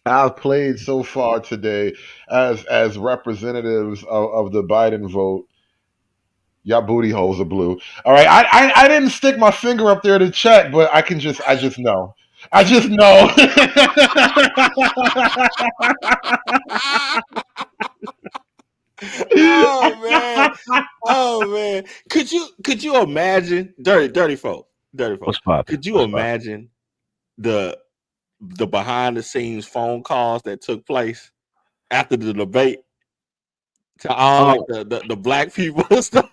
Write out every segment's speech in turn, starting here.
I've played so far today as representatives of the Biden vote. Y'all booty holes are blue. All right, I didn't stick my finger up there to check, but I just know. I just know. Oh man, oh man. Could you imagine dirty folk? What's poppin'? Could you What's poppin'? imagine the behind the scenes phone calls that took place after the debate to all like Um, the black people and stuff?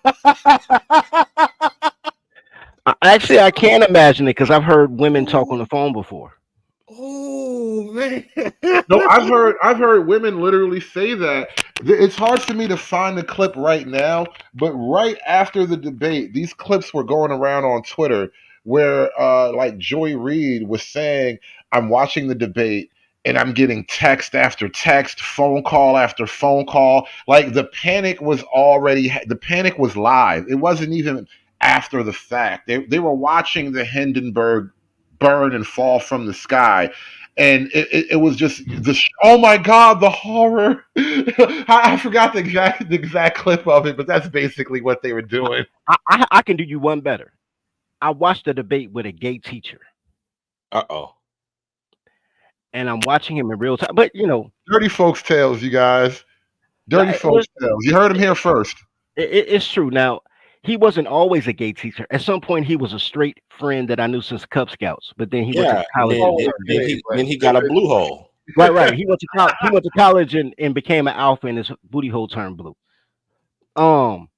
actually, I can't imagine it because I've heard women talk on the phone before. Oh man. No, I've heard women literally say that. It's hard for me to find the clip right now, but right after the debate, these clips were going around on Twitter where like Joy Reid was saying, "I'm watching the debate and I'm getting text after text, phone call after phone call." Like the panic was live. It wasn't even after the fact. They were watching the Hindenburg burn and fall from the sky, and it was just oh my god, the horror. I forgot the exact clip of it, but that's basically what they were doing. I can do you one better. I watched the debate with a gay teacher, Uh-oh. and I'm watching him in real time. But Dirty folks tales, you guys. Dirty folks tales. You heard him here first. it's true. Now, he wasn't always a gay teacher. At some point, he was a straight friend that I knew since Cub Scouts. But then he went to Yeah, and college. then, And then, turned then gay. he then he got a blue hole. Right. He went to college. He went to college and became an alpha, and his booty hole turned blue. Um.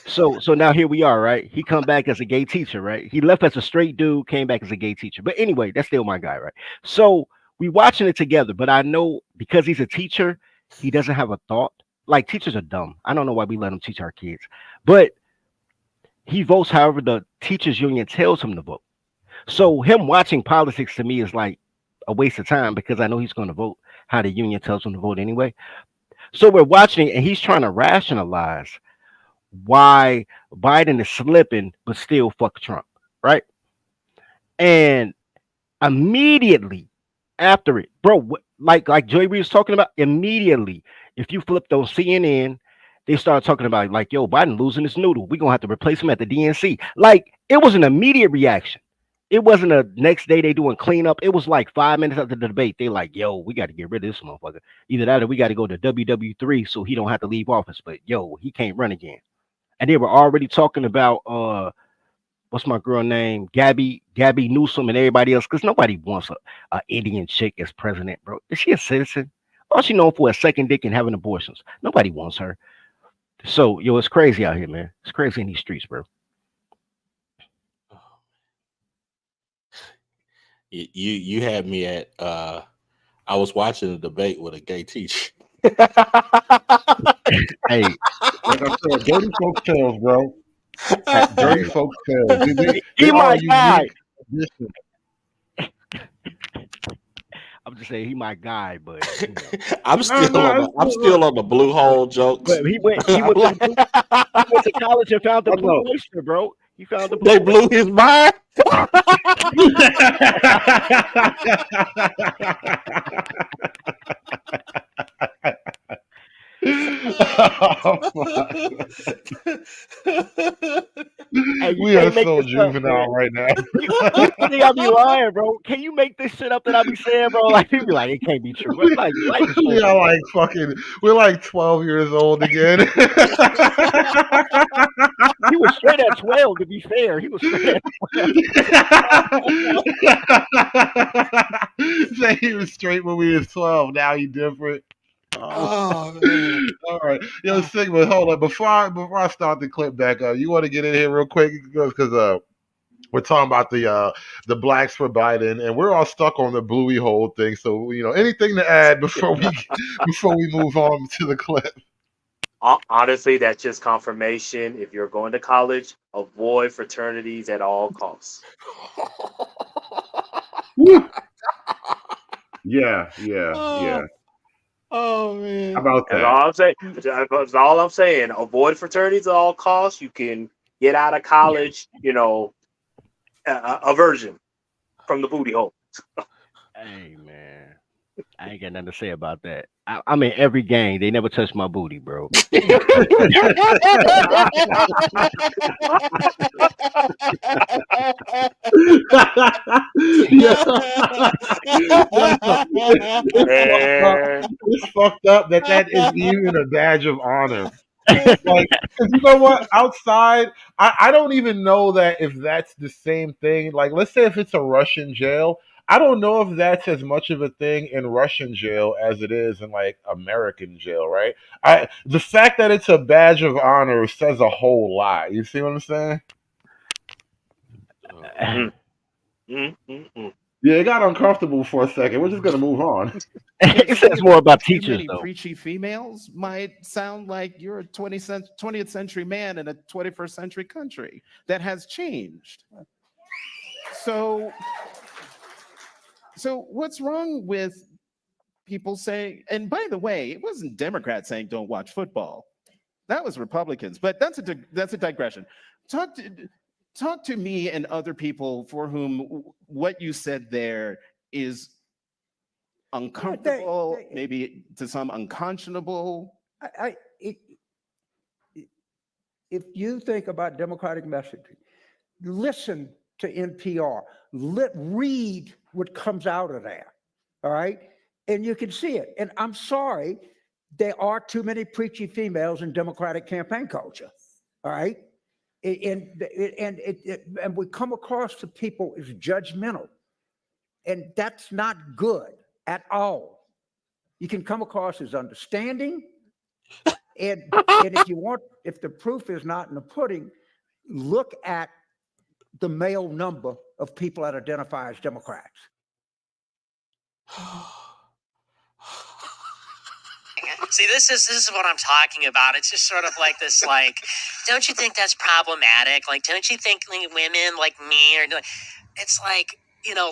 So now here we are, right? He come back as a gay teacher, right? He left as a straight dude, came back as a gay teacher. But anyway, that's still my guy, right? So we watching it together, but I know because he's a teacher, he doesn't have a thought. Like teachers are dumb. I don't know why we let them teach our kids. But he votes however the teachers union tells him to vote. So him watching politics to me is like a waste of time because I know he's going to vote how the union tells him to vote anyway. So we're watching and he's trying to rationalize why Biden is slipping but still fuck Trump, right? And immediately after it, bro, like Joey Reid was talking about, immediately, if you flipped on CNN, they started talking about like, yo, Biden losing his noodle. We're gonna have to replace him at the DNC. Like it was an immediate reaction. It wasn't a next day they doing cleanup. It was like 5 minutes after the debate. They like, yo, we got to get rid of this motherfucker. Either that or we got to go to WW3 so he don't have to leave office. But yo, he can't run again. And they were already talking about what's my girl name, Gabby Newsom, and everybody else, because nobody wants a Indian chick as president, bro. Is she a citizen? All she known for is sucking dick and having abortions. Nobody wants her. So yo, it's crazy out here, man. It's crazy in these streets, bro. You had me at I was watching a debate with a gay teacher. Hey, Like I said, dirty folks tales, bro. Dirty hey, folks tales. They he are my a guy. unique edition. I'm just saying he my guy, but I'm No, still on no, the I'm still on the blue hole jokes. but he I'm went to the like, blue, he went to college and found the I blue know. oyster, bro. He found the they blue oyster. blew his mind. Oh, fuck. Hey, you We are can't make so this up, man. juvenile right now. People think I be lying, bro. Can you make this shit up that I be saying, bro? Like people be like, it can't be true. But we, like life is so we are simple. like fucking, we're like 12 years old again. He was straight at 12, to be fair. He was straight at 12. Say he was straight when we was 12. Now he different. Oh, Oh man. all right. Yo, Sigma, hold on. Before I start the clip back up, you want to get in here real quick because we're talking about the blacks for Biden, and we're all stuck on the bluey hole thing. So anything to add before we move on to the clip? Honestly, that's just confirmation. If you're going to college, avoid fraternities at all costs. Woo. Yeah. Oh, oh How man. about That's that? all I'm saying. That's all I'm saying. Avoid fraternities at all costs. You can get out of college, a version from the booty hole. Hey man. I ain't got nothing to say about that. I'm in every gang. They never touch my booty, bro. Yeah, it's fucked up. Man. It's fucked up that is even a badge of honor. Like, 'cause you know what? Outside, I don't even know that if that's the same thing. Like, let's say if it's a Russian jail, I don't know if that's as much of a thing in Russian jail as it is in like American jail, right? The fact that it's a badge of honor says a whole lot. You see what I'm saying? Mm, mm. Yeah, it got uncomfortable for a second. We're just gonna move on. It says more about Too teachers, many though. preachy females might sound like you're a 20th century man in a 21st century country that has changed. So what's wrong with people saying, and by the way, it wasn't Democrats saying don't watch football. That was Republicans, but that's a digression. Talk to me and other people for whom what you said there is uncomfortable, maybe to some unconscionable. If you think about democratic messaging, listen to NPR. Read what comes out of there. All right, and you can see it. And I'm sorry, there are too many preachy females in Democratic campaign culture. All right, and we come across to people as judgmental, and that's not good at all. You can come across as understanding, and if the proof is not in the pudding, look at the male number of people that identify as Democrats. See, this is what I'm talking about. It's just sort of like this, like, don't you think that's problematic? Like, don't you think women like me are doing? It's like,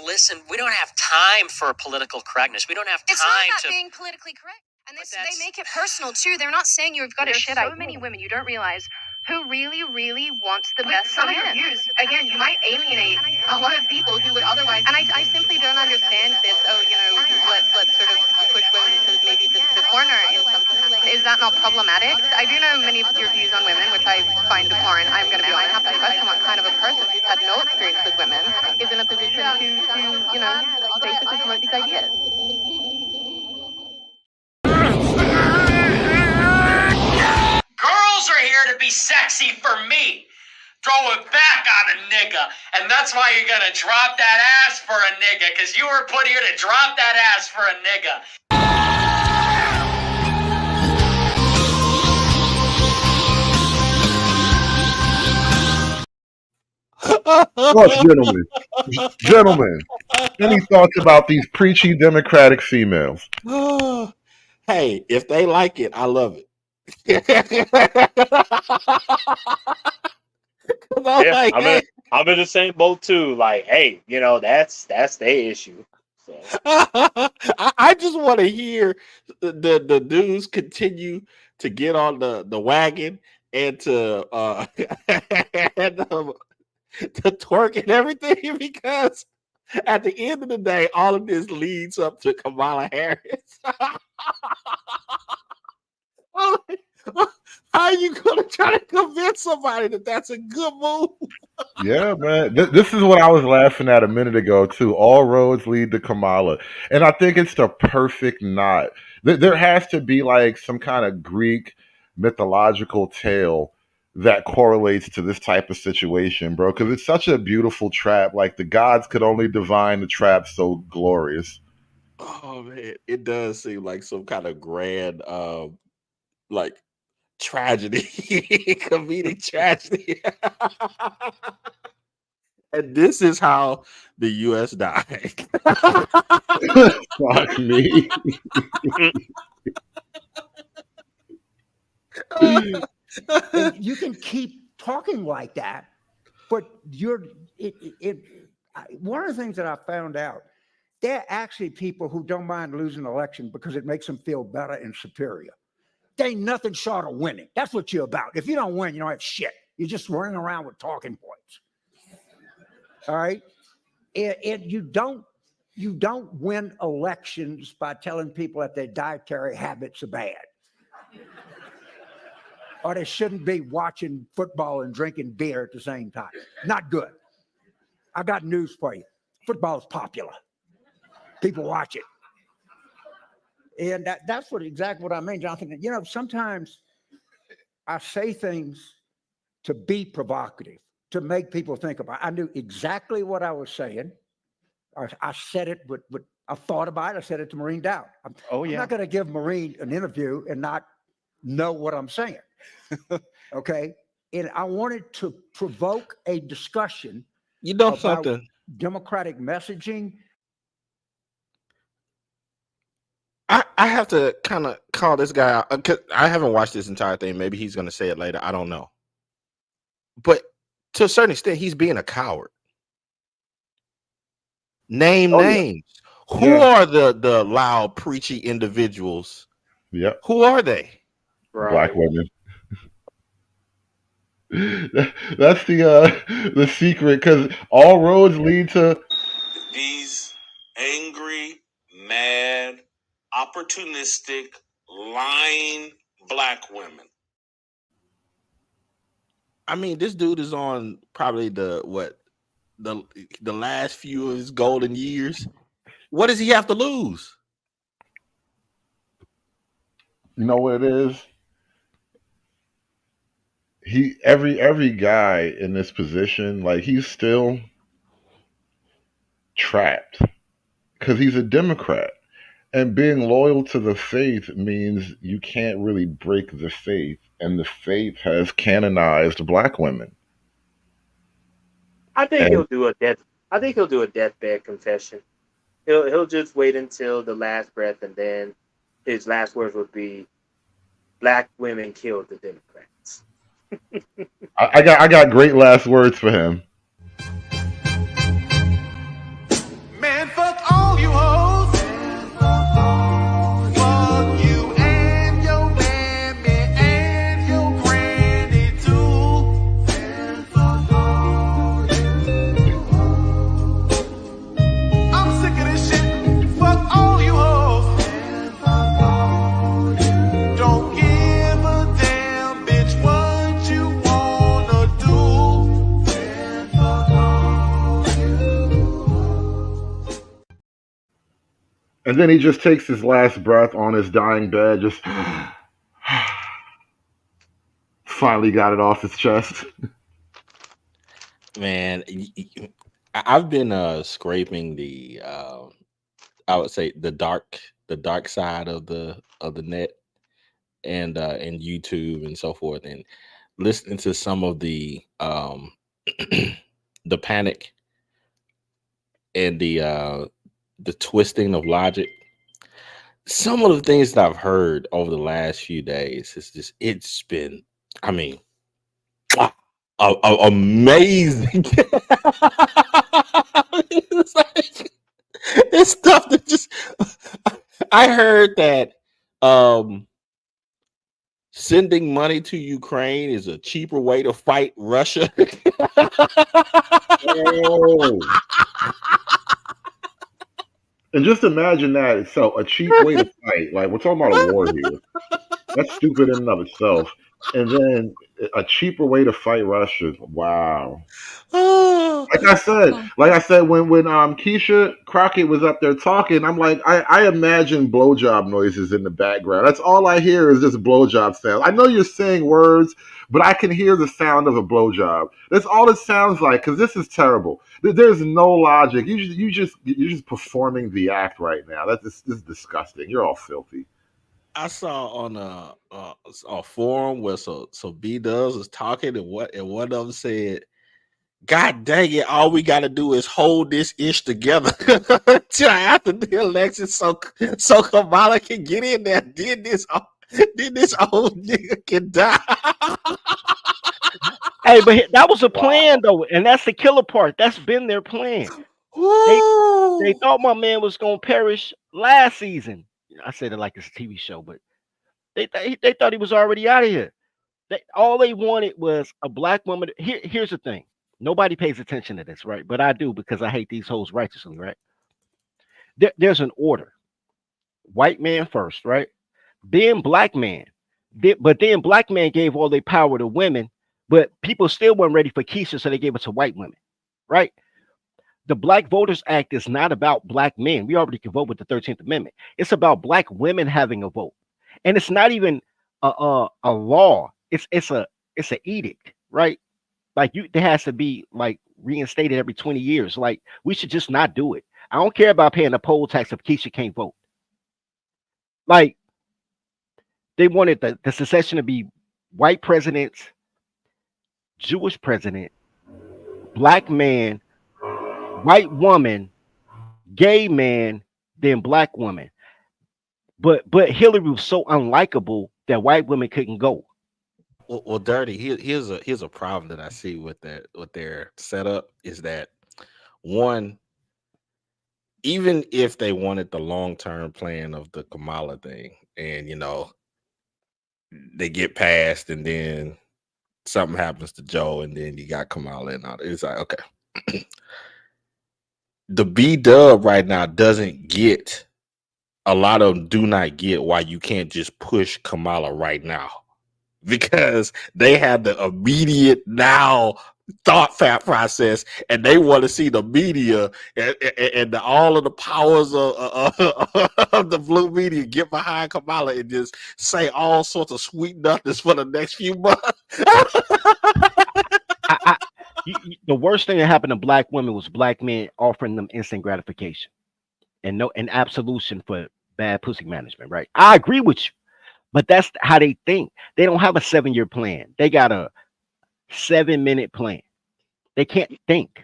listen, we don't have time for political correctness. We don't have time It's not about to being politically correct. And they make it personal too. They're not saying you've got to shit out. So many women you don't realize who really, really wants the best for men. Again, you might alienate a lot of people who would otherwise. And I simply don't understand this. Let's sort of push women to maybe the corner in some capacity. Is that not problematic? I do know many of your views on women, which I find abhorrent. I'm going to be honest. I have to question what kind of a person who's had no experience with women is in a position to basically promote these ideas. Girls are here to be sexy for me. Throw it back on a nigga. And that's why you're gonna drop that ass for a nigga, because you were put here to drop that ass for a nigga. Look, gentlemen, any thoughts about these preachy Democratic females? Hey, if they like it, I love it. I'm in the same boat too. Like, hey, that's their issue. So. I just want to hear the dudes continue to get on the wagon and to to twerk and everything, because at the end of the day, all of this leads up to Kamala Harris. How are you going to try to convince somebody that that's a good move? Yeah, man. This is what I was laughing at a minute ago, too. All roads lead to Kamala. And I think it's the perfect knot. There has to be like some kind of Greek mythological tale that correlates to this type of situation, bro, because it's such a beautiful trap. Like the gods could only divine the trap so glorious. Oh, man. It does seem like some kind of grand, like, tragedy, comedic tragedy. And this is how the U.S. died. Fuck me. And you can keep talking like that, but one of the things that I found out, there are actually people who don't mind losing an election because it makes them feel better and superior. There ain't nothing short of winning. That's what you're about. If you don't win, you don't have shit. You're just running around with talking points. All right? And you don't You don't win elections by telling people that their dietary habits are bad. Or they shouldn't be watching football and drinking beer at the same time. Not good. I got news for you. Football is popular. People watch it. And that's exactly what I mean, Jonathan. You know, sometimes I say things to be provocative, to make people think about it. I knew exactly what I was saying. I said it with I thought about it. I said it to Maureen Dowd. I'm not going to give Maureen an interview and not know what I'm saying. Okay. And I wanted to provoke a discussion about something. democratic messaging. I have to kind of call this guy out because I haven't watched this entire thing. Maybe he's going to say it later. I don't know. But to a certain extent, he's being a coward. Name names. Yeah. Who are the loud, preachy individuals? Yep. Who are they? Black women. That's the secret, because all roads lead to these angry, mad, opportunistic, lying black women. I mean, this dude is on probably the last few of his golden years. What does he have to lose? You know what it is? Every guy in this position, like, he's still trapped because he's a Democrat. And being loyal to the faith means you can't really break the faith. And the faith has canonized black women. I think he'll do a deathbed confession. He'll just wait until the last breath, and then his last words would be, "Black women killed the Democrats." I got great last words for him. Man, fuck all you hoes. Fuck you and your mammy and your granny too. I'm sick of this shit. Fuck all you hoes. Don't give a damn, bitch, what you wanna do. And then he just takes his last breath on his dying bed, just finally got it off his chest. Man, I've been scraping the I would say the dark side of the net and YouTube and so forth, and listening to some of the the panic and the twisting of logic. Some of the things that I've heard over the last few days it's been, I mean, amazing. It's like, it's stuff that just, I heard that sending money to Ukraine is a cheaper way to fight Russia. Oh. And just imagine that. So a cheap way to fight. Like, we're talking about a war here. That's stupid in and of itself. And then a cheaper way to fight Russia. Wow. Like I said, when Keisha Crockett was up there talking, I'm like, I imagine blowjob noises in the background. That's all I hear is just blowjob sounds. I know you're saying words, but I can hear the sound of a blowjob. That's all it sounds like, because this is terrible. There's no logic. You're just performing the act right now. This is disgusting. You're all filthy. I saw on a forum where so B-Dubs was talking, and one of them said, "God dang it! All we got to do is hold this ish together till after the election, so Kamala can get in there. Then this old nigga can die." Hey, but that was a plan though, and that's the killer part. That's been their plan. They thought my man was gonna perish last season. I said it like it's a TV show, but they thought he was already out of here. All they wanted was a black woman. Here's the thing. Nobody pays attention to this, right? But I do, because I hate these hoes righteously, right? There's an order. White man first, right? Then black man. But then black man gave all their power to women, but people still weren't ready for Keisha, so they gave it to white women, right? The Black Voters Act is not about black men. We already can vote with the 13th Amendment. It's about black women having a vote, and it's not even a law. It's an edict, right? Like you, there has to be like reinstated every 20 years. Like we should just not do it. I don't care about paying a poll tax if Keisha can't vote. Like they wanted the secession to be white presidents, Jewish president, black man, white woman, gay man, then black woman. But Hillary was so unlikable that white women couldn't go. Well, dirty. Here's a problem that I see with their setup is that one, even if they wanted the long term plan of the Kamala thing, and they get passed, and then something happens to Joe, and then you got Kamala and all that. It's like, okay, the B Dub right now doesn't get a lot of them do not get why you can't just push Kamala right now, because they have the immediate now thought fat process, and they want to see the media and all of the powers of the blue media get behind Kamala and just say all sorts of sweet nothings for the next few months. I, the worst thing that happened to black women was black men offering them instant gratification and no and absolution for bad pussy management. Right? I agree with you, but that's how they think. They don't have a 7-year plan. They got a 7-minute plan. They can't think.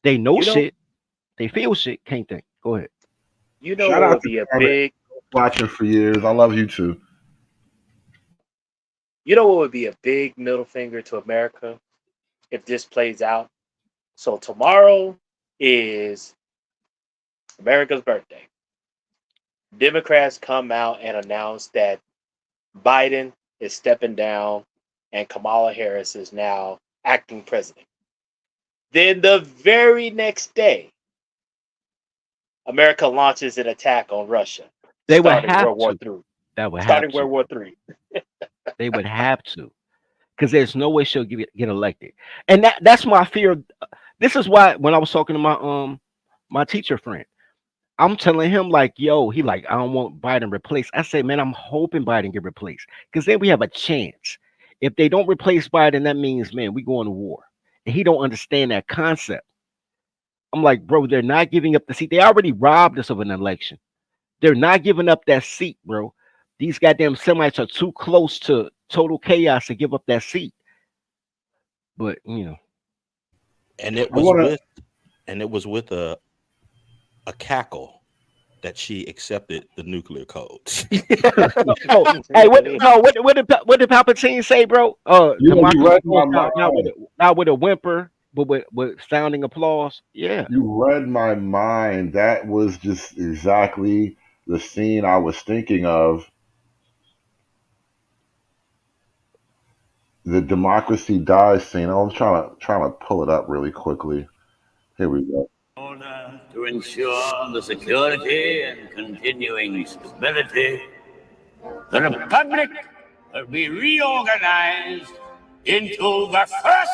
They know You know, shit. They feel shit. Can't think. Go ahead. you know Shout what out would to be a Carmen. big, Watching for years. I love you too. you know what would be a big middle finger to America if this plays out. So tomorrow is America's birthday. Democrats come out and announce that Biden is stepping down and Kamala Harris is now acting president. Then the very next day, America launches an attack on Russia, They would starting have World War to. III. That would have Starting to. World War III. They would have to. Because there's no way she'll get elected. And that's my fear. This is why when I was talking to my teacher friend, I'm telling him like, yo, he like, I don't want Biden replaced. I said, man, I'm hoping Biden get replaced. Because then we have a chance. If they don't replace Biden, that means, man, we going to war. And he don't understand that concept. I'm like, bro, they're not giving up the seat. They already robbed us of an election. They're not giving up that seat, bro. These goddamn Semites are too close to total chaos to give up that seat. But and it I was want to. with a cackle that she accepted the nuclear codes. oh, hey, what did Palpatine say, bro? You Democracy read my goes out mind. not with a whimper, but with sounding applause. Yeah, You read my mind. That was just exactly the scene I was thinking of. The democracy dies scene. I was trying to pull it up really quickly. Here we go. Order to ensure the security and continuing stability, the Republic will be reorganized into the first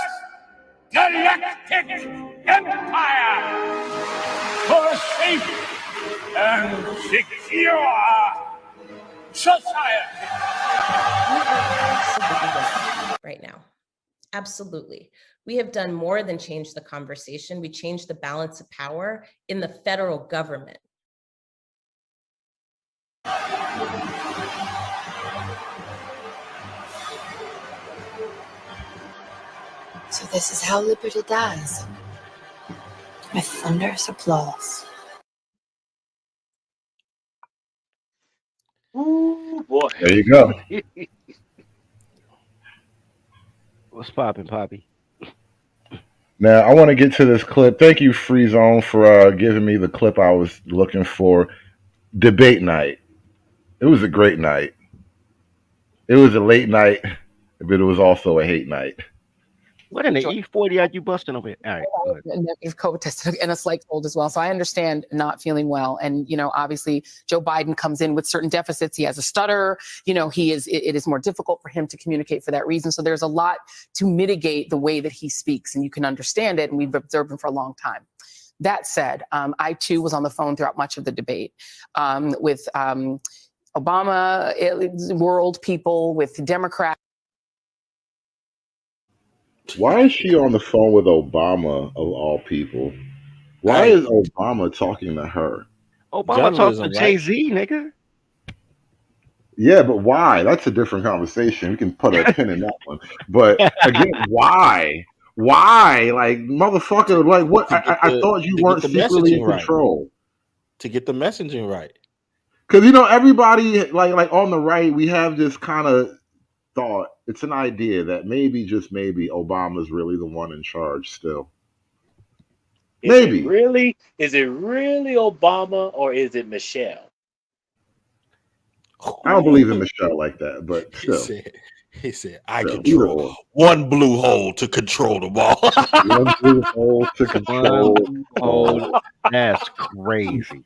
galactic empire for a safe and secure society. Right now. Absolutely. We have done more than change the conversation. We changed the balance of power in the federal government. So this is how liberty dies. With thunderous applause. Ooh, boy. There you go. what's popping, Poppy? Now I want to get to this clip. Thank you, Free Zone, for giving me the clip I was looking for. Debate night. It was a great night. It was a late night, but it was also a hate night. What in the Joy. E40 are you busting over here? All right, go ahead. And if COVID tested and a slight cold as well. So I understand not feeling well. And, obviously Joe Biden comes in with certain deficits. He has a stutter, it is more difficult for him to communicate for that reason. So there's a lot to mitigate the way that he speaks, and you can understand it. And we've observed him for a long time. That said, I too was on the phone throughout much of the debate with Obama world people, with Democrats. Why is she on the phone with Obama of all people? Why is Obama talking to her? Obama talks to Jay-Z, nigga. Yeah, but why? That's a different conversation. We can put a pin in that one. But again, why? Why? Like, motherfucker, like what? I thought you weren't secretly in control. To get the messaging right. Because, everybody, like on the right, we have this kind of thought. It's an idea that maybe, just maybe, Obama's really the one in charge still. Maybe. Is it really Obama, or is it Michelle? I don't believe in Michelle like that, but still. He said, I control one blue hole to control them all. One blue hole to control. Oh, that's crazy.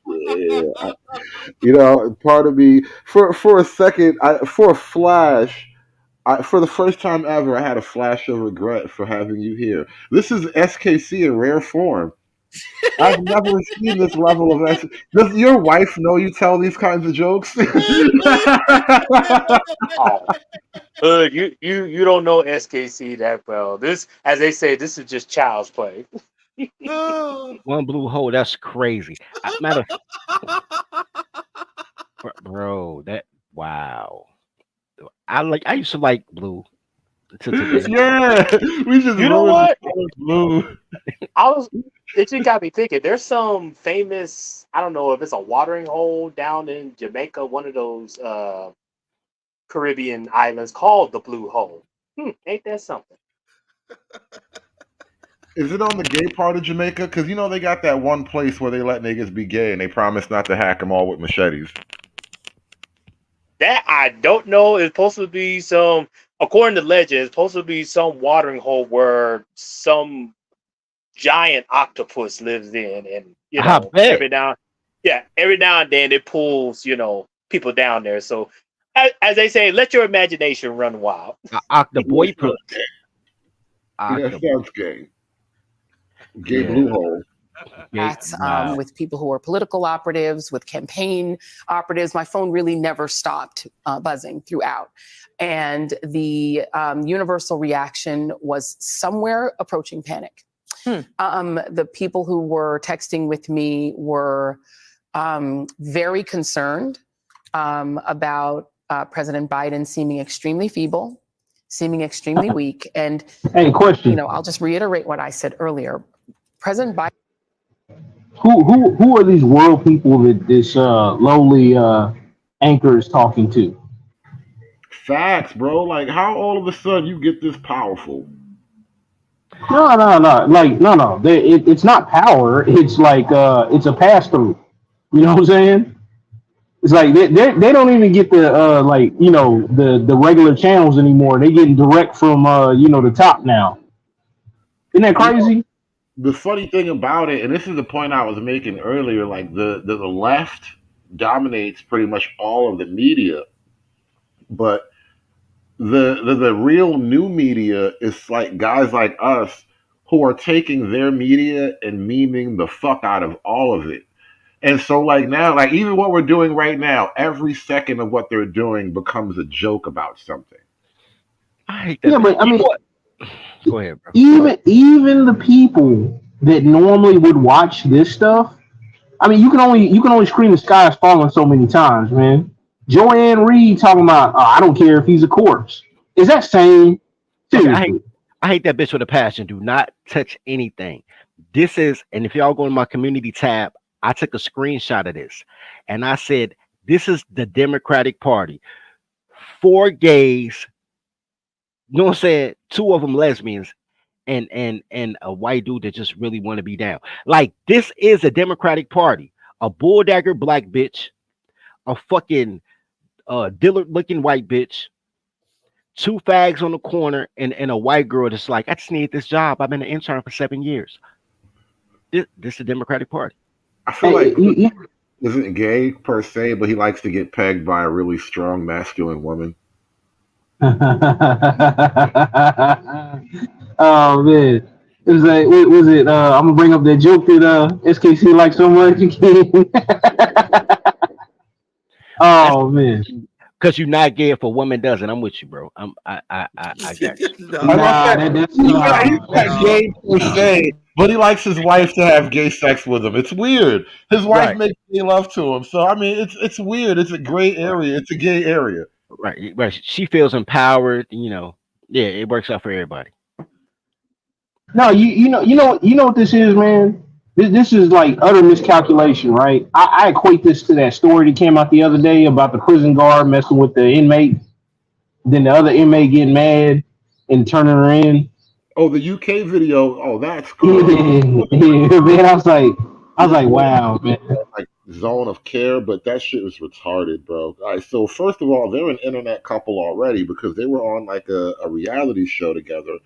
Yeah. Part of me, for a second, for a flash, for the first time ever, I had a flash of regret for having you here. This is SKC in rare form. I've never seen this level of SKC. Does your wife know you tell these kinds of jokes? You don't know SKC that well. This, as they say, this is just child's play. One blue hole. That's crazy. Matter bro, wow. I used to like blue. Yeah, we just. You know what? Blue. It just got me thinking. There's some famous. I don't know if it's a watering hole down in Jamaica, one of those Caribbean islands called the Blue Hole. Ain't that something? Is it on the gay part of Jamaica? Because they got that one place where they let niggas be gay and they promise not to hack them all with machetes. That I don't know. It's supposed to be some, according to legend, it's supposed to be some watering hole where some giant octopus lives in, and every now and then it pulls people down there. So as they say, let your imagination run wild. Octoboy. Yeah, sounds gay. Gay blue hole. That's with people who are political operatives, with campaign operatives. My phone really never stopped buzzing throughout. And the universal reaction was somewhere approaching panic. The people who were texting with me were very concerned about President Biden seeming extremely feeble, seeming extremely weak. And, question. I'll just reiterate what I said earlier. President Biden. Who are these world people that this lowly anchor is talking to? Facts, bro. Like, how all of a sudden you get this powerful? No. Like, no. It's not power. It's like it's a pass through. You know what I'm saying? It's like they don't even get the the regular channels anymore. They getting direct from the top now. Isn't that crazy? The funny thing about it, and this is the point I was making earlier, like the left dominates pretty much all of the media, but the real new media is like guys like us who are taking their media and memeing the fuck out of all of it. And so like now, like even what we're doing right now, every second of what they're doing becomes a joke about something. I hate that. Yeah, but I mean, go ahead, bro. Even the people that normally would watch this stuff, I mean, you can only scream the sky is falling so many times, man. Joanne Reed talking about, I don't care if he's a corpse. Is that sane? Seriously. I hate that bitch with a passion. Do not touch anything. This is, and if y'all go in my community tab, I took a screenshot of this, and I said, this is the Democratic Party. 4 gays, you know what I'm saying? 2 of them lesbians, and a white dude that just really want to be down. Like, this is a Democratic Party. A bulldagger black bitch, a fucking Dillard looking white bitch, two fags on the corner and a white girl that's like, I just need this job. I've been an intern for 7 years. This is the Democratic Party. I feel Hey, like isn't gay per se, but he likes to get pegged by a really strong masculine woman. oh man, it was like, what was it? I'm gonna bring up that joke that SKC likes so much. That's oh man, because you're not gay if a woman doesn't. I'm with you, bro. I got you. As I nah, said, that's he's not gay per se, but he likes his wife to have gay sex with him. It's weird. His wife Right, makes gay love to him, so I mean, it's weird. It's a gray area. It's a gay area. right. She feels empowered. Yeah, it works out for everybody. no. You know what this is, man. This is like utter miscalculation, right? I equate this to that story that came out the other day about the prison guard messing with the inmate, then the other inmate getting mad and turning her in. Oh, the UK video. Oh, that's Yeah, cool. yeah, man. I was like, wow, man. Like zone of care, but that shit was retarded, bro. All right, so first of all, they're an internet couple already because they were on like a reality show together,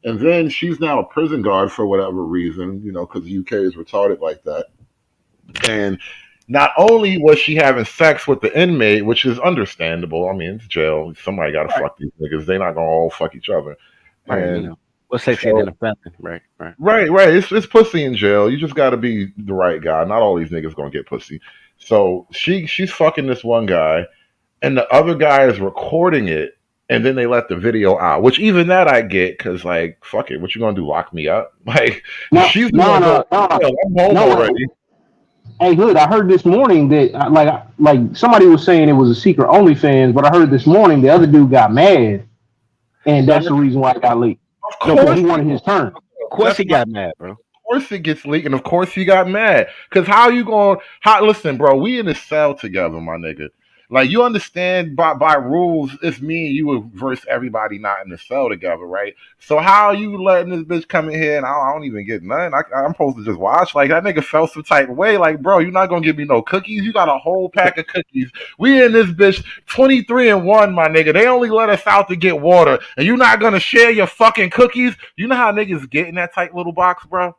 and then she's now a prison guard for whatever reason, because the UK is retarded like that. And not only was she having sex with the inmate, which is understandable. I mean, it's jail. Somebody got to Right, fuck these niggas. They're not gonna all fuck each other. right. And What's sexier so than a felon? Right, right. right. It's pussy in jail. You just got to be the right guy. Not all these niggas gonna get pussy. So she's fucking this one guy, and the other guy is recording it, and then they let the video out. Which even that I get, because like fuck it, what you gonna do? Lock me up? Like No, she's the no, one going no, no, to jail. I'm home no. already. Hey, Hood, I heard this morning that like somebody was saying it was a secret OnlyFans, but I heard this morning the other dude got mad, and No, that's the reason why it got leaked. Of no. Because course, he wanted his turn. Of course that's he got mad, bro. course it gets leaked, and of course he got mad. Cause how you going? How listen, bro? We in the cell together, my nigga. Like you understand by rules, it's me and you versus everybody not in the cell together, right? So how you letting this bitch come in here and I don't even get nothing? I'm supposed to just watch. Like that nigga felt some type of way. Like bro, you're not gonna give me no cookies. You got a whole pack of cookies. We in this bitch 23-1, my nigga. They only let us out to get water, and you're not gonna share your fucking cookies. You know how niggas get in that tight little box, bro?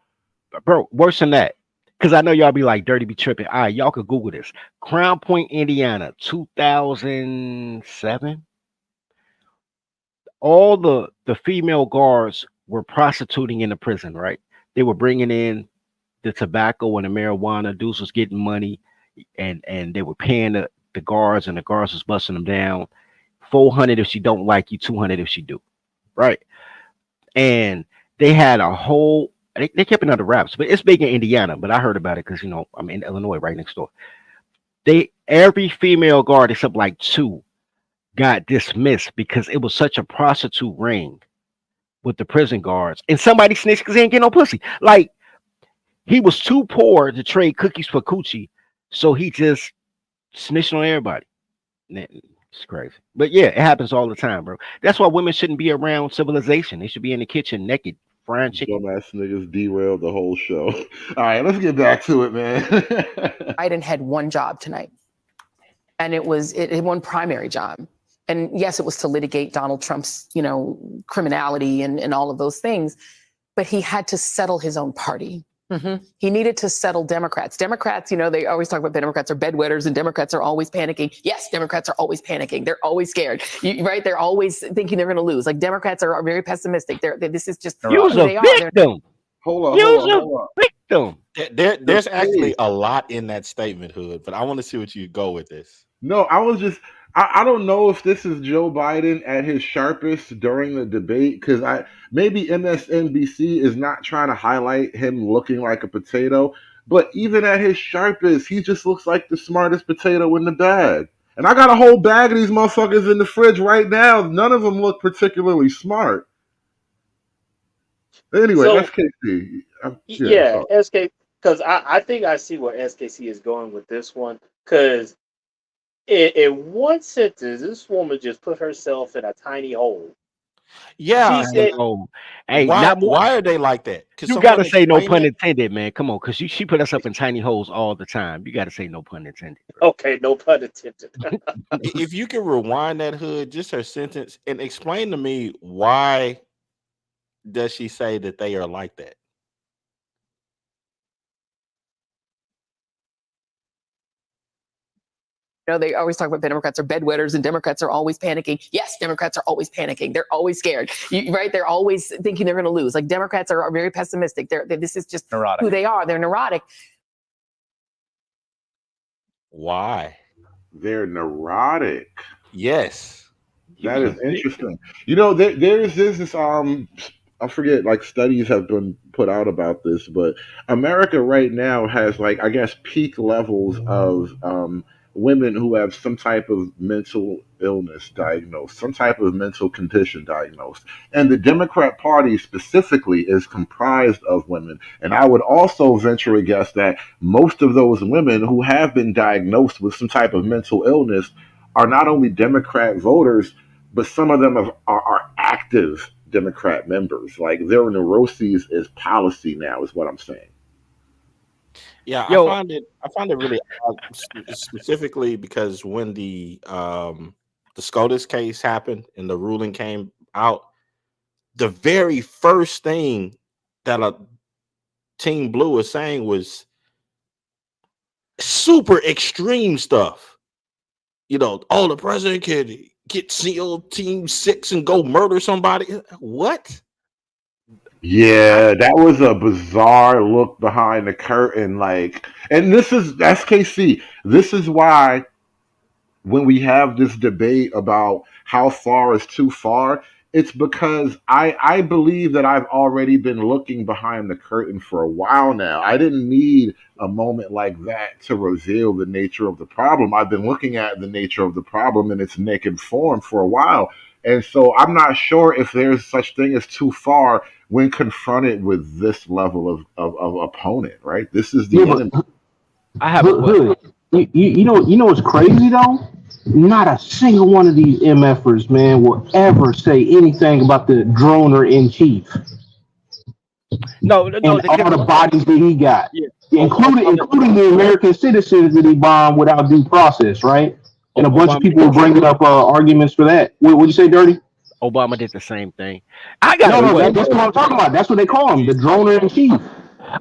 Bro, worse than that. Because I know y'all be like, dirty be tripping. All right, y'all could Google this. Crown Point, Indiana, 2007. All the female guards were prostituting in the prison, right? They were bringing in the tobacco and the marijuana. Dudes was getting money, and they were paying the guards, and the guards was busting them down. 400 if she don't like you, 200 if she do, right? And they had a whole. They kept it under wraps, but it's big in Indiana. But I heard about it because I'm in Illinois, right next door. Every female guard except like two got dismissed because it was such a prostitute ring with the prison guards, and somebody snitched because they ain't getting no pussy. Like he was too poor to trade cookies for coochie, so he just snitched on everybody. It's crazy, but yeah, it happens all the time, bro. That's why women shouldn't be around civilization. They should be in the kitchen naked, frying chicken. Dumbass niggas derailed the whole show. All right, let's get back to it, man. Biden had one job tonight, and it was one primary job. And yes, it was to litigate Donald Trump's, criminality and all of those things, but he had to settle his own party. Mm-hmm. He needed to settle Democrats. Democrats, they always talk about Democrats are bedwetters and Democrats are always panicking. Yes, Democrats are always panicking. They're always scared, right? They're always thinking they're going to lose. Like Democrats are very pessimistic. This is just Use who a they are. victim. Hold Use a on. victim. There's actually a lot in that statement, Hood, but I want to see what you go with this. No, I don't know if this is Joe Biden at his sharpest during the debate because maybe MSNBC is not trying to highlight him looking like a potato, but even at his sharpest, he just looks like the smartest potato in the bag. And I got a whole bag of these motherfuckers in the fridge right now. None of them look particularly smart. Anyway, So SKC. yeah, So SK, because I think I see where SKC is going with this one. Because in one sentence, this woman just put herself in a tiny hole. Yeah, She said, "Oh, hey, why not more." why are they like that? Could You someone gotta say no explain pun that? intended, man. Come on, cause she put us up in tiny holes all the time. You gotta say no pun intended, bro. Okay, no pun intended. If you can rewind that hood, just her sentence, and explain to me why does she say that they are like that? You know, they always talk about Democrats are bedwetters and Democrats are always panicking. Yes, Democrats are always panicking. They're always scared, right? They're always thinking they're going to lose. Like Democrats are very pessimistic. This is just Neurotic. who they are. They're neurotic. Why? They're neurotic. Yes. That is interesting. You know, there's this I forget, like studies have been put out about this, but America right now has, like, I guess, peak levels of women who have some type of mental illness diagnosed, some type of mental condition diagnosed. And the Democrat Party specifically is comprised of women. And I would also venture a guess that most of those women who have been diagnosed with some type of mental illness are not only Democrat voters, but some of them are active Democrat members. Like, their neuroses is policy now, is what I'm saying. Yeah, Yo, I find it really odd, specifically because when the SCOTUS case happened and the ruling came out, the very first thing that a Team Blue was saying was super extreme stuff. You know, oh, the president could get SEAL Team 6 and go murder somebody. What? Yeah, that was a bizarre look behind the curtain. Like, and this is SKC. This is why when we have this debate about how far is too far, it's because I believe that I've already been looking behind the curtain for a while now. I didn't need a moment like that to reveal the nature of the problem. I've been looking at the nature of the problem in its naked form for a while. And so I'm not sure if there's such thing as too far when confronted with this level of opponent, right? This is the Yeah, enemy. but I have a question. Hood, you know what's crazy though? Not a single one of these MFers, man, will ever say anything about the droner in chief No, and all the bodies that he got, yeah, including the American citizens that he bombed without due process, right? And a bunch of Obama, people were bringing up arguments for that. What'd you say, Dirty? Obama did the same thing. I got No, a no, question. that's what I'm talking about. That's what they call him, the droner in chief.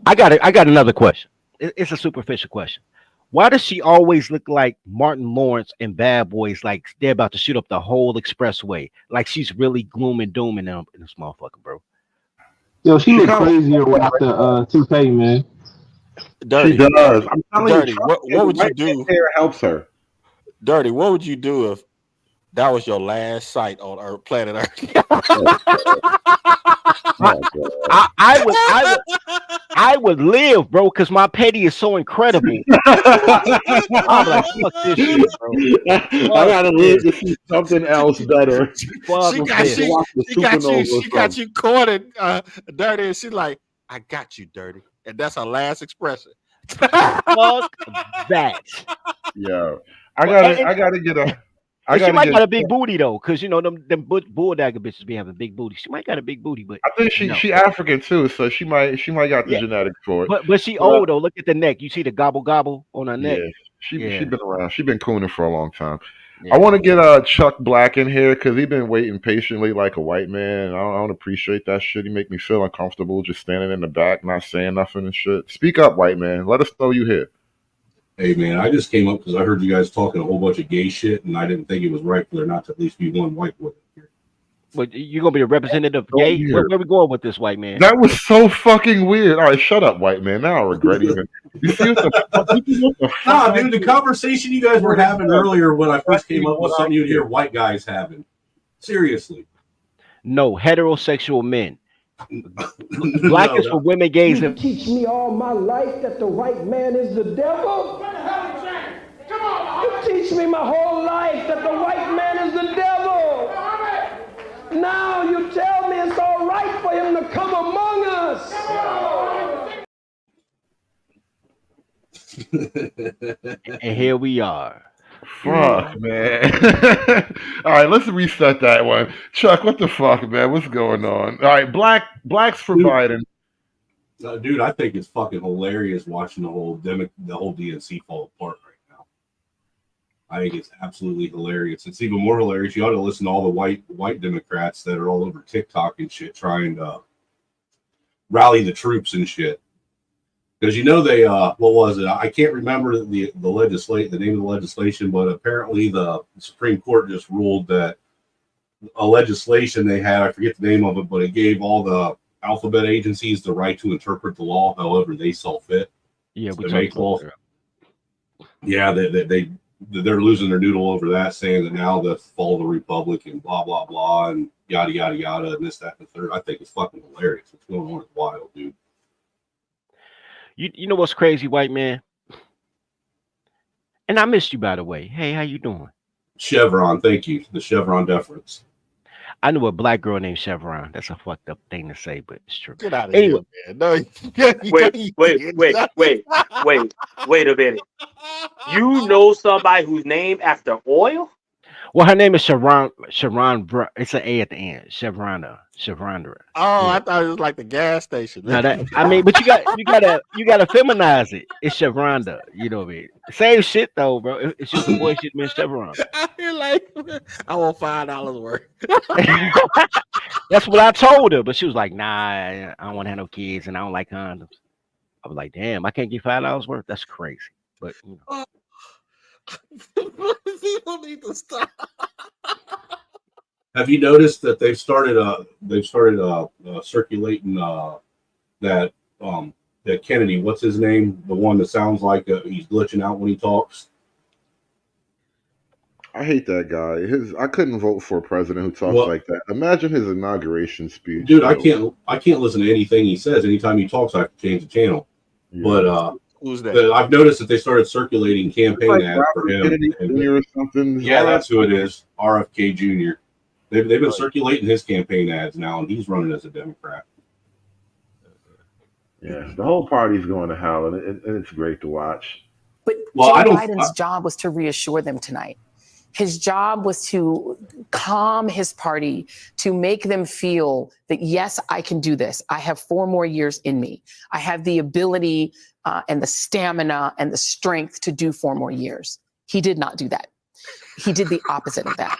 I got another question. It's a superficial question. Why does she always look like Martin Lawrence and Bad Boys, like they're about to shoot up the whole expressway? Like she's really gloom and doom in this motherfucker, bro. Yo, she She look kind of crazier without the toupee, man. she Dirty, does. I'm telling you, dirty. Trump, What the would you white do? hair helps her. Dirty, what would you do if that was your last sight on Earth, planet Earth? I, I would live, bro, because my petty is so incredible. I'm like, fuck this shit, bro. I Fuck gotta live this. to see something else better. Fuck she To got this. she watch the she got you supernova or she got something. you cornered, Dirty, and she's like, I got you, Dirty, and that's her last expression. Fuck that. Yeah, Well, I gotta get a, I and she gotta might get. got a big booty though, because you know them bulldagger bitches be having big booty. She might got a big booty, but I think no. she African too, so she might got the Yeah, genetics for it. but she But old though. Look at the neck. You see the gobble gobble on her neck. yeah, she Yeah, been around. She been cooning for a long time. I yeah. want to get Chuck Black in here because he been waiting patiently like a white man. I don't appreciate that shit. He make me feel uncomfortable just standing in the back, not saying nothing and shit. Speak up, white man. Let us know you here. Hey man, I just came up because I heard you guys talking a whole bunch of gay shit, and I didn't think it was right for there not to at least be one white boy here. But you gonna be a representative So gay? Where, weird. where we going with this, white man? That was so fucking weird. All right, shut up, white man. Now I regret even. You see what the fuck? You see what the fuck Nah, I dude, the did? conversation you guys were having earlier when I first came up was What I something you'd did. hear white guys having. Seriously. No, heterosexual men. Black No, is for no. women, gays, You and teach me all my life that the white man is the devil. You teach me my whole life that the white man is the devil. Now you tell me it's all right for him to come among us. here we are. Fuck, man. All right, let's reset that one. Chuck, what the fuck, man? What's going on? All right, blacks for Biden. Dude, I think it's fucking hilarious watching the whole DNC fall apart right now. I think it's absolutely hilarious. It's even more hilarious. You ought to listen to all the white Democrats that are all over TikTok and shit trying to rally the troops and shit. Because they what was it? I can't remember the name of the legislation, but apparently the Supreme Court just ruled that a legislation they had, I forget the name of it, but it gave all the alphabet agencies the right to interpret the law however they saw fit. Yeah, we make law. Yeah, they're losing their noodle over that, saying that now the fall of the republic and blah blah blah and yada yada yada and this that and the third. I think it's fucking hilarious. What's going on is wild, dude. You know what's crazy, white man? And I missed you, by the way. Hey, how you doing? Chevron, thank you. The Chevron deference. I know a black girl named Chevron. That's a fucked up thing to say, but it's true. Get out of Anyway, here, man. No, wait a minute. You know somebody who's named after oil? well, her name is Sharon. It's an A at the end. Chevronda. Oh, I thought it was like the gas station. No, but you gotta feminize it. It's Chevronda. You know what I mean? Same shit though, bro. It's just the boy shit, man. Chevron. I want $5 worth. That's what I told her, but she was like, "Nah, I don't want to have no kids, and I don't like condoms." I was like, "Damn, I can't get $5 worth. That's crazy." But people need to stop. Have you noticed that they've started circulating that Kennedy, what's his name, the one that sounds like he's glitching out when he talks? I hate that guy. I couldn't vote for a president who talks like that. Imagine his inauguration speech. Dude, I can't listen to anything he says. Anytime he talks, I have to change the channel. Yeah. But who's that? I've noticed that they started circulating campaign ads for him. Or something. Yeah, that's who it is. RFK Jr. They've been circulating his campaign ads now, and he's running as a Democrat. Yeah, the whole party's going to hell, and it's great to watch. But Joe Biden's job was to reassure them tonight. His job was to calm his party, to make them feel that, yes, I can do this. I have 4 more years in me. I have the ability and the stamina and the strength to do 4 more years. He did not do that. He did the opposite of that.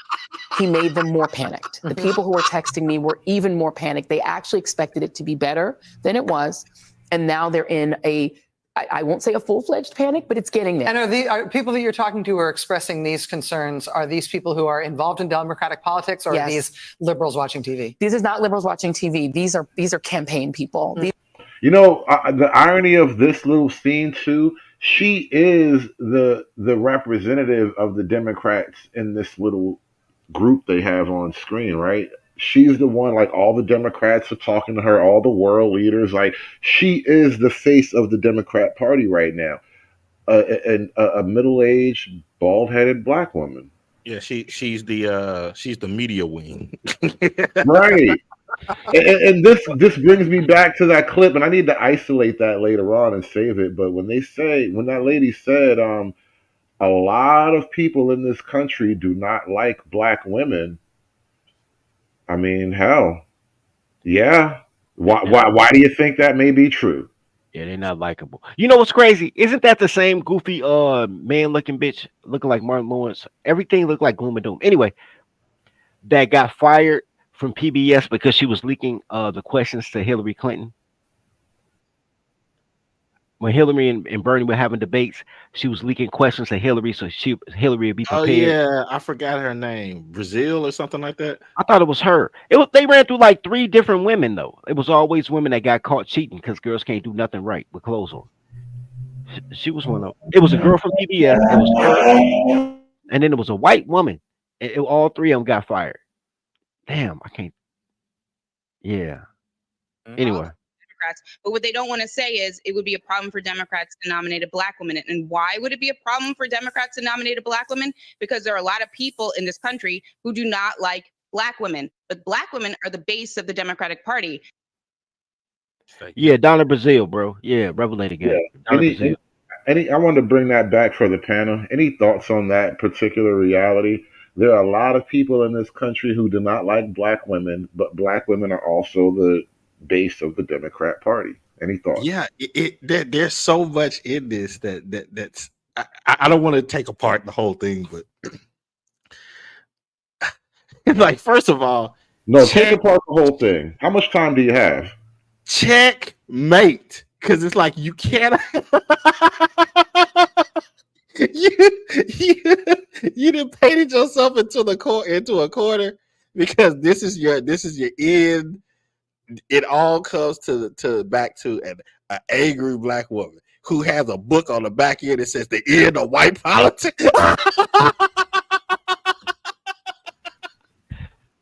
He made them more panicked. The people who were texting me were even more panicked. They actually expected it to be better than it was. And now they're in I won't say a full-fledged panic, but it's getting there. And are people that you're talking to are expressing these concerns, are these people who are involved in Democratic politics, or are these liberals watching TV? These is not liberals watching TV. These are campaign people. You know, the irony of this little scene too, she is the representative of the Democrats in this little group they have on screen, right? She's the one, like, all the Democrats are talking to her, all the world leaders. Like, she is the face of the Democrat Party right now. And a middle-aged, bald-headed black woman. Yeah, she's the media wing. Right. And this brings me back to that clip, and I need to isolate that later on and save it. But when that lady said, a lot of people in this country do not like black women. I mean, hell, yeah. Why do you think that may be true? Yeah, they're not likable. You know what's crazy? Isn't that the same goofy man-looking bitch looking like Martin Lawrence? Everything looked like gloom and doom. Anyway, that got fired from PBS because she was leaking the questions to Hillary Clinton. When Hillary and Bernie were having debates, she was leaking questions to Hillary, so Hillary would be prepared. Oh yeah, I forgot her name, Brazil or something like that. I thought it was her. They ran through like 3 different women though. It was always women that got caught cheating because girls can't do nothing right with clothes on. She was one of them. It was a girl from PBS. It was her, and then it was a white woman. And all 3 of them got fired. Damn, I can't. Yeah. Anyway. Democrats. But what they don't want to say is it would be a problem for Democrats to nominate a black woman. And why would it be a problem for Democrats to nominate a black woman? Because there are a lot of people in this country who do not like black women. But black women are the base of the Democratic Party. Yeah, Donna Brazil, bro. Yeah, Revelator guy. Yeah. I wanted to bring that back for the panel. Any thoughts on that particular reality? There are a lot of people in this country who do not like black women, but black women are also the base of the Democrat Party. Any thoughts? Yeah, there's so much in this that's I don't want to take apart the whole thing, but like first of all, No, take check apart the whole thing. How much time do you have? checkmate, because it's like you can't. you you didn't painted yourself into a corner because this is your end. It all comes to back to an angry black woman who has a book on the back end that says the end of white politics.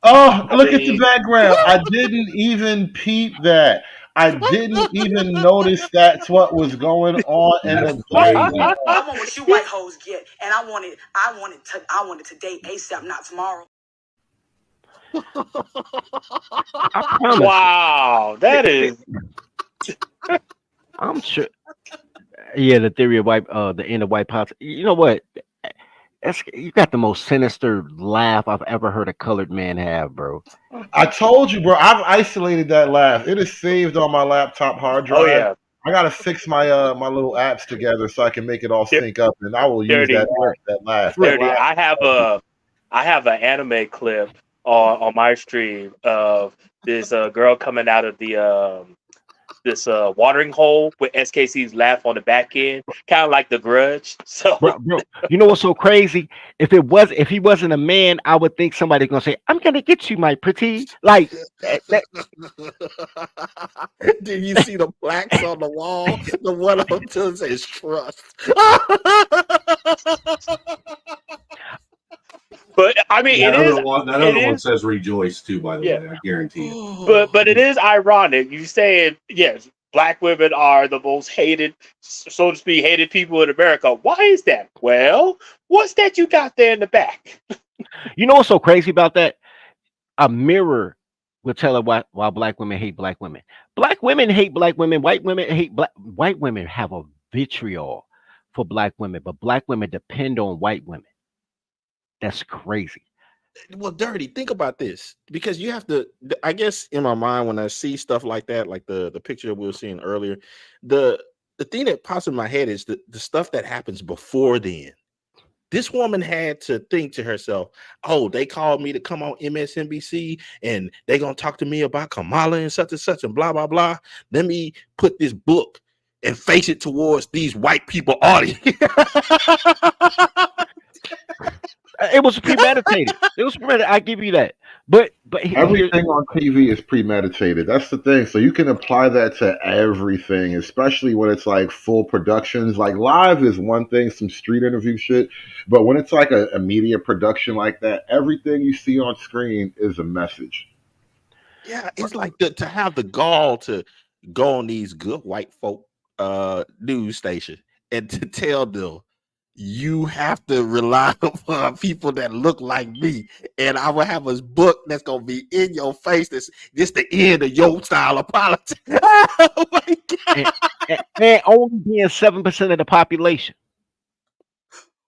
Oh, look at the background. I didn't even peep that. I didn't even notice that's what was going on in That's the crazy. background. I want what you white hoes get, and I want it today, ASAP, not tomorrow. I promise. Wow, that is. I'm sure. Yeah, the theory of the end of white politics. You know what? You got the most sinister laugh I've ever heard a colored man have, bro. I told you, bro. I've isolated that laugh. It is saved on my laptop hard drive. Oh yeah, I gotta fix my my little apps together so I can make it all sync up, and I will use Dirty. that laugh. Dirty. I have an anime clip on my stream of this girl coming out of the this watering hole with SKC's laugh on the back end, kind of like The Grudge. So, bro, you know what's so crazy? If he wasn't a man, I would think somebody gonna say, "I'm gonna get you, my pretty." Like, Did you see the plaques on the wall? The one on top says trust. but I mean, That it is. other one, says rejoice too. By the way, I guarantee you. But it is ironic. You saying yes, black women are the most hated, so to speak, hated people in America. Why is that? Well, what's that you got there in the back? You know what's so crazy about that? A mirror will tell her why black women hate black women. Black women hate black women. White women hate black. White women have a vitriol for black women, but black women depend on white women. That's crazy. Well, Dirty, think about this, because you have to. I guess in my mind, when I see stuff like that, like the picture we were seeing earlier, the thing that pops in my head is the stuff that happens before then. This woman had to think to herself, "Oh, they called me to come on MSNBC, and they're gonna talk to me about Kamala and such and blah blah blah. Let me put this book and face it towards these white people audience." It was premeditated. It was premeditated. I give you that. But everything on TV is premeditated. That's the thing. So you can apply that to everything, especially when it's like full productions. Like live is one thing, some street interview shit. But when it's like a media production like that, everything you see on screen is a message. Yeah, it's like to have the gall to go on these good white folk news station and to tell them, you have to rely upon people that look like me, and I will have a book that's gonna be in your face. That's just the end of your style of politics. Oh my God. And only being 7% of the population.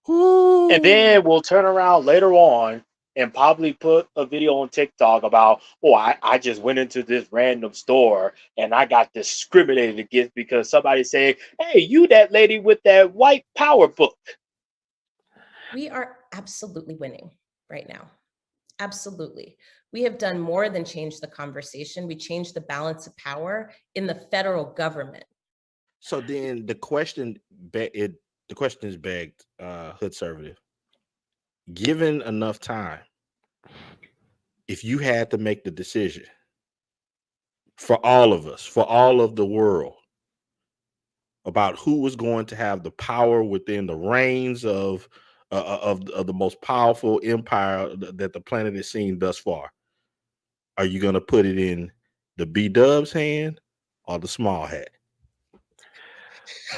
And then we'll turn around later on and probably put a video on TikTok about, oh, I just went into this random store and I got discriminated against because somebody said, hey, you that lady with that white power book. We are absolutely winning right now. Absolutely. We have done more than change the conversation. We changed the balance of power in the federal government. So then the question is begged, Hood Conservative. Given enough time, if you had to make the decision for all of us, for all of the world, about who was going to have the power within the reins of the most powerful empire that the planet has seen thus far, are you going to put it in the B-Dub's hand or the small hat?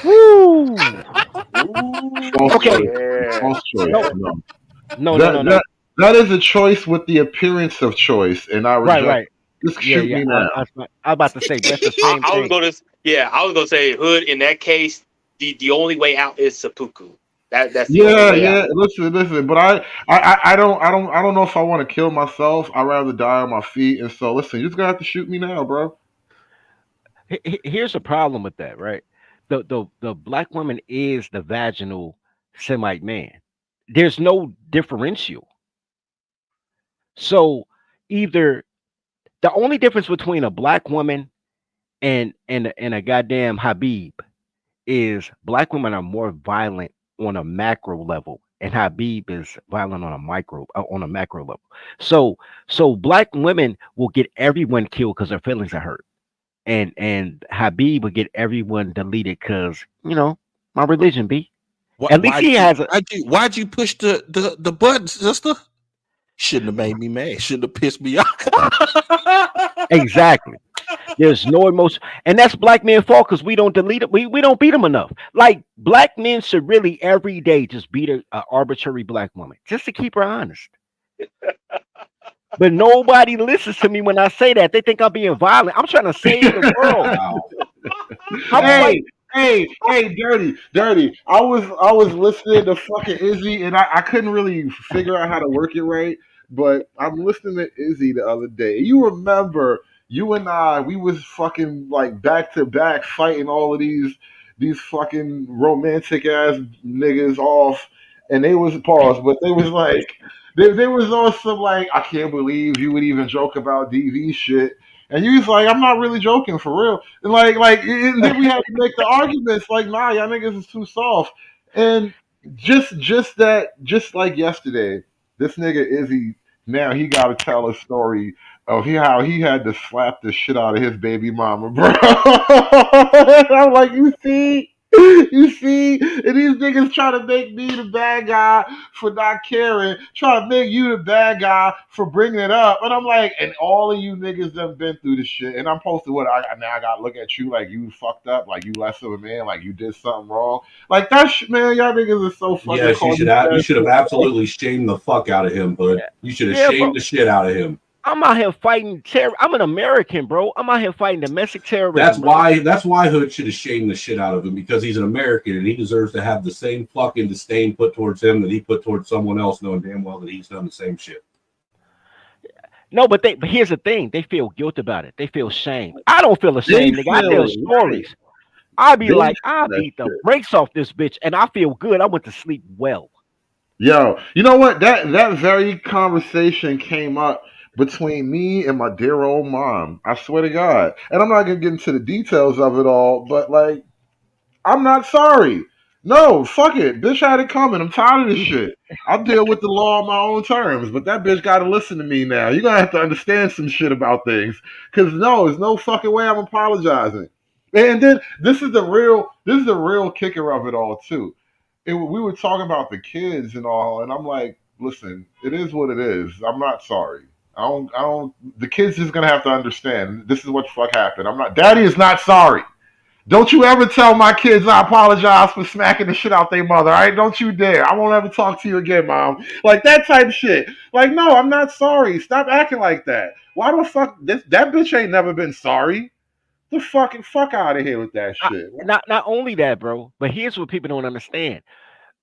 Woo. Okay. No. That is a choice with the appearance of choice, and I reject. Right. Just shoot me now. I was about to say that's the same I was thing. gonna say, Hood. In that case, the only way out is seppuku. That's the only Yeah, way out. yeah. Listen. But I don't know if I want to kill myself. I'd rather die on my feet. And so, listen, you're just gonna have to shoot me now, bro. Here's the problem with that, right? The black woman is the vaginal Semite man. There's no differential. So either the only difference between a black woman and a goddamn Habib is black women are more violent on a macro level, and Habib is violent on a macro level. So black women will get everyone killed because their feelings are hurt, and Habib will get everyone deleted because my religion be. At least he has a Why'd you push the button, sister? Shouldn't have made me mad. Shouldn't have pissed me off. exactly. There's no emotion, and that's black men' fault because we don't delete it. We don't beat them enough. Like black men should really every day just beat a arbitrary black woman just to keep her honest. But nobody listens to me when I say that. They think I'm being violent. I'm trying to save the world. Hey, dirty. I was listening to fucking Izzy, and I couldn't really figure out how to work it right. But I'm listening to Izzy the other day. You remember you and I? We was fucking like back to back fighting all of these fucking romantic ass niggas off, and they was paused, but they was like. They was also like, I can't believe you would even joke about DV shit. And you was like, I'm not really joking for real. And and then we had to make the arguments like, nah, y'all niggas is too soft. And just like yesterday, this nigga Izzy, now he got to tell a story of how he had to slap the shit out of his baby mama, bro. I'm like, you see, and these niggas try to make me the bad guy for not caring, try to make you the bad guy for bringing it up, and I'm like, and all of you niggas that have been through this shit, and I'm supposed to now I gotta look at you like you fucked up, like you less of a man, like you did something wrong, like that shit, man. Y'all niggas are so fucking. Yes, you should have absolutely shamed the fuck out of him, bud. You should have shamed the shit out of him. I'm out here fighting terror. I'm an American, bro. I'm out here fighting domestic terrorism. That's why Hood should have shamed the shit out of him, because he's an American and he deserves to have the same fucking disdain put towards him that he put towards someone else, knowing damn well that he's done the same shit. No, but here's the thing: they feel guilt about it. They feel shame. I don't feel ashamed, nigga. I tell stories. I be like, I beat the brakes off this bitch, and I feel good. I went to sleep well. Yo, you know what? That very conversation came up between me and my dear old mom. I swear to God. And I'm not gonna get into the details of it all, but like, I'm not sorry. No, fuck it. Bitch had it coming. I'm tired of this shit. I'll deal with the law on my own terms, but that bitch gotta listen to me now. You're gonna have to understand some shit about things. Cause no, there's no fucking way I'm apologizing. And then this is the real kicker of it all too. We were talking about the kids and all, and I'm like, listen, it is what it is. I'm not sorry. I don't. The kids is gonna have to understand. This is what the fuck happened. I'm not. Daddy is not sorry. Don't you ever tell my kids I apologize for smacking the shit out their mother. All right? Don't you dare. I won't ever talk to you again, mom. Like that type of shit. Like, no, I'm not sorry. Stop acting like that. Why the fuck? That bitch ain't never been sorry. The fucking fuck out of here with that shit. Not only that, bro, but here's what people don't understand: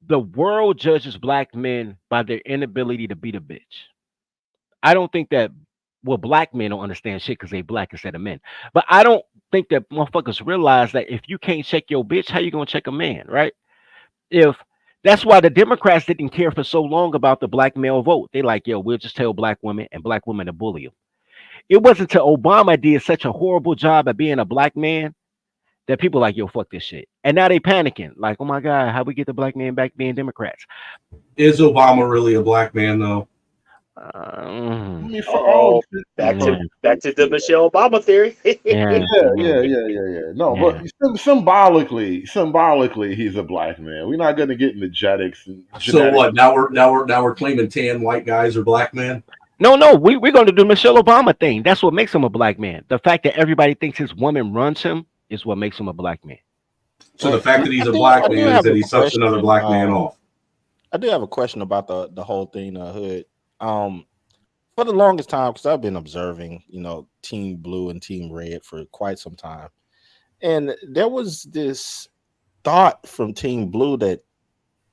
the world judges black men by their inability to beat a bitch. I don't think that black men don't understand shit because they black instead of men. But I don't think that motherfuckers realize that if you can't check your bitch, how you gonna check a man, right? If that's why the Democrats didn't care for so long about the black male vote. They like, yo, we'll just tell black women and black women to bully them. It wasn't until Obama did such a horrible job at being a black man that people like, yo, fuck this shit. And now they panicking, like, oh my God, how we get the black man back being Democrats? Is Obama really a black man though? Back to the Michelle Obama theory. Yeah. No, but symbolically, he's a black man. We're not gonna get into genetics. So what? Now we're claiming tan white guys are black men. No, we're going to do Michelle Obama thing. That's what makes him a black man. The fact that everybody thinks his woman runs him is what makes him a black man. So the fact that he's a black man is that he sucks another black man off. I do have a question about the whole thing, Hood. For the longest time, because I've been observing, Team Blue and Team Red for quite some time, and there was this thought from Team Blue that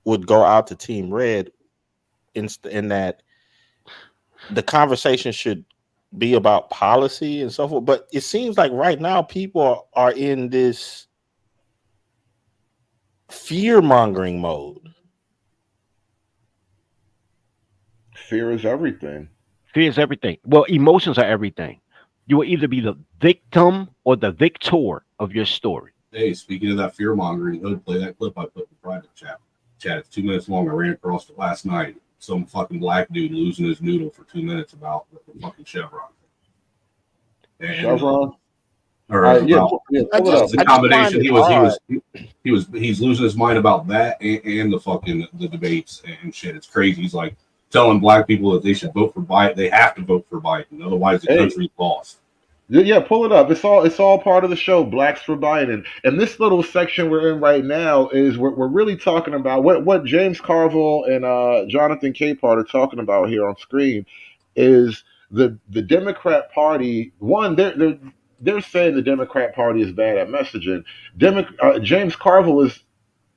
would go out to Team Red in that the conversation should be about policy and so forth. But it seems like right now people are in this fear-mongering mode. Fear is everything. Fear is everything. Well, emotions are everything. You will either be the victim or the victor of your story. Hey, speaking of that fear mongering, Hood, play that clip I put in the private chat. It's 2 minutes long. I ran across it last night. Some fucking black dude losing his noodle for 2 minutes about the fucking Chevron. And, Chevron. Or yeah, about the combination. He's losing his mind about that and the debates and shit. It's crazy. He's like telling black people that they should vote for Biden. They have to vote for Biden, otherwise the country's lost. Yeah, pull it up. It's all part of the show. Blacks for Biden. And this little section we're in right now is we're really talking about what James Carville and Jonathan Capehart are talking about here on screen is the Democrat Party. One, they're saying the Democrat Party is bad at messaging. James Carville is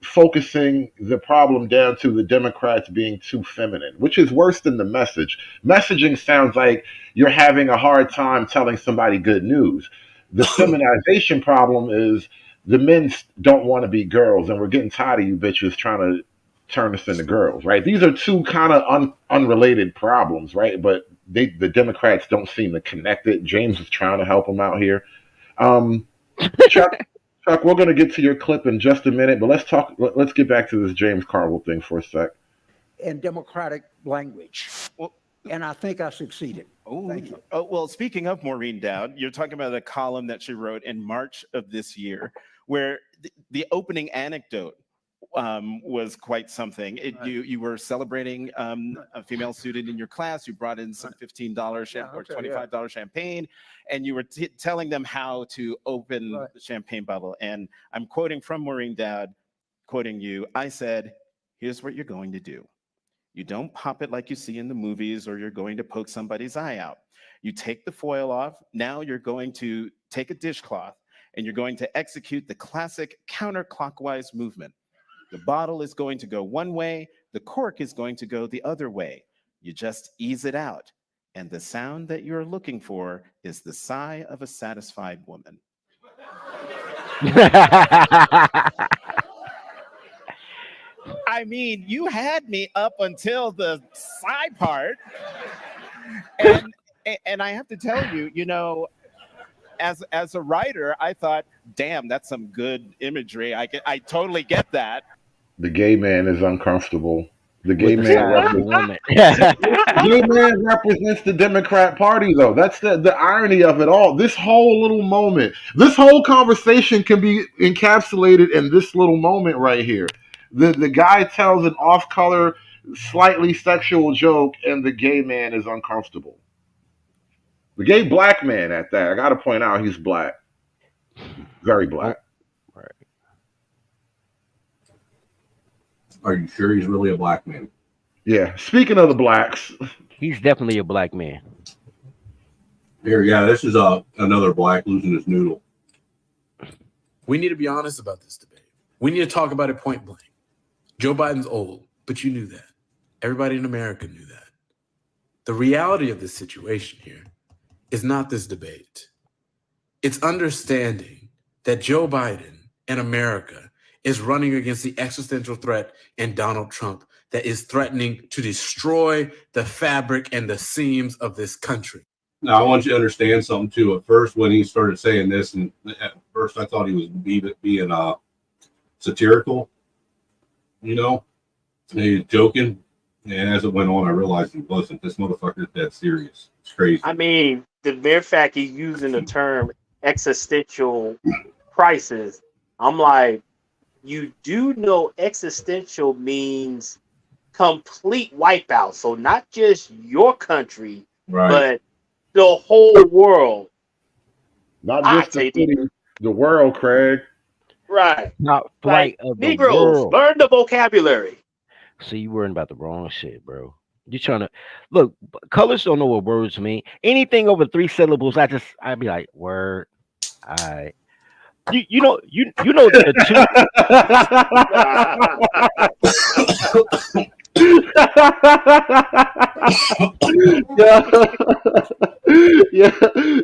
focusing the problem down to the Democrats being too feminine, which is worse than the message. Messaging sounds like you're having a hard time telling somebody good news. The feminization problem is the men don't want to be girls, and we're getting tired of you bitches trying to turn us into girls, right? These are two kind of unrelated problems, right? But the Democrats don't seem to connect it. James is trying to help them out here. Chuck, we're going to get to your clip in just a minute, but let's get back to this James Carville thing for a sec. In democratic language. And I think I succeeded. Thank you. Oh, well, speaking of Maureen Dowd, you're talking about a column that she wrote in March of this year, where the opening anecdote was quite something. You were celebrating a female student in your class. You brought in some $15 or $25 champagne, and you were telling them how to open the champagne bottle. And I'm quoting from Maureen Dowd, quoting you. I said, "Here's what you're going to do. You don't pop it like you see in the movies, or you're going to poke somebody's eye out. You take the foil off. Now you're going to take a dishcloth, and you're going to execute the classic counterclockwise movement. The bottle is going to go one way, the cork is going to go the other way. You just ease it out. And the sound that you're looking for is the sigh of a satisfied woman." I mean, you had me up until the side part. And I have to tell you, as a writer, I thought, damn, that's some good imagery. I totally get that. The gay man is uncomfortable. The gay With the man side of the woman. the gay man represents the Democrat Party, though. That's the irony of it all. This whole little moment, this whole conversation can be encapsulated in this little moment right here. The guy tells an off-color, slightly sexual joke, and the gay man is uncomfortable. The gay black man at that. I got to point out he's black. Very black. Right. Are you sure he's really a black man? Yeah. Speaking of the blacks, he's definitely a black man. Here, yeah, this is another black losing his noodle. We need to be honest about this debate. We need to talk about it point blank. Joe Biden's old, but you knew that. Everybody in America knew that. The reality of this situation here is not this debate. It's understanding that Joe Biden and America is running against the existential threat in Donald Trump that is threatening to destroy the fabric and the seams of this country. Now, I want you to understand something, too. At first, when he started saying this, and at first I thought he was being satirical, and he was joking. And as it went on, I realized he wasn't. This motherfucker's dead serious. It's crazy. I mean, the mere fact he's using the term existential crisis, I'm like, you do know existential means complete wipeout. So not just your country, but the whole world. Not just the city, the world, Craig. Right. Not flight of the Negroes, world. learn the vocabulary. See, you worrying about the wrong shit, bro. You're trying to look. Colors don't know what words mean. Anything over 3 syllables, I'd be like, word. All right. You know that the Yeah,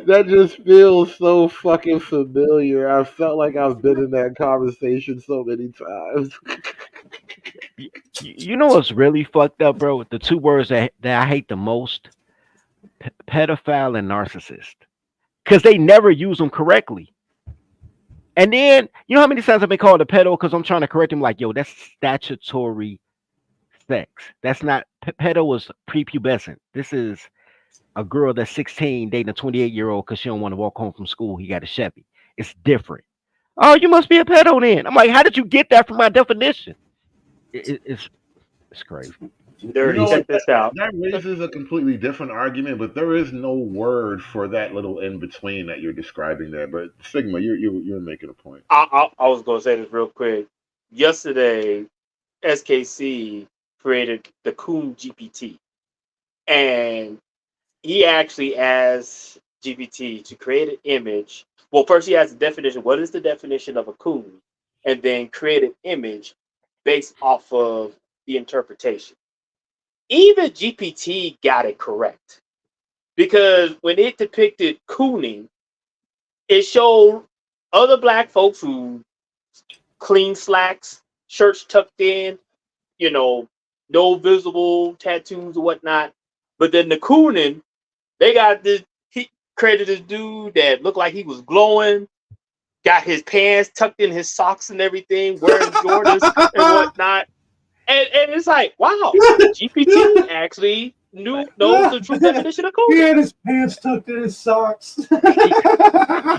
that just feels so fucking familiar. I felt like I've been in that conversation so many times. you know what's really fucked up, bro? The two words that I hate the most: pedophile and narcissist, because they never use them correctly. And then you know how many times I've been called a pedo because I'm trying to correct him, like, yo, that's statutory sex. That's not pedo was prepubescent. This is a girl that's 16 dating a 28-year-old because she don't want to walk home from school. He got a Chevy. It's different. Oh, you must be a pedo then. I'm like, how did you get that from my definition? It's crazy. You Dirty. know what? Check this out. That raises a completely different argument, but there is no word for that little in between that you're describing there. But Sigma, you're making a point. I was gonna say this real quick. Yesterday, SKC created the Coon GPT, and he actually asked GPT to create an image. Well, first he asked the definition. What is the definition of a coon? And then create an image based off of the interpretation. Even GPT got it correct because when it depicted cooning, it showed other black folks who clean slacks, shirts tucked in, no visible tattoos or whatnot. But then the cooning, they got this. He created this dude that looked like he was glowing, got his pants tucked in his socks and everything, wearing Jordans and whatnot. And it's like, wow, GPT actually knows the true definition of He cooning. had his pants tucked in his socks. He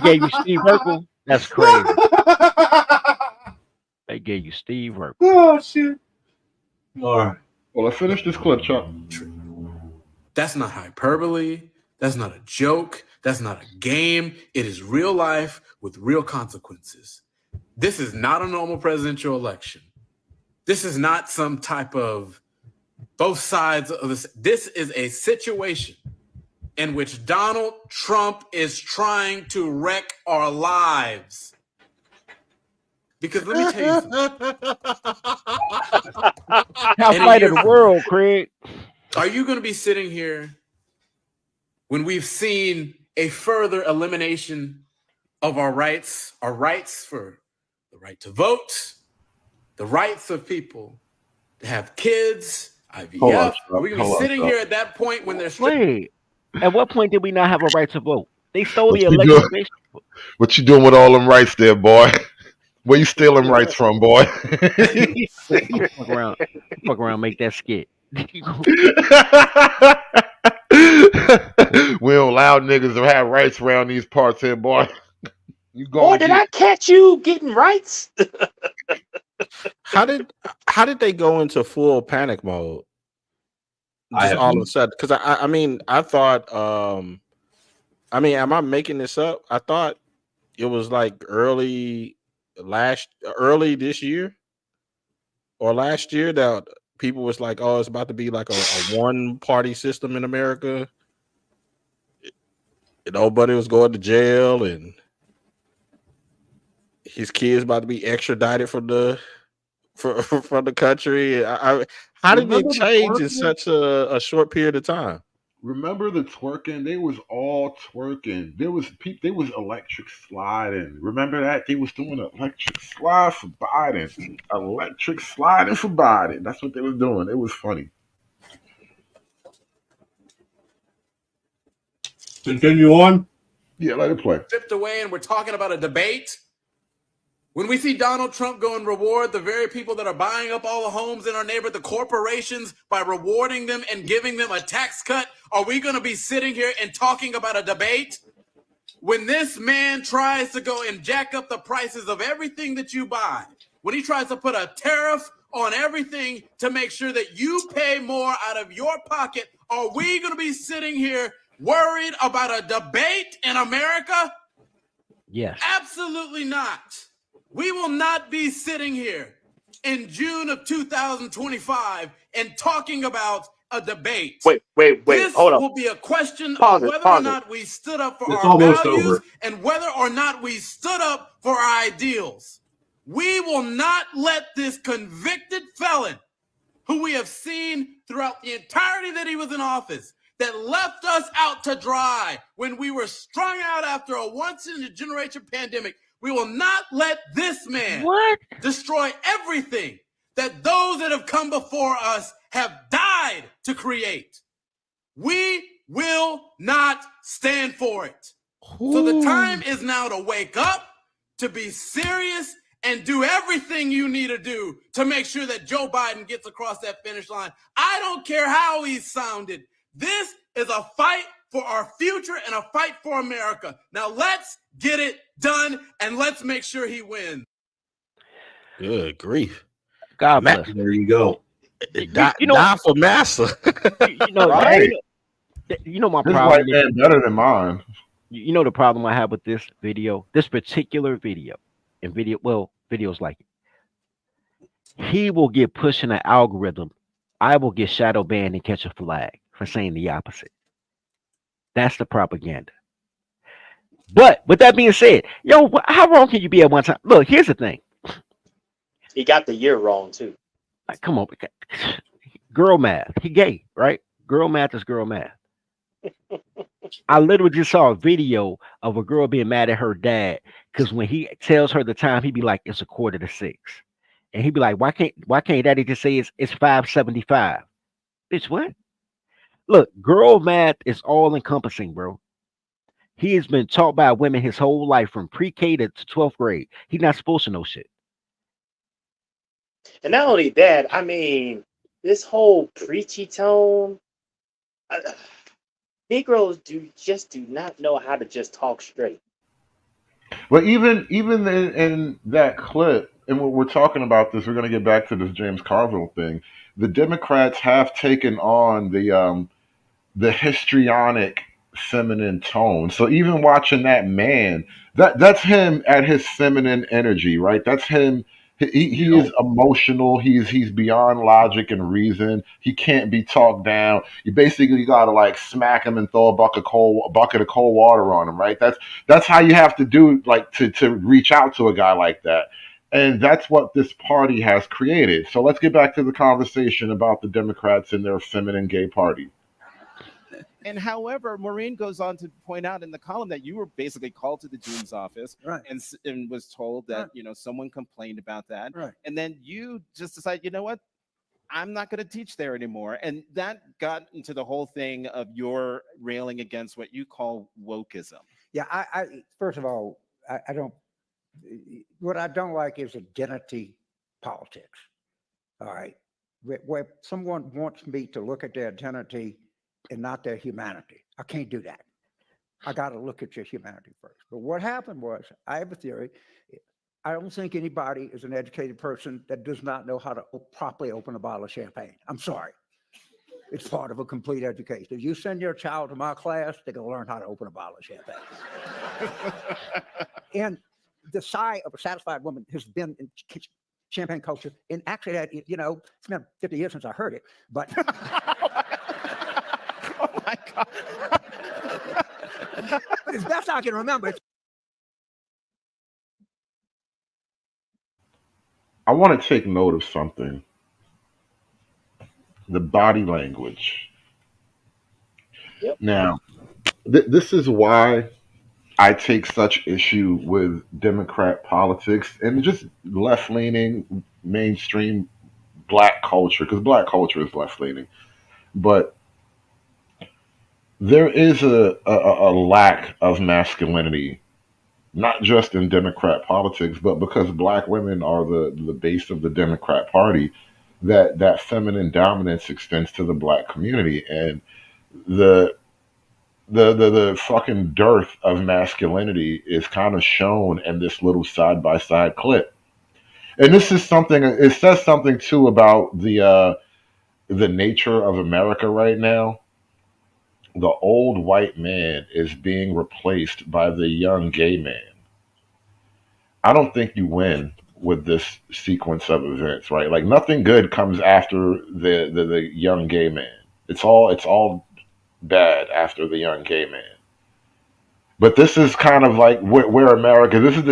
gave you Steve Urkel. That's crazy. They gave you Steve Urkel. Oh shit! All right. Well, let's finish this clip, Chuck. That's not hyperbole. That's not a joke. That's not a game. It is real life with real consequences. This is not a normal presidential election. This is not some type of both sides of this. This is a situation in which Donald Trump is trying to wreck our lives. Because let me tell you something. Top flight of the world, Craig. Are you going to be sitting here when we've seen a further elimination of our rights for the right to vote, the rights of people to have kids, IVF? Are we going to be sitting here at that point when there's... Wait, at what point did we not have a right to vote? They stole What the you election. doing? What you doing with all them rights there, boy? Where you stealing rights from, boy? Fuck around, make that skit. We don't allow niggas to have rights around these parts here, boy. You Boy, did I catch you getting rights? How did they go into full panic mode? Just all of a sudden, because I thought, am I making this up? I thought it was like early this year or last year that people was like, oh, it's about to be like a one party system in America. Nobody was going to jail and his kids about to be extradited from the country. How did it change in such a short period of time? Remember the twerking? They was all twerking. There was electric sliding. Remember that? They was doing electric slide for Biden. Electric sliding for Biden. That's what they was doing. It was funny. Continue on. Yeah, let it play. Stripped away, and we're talking about a debate. When we see Donald Trump go and reward the very people that are buying up all the homes in our neighborhood, the corporations, by rewarding them and giving them a tax cut, are we going to be sitting here and talking about a debate? When this man tries to go and jack up the prices of everything that you buy, when he tries to put a tariff on everything to make sure that you pay more out of your pocket, are we going to be sitting here worried about a debate in America? Yes. Absolutely not. We will not be sitting here in June of 2025 and talking about a debate. Wait. This Hold up. will be a question Pause of it. whether or Pause it. not we stood up for It's our almost values over. and whether or not we stood up for our ideals. We will not let this convicted felon, who we have seen throughout the entirety that he was in office, that left us out to dry when we were strung out after a once-in-a-generation pandemic, we will not let this man destroy everything that those that have come before us have died to create. We will not stand for it. So the time is now to wake up, to be serious, and do everything you need to do to make sure that Joe Biden gets across that finish line. I don't care how he sounded. This is a fight for our future and a fight for America. Now let's get it done and let's make sure he wins. Good grief. God bless. There you go. Die for massa. You know, Right. you know my This problem white man better than mine. You know the problem I have with this video, this particular video, and videos like it. He will get pushed in an algorithm. I will get shadow banned and catch a flag for saying the opposite. That's the propaganda. But with that being said, how wrong can you be at one time? Look, here's the thing. He got the year wrong too. Like, come on, girl math. He gay, right? Girl math is girl math. I literally just saw a video of a girl being mad at her dad because when he tells her the time, he'd be like, "It's 5:45," and he'd be like, "Why can't daddy just say it's 5:75?" Bitch, what? Look, girl math is all encompassing, bro. He has been taught by women his whole life from pre-K to 12th grade. He's not supposed to know shit. And not only that, I mean, this whole preachy tone. Negroes do not know how to just talk straight. But even in that clip, and we're talking about this, we're going to get back to this James Carville thing. The Democrats have taken on the histrionic feminine tone. So even watching that man, that's him at his feminine energy, right? That's him. He is emotional. He's beyond logic and reason. He can't be talked down. You basically gotta like smack him and throw a bucket of cold water on him, right? That's how you have to do, like, to reach out to a guy like that. And that's what this party has created. So let's get back to the conversation about the Democrats and their feminine gay party. And however, Maureen goes on to point out in the column that you were basically called to the dean's office, right, and was told that someone complained about that, right, and then you just decide, you know what, I'm not going to teach there anymore, and that got into the whole thing of your railing against what you call wokeism. Yeah, I first of all, I don't. What I don't like is identity politics. All right, where someone wants me to look at their identity and not their humanity. I can't do that. I got to look at your humanity first. But what happened was, I have a theory. I don't think anybody is an educated person that does not know how to properly open a bottle of champagne. I'm sorry. It's part of a complete education. If you send your child to my class, they're going to learn how to open a bottle of champagne. And the sigh of a satisfied woman has been in champagne culture. And actually, it's been 50 years since I heard it, but... Oh my God. But as best I can remember. I want to take note of something. The body language. Yep. Now, this is why I take such issue with Democrat politics and just left-leaning mainstream black culture, because black culture is left-leaning. But there is a lack of masculinity, not just in Democrat politics, but because black women are the base of the Democrat Party, that feminine dominance extends to the black community, and the fucking dearth of masculinity is kind of shown in this little side by side clip. And this is something. It says something too about the nature of America right now. The old white man is being replaced by the young gay man. I don't think you win with this sequence of events, right? Like nothing good comes after the young gay man. It's all bad after the young gay man. But this is kind of like where America. This is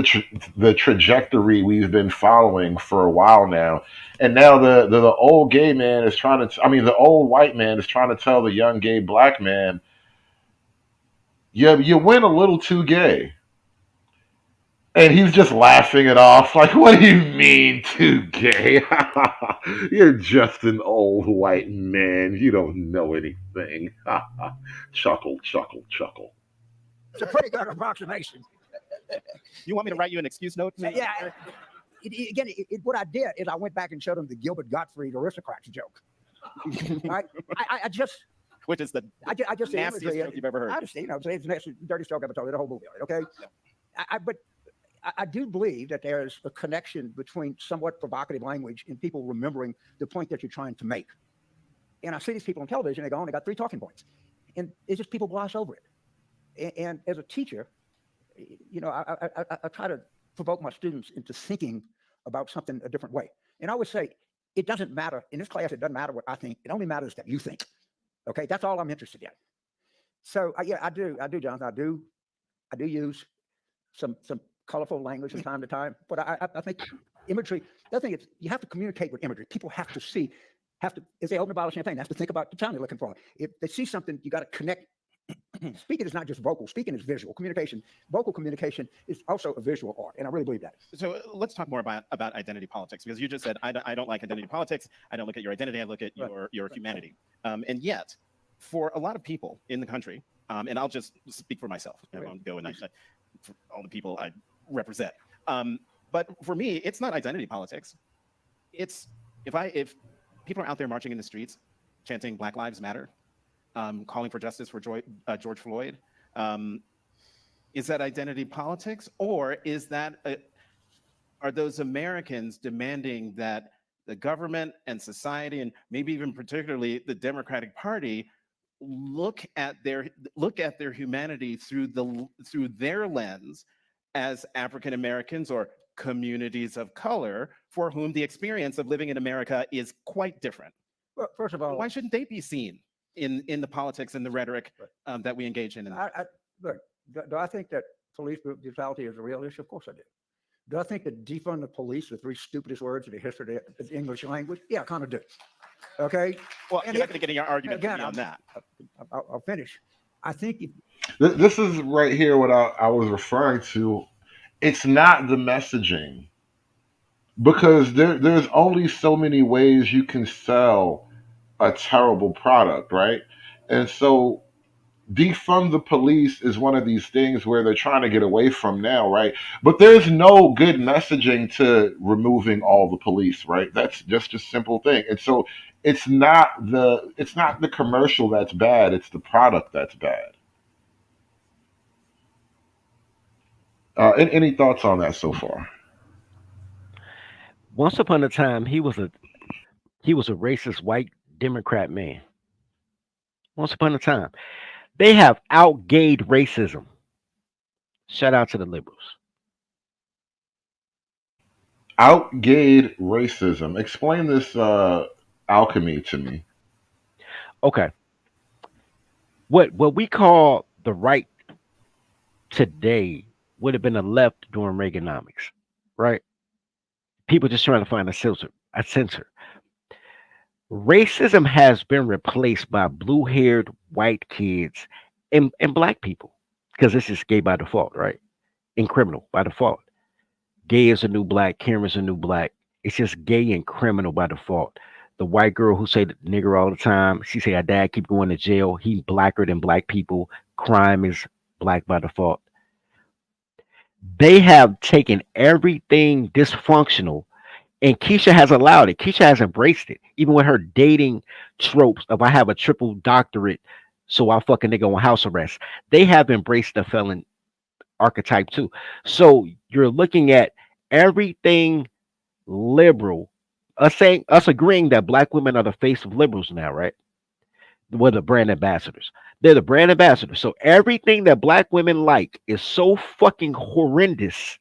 the trajectory we've been following for a while now, and now the old gay man is trying to. I mean, the old white man is trying to tell the young gay black man, "Yeah, you went a little too gay," and he's just laughing it off. Like, what do you mean too gay? You're just an old white man. You don't know anything. Chuckle, chuckle, chuckle. It's a pretty good approximation. You want me to write you an excuse note? Yeah. What I did is I went back and showed him the Gilbert Gottfried aristocrats joke. I just. Which is the I just nastiest joke you've ever heard. I understand. It's the nastiest, dirtiest joke I've ever told. The whole movie. Okay. But I do believe that there's a connection between somewhat provocative language and people remembering the point that you're trying to make. And I see these people on television. They go, they got 3 talking points, and it's just people gloss over it. And as a teacher, I try to provoke my students into thinking about something a different way. And I always say, it doesn't matter in this class. It doesn't matter what I think. It only matters that you think. Okay, that's all I'm interested in. So I do, Jonathan. I do use some colorful language from time to time. But I think imagery. The other thing is you have to communicate with imagery. People have to see, as they open a bottle of champagne, they have to think about the town they're looking for. If they see something, you got to connect. Speaking is not just vocal. Speaking is visual. Communication, vocal communication is also a visual art, and I really believe that. So let's talk more about identity politics, because you just said I don't like identity politics. I don't look at your identity. I look at your humanity. And yet, for a lot of people in the country, and I'll just speak for myself. I won't go and for all the people I represent. But for me, it's not identity politics. It's if people are out there marching in the streets, chanting Black Lives Matter, calling for justice for George Floyd. Is that identity politics, or is that are those Americans demanding that the government and society, and maybe even particularly the Democratic Party, look at their humanity through their lens as African Americans or communities of color for whom the experience of living in America is quite different? Well, first of all, why shouldn't they be seen in the politics and the rhetoric that we engage in? Look, do I think that police brutality is a real issue? Of course I do. Do I think that defund the police, the 3 stupidest words in the history of the English language? Yeah, I kind of do. Okay. Well, you're not going to get in your argument on that. I'll finish. I think this is right here what I was referring to. It's not the messaging, because there's only so many ways you can sell a terrible product, right? And so defund the police is one of these things where they're trying to get away from now, right? But there's no good messaging to removing all the police, right? That's just a simple thing. And so it's not the commercial that's bad, it's the product that's bad. Any thoughts on that so far? Once upon a time, he was a racist white Democrat man. Once upon a time, they have outgayed racism. Shout out to the liberals. Outgayed racism. Explain this alchemy to me. Okay. What we call the right today would have been the left during Reaganomics, right? People just trying to find a censor. Racism has been replaced by blue-haired white kids and black people, because this is gay by default, right? And criminal by default. Gay is a new black, Karen's a new black. It's just gay and criminal by default. The white girl who say the nigger all the time, she say her dad keep going to jail. He blacker than black people. Crime is black by default. They have taken everything dysfunctional, and Keisha has allowed it. Keisha has embraced it, even with her dating tropes of I have a triple doctorate, so I fuck a nigga on house arrest. They have embraced the felon archetype too. So you're looking at everything liberal, us agreeing that black women are the face of liberals now, right? We're the brand ambassadors. They're the brand ambassadors. So everything that black women like is so fucking horrendous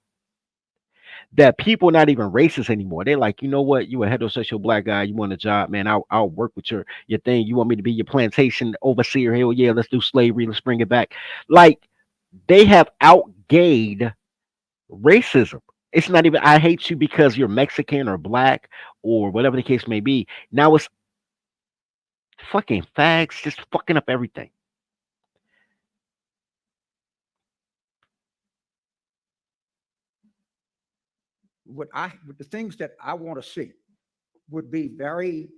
that people are not even racist anymore. They're like, you know what? You a heterosexual black guy. You want a job, man? I'll work with your thing. You want me to be your plantation overseer? Hell yeah, let's do slavery. Let's bring it back. Like they have outgayed racism. It's not even I hate you because you're Mexican or black or whatever the case may be. Now it's fucking fags just fucking up everything. What the things that I want to see would be very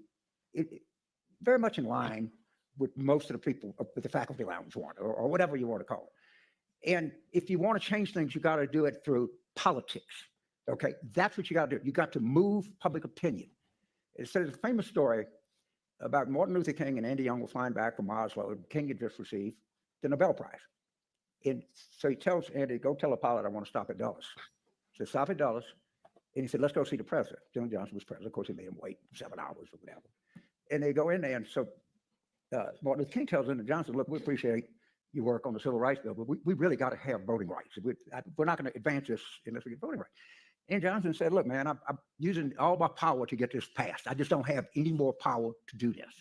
much in line with most of the people with the faculty lounge want, or whatever you want to call it. And if you want to change things, you got to do it through politics. Okay, that's what you got to do. You got to move public opinion. There's a famous story about Martin Luther King and Andy Young were flying back from Oslo. King had just received the Nobel Prize. And so he tells Andy, go tell a pilot I want to stop at Dulles. So stop at Dulles. And he said, let's go see the president. Lyndon Johnson was president. Of course, he made him wait 7 hours or whatever. And they go in there. And so Martin Luther King tells Lyndon Johnson, look, we appreciate your work on the Civil Rights Bill, but we really got to have voting rights. We're not going to advance this unless we get voting rights. And Johnson said, look, man, I'm using all my power to get this passed. I just don't have any more power to do this.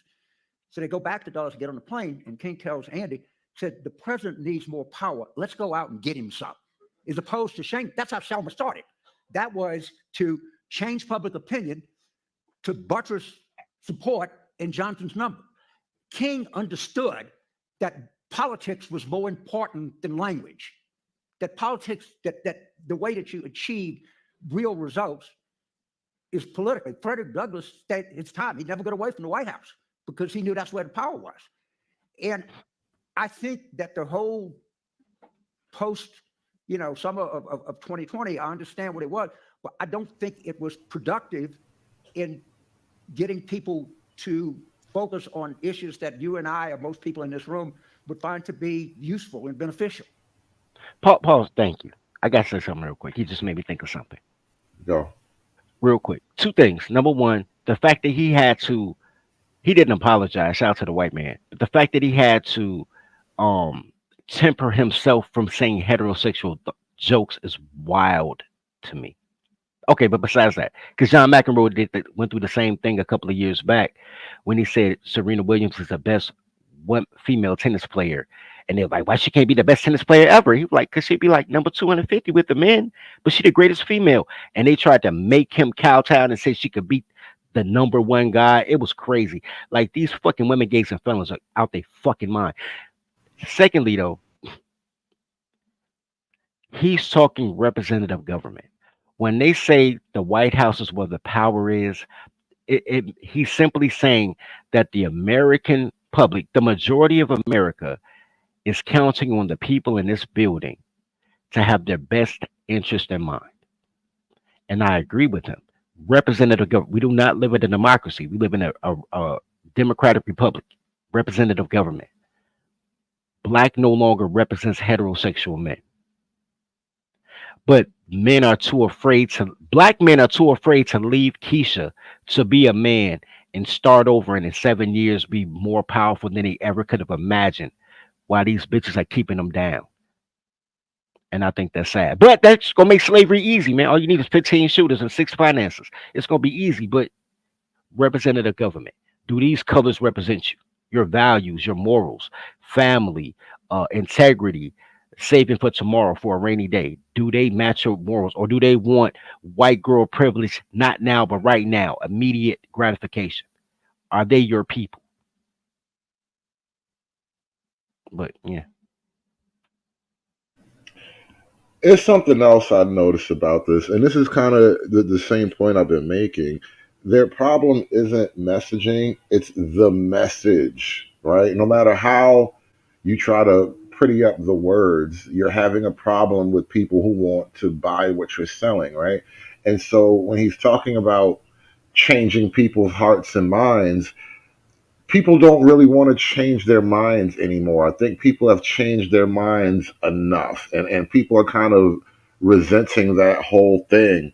So they go back to Dulles to get on the plane. And King tells Andy, said, the president needs more power. Let's go out and get him some. As opposed to Shane, that's how Selma started. That was to change public opinion to buttress support in Johnson's number. King understood that politics was more important than language. That politics, that the way that you achieve real results is politically. Frederick Douglass stayed his time. He never got away from the White House because he knew that's where the power was. And I think that the whole post, summer of 2020, I understand what it was, but I don't think it was productive in getting people to focus on issues that you and I, or most people in this room, would find to be useful and beneficial. Pause. Thank you. I got to say something real quick. He just made me think of something. Go. Real quick. 2 things. Number one, the fact that he didn't apologize. Shout out to the white man. But the fact that he had to temper himself from saying heterosexual jokes is wild to me. Okay, but besides that, because John McEnroe went through the same thing a couple of years back when he said Serena Williams is the best female tennis player. And they're like, why she can't be the best tennis player ever? He was like, because she'd be like number 250 with the men, but she the greatest female. And they tried to make him kowtow and say she could beat the number 1 guy. It was crazy. Like these fucking women, gays, and felons are out their fucking mind. Secondly, though, he's talking representative government. When they say the White House is where the power is, he's simply saying that the American public, the majority of America, is counting on the people in this building to have their best interest in mind. And I agree with him. Representative government. We do not live in a democracy. We live in a democratic republic. Representative government. Black no longer represents heterosexual men. But black men are too afraid to leave Keisha to be a man and start over and in 7 years be more powerful than they ever could have imagined, while these bitches are keeping them down. And I think that's sad. But that's gonna make slavery easy, man. All you need is 15 shooters and 6 finances. It's gonna be easy, but representative government. Do these colors represent you? Your values, your morals, family, integrity, saving for tomorrow for a rainy day. Do they match your morals, or do they want white girl privilege, not now, but right now, immediate gratification? Are they your people? But yeah. It's something else I noticed about this, and this is kind of the same point I've been making. Their problem isn't messaging, it's the message, right? No matter how you try to pretty up the words, you're having a problem with people who want to buy what you're selling, right? And so when he's talking about changing people's hearts and minds, people don't really want to change their minds anymore. I think people have changed their minds enough, and people are kind of resenting that whole thing.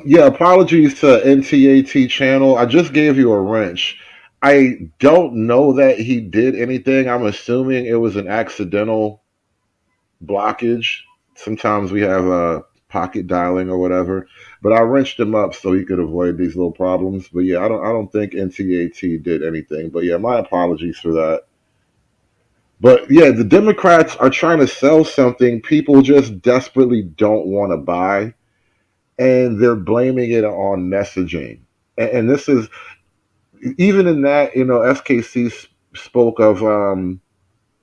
Yeah, apologies to NTAT channel. I just gave you a wrench. I don't know that he did anything. I'm assuming it was an accidental blockage. Sometimes we have pocket dialing or whatever. But I wrenched him up so he could avoid these little problems. But yeah, I don't think NTAT did anything. But yeah, my apologies for that. But yeah, the Democrats are trying to sell something people just desperately don't want to buy, and they're blaming it on messaging. And this is even in that, FKC spoke of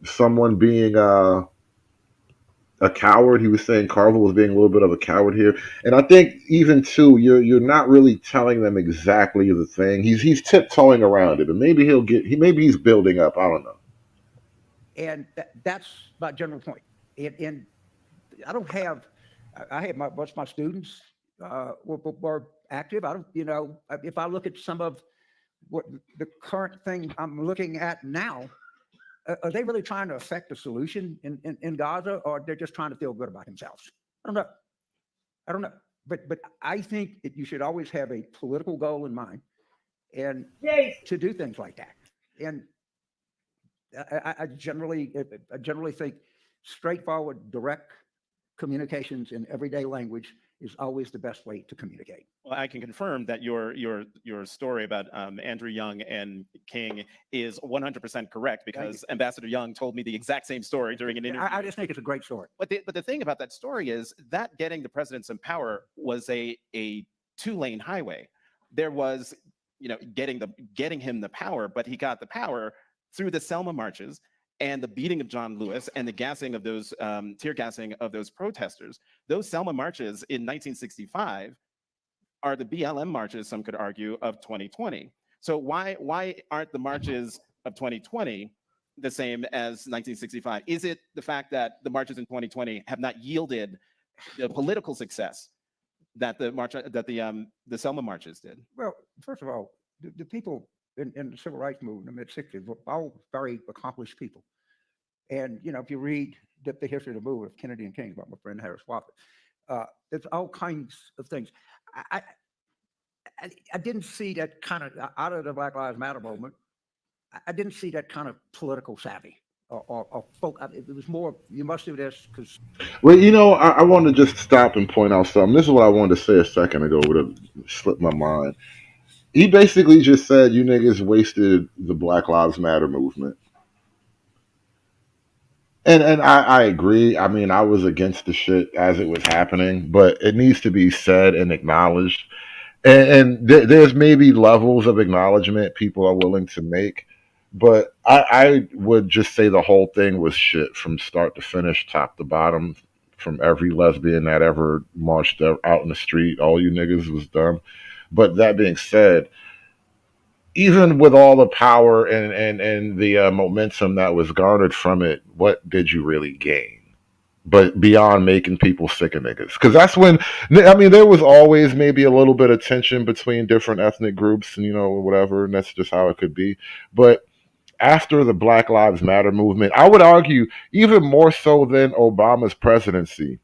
someone being a coward. He was saying Carville was being a little bit of a coward here, and I think even too, you're not really telling them exactly the thing. He's tiptoeing around it, but maybe maybe he's building up. I don't know. And that's my general point. And I don't have, I have most of my students were active. I don't, if I look at some of what the current thing I'm looking at now, are they really trying to affect the solution in Gaza, or they're just trying to feel good about themselves? I don't know. I don't know. But I think that you should always have a political goal in mind and to do things like that. And I generally think straightforward, direct communications in everyday language is always the best way to communicate. Well, I can confirm that your story about Andrew Young and King is 100% correct, because Ambassador Young told me the exact same story during an interview. I just think it's a great story. But the thing about that story is that getting the presidents in power was a two-lane highway. There was, getting him the power, but he got the power through the Selma marches and the beating of John Lewis and the gassing of those tear gassing of those protesters. Those Selma marches in 1965 are the BLM marches, some could argue, of 2020. So why aren't the marches of 2020 the same as 1965? Is it the fact that the marches in 2020 have not yielded the political success that the Selma marches did? Well, first of all, the people in the civil rights movement in the mid-60s were all very accomplished people. And, if you read the history of the movement of Kennedy and King by my friend Harris Walker, there's all kinds of things. I didn't see that kind of, out of the Black Lives Matter movement, I didn't see that kind of political savvy or folk. It was more, you must do this because. Well, I want to just stop and point out something. This is what I wanted to say a second ago, but it slipped my mind. He basically just said, you niggas wasted the Black Lives Matter movement. And I agree. I mean, I was against the shit as it was happening, but it needs to be said and acknowledged. And there's maybe levels of acknowledgement people are willing to make, but I would just say the whole thing was shit from start to finish, top to bottom, from every lesbian that ever marched out in the street. All you niggas was dumb. But that being said, even with all the power and the momentum that was garnered from it, what did you really gain? But beyond making people sick of niggas, because that's when, I mean, there was always maybe a little bit of tension between different ethnic groups and whatever, and that's just how it could be. But after the Black Lives Matter movement, I would argue even more so than Obama's presidency,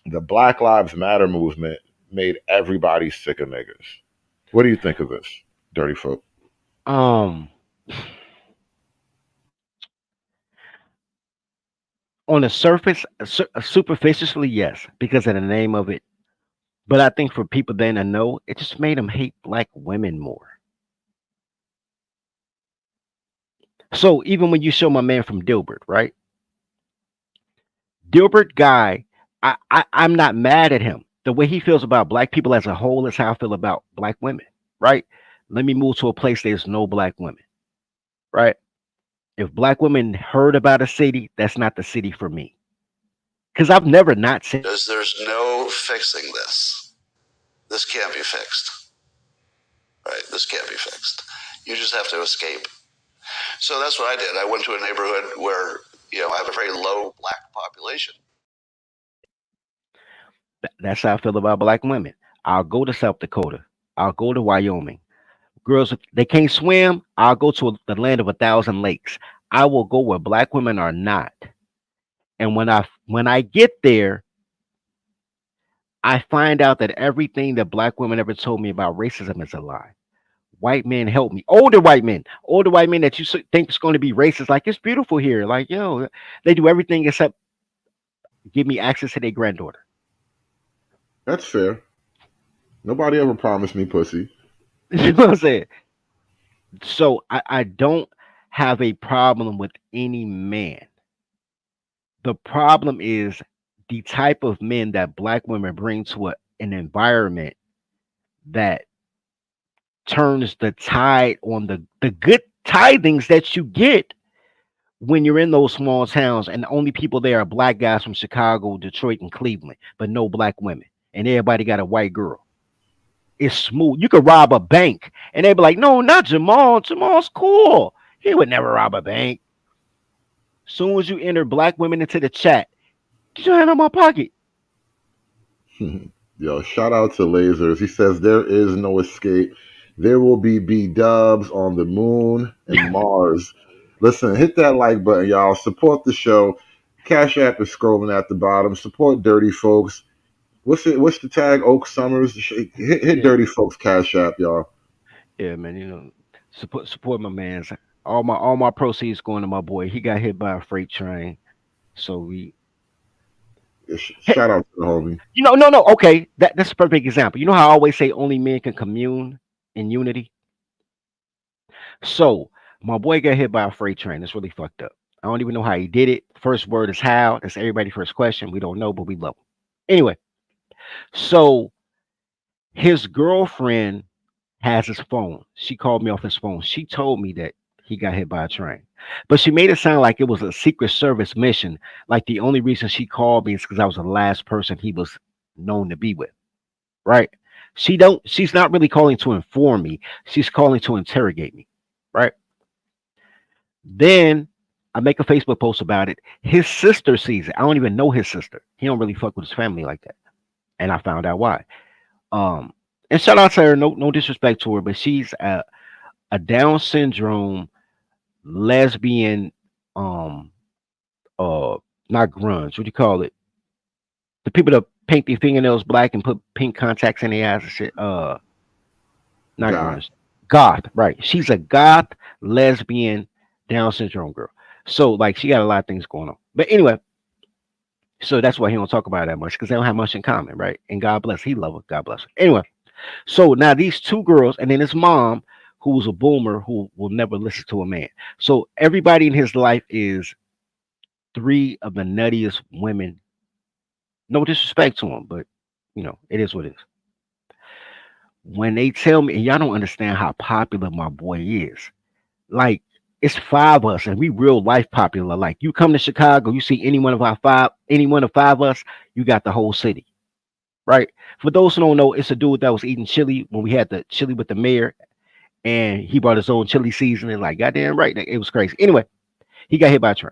the Black Lives Matter movement made everybody sick of niggas. What do you think of this, Dirty Folk? On the surface, superficially, yes, because of the name of it. But I think for people then to know, it just made them hate black women more. So even when you show my man from Dilbert, right? Dilbert guy, I'm not mad at him. The way he feels about black people as a whole is how I feel about black women, right? Let me move to a place there's no black women, right? If black women heard about a city, that's not the city for me. Because I've never not said. There's no fixing this. This can't be fixed. Right? This can't be fixed. You just have to escape. So that's what I did. I went to a neighborhood where, I have a very low black population. That's how I feel about black women. I'll go to South Dakota. I'll go to Wyoming. Girls, if they can't swim, I'll go to the land of 1,000 lakes. I will go where black women are not. And when I get there, I find out that everything that black women ever told me about racism is a lie. White men help me. Older white men that you think is going to be racist. Like, it's beautiful here. Like, they do everything except give me access to their granddaughter. That's fair. Nobody ever promised me pussy. You know what I'm saying? So I don't have a problem with any man. The problem is the type of men that black women bring to an environment that turns the tide on the good tidings that you get when you're in those small towns and the only people there are black guys from Chicago, Detroit, and Cleveland, but no black women. And everybody got a white girl. It's smooth. You could rob a bank and they'd be like, no, not Jamal. Jamal's cool. He would never rob a bank. Soon as you enter black women into the chat, get your hand on my pocket. Yo, shout out to Lasers. He says there is no escape. There will be B-dubs on the moon and Mars. Listen, hit that like button, y'all. Support the show. Cash App is scrolling at the bottom. Support Dirty Folks. What's it? What's the tag? OakSummers. Hit Dirty Folks Cash App, y'all. Yeah, man. Support my man's. All my proceeds going to my boy. He got hit by a freight train. So we Shout out to the homie. No. Okay, that's a perfect example. You know how I always say only men can commune in unity. So my boy got hit by a freight train. That's really fucked up. I don't even know how he did it. First word is how. That's everybody's first question. We don't know, but we love him. Anyway, so his girlfriend has his phone. She called me off his phone. She told me that he got hit by a train, but she made it sound like it was a Secret Service mission. Like the only reason she called me is because I was the last person he was known to be with. Right? She's not really calling to inform me. She's calling to interrogate me. Right? Then I make a Facebook post about it. His sister sees it. I don't even know his sister. He don't really fuck with his family like that. And I found out why. And shout out to her. No disrespect to her, but she's a Down syndrome lesbian. Not grunge. What do you call it? The people that paint their fingernails black and put pink contacts in their eyes and shit. Not grunge. Goth. Right. She's a goth lesbian Down syndrome girl. So like she got a lot of things going on. But anyway, so that's why he don't talk about it that much because they don't have much in common, right? And God bless, he love her. God bless her. Anyway, so now these two girls, and then his mom, who's a boomer who will never listen to a man. So everybody in his life is three of the nuttiest women. No disrespect to them, but it is what it is. When they tell me, and y'all don't understand how popular my boy is, like it's five of us, and we real life popular. Like you come to Chicago, you see any one of five of us, you got the whole city, right? For those who don't know, it's a dude that was eating chili when we had the chili with the mayor, and he brought his own chili seasoning. Like goddamn right, it was crazy. Anyway, he got hit by a train.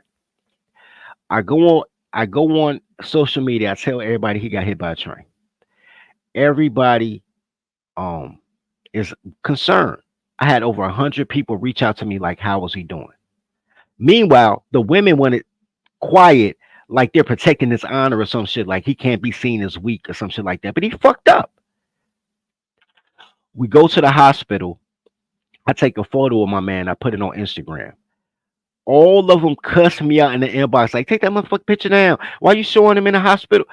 I go on social media. I tell everybody he got hit by a train. Everybody is concerned. I had over 100 people reach out to me like, how was he doing? Meanwhile, the women wanted quiet, like they're protecting his honor or some shit, like he can't be seen as weak or some shit like that. But he fucked up. We go to the hospital. I take a photo of my man. I put it on Instagram. All of them cuss me out in the inbox, like, take that motherfucking picture down. Why you showing him in the hospital?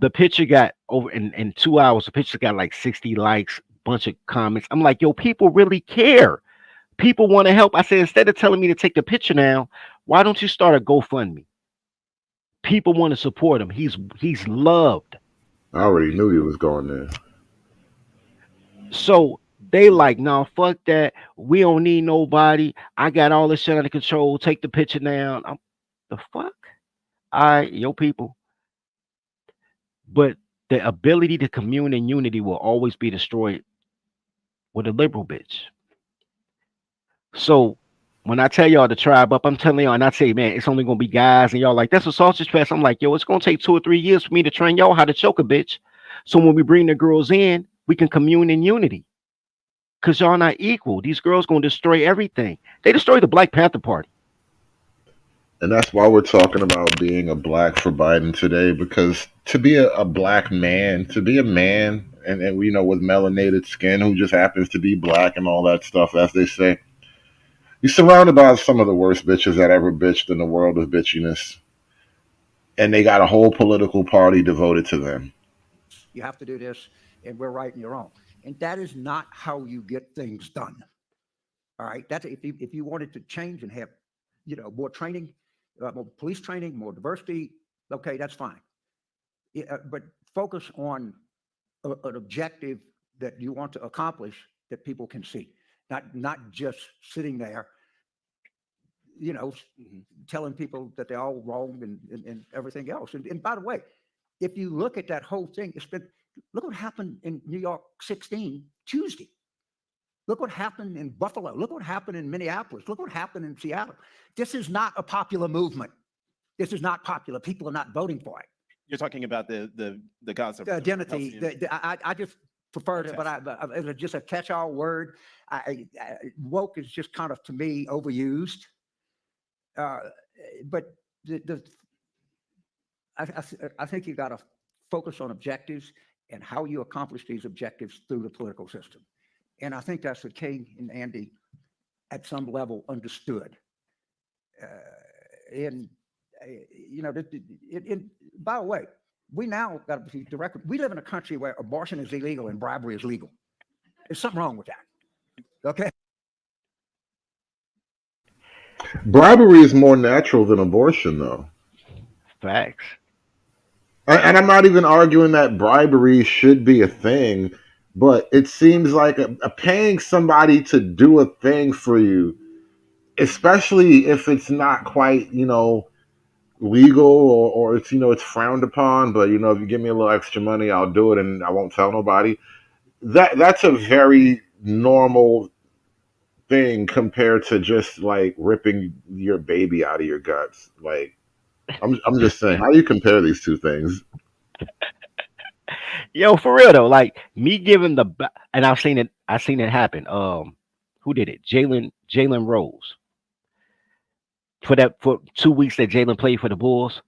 The picture got over in 2 hours. The picture got like 60 likes, bunch of comments. I'm like, yo, people really care. People want to help. I said, instead of telling me to take the picture now, why don't you start a GoFundMe? People want to support him. He's loved. I already knew he was going there. So they like, no, fuck that. We don't need nobody. I got all this shit under control. Take the picture down. The fuck? All right, yo, people. But the ability to commune in unity will always be destroyed with a liberal bitch. So when I tell y'all to tribe up, I'm telling y'all, and I say, man, it's only gonna be guys, and y'all like, that's a sausage fest. I'm like, yo, it's gonna take 2 or 3 years for me to train y'all how to choke a bitch. So when we bring the girls in, we can commune in unity. Cause y'all not equal. These girls gonna destroy everything. They destroyed the Black Panther Party. And that's why we're talking about being a black for Biden today, because to be a black man, to be a man, and with melanated skin who just happens to be black and all that stuff, as they say, you're surrounded by some of the worst bitches that ever bitched in the world of bitchiness. and they got a whole political party devoted to them. You have to do this, and we're right and you're wrong. And that is not how you get things done. All right. That's if you wanted to change and have, more training, more police training, more diversity. Okay, that's fine. Yeah, but focus on an objective that you want to accomplish that people can see, not just sitting there, telling people that they're all wrong and everything else. And by the way, if you look at that whole thing, look what happened in New York 16 Tuesday. Look what happened in Buffalo. Look what happened in Minneapolis. Look what happened in Seattle. This is not a popular movement. This is not popular. People are not voting for it. You're talking about the Gaza. The identity. I just prefer it, but it's just a catch-all word. Woke is just kind of, to me, overused. But I think you got to focus on objectives and how you accomplish these objectives through the political system. And I think that's what King and Andy, at some level, understood. By the way, we now got to be direct. We live in a country where abortion is illegal and bribery is legal. There's something wrong with that. Okay. Bribery is more natural than abortion, though. Facts. And I'm not even arguing that bribery should be a thing, but it seems like a paying somebody to do a thing for you, especially if it's not quite, legal or it's, it's frowned upon, but, if you give me a little extra money, I'll do it and I won't tell nobody. That's a very normal thing compared to just like ripping your baby out of your guts. Like, I'm just saying, how do you compare these two things? Yo, for real though, like me giving and I've seen it happen. Who did it? Jalen Rose. For 2 weeks that Jalen played for the Bulls.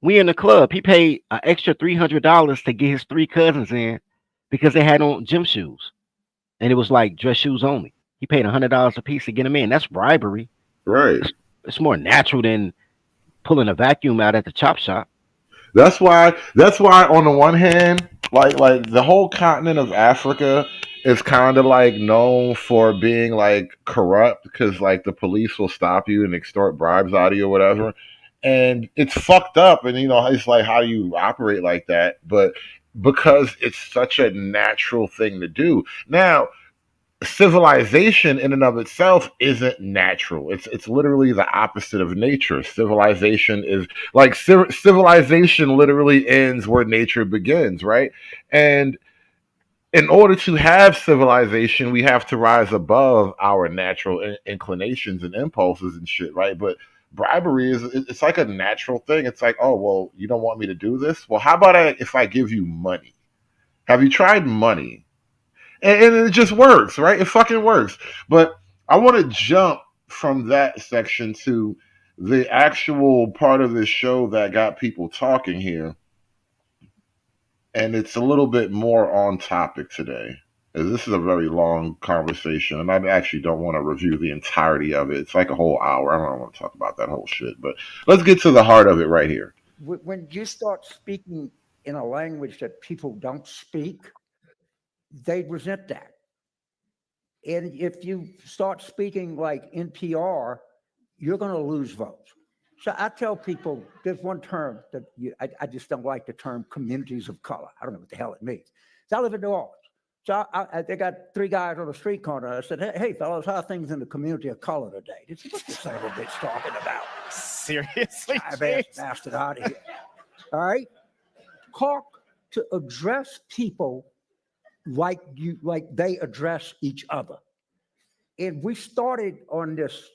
We in the club. He paid an extra $300 to get his 3 cousins in because they had on gym shoes, and it was like dress shoes only. He paid $100 a piece to get them in. That's bribery. Right. It's more natural than pulling a vacuum out at the chop shop. That's why on the one hand, like the whole continent of Africa is kind of like known for being like corrupt because like the police will stop you and extort bribes out of you or whatever. And it's fucked up, and it's like, how do you operate like that? But because it's such a natural thing to do. Now, civilization in and of itself isn't natural. It's literally the opposite of nature. Civilization is like civilization literally ends where nature begins, right? And in order to have civilization, we have to rise above our natural inclinations and impulses and shit, right? But bribery it's like a natural thing. It's like, oh, well, you don't want me to do this? Well, how about if I give you money? Have you tried money? And it just works, right? It fucking works. But I want to jump from that section to the actual part of this show that got people talking here. And it's a little bit more on topic today. This is a very long conversation, and I actually don't want to review the entirety of it. It's like a whole hour. I don't want to talk about that whole shit. But let's get to the heart of it right here. When you start speaking in a language that people don't speak, they resent that. And if you start speaking like NPR, you're going to lose votes. So I tell people there's one term that I just don't like, the term communities of color. I don't know what the hell it means. So I live in New Orleans. So they got 3 guys on the street corner. I said, hey fellas, how are things in the community of color today? This is what this son of a bitch talking about. Seriously? I've asked bastard out of here. All right? Talk to address people like they address each other. And we started on this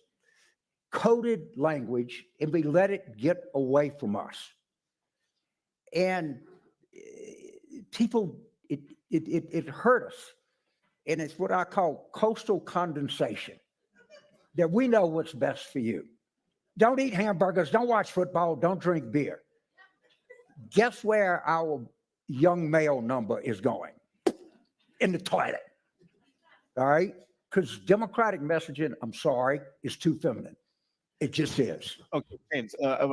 coded language and we let it get away from us. And people, it hurt us. And it's what I call coastal condensation, that we know what's best for you. Don't eat hamburgers, don't watch football, don't drink beer. Guess where our young male number is going? In the toilet. All right? Because Democratic messaging, I'm sorry, is too feminine. It just is. Okay, James. I'm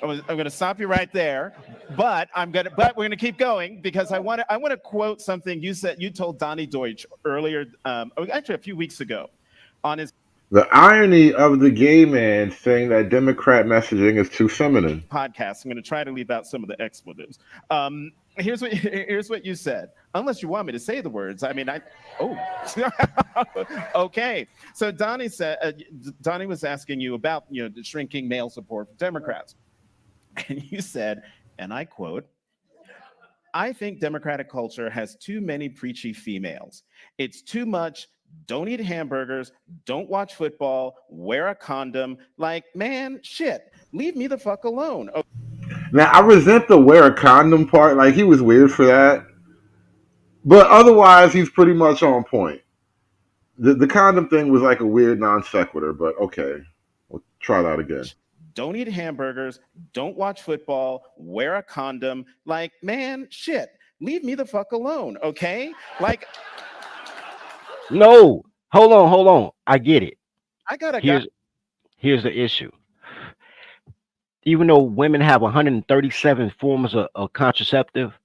going to stop you right there, but we're going to keep going because I want to quote something you said. You told Donnie Deutsch earlier, actually a few weeks ago, on his The irony of the gay man saying that Democrat messaging is too feminine. podcast. I'm going to try to leave out some of the expletives. Here's what you said. Unless you want me to say the words. I mean, okay. So Donnie said Donnie was asking you about the shrinking male support for Democrats, and you said, and I quote, "I think Democratic culture has too many preachy females. It's too much. Don't eat hamburgers. Don't watch football. Wear a condom. Like, man, shit. Leave me the fuck alone." Okay. Now, I resent the wear a condom part. Like, he was weird for that. But otherwise, he's pretty much on point. The condom thing was like a weird non sequitur, but okay. We'll try that again. Don't eat hamburgers. Don't watch football. Wear a condom. Like, man, shit. Leave me the fuck alone, okay? Like, No, hold on. I get it. I got Here's the issue. Even though women have 137 forms of contraceptive,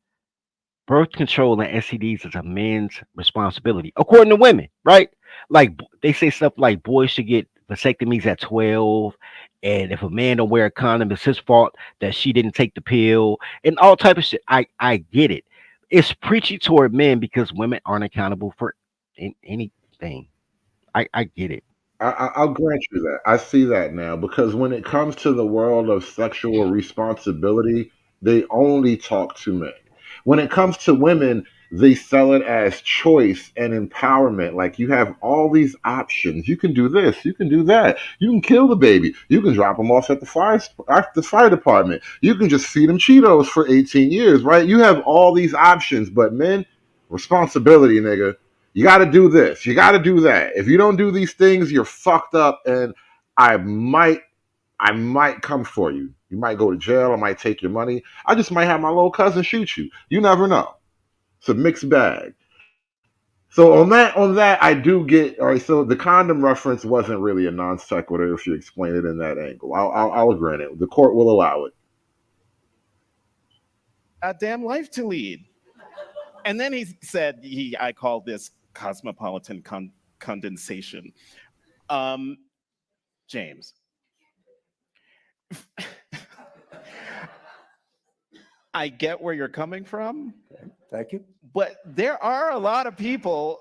birth control and STDs is a men's responsibility, according to women, right? Like they say stuff like boys should get vasectomies at 12, and if a man don't wear a condom, it's his fault that she didn't take the pill, and all type of shit. I get it. It's preachy toward men because women aren't accountable for anything. I get it. I'll grant you that. I see that now because when it comes to the world of sexual responsibility, they only talk to men. When it comes to women, they sell it as choice and empowerment. Like you have all these options. You can do this. You can do that. You can kill the baby. You can drop them off at the fire department. You can just feed them Cheetos for 18 years, right? You have all these options, but men, responsibility, nigga. You got to do this. You got to do that. If you don't do these things, you're fucked up, and I might come for you. You might go to jail. I might take your money. I just might have my little cousin shoot you. You never know. It's a mixed bag. So on that, I do get. All right. So the condom reference wasn't really a non sequitur if you explain it in that angle. I'll grant it. The court will allow it. A damn life to lead. And then he said, I call this cosmopolitan condensation. James. I get where you're coming from. Okay, thank you. But there are a lot of people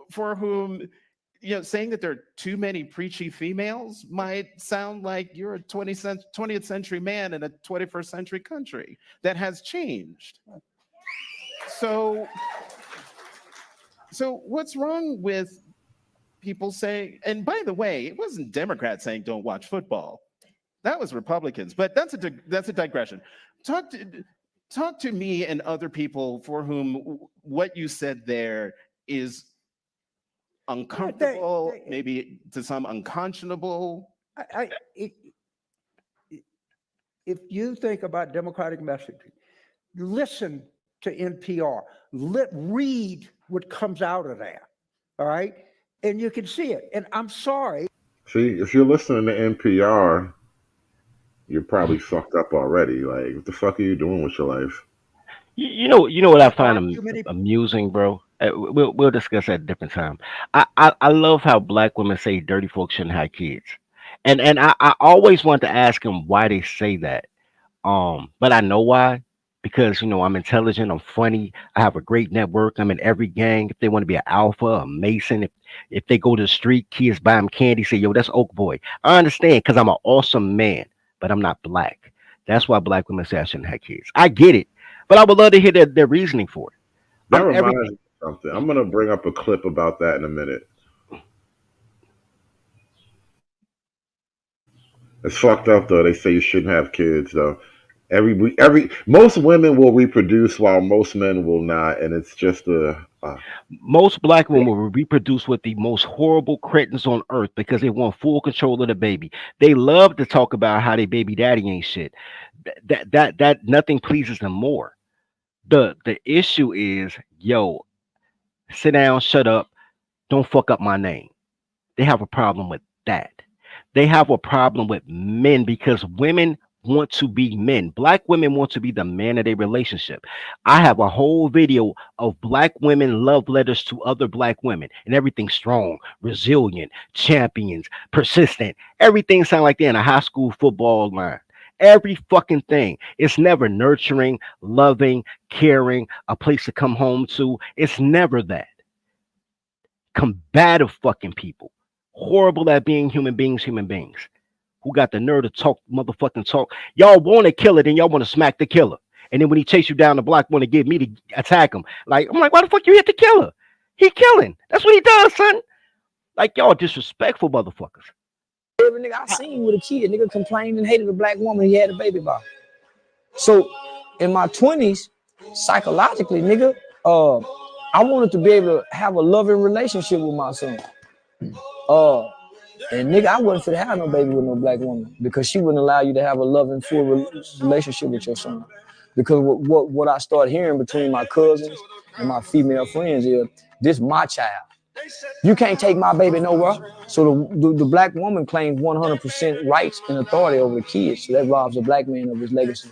for whom saying that there are too many preachy females might sound like you're a 20th century man in a 21st century country that has changed. So what's wrong with people saying, and by the way, it wasn't Democrats saying don't watch football. That was Republicans, but that's a digression. Talk to me and other people for whom what you said there is uncomfortable, maybe to some unconscionable. If you think about democratic messaging, listen to NPR. Read what comes out of that. All right, and you can see it. And I'm sorry. See, if you're listening to NPR, you're probably fucked up already. Like, what the fuck are you doing with your life? You know what I find amusing, bro. We'll discuss at a different time. I love how black women say dirty folks shouldn't have kids, and I always want to ask them why they say that. But I know why. Because I'm intelligent, I'm funny, I have a great network, I'm in every gang. If they want to be an alpha, a mason, if they go to the street, kids buy them candy, say, yo, that's Oak Boy. I understand because I'm an awesome man, but I'm not black. That's why black women say I shouldn't have kids. I get it, but I would love to hear their reasoning for it. That reminds me of something. I'm gonna bring up a clip about that in a minute. It's fucked up though. They say you shouldn't have kids though. Most women will reproduce while most men will not, and it's just most black women will reproduce with the most horrible cretins on earth because they want full control of the baby. They love to talk about how their baby daddy ain't shit. That nothing pleases them more. The issue is, yo, sit down, shut up, don't fuck up my name. They have a problem with that. They have a problem with men because women want to be men. Black women want to be the man of their relationship. I have a whole video of black women love letters to other black women and everything strong, resilient, champions, persistent. Everything sound like they're in a high school football line. Every fucking thing. It's never nurturing, loving, caring, a place to come home to. It's never that. Combative fucking people. Horrible at being human beings, who got the nerve to talk motherfucking talk. Y'all want to kill it and y'all want to smack the killer. And then when he chase you down the block, want to get me to attack him. Like, I'm like, why the fuck you hit the killer? He killing. That's what he does, son. Like, y'all disrespectful motherfuckers. Every nigga I seen with a kid, nigga complained and hated a black woman he had a baby by. So in my 20s, psychologically, nigga, I wanted to be able to have a loving relationship with my son. And nigga, I wasn't fit to have no baby with no black woman because she wouldn't allow you to have a loving, full relationship with your son. Because what I start hearing between my cousins and my female friends is, this my child. You can't take my baby nowhere. So the black woman claims 100% rights and authority over the kids. So that robs a black man of his legacy.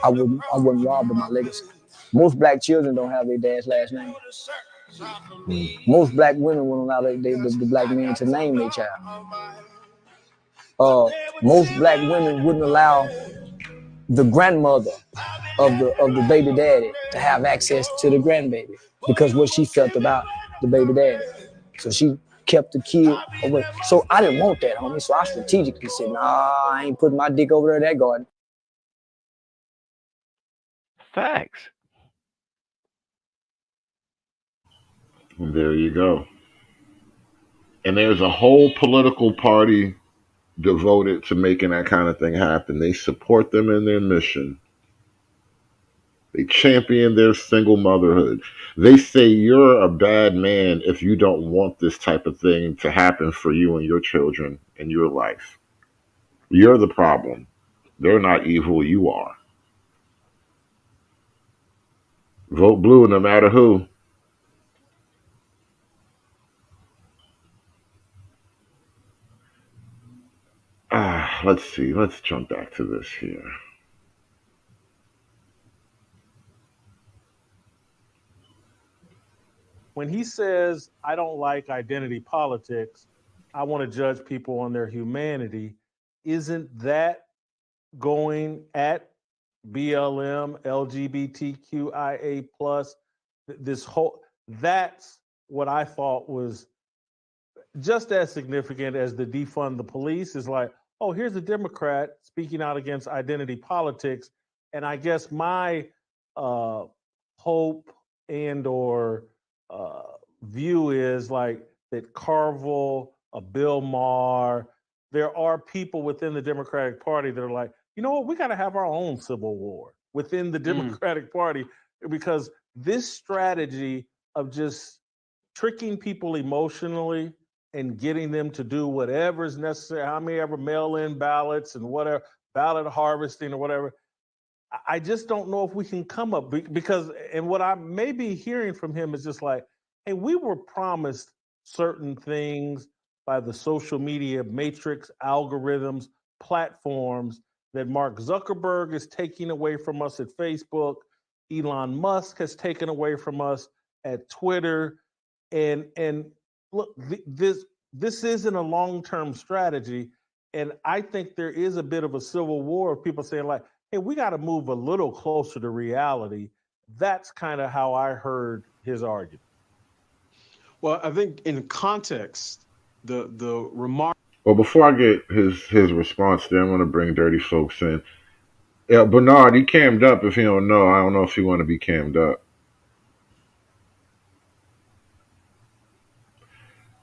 I wouldn't rob of my legacy. Most black children don't have their dad's last name. Most black women won't allow the black man to name their child. Most black women wouldn't allow the grandmother of the baby daddy to have access to the grandbaby because what she felt about the baby daddy. So she kept the kid away. So I didn't want that, homie. So I strategically said, nah, I ain't putting my dick over there in that garden. Facts. And there you go. And there's a whole political party devoted to making that kind of thing happen. They support them in their mission. They champion their single motherhood. They say you're a bad man if you don't want this type of thing to happen for you and your children in your life. You're the problem. They're not evil, you are. Vote blue no matter who. Let's see. Let's jump back to this here. When he says, I don't like identity politics, I want to judge people on their humanity, isn't that going at BLM, LGBTQIA plus, this whole, that's what I thought was just as significant as the defund the police is like, oh, here's a Democrat speaking out against identity politics. And I guess my hope and or view is like that Carville, Bill Maher, there are people within the Democratic Party that are like, you know what, we got to have our own civil war within the Democratic Party because this strategy of just tricking people emotionally and getting them to do whatever is necessary, how many ever mail-in ballots and whatever, ballot harvesting or whatever. I just don't know if we can come up because, and what I may be hearing from him is just like, hey, we were promised certain things by the social media matrix, algorithms, platforms that Mark Zuckerberg is taking away from us at Facebook, Elon Musk has taken away from us at Twitter. And look, this isn't a long-term strategy. And I think there is a bit of a civil war of people saying like, hey, we got to move a little closer to reality. That's kind of how I heard his argument. Well, I think in context, the remark. Well, before I get his response there, I'm going to bring Dirty Folks in. Yeah, Bernard, he cammed up. If you don't know, I don't know if you want to be cammed up.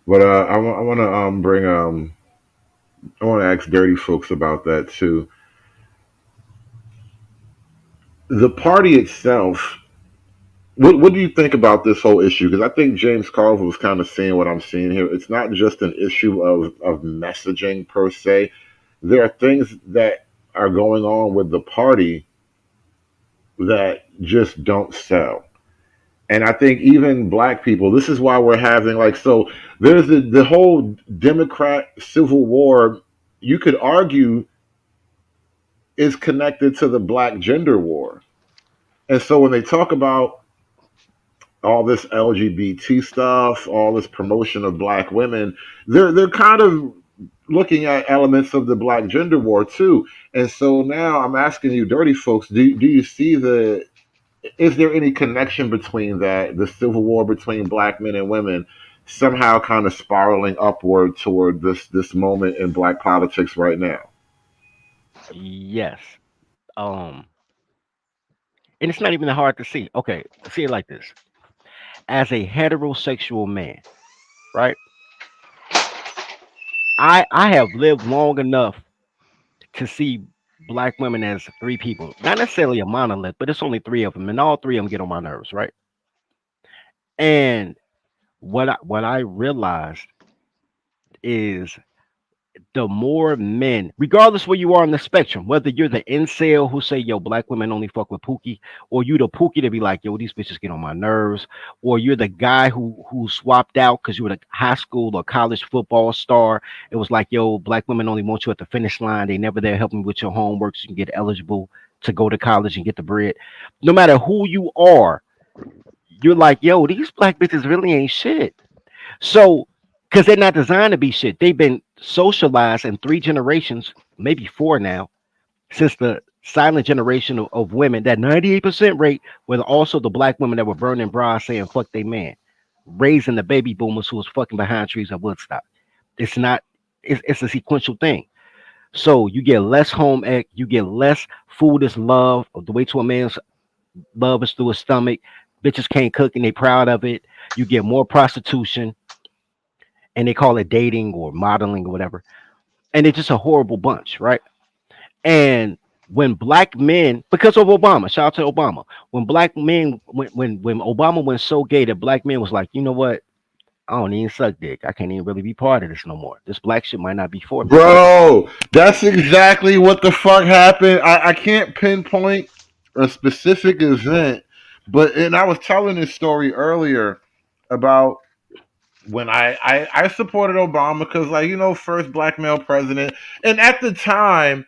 But I want to bring I want to ask Dirty Folks about that too. The party itself. What do you think about this whole issue? Because I think James Carville is kind of seeing what I'm seeing here. It's not just an issue of messaging per se. There are things that are going on with the party that just don't sell. And I think even black people, this is why we're having like, so there's the whole Democrat civil war you could argue is connected to the black gender war. And so when they talk about all this LGBT stuff, all this promotion of black women, they're kind of looking at elements of the black gender war too. And so now I'm asking you, dirty folks, do you see the is there any connection between that, the civil war between black men and women, somehow kind of spiraling upward toward this moment in black politics right now? Yes. Um, and it's not even that hard to see. Okay, see it like this. As a heterosexual man, right? I have lived long enough to see black women as three people. Not necessarily a monolith, but it's only three of them, and all three of them get on my nerves, right? And what I realized is the more men, regardless where you are on the spectrum, whether you're the incel who say, yo, black women only fuck with Pookie, or you the Pookie to be like, yo, these bitches get on my nerves, or you're the guy who swapped out because you were the high school or college football star. It was like, yo, black women only want you at the finish line. They never there helping with your homework so you can get eligible to go to college and get the bread. No matter who you are, you're like, yo, these black bitches really ain't shit. So, because they're not designed to be shit, they've been socialized in three generations, maybe four now, since the silent generation of women, that 98% rate were also the black women that were burning bras saying fuck they man, raising the baby boomers who was fucking behind trees at Woodstock. It's not, it's a sequential thing. So you get less home ec, you get less food is love. The way to a man's love is through his stomach. Bitches can't cook and they proud of it. You get more prostitution, and they call it dating or modeling or whatever. And it's just a horrible bunch, right? And when black men, because of Obama, shout out to Obama, when black men, when Obama went so gay that black men was like, you know what? I don't even suck dick. I can't even really be part of this no more. This black shit might not be for me. Bro, that's exactly what the fuck happened. I can't pinpoint a specific event, but and I was telling this story earlier about when I supported Obama because, like, first black male president, and at the time,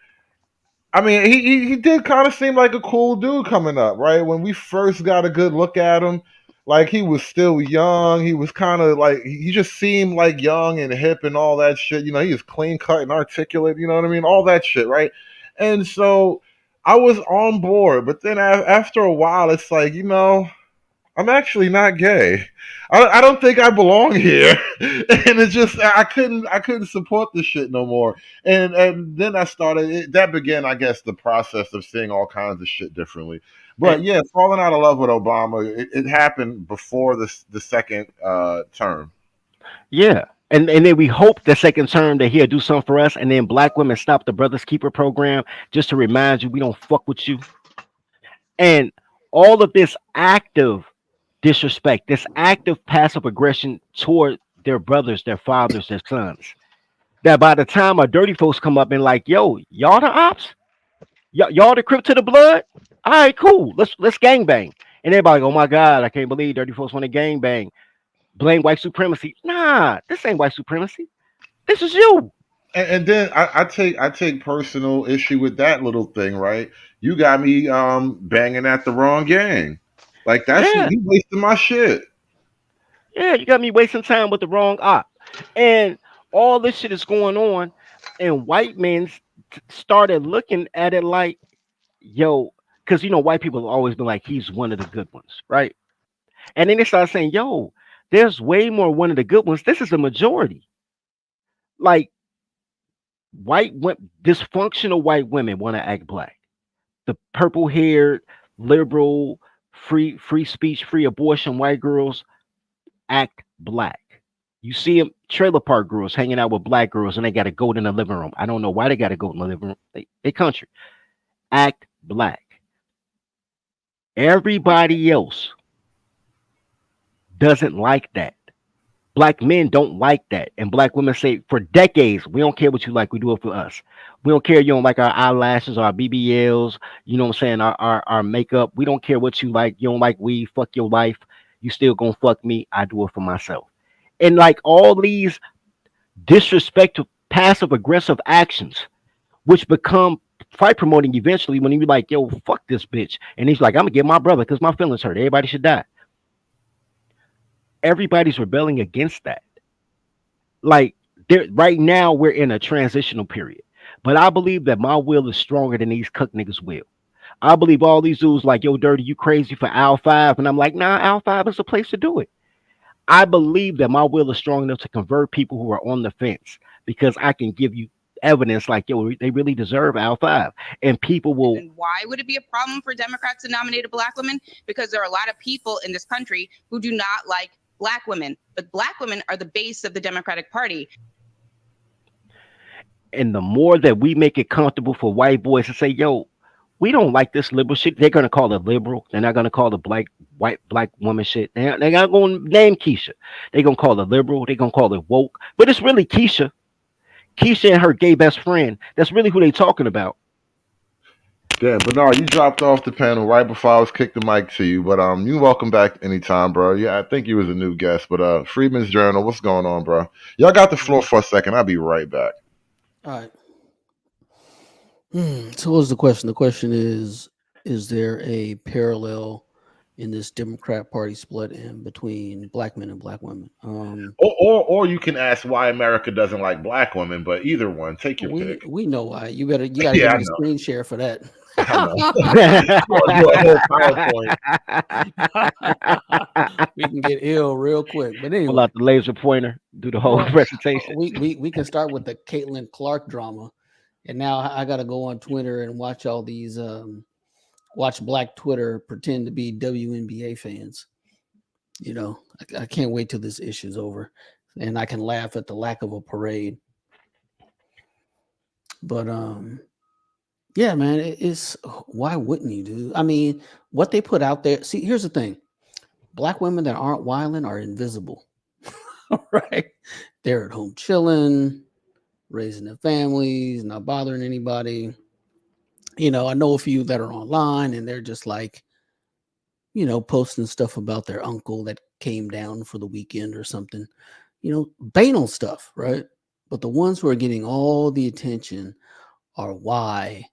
I mean, he did kind of seem like a cool dude coming up, right? When we first got a good look at him, like he was still young. He was kind of like he just seemed like young and hip and all that shit. He was clean cut and articulate. You know what I mean? All that shit, right? And so I was on board, but then after a while, it's like I'm actually not gay. I don't think I belong here, and it's just I couldn't support this shit no more. And then I started that began, I guess, the process of seeing all kinds of shit differently. But yeah, falling out of love with Obama, it happened before the second term. Yeah. And then we hope the second term that he'll do something for us. And then black women stop the Brothers Keeper program just to remind you we don't fuck with you. And all of this active disrespect, this active passive aggression toward their brothers, their fathers, their sons. That by the time our dirty folks come up and like, yo, y'all the ops? Y'all the Crip to the blood? All right, cool. Let's gang bang. And everybody, oh my God, I can't believe dirty folks want to gang bang. Blame white supremacy. Nah, this ain't white supremacy. This is you. And then I take personal issue with that little thing, right? You got me banging at the wrong gang. Like that's Yeah. you wasting my shit. Yeah, you got me wasting time with the wrong op. And all this shit is going on, and white men started looking at it like, yo, because white people have always been like, he's one of the good ones, right? And then they started saying, yo, there's way more one of the good ones. This is a majority. Like dysfunctional white women want to act black. The purple haired, liberal, free speech, free abortion white girls act black. You see them trailer park girls hanging out with black girls and they got a goat in the living room. I don't know why they got a goat in the living room. They country. Act black. Everybody else doesn't like that. Black men don't like that. And black women say for decades, we don't care what you like, we do it for us. We don't care you don't like our eyelashes, our BBLs, you know what I'm saying, our makeup. We don't care what you like. You don't like weed, fuck your life. You still gonna fuck me. I do it for myself. And like all these disrespectful passive aggressive actions, which become fight promoting eventually when you be like, yo, fuck this bitch. And he's like, I'm gonna get my brother because my feelings hurt. Everybody should die. Everybody's rebelling against that. Like right now we're in a transitional period. But I believe that my will is stronger than these cook niggas' will. I believe all these dudes like, yo, Dirty, you crazy for Al 5. And I'm like, nah, Al 5 is the place to do it. I believe that my will is strong enough to convert people who are on the fence because I can give you evidence like, yo, they really deserve Al 5. And people will. And why would it be a problem for Democrats to nominate a black woman? Because there are a lot of people in this country who do not like black women, but black women are the base of the Democratic Party. And the more that we make it comfortable for white boys to say, yo, we don't like this liberal shit, they're gonna call it liberal. They're not gonna call the black woman shit. They're not gonna name Keisha. They're gonna call it liberal. They're gonna call it woke. But it's really Keisha. Keisha and her gay best friend. That's really who they talking about. Damn, Bernard, you dropped off the panel right before I was kicked the mic to you. But you welcome back anytime, bro. Yeah, I think you was a new guest. But Freedman's Journal, what's going on, bro? Y'all got the floor for a second. I'll be right back. All right. So what's the question? The question is there a parallel in this Democrat Party split in between black men and black women? Or you can ask why America doesn't like black women, but either one, take your pick. We know why. You gotta give me a screen share for that. We can get ill real quick. But anyway, pull out the laser pointer, do the whole presentation. We can start with the Caitlin Clark drama. And now I got to go on Twitter and watch all these, watch Black Twitter pretend to be WNBA fans. You know, I can't wait till this issue's over and I can laugh at the lack of a parade. But, yeah, man, it's why wouldn't you, dude? I mean, what they put out there. See, here's the thing. Black women that aren't wilding are invisible, right? They're at home chilling, raising their families, not bothering anybody. You know, I know a few that are online and they're just like, you know, posting stuff about their uncle that came down for the weekend or something, you know, banal stuff, right? But the ones who are getting all the attention are why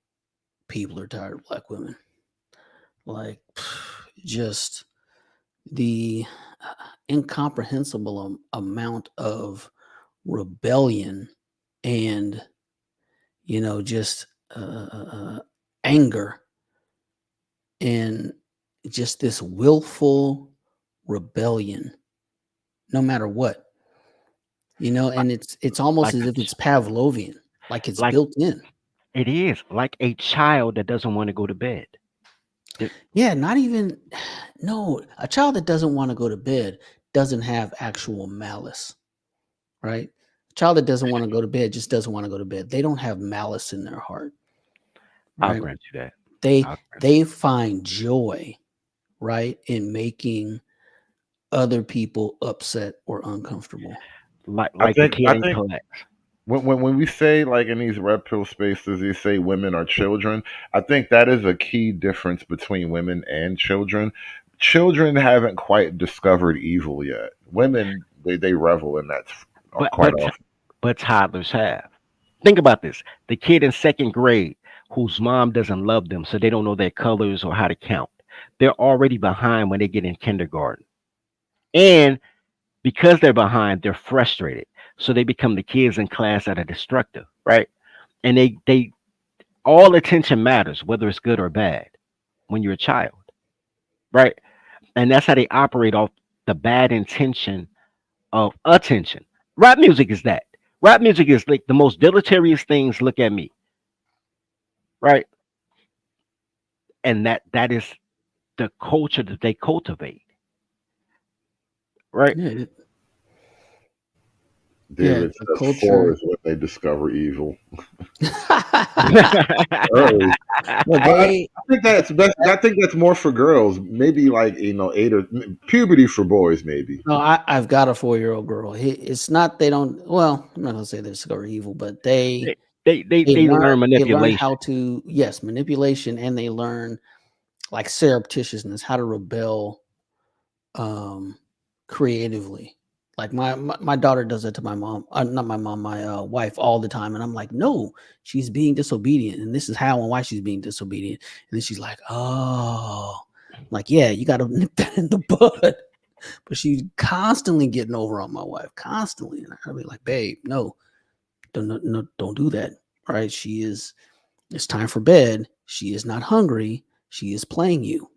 people are tired of black women. Like, just the incomprehensible amount of rebellion and, you know, just anger and just this willful rebellion, no matter what, you know, and it's almost as if it's Pavlovian, like it's built in. It is like a child that doesn't want to go to bed. Yeah, not even, no, a child that doesn't want to go to bed doesn't have actual malice, right? A child that doesn't want to go to bed just doesn't want to go to bed. They don't have malice in their heart. Right? I'll grant you that. They find joy, right, in making other people upset or uncomfortable. Like I think collects. when we say, like, in these red pill spaces, you say women are children. I think that is a key difference between women and children. Children haven't quite discovered evil yet. Women, they revel in that quite often. But toddlers have. Think about this. The kid in second grade whose mom doesn't love them, so they don't know their colors or how to count. They're already behind when they get in kindergarten. And because they're behind, they're frustrated. So they become the kids in class that are destructive, right? And they all attention matters, whether it's good or bad, when you're a child, right? And that's how they operate off the bad intention of attention. Rap music is that. Rap music is like the most deleterious things. Look at me, right? And that is the culture that they cultivate, right? Yeah. David the says culture. 4 is when they discover evil. Well, I think that's best. I think that's more for girls. Maybe like 8 or puberty for boys. Maybe. No, I've got a 4-year-old girl. It's not they don't. Well, I'm not gonna say they discover evil, but they learn manipulation. They learn how to manipulation, and they learn like surreptitiousness, how to rebel creatively. Like my daughter does it to my mom, not my mom, my wife all the time, and I'm like, no, she's being disobedient, and this is how and why she's being disobedient. And then she's like, oh, I'm like, yeah, you got to nip that in the bud. But she's constantly getting over on my wife, constantly, and I'll be like, babe, no, don't do that. All right, she is. It's time for bed. She is not hungry. She is playing you.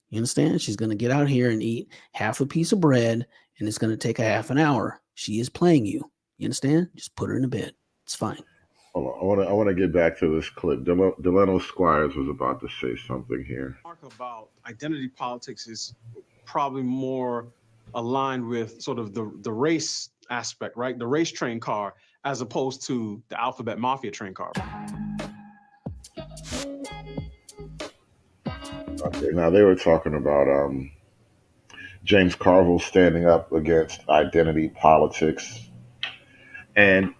You understand? She's going to get out here and eat half a piece of bread, and it's going to take a half an hour. She is playing you. You understand? Just put her in the bed. It's fine. Hold on. I want to get back to this clip. Delano Squires was about to say something here. About identity politics is probably more aligned with sort of the race aspect, right? The race train car, as opposed to the alphabet mafia train car. Okay, now they were talking about James Carville standing up against identity politics. And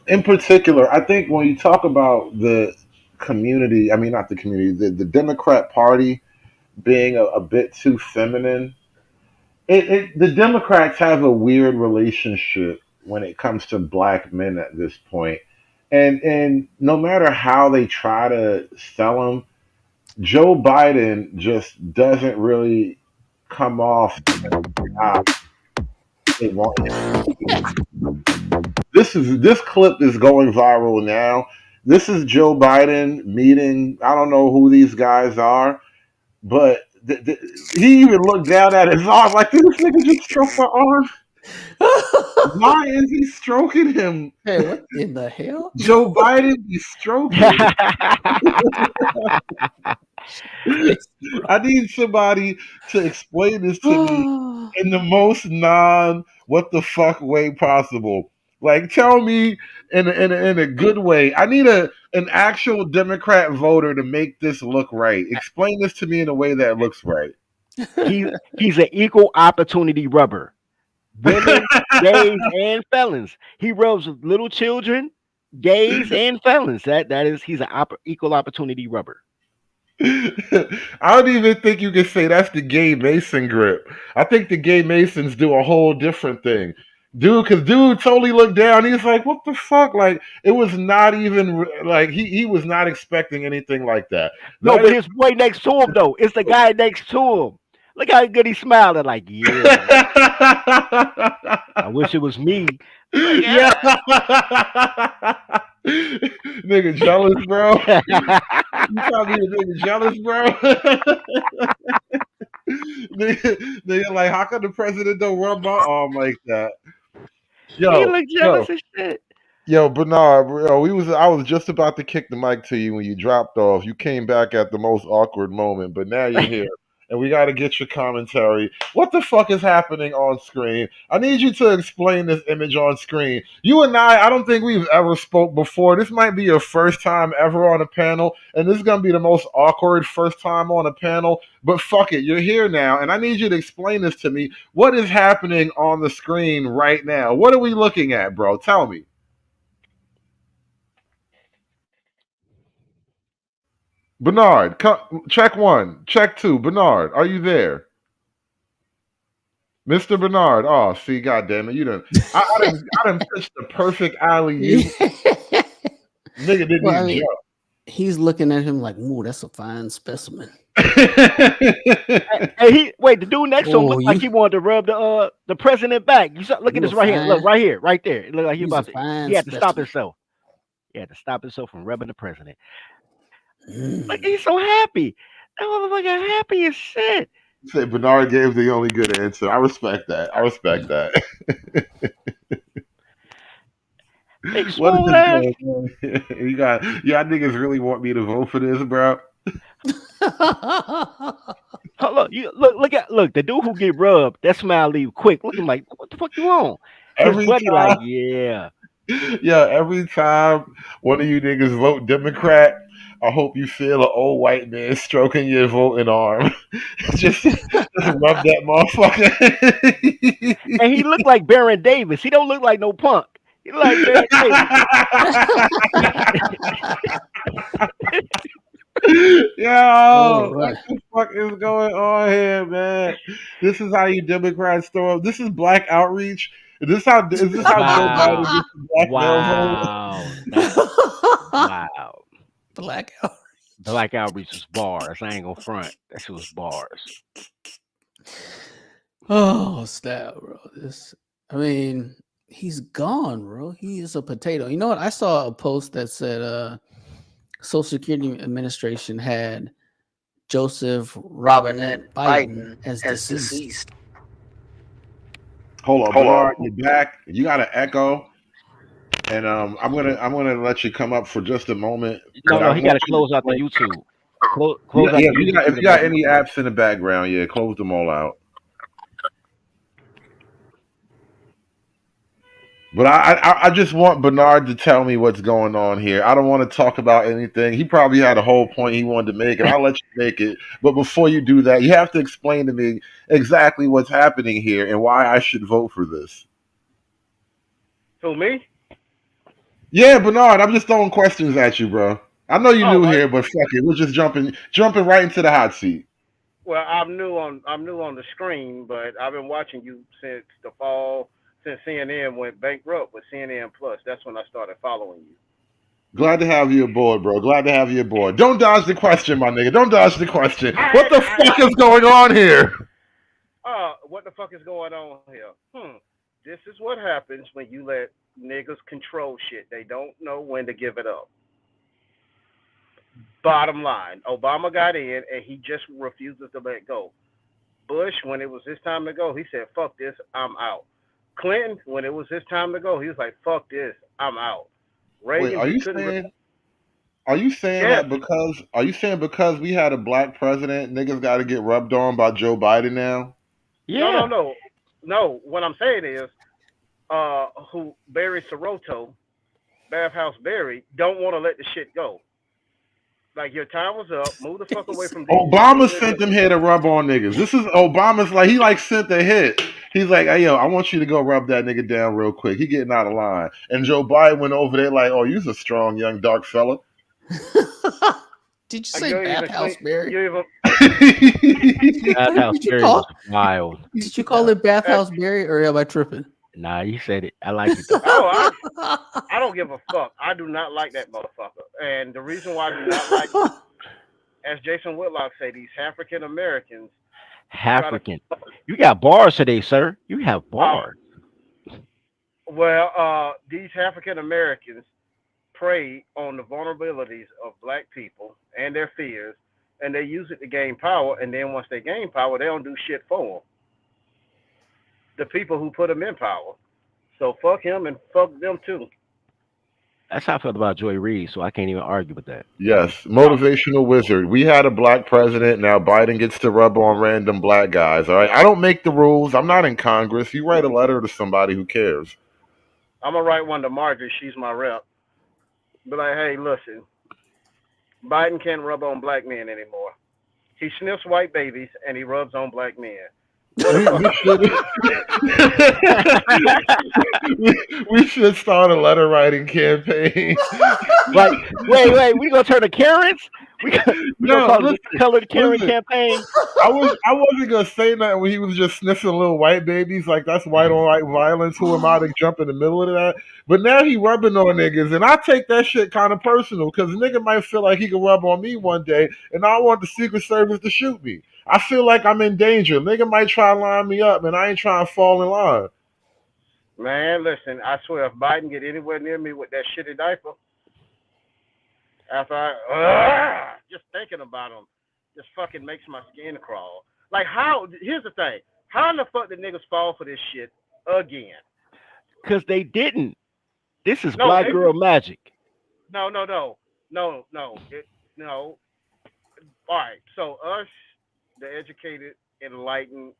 in particular, I think when you talk about the community, I mean, not the community, the Democrat Party being a bit too feminine, the Democrats have a weird relationship when it comes to black men at this point. And no matter how they try to sell them, Joe Biden just doesn't really come off how they want him. This clip is going viral now. This is Joe Biden meeting. I don't know who these guys are, but he even looked down at his arm like, did this nigga just stroke my arm? Why is he stroking him? Hey, what in the hell? Joe Biden is stroking. I need somebody to explain this to me in the most what the fuck way possible. Like, tell me in a good way. I need an actual Democrat voter to make this look right. Explain this to me in a way that looks right. He's an equal opportunity rubber. Women, gays, and felons. He rubs with little children, gays, and felons. He's an equal opportunity rubber. I don't even think you can say that's the gay Mason grip. I think the gay Masons do a whole different thing. Dude totally looked down. He was like, what the fuck? Like, it was not even like he was not expecting anything like that. No, but his boy next to him, though. It's the guy next to him. Look how good he smiled. And like, yeah. I wish it was me. Like, yeah. Nigga jealous, bro. You probably a nigga jealous, bro. nigga, like, how come the president don't rub my arm like that? He look jealous as shit. Yo, Bernard, bro, I was just about to kick the mic to you when you dropped off. You came back at the most awkward moment, but now you're here. And we got to get your commentary. What the fuck is happening on screen? I need you to explain this image on screen. You and I don't think we've ever spoke before. This might be your first time ever on a panel, and this is going to be the most awkward first time on a panel. But fuck it, you're here now, and I need you to explain this to me. What is happening on the screen right now? What are we looking at, bro? Tell me. Bernard, check 1, check 2. Bernard, are you there? Mr. Bernard. Oh, see, goddamn it, you done. I done pitched the perfect alley. Nigga didn't even jump. He's looking at him like, ooh, that's a fine specimen. Hey, the dude next to him looked like he wanted to rub the president back. You saw, look at this right here. Look, right here, right there. It looked like he had to stop himself. He had to stop himself from rubbing the president. Like, he's so happy. That motherfucker happy as shit. Say Bernard gave the only good answer. I respect that. What is this? Y'all niggas really want me to vote for this, bro? Look, the dude who get rubbed, that smile leave quick. Looking like, what the fuck you on? His buddy like, yeah. Yeah, every time one of you niggas vote Democrat, I hope you feel an old white man stroking your voting arm. just rub that motherfucker. And he looked like Baron Davis. He don't look like no punk. He look like Baron Davis. Yo, what the fuck is going on here, man? This is how you Democrats throw up. This is black outreach. Is this how Joe Biden Wow. gets the black male vote? Wow. That wow. Blackout. Black outreach was bars. I ain't gonna front. That shit was bars. Oh, snap, bro. I mean, he's gone, bro. He is a potato. You know what? I saw a post that said Social Security Administration had Joseph Robinette Biden as deceased. Hold on, Bernard, you're back. You got an echo, and I'm gonna let you come up for just a moment, No, but I no, he want gotta you to close out the explain. YouTube. Close Yeah, out yeah. the YouTube If and you got back any in. apps in the background, yeah, close them all out. But I just want Bernard to tell me what's going on here. I don't want to talk about anything. He probably had a whole point he wanted to make, and I'll let you make it. But before you do that, you have to explain to me exactly what's happening here and why I should vote for this. Who, me? Yeah, Bernard, I'm just throwing questions at you, bro. I know you're Oh, new here, but fuck it, we're just jumping right into the hot seat. well, I'm new on the screen, but I've been watching you since the fall, since CNN went bankrupt with CNN Plus. That's when I started following you. Glad to have you aboard, bro. Glad to have you aboard. Don't dodge the question, my nigga. Don't dodge the question. What the fuck is going on here? What the fuck is going on here? This is what happens when you let niggas control shit. They don't know when to give it up. Bottom line, Obama got in and he just refuses to let go. Bush, when it was his time to go, he said, fuck this, I'm out. Clinton, when it was his time to go, he was like, fuck this, I'm out. Wait, Reagan, are he you couldn't. saying? Are you saying Yes. that because? Are you saying because we had a black president, niggas got to get rubbed on by Joe Biden now? Yeah. No. What I'm saying is, who Barry Sotomayor, Bathhouse Barry, don't want to let the shit go. Like your time was up. Move the fuck away from DC. Obama sent them here to rub on niggas. This is Obama's like he like sent the hit. He's like, hey yo, I want you to go rub that nigga down real quick. He getting out of line. And Joe Biden went over there like, oh, you's a strong young dark fella. Did you say Bathhouse Barry? Bathhouse Barry was wild. Did you call it Bathhouse Barry, or am I tripping? Nah, you said it. I like it. Though. I don't give a fuck. I do not like that motherfucker. And the reason why I do not like him, as Jason Whitlock say, these African Americans. African. You got bars today, sir. You have bars. Well, these African Americans prey on the vulnerabilities of black people and their fears, and they use it to gain power. And then once they gain power, they don't do shit for them. The people who put them in power. So fuck him and fuck them too. That's how I felt about Joy Reid, so I can't even argue with that. Yes, motivational wizard. We had a black president. Now Biden gets to rub on random black guys. All right, I don't make the rules. I'm not in Congress. You write a letter to somebody who cares. I'm gonna write one to Marjorie. She's my rep. Be like, hey, listen, Biden can't rub on black men anymore. He sniffs white babies and he rubs on black men. We should start a letter writing campaign. Like, wait, we gonna turn to Karens? We gonna call it the Colored Karen campaign? I wasn't gonna say that when he was just sniffing little white babies, like that's white on white violence. Who am I to jump in the middle of that? But now he rubbing on niggas, and I take that shit kind of personal because nigga might feel like he can rub on me one day, and I want the Secret Service to shoot me. I feel like I'm in danger. Nigga might try to line me up, and I ain't trying to fall in line. Man, listen, I swear if Biden get anywhere near me with that shitty diaper, after I just thinking about him, just fucking makes my skin crawl. Like how? Here's the thing: how in the fuck did niggas fall for this shit again? Because they didn't. This is black girl magic. No. All right, so us, the educated, enlightened,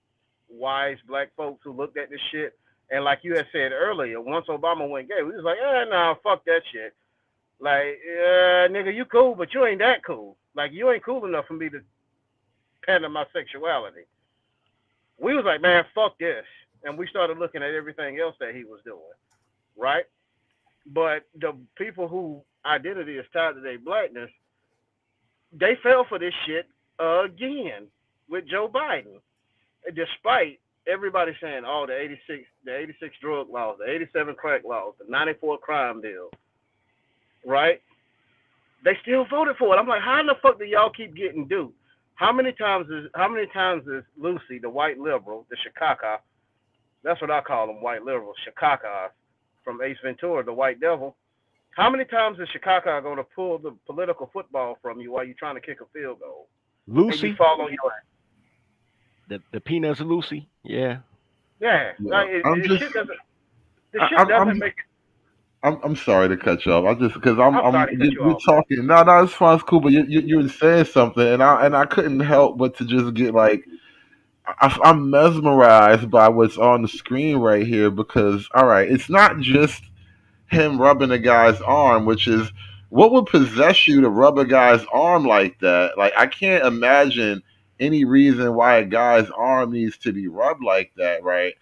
wise black folks who looked at this shit, and like you had said earlier, once Obama went gay, we was like, nah, fuck that shit. Like, nigga, you cool, but you ain't that cool. Like, you ain't cool enough for me to pander my sexuality. We was like, man, fuck this. And we started looking at everything else that he was doing, right? But the people who identity is tied to their blackness, they fell for this shit again with Joe Biden, despite everybody saying, "Oh, the '86 drug laws, the '87 crack laws, the '94 crime bill," right? They still voted for it. I'm like, how in the fuck do y'all keep getting duped? How many times is Lucy, the white liberal, the Chicago? That's what I call them, white liberals, Chicago, from Ace Ventura, the white devil. How many times is Chicago going to pull the political football from you while you're trying to kick a field goal? And you Lucy, fall on your ass. the peanuts of Lucy. Yeah. Yeah, Yeah, like, I'm just, the shit I'm, doesn't make it. I'm sorry to cut you off. I just because I'm sorry to cut you you're off. talking. No, no, it's fine, it's cool. But you're saying something, and I couldn't help but to just get like I'm mesmerized by what's on the screen right here because all right, it's not just him rubbing a guy's arm, which is what would possess you to rub a guy's arm like that? Like I can't imagine any reason why a guy's arm needs to be rubbed like that, right?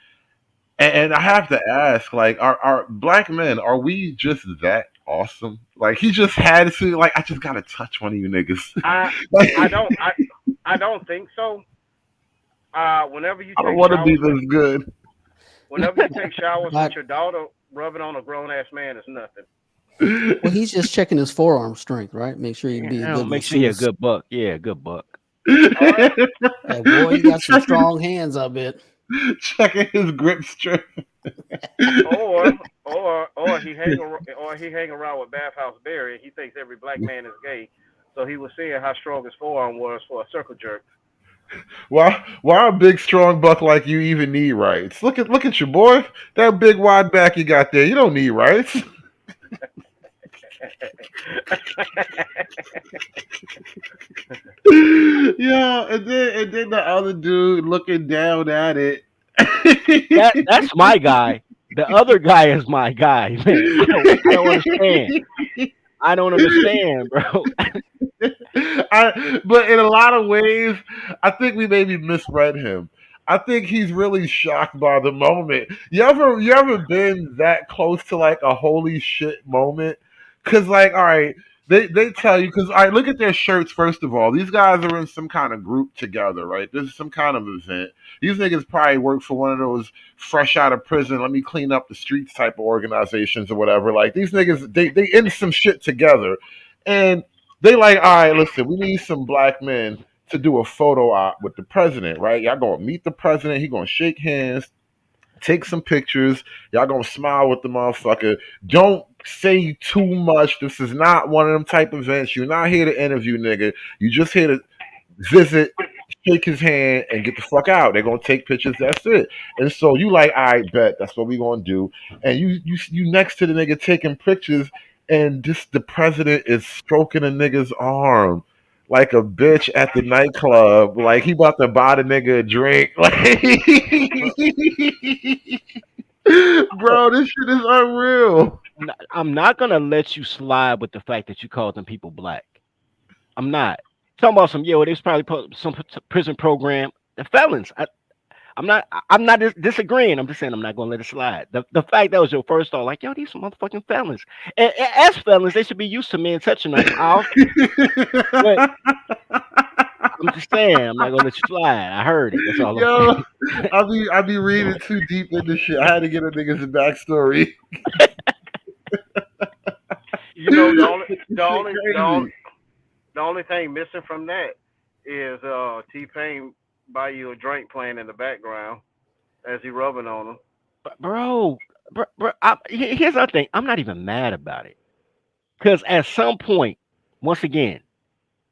And I have to ask, like, are black men, are we just that awesome? Like he just had to like I just gotta touch one of you niggas. I Like, I don't think so. Whenever you I don't take wanna be showers with this good. whenever you take showers with But your daughter, rubbing on a grown ass man is nothing. well, he's just checking his forearm strength, right? Make sure he be a good Make sure you're a masseuse. good buck. Yeah, good buck. Hey, boy, you got some checking, strong hands, I bet. checking his grip strength. Or he hang around with Bathhouse Barry and he thinks every black man is gay. So he was seeing how strong his forearm was for a circle jerk. Why a big strong buck like you even need rights? Look at you, boy. That big wide back you got there. You don't need rights. Yeah, and then the other dude looking down at it. That's my guy. The other guy is my guy, man. I don't understand. I don't understand, bro. But in a lot of ways, I think we maybe misread him. I think he's really shocked by the moment. You ever been that close to like a holy shit moment? Cause like, all right, they tell you because all right, look at their shirts first of all. These guys are in some kind of group together, right? This is some kind of event. These niggas probably work for one of those fresh out of prison, let me clean up the streets type of organizations or whatever. Like these niggas, they in some shit together. And they like, all right, listen, we need some black men to do a photo op with the president, right? Y'all gonna meet the president, he gonna shake hands, take some pictures, y'all gonna smile with the motherfucker. Don't say too much. This is not one of them type events. You're not here to interview, nigga. You just here to visit, shake his hand, and get the fuck out. They're gonna take pictures. That's it. And so you like, I bet that's what we gonna do. And you next to the nigga taking pictures, and just the president is stroking a nigga's arm like a bitch at the nightclub. Like he about to buy the nigga a drink. Like, bro, this shit is unreal. I'm not gonna let you slide with the fact that you called them people black. I'm not talking about some. Yeah, well, there's probably some prison program. The felons. I'm not disagreeing. I'm just saying I'm not gonna let it slide. The fact that was your first thought, like, yo, these some motherfucking felons. And as felons, they should be used to men touching them. But I'm just saying, I'm not gonna let you slide. I heard it. That's all I'm Yo, saying. I be reading too deep into shit. I had to get a nigga's backstory. You know, Crazy. the only thing missing from that is T-Pain buy you a drink playing in the background as he rubbing on him. bro, here's the thing. I'm not even mad about it. Because at some point, once again,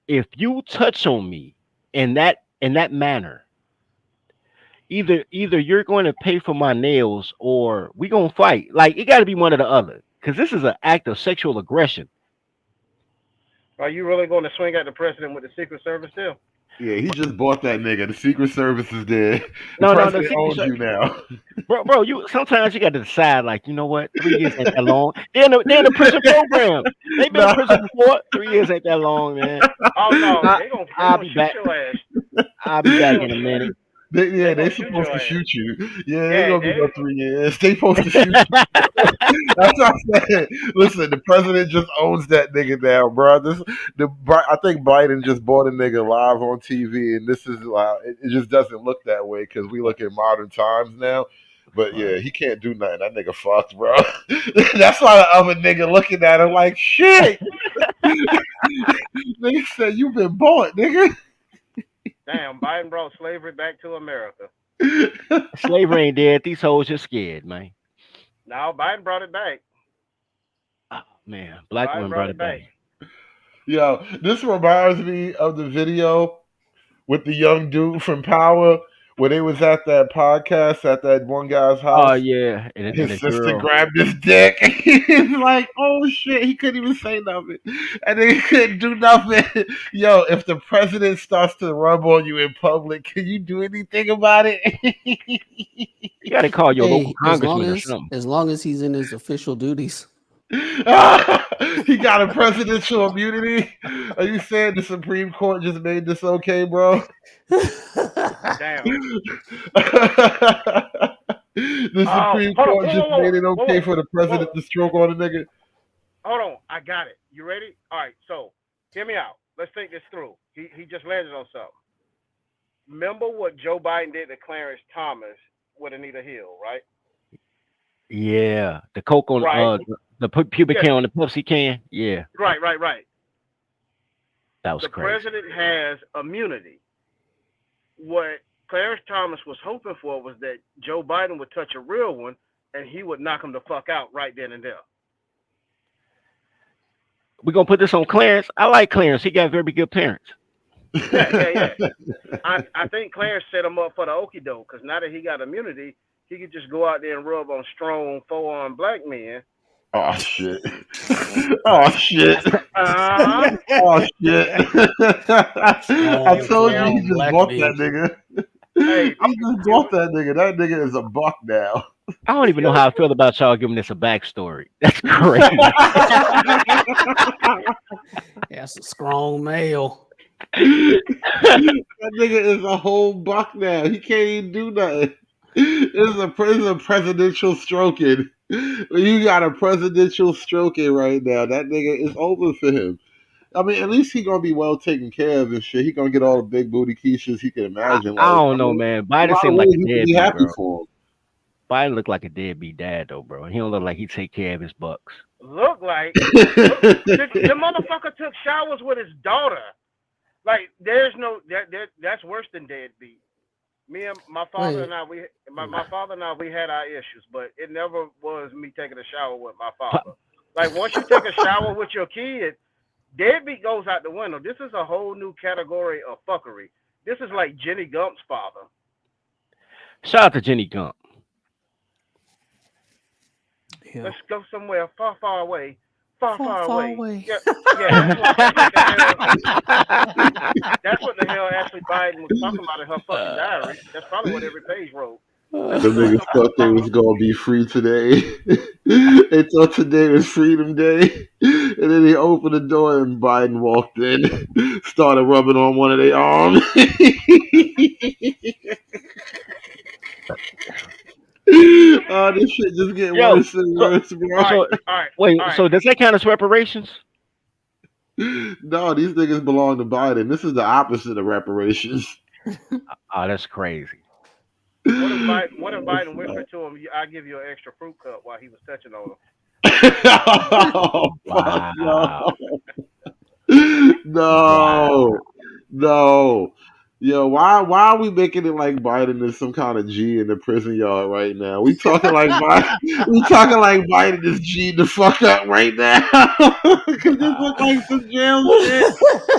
if you touch on me in that manner, either you're going to pay for my nails or we gonna fight. Like it got to be one or the other. Because this is an act of sexual aggression. Are you really going to swing at the president with the Secret Service still? Yeah, he just bought that nigga. The Secret Service is dead. The No, the president owns you now. bro. You sometimes you got to decide. Like you know what, 3 years ain't that long. They're in the prison program. They've been in prison before. 3 years ain't that long, man. Oh no, I'll be shoot back. your ass. I'll be back in a minute. They gonna shoot supposed your to ass. shoot you. Yeah, they Yeah, gonna be they, about 3 years. They supposed to shoot you. That's what I'm saying. Listen, the president just owns that nigga now, bro. I think Biden just bought a nigga live on TV, and this is it just doesn't look that way because we look at modern times now. But yeah, he can't do nothing. That nigga fucked, bro. That's why the other nigga looking at him like shit. Nigga said you been bought, nigga. damn, Biden brought slavery back to America. Slavery ain't dead. These hoes just scared, man. Now Biden brought it back. Man, black Biden women brought brought it it back. back. Yo, this reminds me of the video with the young dude from Power where they was at that podcast at that one guy's Oh house. yeah, and His the sister girl. grabbed his dick. He's like, oh shit, he couldn't even say nothing. And then he couldn't do nothing. Yo, if the president starts to rub on you in public, can you do anything about it? You got to call your local Hey, congressman or something. as long as he's in his official duties. He got a presidential immunity. Are you saying the Supreme Court just made this okay, bro? Damn. The Supreme Court just made it okay for the president to stroke on a nigga. Hold on, I got it. You ready? All right, so hear me out. Let's think this through. He just landed on something. Remember what Joe Biden did to Clarence Thomas with Anita Hill, right? Yeah, the Coke on Right. the pubic Yeah. hair on the Pepsi can. Yeah, Right. that was The crazy. president has immunity. What Clarence Thomas was hoping for was that Joe Biden would touch a real one and he would knock him the fuck out right then and there. We're gonna put this on Clarence. I like Clarence. He got very good parents. Yeah. I think Clarence set him up for the okie doke because now that he got immunity, he could just go out there and rub on strong, four-armed black men. Oh shit! Oh shit! Oh shit! I told you he just bought that nigga. Hey, he just bought that nigga. That nigga is a buck now. I don't even know how I feel about y'all giving this a backstory. That's crazy. That's a strong male. That nigga is a whole buck now. He can't even do nothing. It's a presidential stroking. You got a presidential stroking right now. That nigga is over for him. I mean, at least he gonna be well taken care of and shit. He gonna get all the big booty quiches he can imagine. I don't know, man. Biden seemed like a Be deadbeat, happy bro. for him. Biden looked like a deadbeat dad, though, bro. He don't look like he take care of his bucks. Look like the motherfucker took showers with his daughter. Like there's no that's worse than deadbeat. Me and my father and I, my father and I, we had our issues, but it never was me taking a shower with my father. Like once you take a shower with your kid, deadbeat goes out the window. This is a whole new category of fuckery. This is like Jenny Gump's father. Shout out to Jenny Gump. Yeah. Let's go somewhere far, far away. Far away. Yeah, that's what the hell Ashley Biden was talking about in her fucking diary. That's probably what every page wrote. The niggas thought they was gonna be free today. They thought today was Freedom Day, and then they opened the door and Biden walked in, started rubbing on one of their arms. Oh, this shit just getting worse and worse, bro. So does that count as reparations? No, these niggas belong to Biden. This is the opposite of reparations. Oh, that's crazy. What if Biden whispered to him, "I'll give you an extra fruit cup" while he was touching on him? Oh, fuck no. No. Yo, why are we making it like Biden is some kind of G in the prison yard right now? We talking like Biden is G the fuck up right now. Cause this look like some jail shit.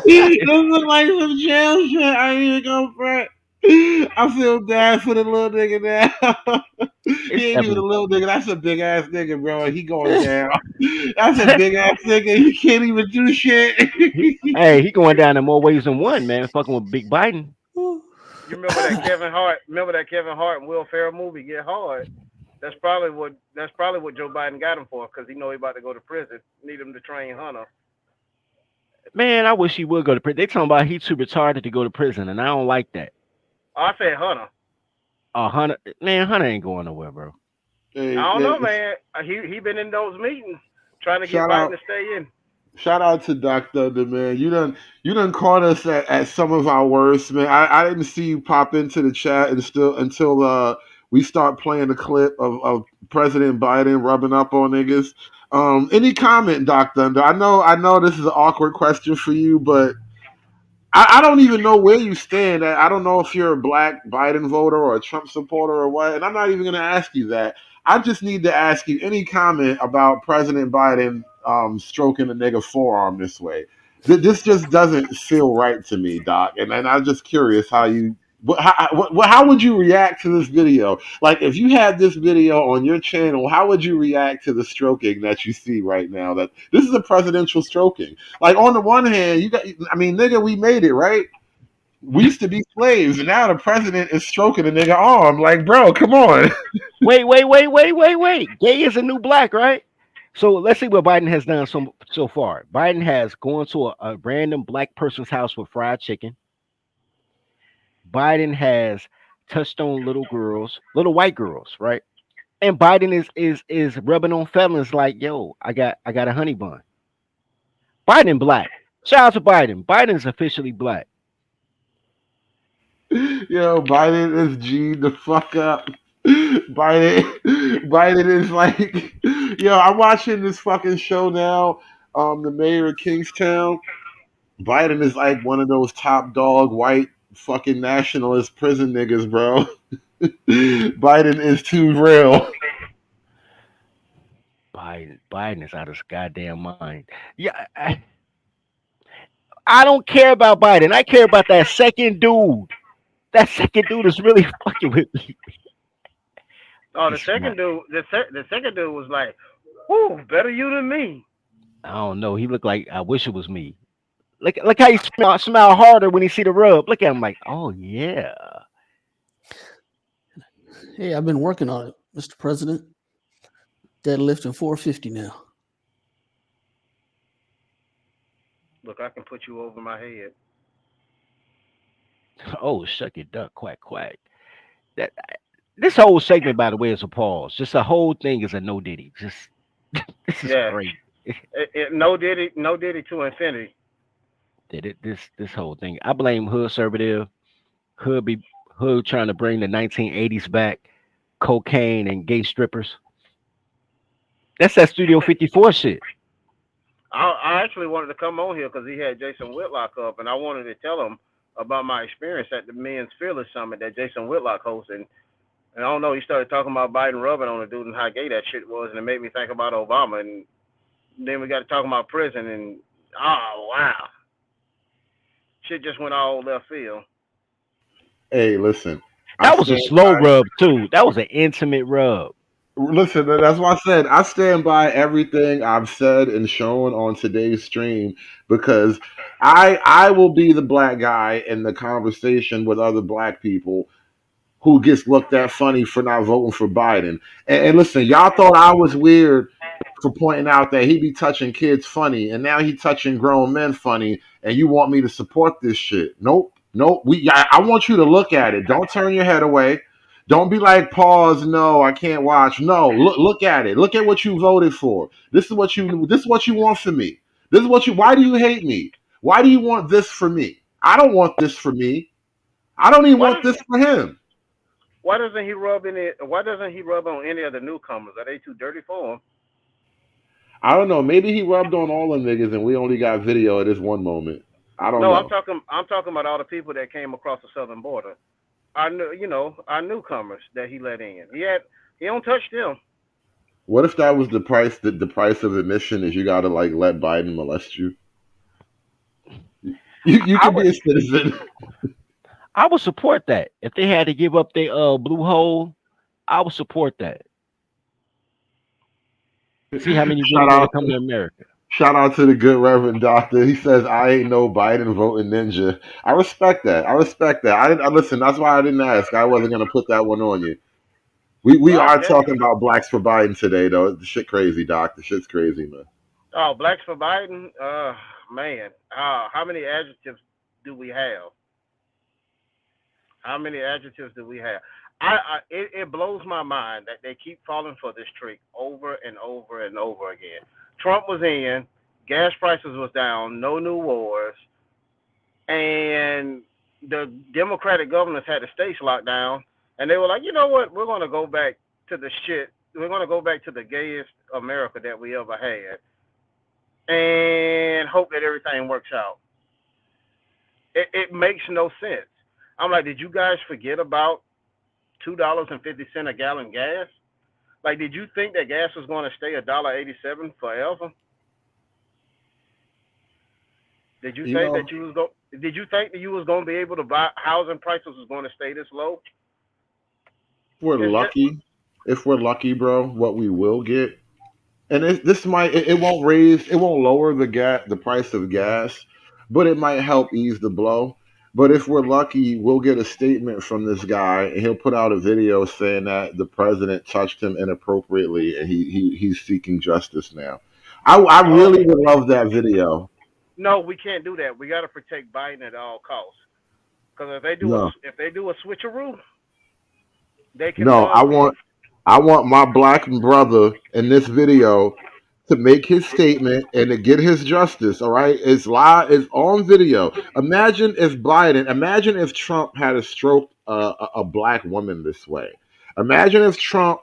This look like some jail shit. I ain't even gonna front. I feel bad for the little nigga now. He ain't even a little nigga. That's a big ass nigga, bro. He going down. That's a big ass nigga. He can't even do shit. Hey, he going down in more ways than one, man. Fucking with Big Biden. You remember that Kevin Hart and Will Ferrell movie, Get Hard? That's probably what Joe Biden got him for, because he know he about to go to prison. Need him to train Hunter. Man, I wish he would go to prison. They talking about he's too retarded to go to prison, and I don't like that. Oh, I said Hunter. Hunter, man, Hunter ain't going nowhere, bro. Hey, I don't know, man. He been in those meetings trying to get shout Biden out to stay in. Shout out to Doc Thunder, man. You done caught us at some of our worst, man. I didn't see you pop into the chat until we start playing the clip of President Biden rubbing up on niggas. Any comment, Doc Thunder? I know this is an awkward question for you, but I don't even know where you stand. I don't know if you're a black Biden voter or a Trump supporter or what. And I'm not even going to ask you that. I just need to ask you any comment about President Biden stroking a nigga forearm this way. This just doesn't feel right to me, Doc. And I'm just curious how you. How would you react to this video? Like, if you had this video on your channel, how would you react to the stroking that you see right now? That this is a presidential stroking. Like, on the one hand, nigga, we made it, right? We used to be slaves, and now the president is stroking a nigga arm. Like, bro, come on. Wait. Gay is a new black, right? So let's see what Biden has done so far. Biden has gone to a random black person's house with fried chicken. Biden has touched on little girls, little white girls, right? And Biden is rubbing on felons like, yo, I got a honey bun. Biden black. Shout out to Biden. Biden is officially black. Yo, Biden is G the fuck up. Biden is like, yo, I'm watching this fucking show now. The mayor of Kingstown. Biden is like one of those top dog white fucking nationalist prison niggas, bro. Biden is too real. Biden is out of his goddamn mind. Yeah, I don't care about Biden. I care about that second dude. That second dude is really fucking with me. Oh, He's smart. the second dude was like, "Whoo, better you than me." I don't know. He looked like I wish it was me. Look how he smile harder when he see the rub. Look at him like, oh yeah. Hey, I've been working on it, Mr. President. Deadlifting 450 now. Look, I can put you over my head. Oh, shuck it, duck, quack, quack. That this whole segment, by the way, is a pause. Just the whole thing is a no diddy. Just this is Yeah, great. no diddy to infinity. This whole thing. I blame Hood conservative. Hood trying to bring the 1980s back, cocaine and gay strippers. That's that Studio 54 shit. I actually wanted to come on here because he had Jason Whitlock up, and I wanted to tell him about my experience at the Men's Fearless Summit that Jason Whitlock hosted. And I don't know, he started talking about Biden rubbing on a dude and how gay that shit was, and it made me think about Obama. And then we got to talking about prison, and oh wow, shit just went all left field. Hey, listen. That was a slow rub too. That was an intimate rub. Listen, that's why I said I stand by everything I've said and shown on today's stream because I will be the black guy in the conversation with other black people who gets looked at funny for not voting for Biden. And listen, y'all thought I was weird for pointing out that he be touching kids funny, and now he touching grown men funny, and you want me to support this shit? Nope. I want you to look at it. Don't turn your head away. Don't be like, pause. No, I can't watch. No, look at it. Look at what you voted for. This is what you want from me. This is what you. Why do you hate me? Why do you want this for me? I don't want this for me. I don't even want this for him. Why doesn't he rub on any of the newcomers? Are they too dirty for him? I don't know. Maybe he rubbed on all them niggas, and we only got video at this one moment. I don't No, know. I'm talking about all the people that came across the southern border. Our newcomers that he let in. He don't touch them. What if that was the price? The price of admission is you got to like let Biden molest you. You can be a citizen. I would support that. If they had to give up their blue hole, I would support that. See how many really want to come to America. Shout out to the good Reverend Doctor. He says, I ain't no Biden voting ninja. I respect that. I listen, that's why I didn't ask. I wasn't going to put that one on you. We are talking about blacks for Biden today, though. The shit crazy, Doc. The shit's crazy, man. Oh, blacks for Biden? Man. How many adjectives do we have? It blows my mind that they keep falling for this trick over and over and over again. Trump was in, gas prices was down, no new wars, and the Democratic governors had the states locked down, and they were like, you know what, we're going to go back to the shit. We're going to go back to the gayest America that we ever had, and hope that everything works out. It makes no sense. I'm like, did you guys forget about $2.50 a gallon gas? Like, did you think that gas was going to stay $1.87 forever? Did you You think know, that you was go? Did you think that you was going to be able to buy housing prices was going to stay this low? if we're It's just lucky, if we're lucky, bro, what we will get, and this might, it won't raise, it won't lower the price of gas, but it might help ease the blow. But if we're lucky, we'll get a statement from this guy, and he'll put out a video saying that the president touched him inappropriately, and he's seeking justice now. I oh really would love that video. no, we can't do that. We got to protect Biden at all costs. Because No, if they do a switcheroo, they can no, I want my black brother in this video to make his statement and to get his justice. All right, it's live, it's on video. Imagine if Trump had a stroke a black woman this way. Imagine if Trump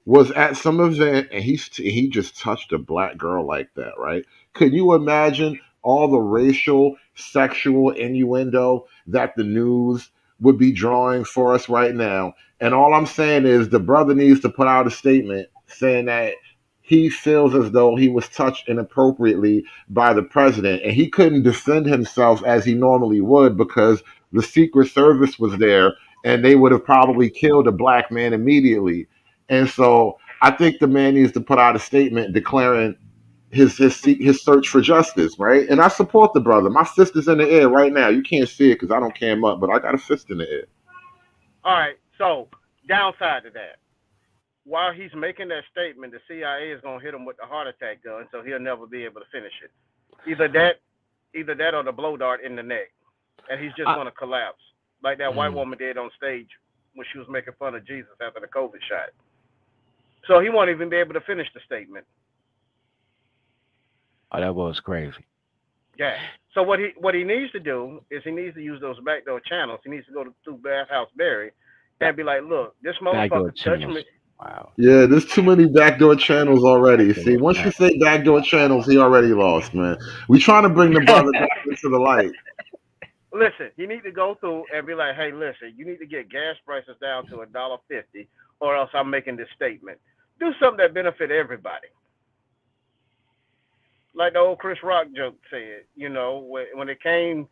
was at some event and he just touched a black girl like that, right? Could you imagine all the racial, sexual innuendo that the news would be drawing for us right now? And all I'm saying is the brother needs to put out a statement saying that he feels as though he was touched inappropriately by the president, and he couldn't defend himself as he normally would because the Secret Service was there and they would have probably killed a black man immediately. And so I think the man needs to put out a statement declaring his search for justice, right? And I support the brother. My fist is in the air right now. You can't see it because I don't cam up, but I got a fist in the air. All right. So downside to that, while he's making that statement, the CIA is going to hit him with the heart attack gun, so he'll never be able to finish it. Either that, or the blow dart in the neck, and he's just going to collapse like that white woman did on stage when she was making fun of Jesus after the COVID shot. So he won't even be able to finish the statement. Oh, that was crazy. Yeah. So what he needs to do is he needs to use those backdoor channels. He needs to go through Bathhouse Berry and be like, look, this Backdoor motherfucker touched channels. me. Wow. Yeah, there's too many backdoor channels already. See, Backdoor once you channels. say backdoor channels, he already lost, man. We trying to bring the brother back into the light. Listen, you need to go through and be like, hey, listen, you need to get gas prices down to $1.50, or else I'm making this statement. Do something that benefit everybody. Like the old Chris Rock joke said, when it came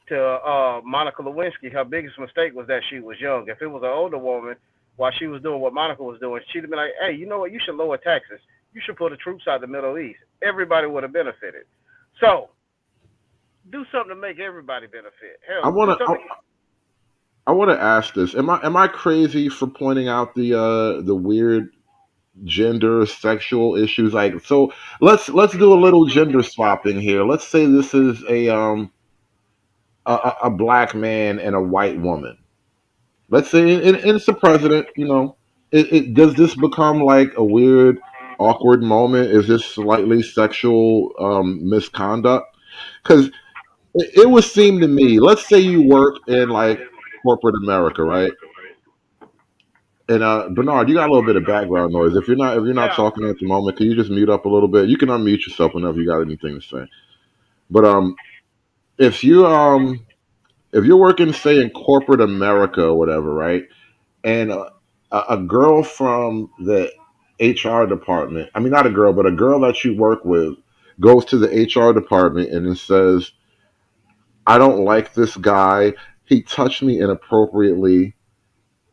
to Monica Lewinsky, her biggest mistake was that she was young. If it was an older woman, while she was doing what Monica was doing, she'd have been like, hey, you know what? You should lower taxes. You should pull the troops out of the Middle East. Everybody would have benefited. So do something to make everybody benefit. I Hell, do want to. something. I want to ask this: Am I crazy for pointing out the weird gender sexual issues? Like, so let's do a little gender swapping here. Let's say this is a black man and a white woman. Let's say and it's the president. Does this become like a weird, awkward moment? Is this slightly sexual misconduct? Because it would seem to me. Let's say you work in like corporate America, right? And Bernard, you got a little bit of background noise. If you're not Yeah. talking at the moment, can you just mute up a little bit? You can unmute yourself whenever you got anything to say. But if you if you're working, say, in corporate America or whatever, right? And a girl from the HR department, I mean, not a girl, but a girl that you work with, goes to the HR department and it says, "I don't like this guy. He touched me inappropriately.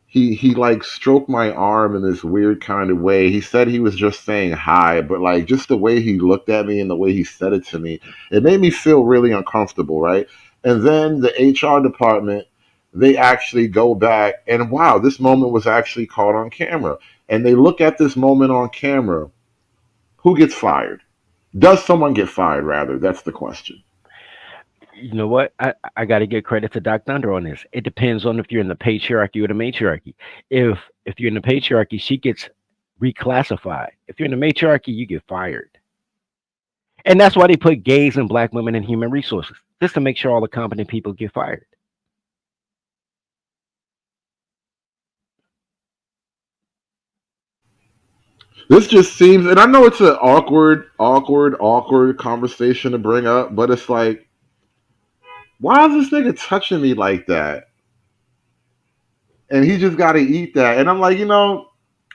He like stroked my arm in this weird kind of way. He said he was just saying hi, but like just the way he looked at me and the way he said it to me, it made me feel really uncomfortable, right?" And then the HR department, they actually go back and wow, this moment was actually caught on camera. And they look at this moment on camera. Who gets fired? Does someone get fired, rather? That's the question. You know what? I got to give credit to Doc Thunder on this. It depends on if you're in the patriarchy or the matriarchy. If you're in the patriarchy, she gets reclassified. If you're in the matriarchy, you get fired. And that's why they put gays and black women in human resources, just to make sure all the competent people get fired. This just seems, and I know it's an awkward conversation to bring up, but it's like, why is this nigga touching me like that? And he just got to eat that. And I'm like,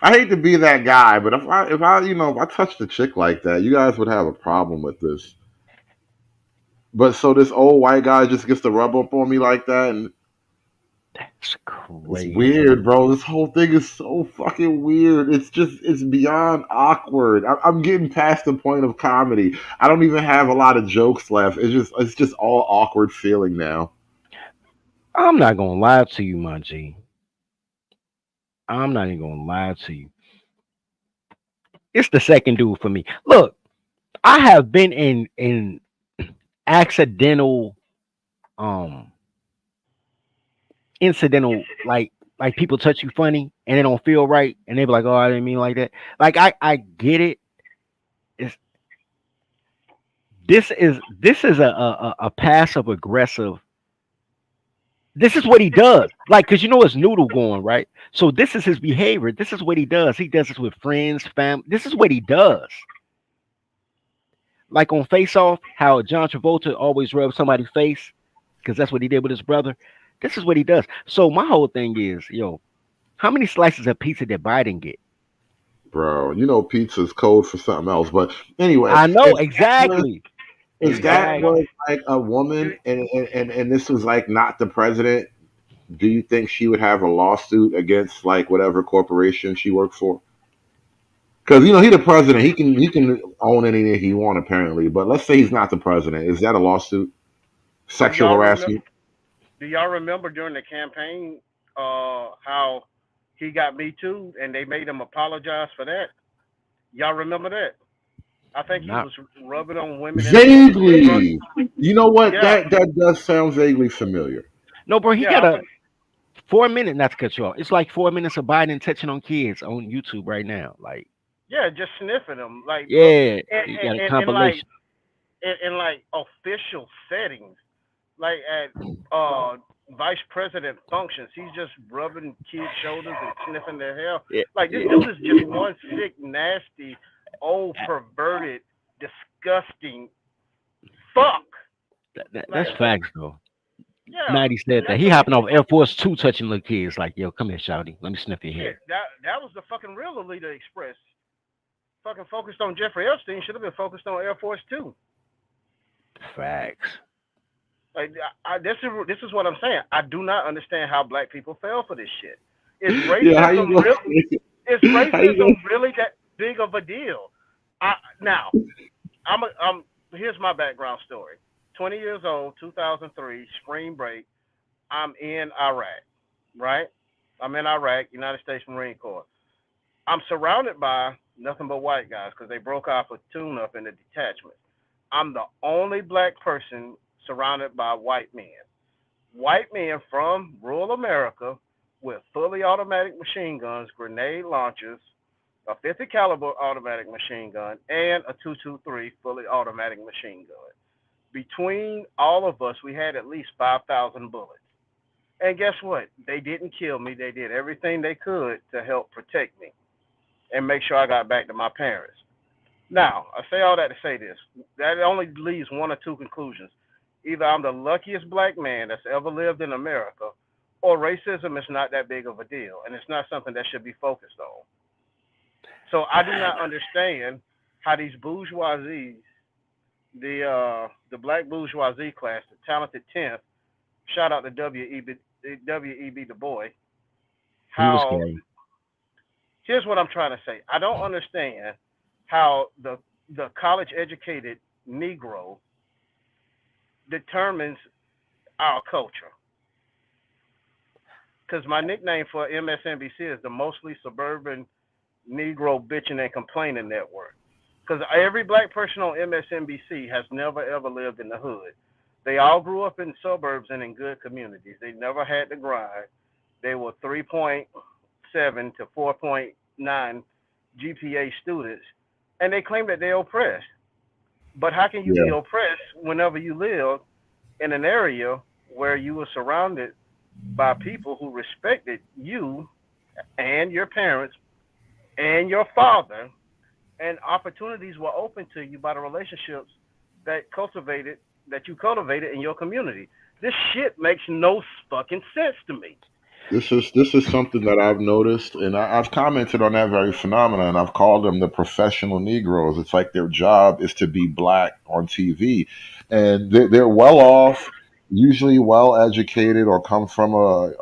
I hate to be that guy, but if I touched a chick like that, you guys would have a problem with this. But so this old white guy just gets to rub up on me like that, and That's it's crazy. weird, bro. This whole thing is so fucking weird. It's beyond awkward. I'm getting past the point of comedy. I don't even have a lot of jokes left. It's just all awkward feeling now. I'm not gonna lie to you, my G. I'm not even gonna lie to you. It's the second dude for me. Look, I have been in accidental, um, incidental, like people touch you funny and it don't feel right, and they be like, "Oh, I didn't mean like that." Like I get it. It's, this is a passive aggressive. This is what he does. Like, cause it's noodle going right. So this is his behavior. This is what he does. He does this with friends, family. This is what he does. Like on Face Off, how John Travolta always rubs somebody's face, because that's what he did with his brother. This is what he does. So my whole thing is, how many slices of pizza did Biden get? Bro, pizza's code for something else. But anyway, I know exactly, if that exactly. was like a woman and this was like not the president, do you think she would have a lawsuit against like whatever corporation she worked for? Because he the president, he can own anything he want apparently. But let's say he's not the president, is that a lawsuit? Do Sexual y'all remember? harassment? Do y'all remember during the campaign how he got me too, and they made him apologize for that? Y'all remember that? I think he Not was rubbing on women in front. Vaguely. You know what? Yeah, That does sound vaguely familiar. no, bro. He yeah, got a 4 minute. Not to cut you off. It's like 4 minutes of Biden touching on kids on YouTube right now. Like, yeah, just sniffing them, like, bro, yeah, and he and, got a and, and like compilation. in like official settings, like at vice president functions, he's just rubbing kids' shoulders and sniffing their hair. Yeah, Like this yeah. dude is just one sick, nasty, old, perverted, disgusting fuck. That's Like facts, though. yeah, 90 said and that that's he the hopping off Air Force Two, touching little kids. Like, yo, come here, shouty. Let me sniff your shit. hair. That was the fucking real Alita Express. Fucking focused on Jeffrey Epstein should have been focused on Air Force Two. Facts. Like this is what I'm saying. I do not understand how black people fell for this shit. Is Yeah, how you racism real? gonna Is how you gonna racism really that big of a deal? Now here's my background story. 20 years old, 2003, spring break. I'm in Iraq, right? I'm in Iraq, United States Marine Corps. I'm surrounded by nothing but white guys because they broke off a tune-up in the detachment. I'm the only black person surrounded by white men. White men from rural America with fully automatic machine guns, grenade launchers, a 50 caliber automatic machine gun, and a 223 fully automatic machine gun. Between all of us, we had at least 5,000 bullets. And guess what? They didn't kill me. They did everything they could to help protect me and make sure I got back to my parents. Now, I say all that to say this. That only leaves one or two conclusions. Either I'm the luckiest black man that's ever lived in America, or racism is not that big of a deal, and it's not something that should be focused on. So I do not understand how these bourgeoisies, the black bourgeoisie class, the talented tenth, shout out to W.E.B. Du Bois, He was how gay. here's what I'm trying to say. I don't understand how the college educated Negro determines our culture. Because my nickname for MSNBC is the mostly suburban Negro bitching and complaining network. Because every black person on MSNBC has never ever lived in the hood. They all grew up in suburbs and in good communities. They never had to grind. They were 3.7 to 4.9 GPA students, and they claim that they're oppressed. But how can you be Yeah. oppressed whenever you live in an area where you were surrounded by people who respected you and your parents and your father, and opportunities were open to you by the relationships that you cultivated in your community? This shit makes no fucking sense to me. This is something that I've noticed, and I've commented on that very phenomenon. I've called them the professional Negroes. It's like their job is to be black on TV, and they're well off, usually well educated, or come from a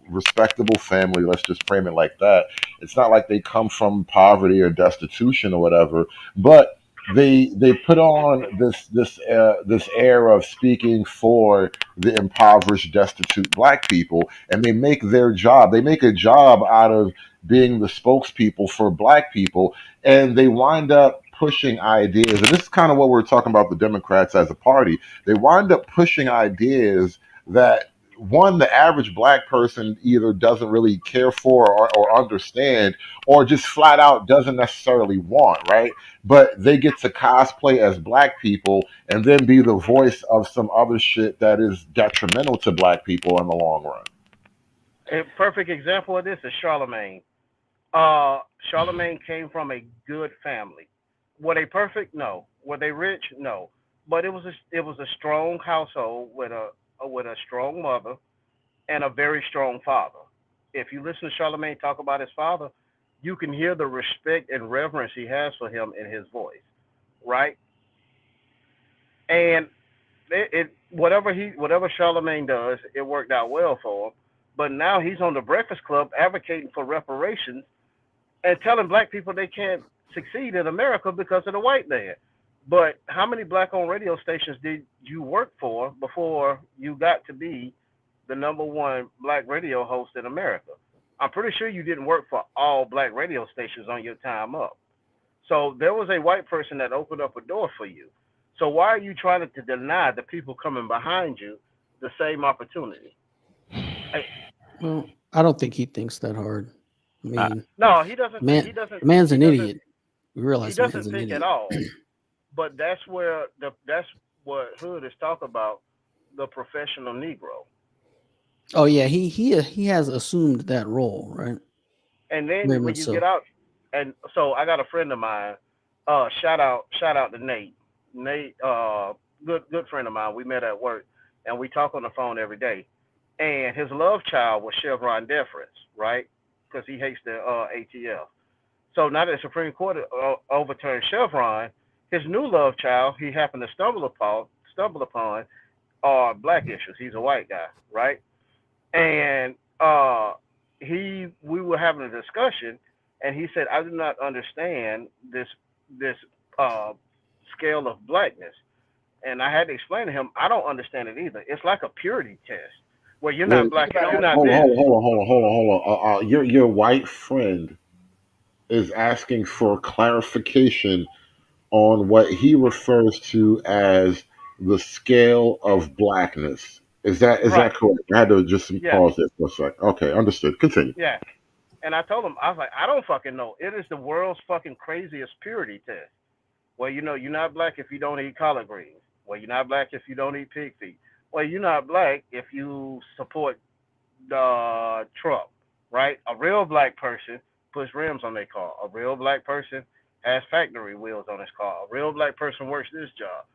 respectable family. Let's just frame it like that. It's not like they come from poverty or destitution or whatever, but they put on this air of speaking for the impoverished, destitute black people, and they make their job. They make a job out of being the spokespeople for black people, and they wind up pushing ideas. And this is kind of what we're talking about the Democrats as a party. They wind up pushing ideas that one, the average black person either doesn't really care for or understand, or just flat out doesn't necessarily want, right? But they get to cosplay as black people and then be the voice of some other shit that is detrimental to black people in the long run. A perfect example of this is Charlemagne. Charlemagne came from a good family. Were they perfect? No. Were they rich? No. But it was a strong household with a strong mother and a very strong father. If you listen to Charlemagne talk about his father, you can hear the respect and reverence he has for him in his voice, right? And whatever Charlemagne does, it worked out well for him. But now he's on the Breakfast Club advocating for reparations and telling black people they can't succeed in America because of the white man. But how many black-owned radio stations did you work for before you got to be the number one black radio host in America? I'm pretty sure you didn't work for all black radio stations on your time up. So there was a white person that opened up a door for you. So why are you trying to deny the people coming behind you the same opportunity? Well, I don't think he thinks that hard. I mean, No, he doesn't. man, He doesn't. the man's He an doesn't. idiot. We He realize the man's doesn't an think at idiot. all. But that's what Hood is talking about, the professional Negro. Oh yeah, he has assumed that role, right? And Very then when much you so. get out, and so I got a friend of mine. Shout out to Nate. Nate, good friend of mine. We met at work, and we talk on the phone every day. And his love child was Chevron deference, right? Because he hates the ATL. So now that the Supreme Court overturned Chevron, his new love child he happened to stumble upon are black issues. He's a white guy, right? And we were having a discussion, and he said, I do not understand this uh, scale of blackness. And I had to explain to him, I don't understand it either. It's like a purity test where you're not Wait, black and you're not hold on, this. hold on. Your white friend is asking for clarification on what he refers to as the scale of blackness. Is that Right. correct? I had to just Yeah. pause there for a sec. Okay, understood. Continue. Yeah. And I told him, I was like, I don't fucking know. It is the world's fucking craziest purity test. Well, you're not black if you don't eat collard greens. Well, you're not black if you don't eat pig feet. Well, you're not black if you support Trump, right? A real black person puts rims on their car. A real black person has factory wheels on his car. A real black person works this job.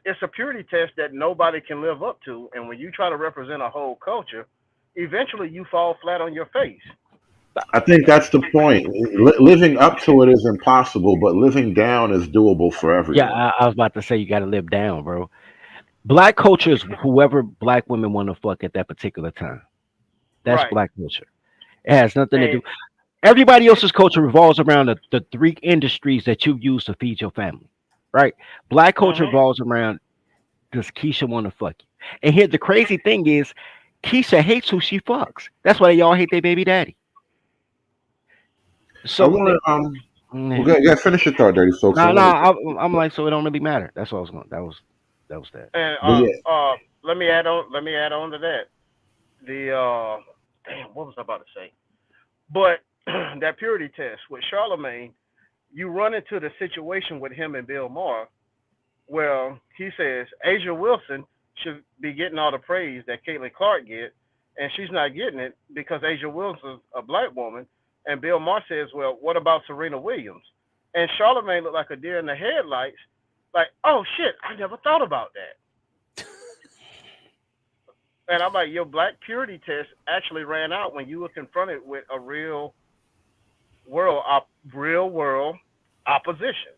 It's a purity test that nobody can live up to, and when you try to represent a whole culture, eventually you fall flat on your face. I think that's the point. Living up to it is impossible, but living down is doable for Yeah, everyone. I was about to say you got to live down, bro. Black culture is whoever black women want to fuck at that particular time. That's Right. black culture. It has nothing to do. And Everybody else's culture revolves around the three industries that you use to feed your family, right? Black culture mhm. revolves around does Keisha want to fuck you? And here the crazy thing is, Keisha hates who she fucks. That's why they all hate their baby daddy. I So, want to well, nah, go, yeah, finish your thought, dirty folks. I nah, want I'm like, so it don't really matter. That's what I was going. That was. That was that. And But yeah, let me add on. Let me add on to that. The damn, what was I about to say? But that purity test with Charlemagne, you run into the situation with him and Bill Maher, where he says Asia Wilson should be getting all the praise that Caitlin Clark get, and she's not getting it because Asia Wilson's a black woman. And Bill Maher says, well, what about Serena Williams? And Charlemagne looked like a deer in the headlights, like, oh shit, I never thought about that. And I'm like, your black purity test actually ran out when you were confronted with a real world opposition.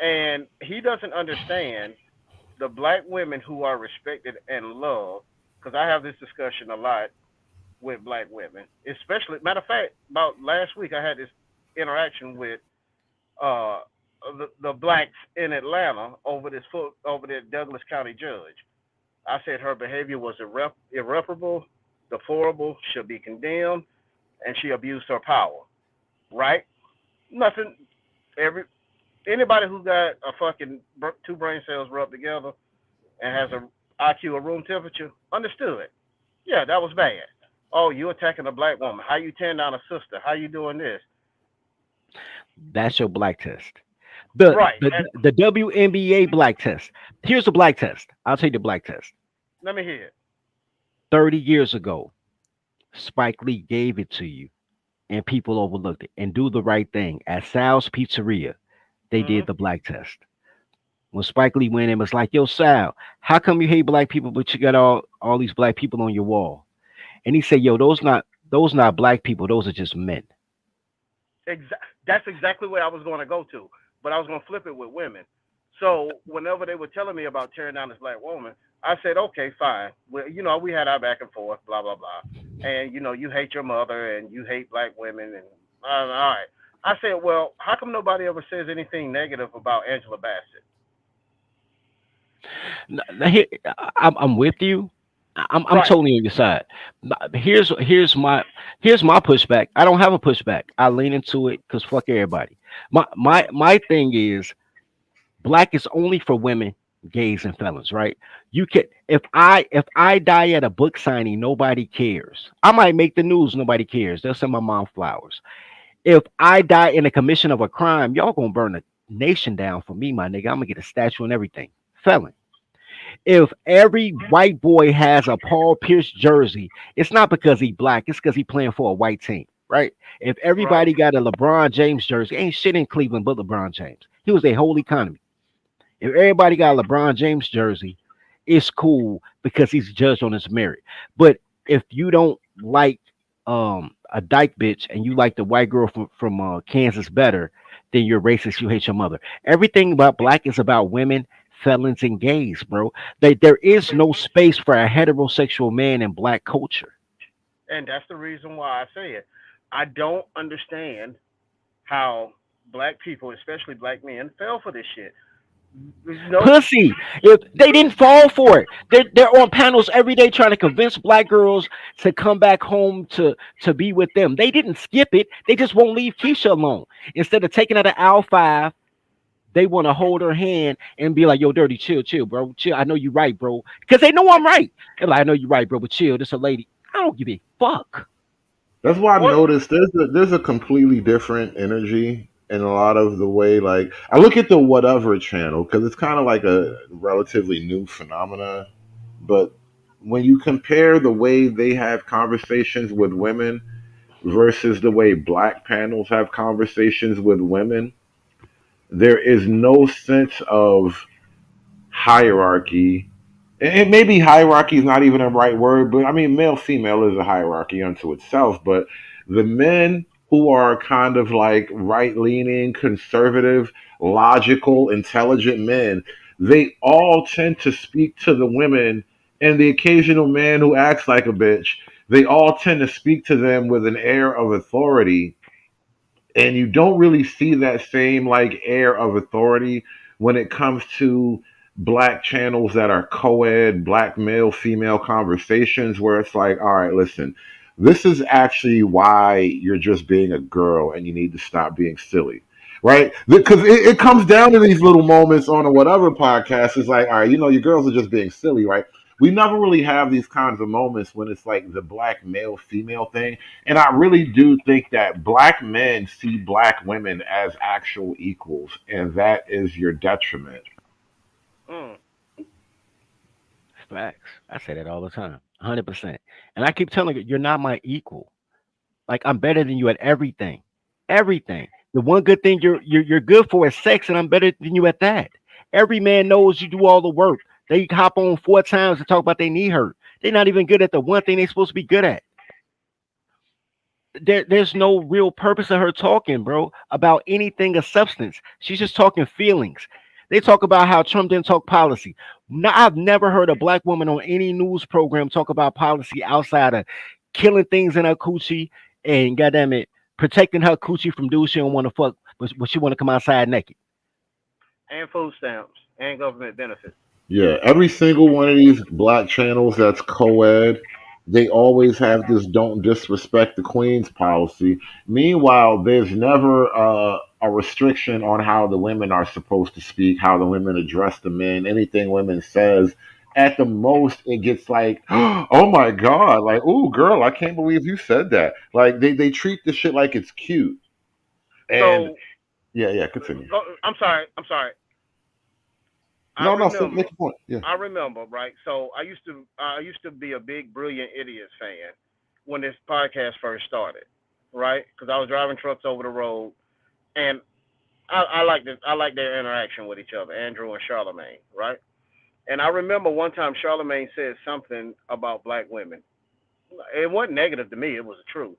And he doesn't understand the black women who are respected and loved. Because I have this discussion a lot with black women, especially. Matter of fact, about last week I had this interaction with uh, the blacks in Atlanta over the Douglas County judge. I said her behavior was irreparable, deplorable, should be condemned, and she abused her power. Right? Nothing. Anybody who got a fucking two brain cells rubbed together and has a IQ of room temperature understood. Yeah, that was bad. Oh, you attacking a black woman? How you tearing down a sister? How you doing this? That's your black test. The Right. the And the WNBA black test. Here's the black test. I'll tell you the black test. let me hear it. 30 years ago, Spike Lee gave it to you, and people overlooked it. And do the right thing. At Sal's Pizzeria, they did the black test. When Spike Lee went in, it was like, "Yo, Sal, how come you hate black people, but you got all these black people on your wall?" And he said, "Yo, those not black people. Those are just men." That's exactly where I was going to go to, but I was going to flip it with women. So whenever they were telling me about tearing down this black woman, I said, okay, fine. Well, we had our back and forth, blah blah blah, and you hate your mother and you hate black women, and all right. I said, well, how come nobody ever says anything negative about Angela Bassett? I'm with you. I'm Right. totally on your side. Here's my pushback. I don't have a pushback. I lean into it because fuck everybody. My thing is black is only for women, gays, and felons, right? You can if I die at a book signing, nobody cares. I might make the news, nobody cares. They'll send my mom flowers. If I die in the commission of a crime, y'all gonna burn the nation down for me, my nigga. I'm gonna get a statue and everything. Felon. If every white boy has a Paul Pierce jersey, it's not because he black, it's because he playing for a white team, right? If Right. everybody got a LeBron James jersey, ain't shit in Cleveland but LeBron James. He was a whole economy. If everybody got a LeBron James jersey, it's cool because he's judged on his merit. But if you don't like a dyke bitch and you like the white girl from Kansas better, then you're racist. You hate your mother. Everything about black is about women, felons, and gays, bro. There is no space for a heterosexual man in black culture. And that's the reason why I say it. I don't understand how black people, especially black men, fell for this shit. No, Pussy. If they didn't fall for it, they're on panels every day trying to convince black girls to come back home to be with them. They didn't skip it. They just won't leave Keisha alone. Instead of taking her to Al five, they want to hold her hand and be like, "Yo, dirty, chill, chill, bro, chill. I know you're right, bro," because they know I'm right. They're like, "I know you're right, bro, but chill. This a lady. I don't give a fuck." that's why I've what? noticed there's a completely different energy in a lot of the way. Like I look at the whatever channel because it's kind of like a relatively new phenomena, but when you compare the way they have conversations with women versus the way black panels have conversations with women, there is no sense of hierarchy. And maybe hierarchy is not even a right word, but I mean, male female is a hierarchy unto itself. But the men who are kind of like right leaning, conservative, logical, intelligent men, they all tend to speak to the women, and the occasional man who acts like a bitch, they all tend to speak to them with an air of authority, and you don't really see that same like air of authority when it comes to black channels that are co-ed black male female conversations where it's like, all right, listen, this is actually why you're just being a girl and you need to stop being silly. right? Because it comes down to these little moments on a whatever podcast. It's like, all right, your girls are just being silly, right? We never really have these kinds of moments when it's like the black male female thing. And I really do think that black men see black women as actual equals, and that is your detriment. Mm. Facts. I say that all the time, 100%. And I keep telling you, you're not my equal. Like I'm better than you at everything, everything. The one good thing you're good for is sex, and I'm better than you at that. Every man knows you do all the work. They hop on 4 times to talk about they knee hurt. They're not even good at the one thing they're supposed to be good at. There's no real purpose of her talking, bro, about anything of substance. She's just talking feelings. They talk about how Trump didn't talk policy. No, I've never heard a black woman on any news program talk about policy outside of killing things in her coochie and goddamn it, protecting her coochie from dudes she don't want to fuck, but she want to come outside naked. And food stamps and government benefits. Yeah, every single one of these black channels that's co-ed, they always have this "don't disrespect the queens" policy. Meanwhile, there's never a restriction on how the women are supposed to speak, how the women address the men, anything women says. At the most, it gets like, "Oh my god!" Like, "Ooh, girl, I can't believe you said that." Like they treat the shit like it's cute. And So, yeah, continue. I'm sorry. I No, remember. make a point. Yeah. I remember, right? So I used to be a big Brilliant Idiots fan when this podcast first started, right? Because I was driving trucks over the road, and I like their interaction with each other, Andrew and Charlemagne, right? And I remember one time Charlemagne said something about black women. It wasn't negative to me; it was the truth.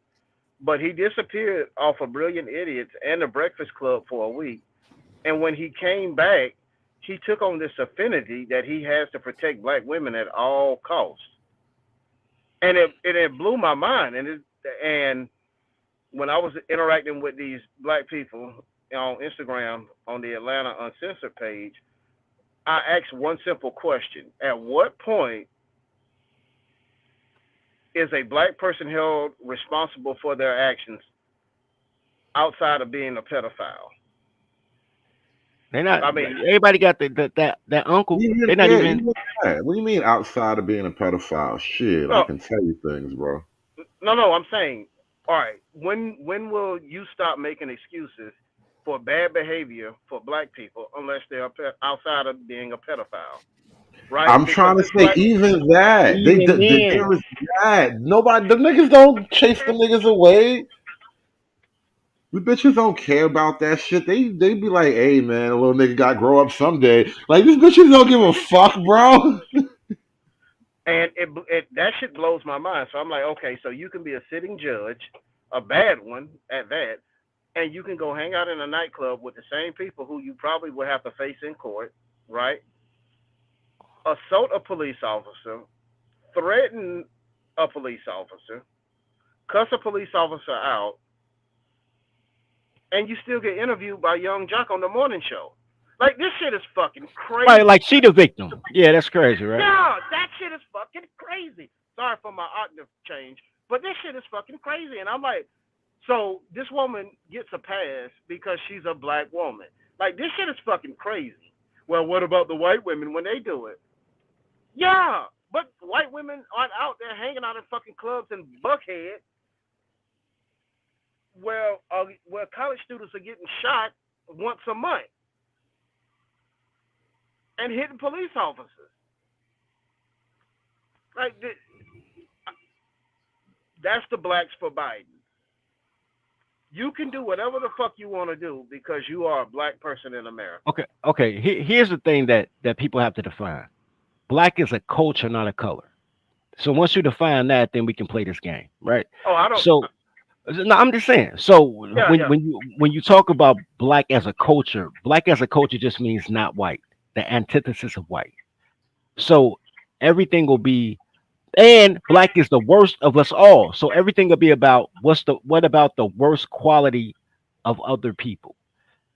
But he disappeared off of Brilliant Idiots and the Breakfast Club for a week, and when he came back, he took on this affinity that he has to protect black women at all costs, and it blew my mind. And when I was interacting with these black people on Instagram on the Atlanta Uncensored page, I asked one simple question: at what point is a black person held responsible for their actions outside of being a pedophile? They're not. I mean, Everybody got that uncle. They're not even. Even that. What do you mean outside of being a pedophile? Shit, I no, can tell you things, bro. no. I'm saying, all right. When will you stop making excuses for bad behavior for black people unless they're outside of being a pedophile, right? I'm Because trying to this say, black even that Even there then, is that nobody. The niggas don't chase the niggas away. The bitches don't care about that shit. They be like, hey man, a little nigga got to grow up someday. Like these bitches don't give a fuck, bro. and that shit blows my mind. So I'm like, okay, so you can be a sitting judge, a bad one at that, and you can go hang out in a nightclub with the same people who you probably would have to face in court, right? Assault a police officer, threaten a police officer, cuss a police officer out, and you still get interviewed by Young Jock on the morning show. Like this shit is fucking right? Like crazy. she the victim. Yeah, that's crazy, right? Yeah, that shit is fucking crazy. Sorry for my octave change, but this shit is fucking crazy. And I'm like, so this woman gets a pass because she's a black woman. Like this shit is fucking crazy. Well, what about the white women when they do it? Yeah, but white women aren't out there hanging out in fucking clubs in Buckhead where college students are getting shot once a month and hitting police officers. Like that's the blacks for Biden. You can do whatever the fuck you want to do because you are a black person in America. Okay. Here's the thing that people have to define. Black is a culture, not a color. So once you define that, then we can play this game, right? Oh, I don't. So no, I'm just saying. So when Yeah. when you talk about black as a culture just means not white, the antithesis of white. So everything will be, and black is the worst of us all. So everything will be about what about the worst quality of other people?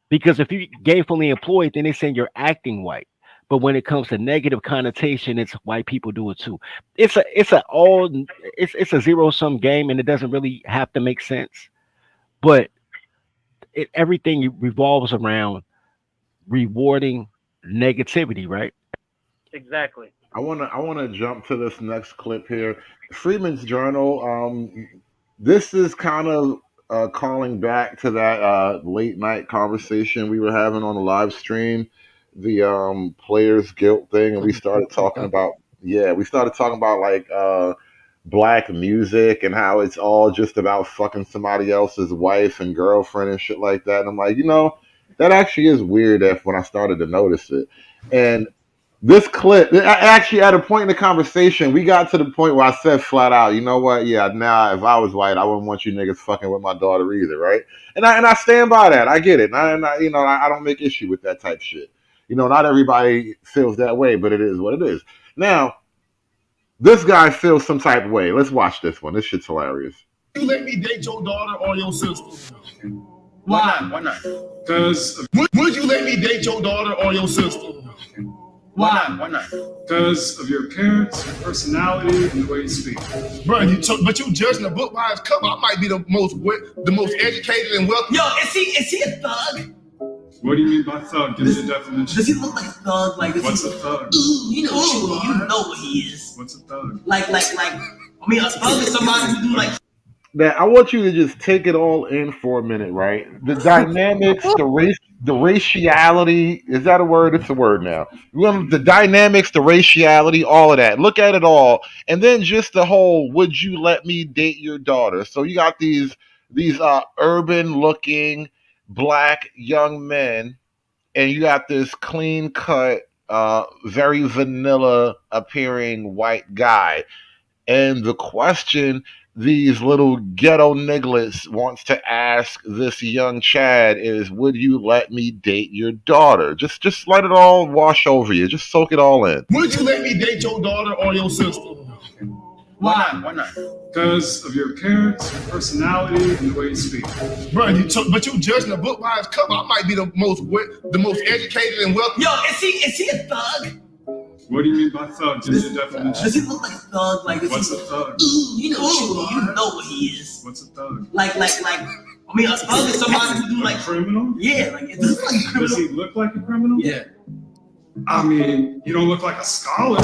Because if you gainfully employed, then they're saying you're acting white. But when it comes to negative connotation, it's white people do it too. It's a zero sum game, and it doesn't really have to make sense. But everything revolves around rewarding negativity, right? Exactly. I wanna jump to this next clip here. Freeman's Journal. This is kind of calling back to that late night conversation we were having on the live stream, the players guilt thing, and we started talking about like black music and how it's all just about fucking somebody else's wife and girlfriend and shit like that. And I'm like, that actually is weird if when I started to notice it. And this clip, actually, at a point in the conversation, we got to the point where I said flat out, you know what? Yeah, now if I was white, I wouldn't want you niggas fucking with my daughter either, right? And I stand by that. I get it. I don't make issue with that type shit. Not everybody feels that way, but it is what it is. Now, this guy feels some type of way. Let's watch this one. This shit's hilarious. You let me date your daughter or your sister? Why? Why not? Because would you let me date your daughter or your sister? Why not? Why not? Because of your appearance, your personality, and the way you speak. Bro, but you judging a book by its cover. I might be the most educated and wealthy. Yo, is he a thug? What do you mean by thug? Give me the definition. Does he look like a thug? What's a thug? You know what he is. What's a thug? Like, a thug is somebody who do like. That I want you to just take it all in for a minute, right? The dynamics, the raciality, is that a word? It's a word now. The dynamics, the raciality, all of that. Look at it all. And then just the whole, would you let me date your daughter? So you got these urban looking black young men, and you got this clean cut, very vanilla appearing white guy. And the question these little ghetto nigglets wants to ask this young Chad is, would you let me date your daughter? Just let it all wash over you. Just soak it all in. Would you let me date your daughter or your sister? Why not? Why not? Because of your appearance, your personality, and the way you speak. Bro, but you judging a book by its cover. I might be the most educated and wealthy. Yo, is he a thug? What do you mean by thug? Give me the definition. Does he look like a thug? Like, what's a thug? You know what he is. What's a thug? A thug is somebody who do like criminal. Yeah, like does he look like a criminal? Does he look like a criminal? Yeah. I mean, you don't look like a scholar.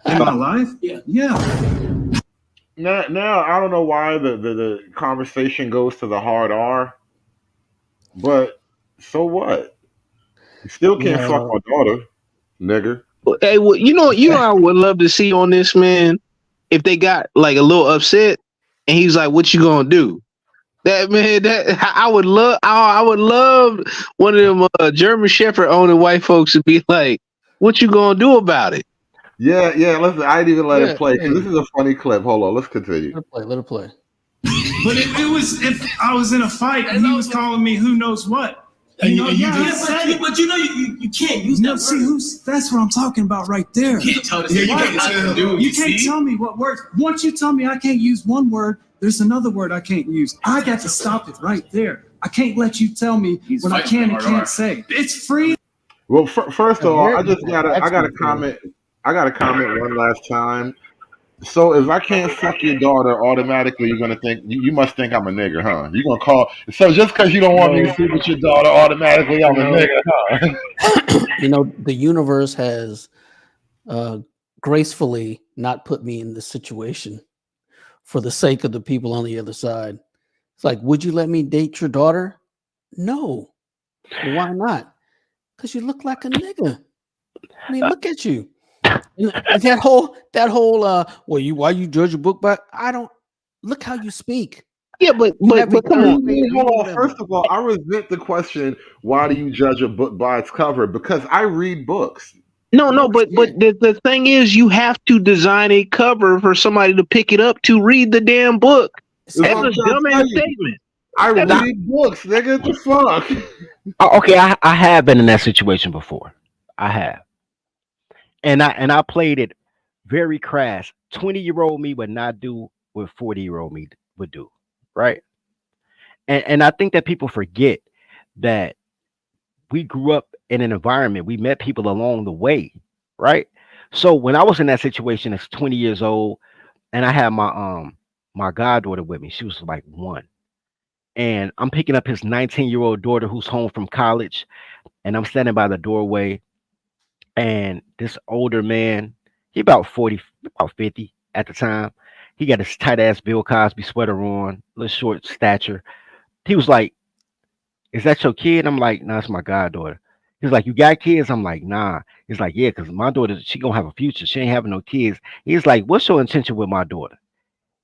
In my life? Yeah. Yeah. Now I don't know why the conversation goes to the hard R, but so what? You still can't fuck my daughter, nigger. Hey, well, you know, I would love to see on this, man, if they got like a little upset and he's like, "What you gonna do?" That man, I would love one of them German Shepherd owning white folks to be like, "What you gonna do about it?" Yeah. Listen, I didn't even let it play. This is a funny clip. Hold on, let's continue. Let it play. But if I was in a fight and he was calling me who knows what. But you can't use that word. See, that's what I'm talking about right there. You can't tell this. You can't tell me what words. Once you tell me I can't use one word, there's another word I can't use. I got to stop it right there. I can't let you tell me what I can and can't say. It's free. Well, first of all, I gotta comment. I gotta comment one last time. So if I can't fuck your daughter, automatically you're gonna think you must think I'm a nigger, huh? You're gonna call so just because you don't want me to sleep with your daughter, automatically I'm a nigger, huh? The universe has gracefully not put me in this situation for the sake of the people on the other side. It's like, would you let me date your daughter? No. Why not? Because you look like a nigga. I mean, look at you. That whole why you judge a book by? I don't look how you speak. Yeah, but come on. Hold on. First of all, I resent the question, why do you judge a book by its cover? Because I read books. No, but the thing is, you have to design a cover for somebody to pick it up to read the damn book. That's a dumbass statement. I read books, nigga. What the fuck? Okay, I have been in that situation before. I have. And I played it very crass. 20-year-old me would not do what 40-year-old me would do. Right. And I think that people forget that we grew up in an environment, we met people along the way. Right. So when I was in that situation as 20 years old and I had my my goddaughter with me. She was like 1. And I'm picking up his 19-year-old daughter who's home from college. And I'm standing by the doorway. And this older man, he about 40, about 50 at the time. He got his tight ass Bill Cosby sweater on, little short stature. He was like, "Is that your kid?" I'm like, "Nah, it's my goddaughter." He's like, "You got kids?" I'm like, "Nah." He's like, "Yeah, because my daughter, she gonna have a future. She ain't having no kids." He's like, "What's your intention with my daughter?"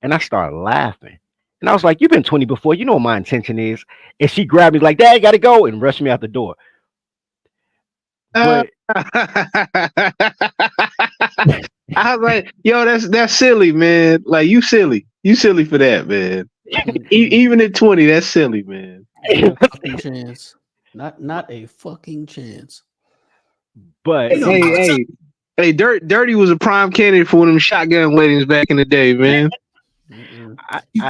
And I started laughing. And I was like, "You've been 20 before. You know what my intention is." And she grabbed me like, "Dad, gotta go," and rushed me out the door. But I was like, yo, that's silly, man. Like you silly for that, man. Even at 20, that's silly, man. Not a fucking chance. Not a fucking chance. But hey, Dirty was a prime candidate for one of them shotgun weddings back in the day, man. You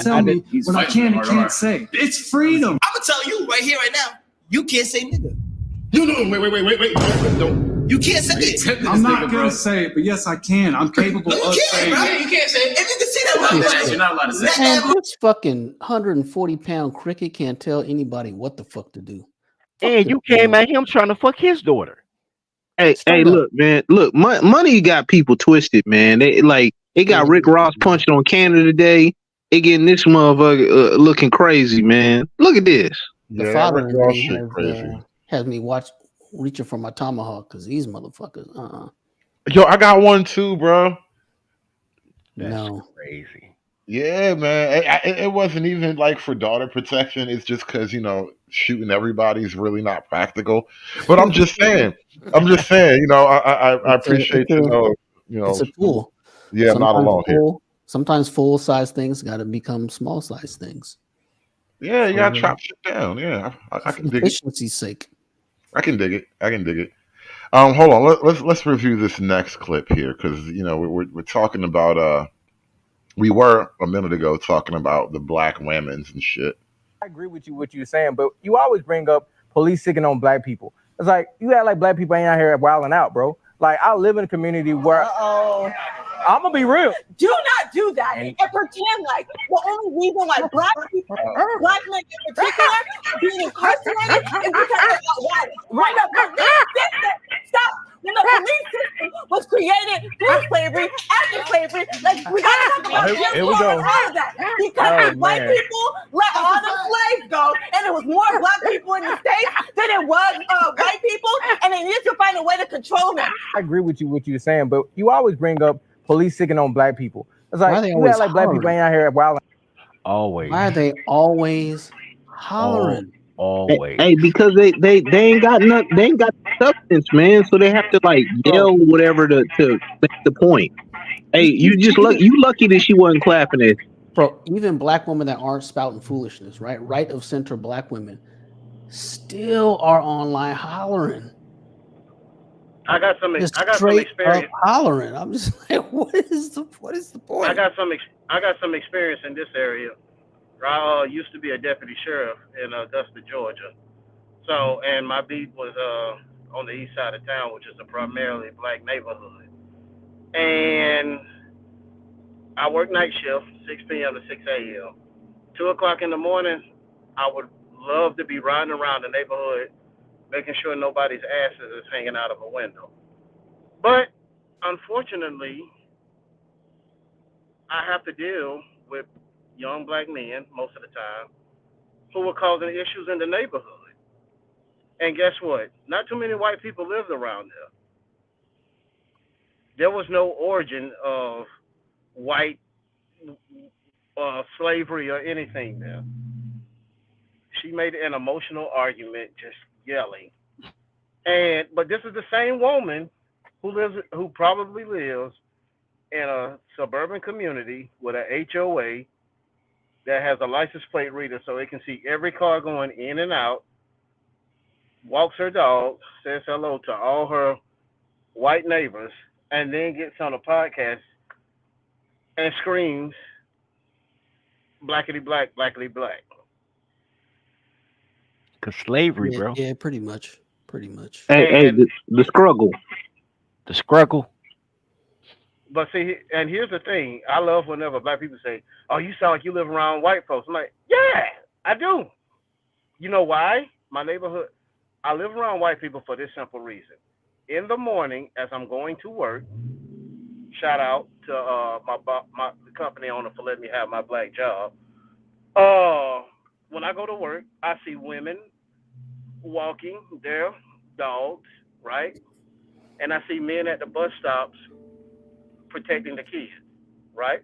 tell me what I can and can't say. It's freedom. I'm gonna tell you right here, right now. You can't say nigga. No, wait. Don't. You can't say it. I'm not gonna say it, but yes, I can. I'm capable of saying it. You can't say it. If you can see that, you're not allowed to say it. Man, this fucking 140-pound cricket can't tell anybody what the fuck to do. And you came at him trying to fuck his daughter. Hey, look, man. Look, money got people twisted, man. They got Rick Ross punching on Canada today. They getting this motherfucker looking crazy, man. Look at this. The father in me has me reaching for my tomahawk because these motherfuckers. Yo, I got one too, bro. That's crazy. Yeah, man. It wasn't even like for daughter protection. It's just because shooting everybody's really not practical. But I'm just saying. I appreciate It's a tool. Yeah, I'm not alone here. Sometimes full size things got to become small size things. Yeah, you gotta chop shit down. Yeah, I can dig it. Efficiency's sake. I can dig it. Hold on. Let's review this next clip here because we're talking about we were a minute ago talking about the black women's and shit. I agree with you what you're saying, but you always bring up police sticking on black people. It's like you act like black people ain't out here wilding out, bro. Like I live in a community where I'm gonna be real. Do not do that and pretend like the only reason why black people, black men in particular, are being incarcerated is because they're not white. Right up, stop. When the police system was created through slavery, after slavery, like we gotta talk about Jim Crow and all of that. Because white people let all the slaves go, and it was more black people in the States than it was white people, and they need to find a way to control them. I agree with you what you're saying, but you always bring up police sticking on black people. It's like you act like black people ain't out here wilding. Always. Why are they always hollering? Always. Hey, because they ain't got they ain't got substance, man. So they have to like yell whatever to make the point. Hey, you lucky that she wasn't clapping it. Bro, even black women that aren't spouting foolishness, right of center black women, still are online hollering. I got some Straight experience. up hollering. I'm just like, what is the point? I got some experience in this area. I used to be a deputy sheriff in Augusta, Georgia. So, and my beat was on the east side of town, which is a primarily black neighborhood. And I work night shift, 6 p.m. to 6 a.m. 2 o'clock in the morning, I would love to be riding around the neighborhood, making sure nobody's asses is hanging out of a window. But unfortunately, I have to deal with young black men most of the time who were causing issues in the neighborhood. And guess what? Not too many white people lived around there. There was no origin of white slavery or anything there. She made an emotional argument just yelling. But this is the same woman who probably lives in a suburban community with an HOA that has a license plate reader so it can see every car going in and out, walks her dog, says hello to all her white neighbors, and then gets on a podcast and screams, blackity black, blackity black. Cause slavery, Yeah, bro. yeah, pretty much. Hey, the struggle. The struggle. But see, and here's the thing: I love whenever black people say, "Oh, you sound like you live around white folks." I'm like, "Yeah, I do." You know why? My neighborhood. I live around white people for this simple reason. In the morning, as I'm going to work, shout out to my the company owner for letting me have my black job. When I go to work, I see women walking their dogs, right? And I see men at the bus stops protecting the kids, right?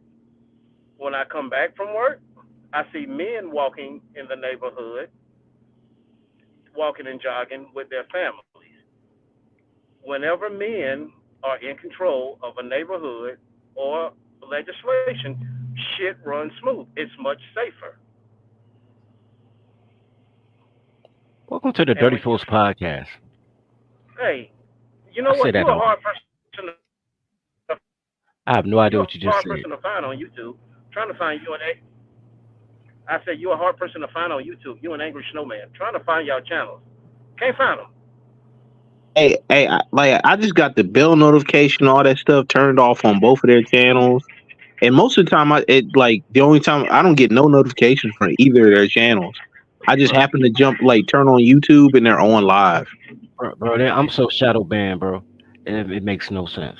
When I come back from work, I see men walking in the neighborhood, walking and jogging with their families. Whenever men are in control of a neighborhood or legislation, shit runs smooth. It's much safer. Welcome to the And Dirty when you, Fools podcast. hey, you I know say what? that You're a often. hard person. I have no idea You're what you a just hard said. person to find on YouTube. Trying to find you an. I said you're a hard person to find on YouTube. You an angry snowman. Trying to find y'all channels. Can't find them. Hey, I just got the bell notification, all that stuff turned off on both of their channels. And most of the time, the only time I don't get no notifications from either of their channels. I just happen to turn on YouTube, and they're on live. Bro, I'm so shadow banned, bro. It makes no sense.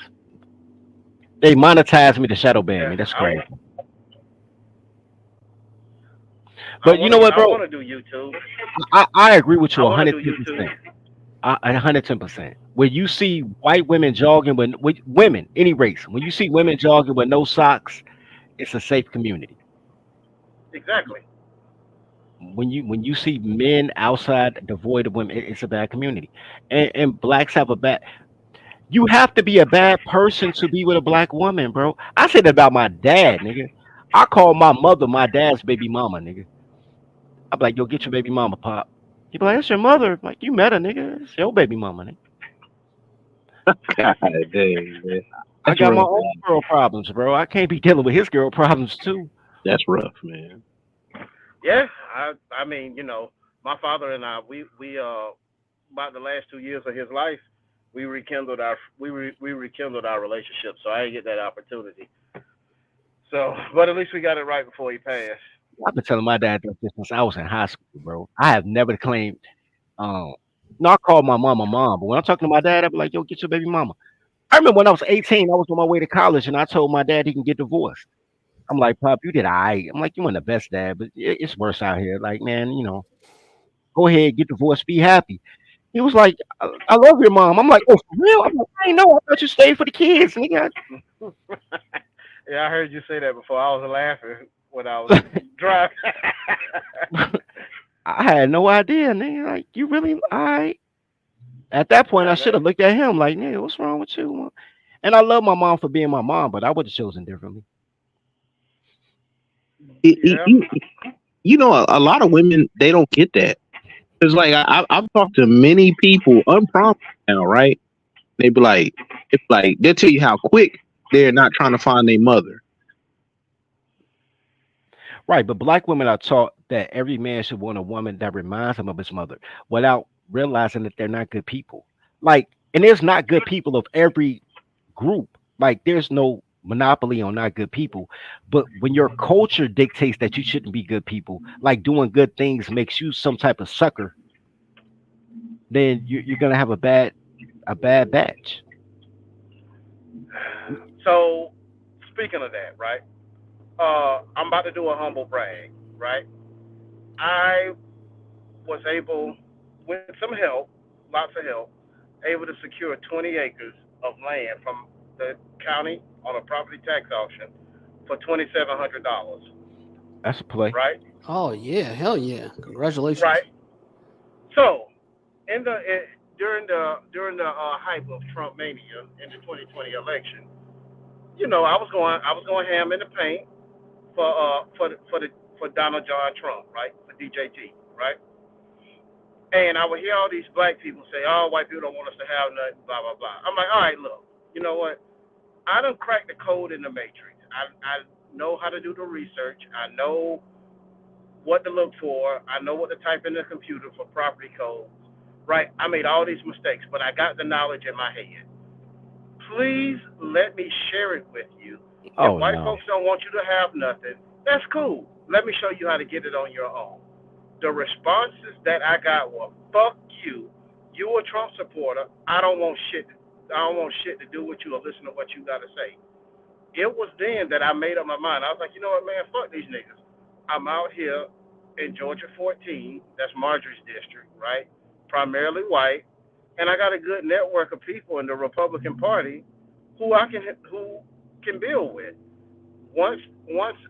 They monetize me to shadow ban Yeah, me. That's crazy. I But you want know to. what, I bro? want to do YouTube. I agree with I you want to do YouTube. 110%. 110%. When you see white women jogging with women, any race, when you see women jogging with no socks, it's a safe community. Exactly. When you see men outside devoid of women, it's a bad community. And blacks have a bad. You have to be a bad person to be with a black woman, bro. I said that about my dad, nigga. I call my mother my dad's baby mama, nigga. I'm like, yo, get your baby mama, pop. He be like, that's your mother. I'm like, you met her, nigga. It's your baby mama, nigga. God dang, man. I That's got my rough, own man. girl problems, bro. I can't be dealing with his girl problems too. That's rough, man. Yeah. I mean, my father and I, we about the last 2 years of his life, we rekindled our relationship. So I didn't get that opportunity. So, but at least we got it right before he passed. I've been telling my dad this since I was in high school, bro. I have never claimed. Um, no, I call my mama mom, but when I'm talking to my dad, I be like, yo, get your baby mama. I remember when I was 18, I was on my way to college, and I told my dad he can get divorced. I'm like, Pop, you did all right. I'm like, you weren't the best dad, but it's worse out here. Like, man, go ahead, get divorced, be happy. He was like, I love your mom. I'm like, oh, for real? I'm like, I ain't know. I thought you stayed for the kids, nigga. Yeah, I heard you say that before. I was laughing when I was driving. I had no idea, nigga. Like, you really, all right. At that point, Yeah, I should man. have looked at him like, nigga, what's wrong with you, man? And I love my mom for being my mom, but I would have chosen differently. Yeah. A lot of women they don't get that. It's like I've talked to many people unprompted now, right? They be like, it's like they'll tell you how quick they're not trying to find their mother. Right, but black women are taught that every man should want a woman that reminds him of his mother without realizing that they're not good people. Like, and there's not good people of every group. Like, there's no monopoly on not good people. But when your culture dictates that you shouldn't be good people, like doing good things makes you some type of sucker, then you're gonna have a bad batch. So, speaking of that, right? I'm about to do a humble brag, right? I was able, with some help, lots of help, able to secure 20 acres of land from the county on a property tax auction for $2,700, That's a play. right? Oh yeah, hell yeah! Congratulations. Right. So, in the during the hype of Trump mania in the 2020 election, I was going ham in the paint for Donald John Trump, right? For DJT, right? And I would hear all these black people say, "Oh, white people don't want us to have nothing," blah blah blah. I'm like, all right, look, you know what? I done cracked the code in the matrix. I know how to do the research. I know what to look for. I know what to type in the computer for property codes. Right? I made all these mistakes, but I got the knowledge in my head. please let me share it with you. If Oh white no. folks don't want you to have nothing, that's cool. Let me show you how to get it on your own. The responses that I got were, "Fuck you. You a Trump supporter. I don't want shit. I don't want shit to do with you or listen to what you got to say." It was then that I made up my mind. I was like, you know what, man, fuck these niggas. I'm out here in Georgia 14. That's Marjorie's district, right? Primarily white, and I got a good network of people in the Republican Party who can build with. Once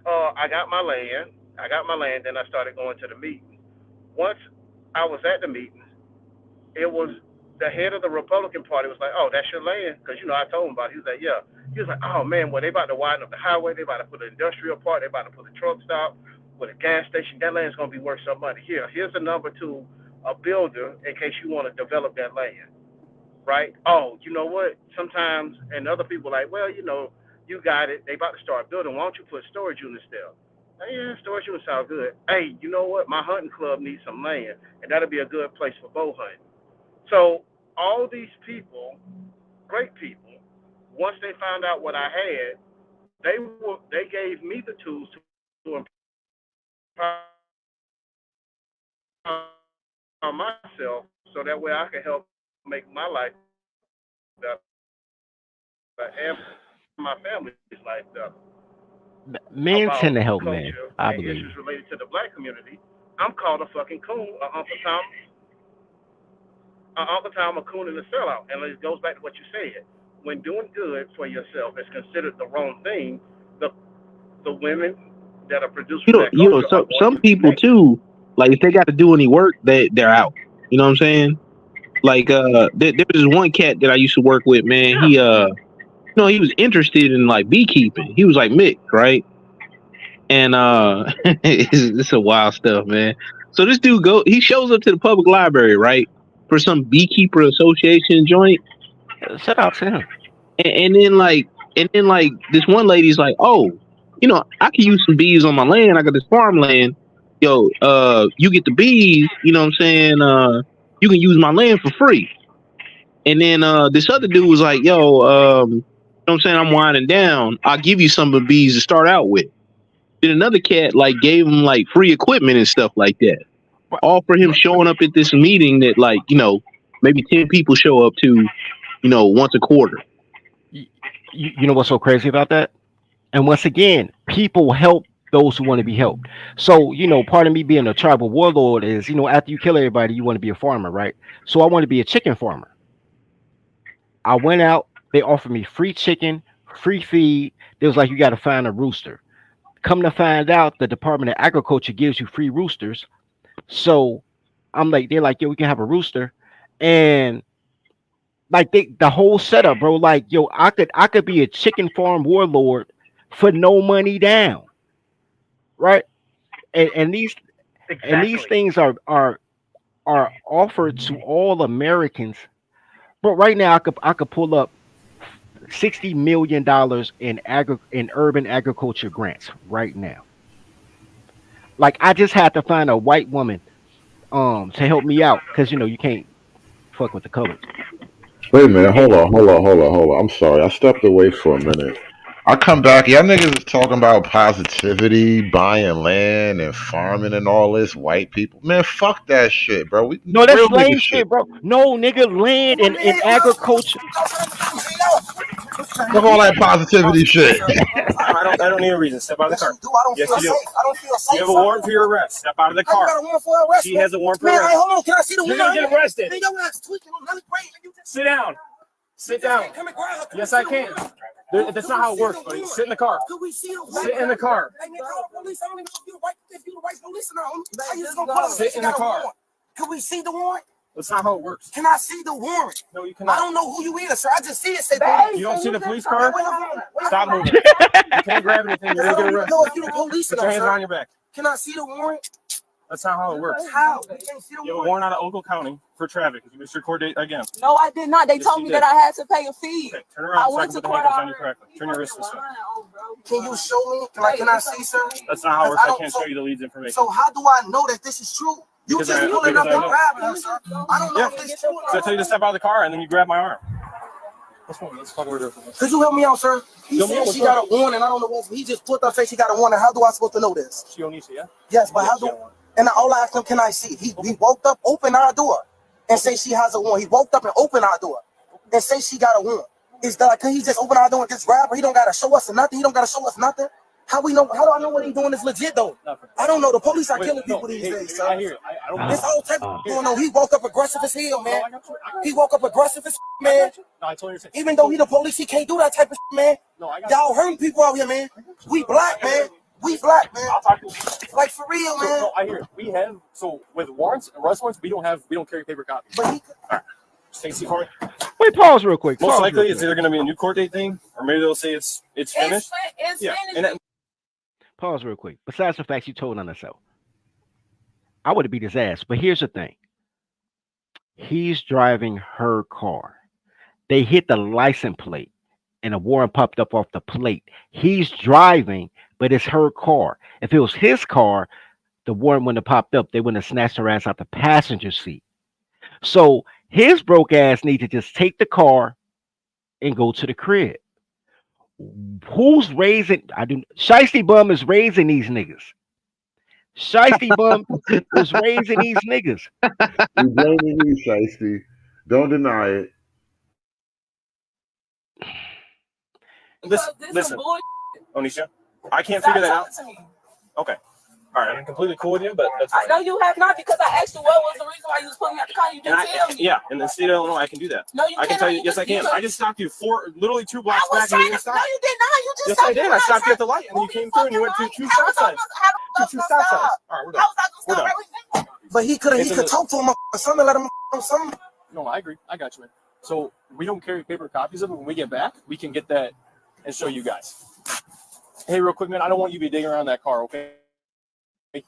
I got my land, then I started going to the meetings. Once I was at the meetings, it was the head of the Republican Party was like, "Oh, that's your land," because I told him about it. He was like, "Yeah." He was like, "Oh man, well they about to widen up the highway. They about to put an industrial park. They about to put a truck stop with a gas station. That land's gonna be worth some money. Here's a number to a builder in case you want to develop that land, right?" Oh, you know what? Sometimes, and other people like, "Well, you got it. They about to start building. Why don't you put storage units there?" Hey, yeah, storage units sound good. Hey, you know what? My hunting club needs some land, and that'll be a good place for bow hunting. So all these people, great people, once they found out what I had, they gave me the tools to empower myself, so that way I can help make my life better and my family's life better. Men tend About to help men, culture I and believe. issues related to the black community, I'm called a fucking coon, Uncle Tom, a coon, and a sellout. And it goes back to what you said. When doing good for yourself is considered the wrong thing, the women that are produced from that culture are going Some to be people negative. too, like if they got to do any work, they're out. You know what I'm saying? Like there was this one cat that I used to work with, man. He he was interested in like beekeeping. He was like mixed, right? And it's a wild stuff, man. So this dude he shows up to the public library, right? For some beekeeper association joint. Shout out to him. And then this one lady's like, "Oh, I can use some bees on my land. I got this farmland. Yo, you get the bees, you know what I'm saying? You can use my land for free." And then this other dude was like, "Yo, you know what I'm saying? I'm winding down. I'll give you some of the bees to start out with." Then another cat like gave him like free equipment and stuff like that. All for him showing up at this meeting that maybe 10 people show up to, once a quarter. You know what's so crazy about that? And once again, people help those who want to be helped. So, part of me being a tribal warlord is, after you kill everybody, you want to be a farmer, right? So I want to be a chicken farmer. I went out, they offered me free chicken, free feed. They was like, you got to find a rooster. Come to find out, the Department of Agriculture gives you free roosters. So they're like, yo, we can have a rooster. And like the whole setup, bro, like, yo, I could be a chicken farm warlord for no money down. Right? And these Exactly. things are offered to all Americans. But right now I could pull up $60 million in urban agriculture grants right now. Like I just had to find a white woman to help me out because you can't fuck with the colors. Wait a minute, And hold on. I'm sorry, I stepped away for a minute. I come back, y'all niggas is talking about positivity, buying land and farming and all this. White people, man, fuck that shit, bro. We no, real that's nigga lame shit. shit, bro. No, nigga, land and agriculture. Fuck all that positivity shit. I don't need a reason. Step out of the car. Yes, you do. I don't feel safe. You have a warrant for your arrest. Step out of the car. She has a warrant for arrest. Man, hold on. Can I see the warrant? You're gonna get arrested. Sit down. Sit down. Yes, I can. That's not how it works, buddy. Sit in the car. Sit in the car. Sit in the car. Can we see the warrant? That's not how it works. Can I see the warrant? No, you cannot. I don't know who you is, sir. I just see it. Say You don't see the police car? Stop moving. You can't grab anything. You're gonna get arrested. No, if you're the police, Put your hands on your back. Can I see the warrant? That's not how it works. How? You have a warrant out of Ogle County for traffic. You missed your court date again. No, I did not. They Yes, told you me did. that I had to pay a fee. Okay, turn around I so I went can to put the court handcuffs on you already. correctly. Turn your wrist this way. Can you show me? Can I see, sir? That's not how it works. I don't- can't show you the leads information. So how do I know that this is true? You Because just I- pulling because up I and know. grabbing her, sir. I don't know Yeah. if this is true. So I tell you to step out of the car and then you grab my arm. Could you help me out, sir? He said she got a warning. I don't know what. He just put up say she got a warning. How do I supposed to know this? Yes, but how do? And all I asked him, can I see? He woke up, opened our door, and say she has a warrant. He woke up and opened our door, and say she got a warrant. Is that like, can he just open our door and just grab her? He don't gotta show us nothing. He don't gotta show us nothing. How we know? How do I know what he doing is legit though? I don't know. The police are killing people these days, sir. This whole type of going on. He woke up aggressive as hell, man. He woke up aggressive as man. Even though he the police, he can't do that type of man. Y'all hurting people out here, man. We black, man. We black, man. Like for real, man. No, I hear it. We have with warrants, arrest warrants, we don't carry paper copies. But he, Stacey for me. Wait, pause real quick. Most likely, it's either going to be a new court date thing, or maybe they'll say it's finished. It's yeah, finished. and that, Pause real quick. Besides the facts you told on herself, I would have beat his ass. But here's the thing. He's driving her car. They hit the license plate, and a warrant popped up off the plate. He's driving, but it's her car. If it was his car, the warrant wouldn't have popped up. They wouldn't have snatched her ass out the passenger seat. So his broke ass need to just take the car and go to the crib. Who's raising? Shiesty Bum is raising these niggas. Shiesty Bum is raising these niggas. You're blaming you, Shiesty. Don't deny it. Listen, Onisha, I can't figure that out. Okay. All right, I'm completely cool with you, but that's fine. I know you have not, because I asked you what was the reason why you was putting me out the car. You didn't tell me. Yeah, in the state of Illinois, I can do that. No, you I can cannot. tell you, yes, I can. I just stopped you literally 2 blocks I was back, and you trying didn't to. stop. No, you did not. You just Yes, stopped I did. me I when stopped you at was the light, and then you came through, and you went to two How stop was I signs. supposed to- how was I supposed to stop? All right, we're How done. was I supposed to stop everything? but he could talk to him or something, let him know something. No, I agree. I got you, man. So we don't carry paper copies of it. When we get back, we can get that and show you guys. Hey, real quick, man. I don't want you to be digging around that car, okay? Digging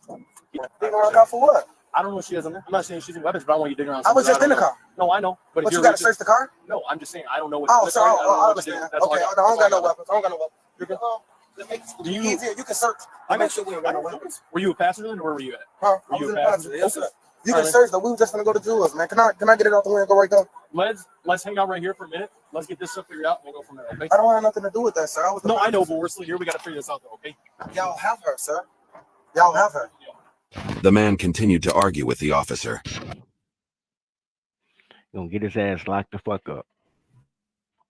around the car for what? I don't know what she has in there. I'm not saying she's in weapons, but I don't want you digging around. I was just in the know. car. No, I know. But if you you're got to search the car? No, I'm just saying I don't know what. Oh, sorry. I understand. That's all Okay, I I don't got no weapons. I don't got no weapons. You're good. Do you can search. I got you. Were you a passenger then, or where were you at? Huh? Were you a passenger? Yes, sir. You All can right. search though. We were just gonna go to Jewel's, man. Can I get it out the way and go right there? Let's hang out right here for a minute. Let's get this stuff figured out, and we'll go from there. Okay? I don't have nothing to do with that, sir. No, I know, but we're still here. We got to figure this out, though. Okay? Y'all have her, sir. Y'all have her. The man continued to argue with the officer. Gonna get his ass locked the fuck up.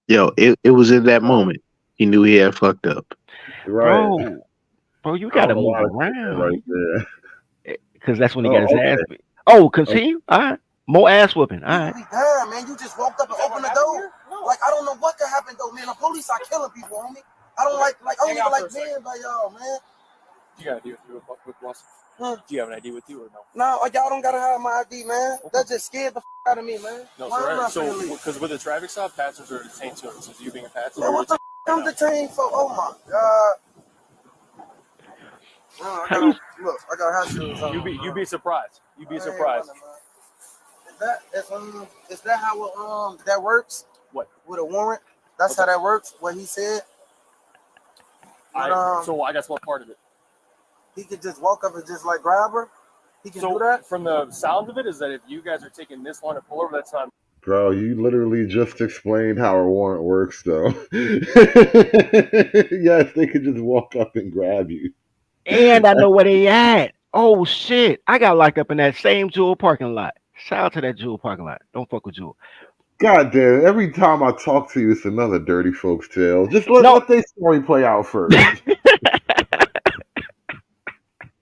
Yo, it was in that moment he knew he had fucked up. Right. Bro, you gotta move Right around. there. Because that's when he Oh, got his okay. ass beat. Oh, continue? All right. More ass whooping. All right. Damn, man, you just walked up and opened the door. Like, I don't know what could happen though, man. The police are killing people, homie. I don't like I don't even like men by y'all, man. You got ID with Ross? Huh? Do you have an ID with you or no? No, y'all don't gotta have my ID, man. That just scared the out of me, man. No, Why am I so finna leave? because with a traffic stop, passengers are detained too. So you being a passenger, Man, what the I'm detained for? Oh my god. I got hot shoes on. You'd be surprised. You'd be surprised. Is that how that works? What? With a warrant? That's how that works. What he said. So I guess what part of it? He could just walk up and just like grab her. He can do that. From the sound of it, is that if you guys are taking this long to pull over, that's not. Bro, you literally just explained how a warrant works, though. Yes, they could just walk up and grab you. And I know where they at. Oh shit. I got locked up in that same Jewel parking lot. Shout out to that Jewel parking lot. Don't fuck with Jewel. God damn, every time I talk to you, it's another dirty folks tale. Just let their story play out first.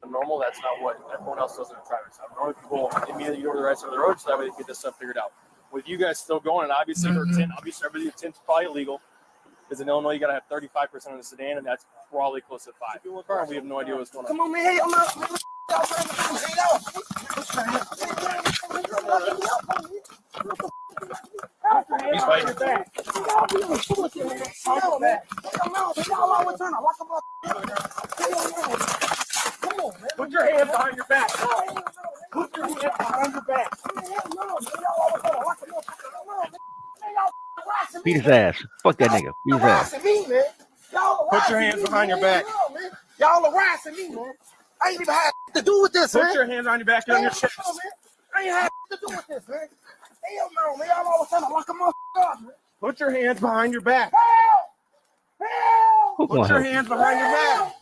Normal, that's not what everyone else does in a traffic stop. Normally people immediately go to the right side of the road so that way they can get this stuff figured out. With you guys still going, and obviously her tint, everything tint's probably illegal. Because in Illinois, you got to have 35% of the sedan, and that's probably close to 5. And we have no idea what's going on. Come on, man. Hey, I'm out. He's fighting. Put your hands behind your back. Put your hands behind your back. Beat his ass. Fuck that nigga. Beat his ass. Put your hands behind your back. Y'all are harassing me, man. I ain't even had to do with this, man. Put your hands on your back and on your chest. I ain't had to do with this, man. Hell no, man. Y'all always trying to lock them up, man. Put your hands behind your back. Who Put gonna your help you? hands behind your back.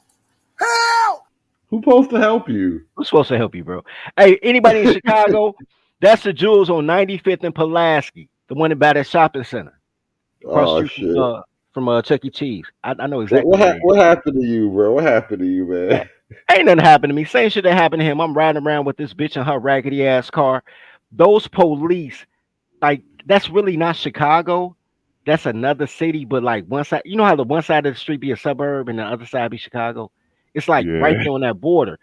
Who's supposed to help you? Who's supposed to help you, bro? Hey, anybody in Chicago? That's the Jewels on 95th and Pulaski, the one about that shopping center across the Oh street shit. from Chuck E. Cheese. I know What exactly what, where ha- it is. what happened to you, bro? What happened to you, man? Ain't nothing happened to me. Same shit that happened to him. I'm riding around with this bitch in her raggedy ass car. Those police, like, that's really not Chicago. That's another city, but like one side, you know how the one side of the street be a suburb and the other side be Chicago? It's like right Yeah. there on that border.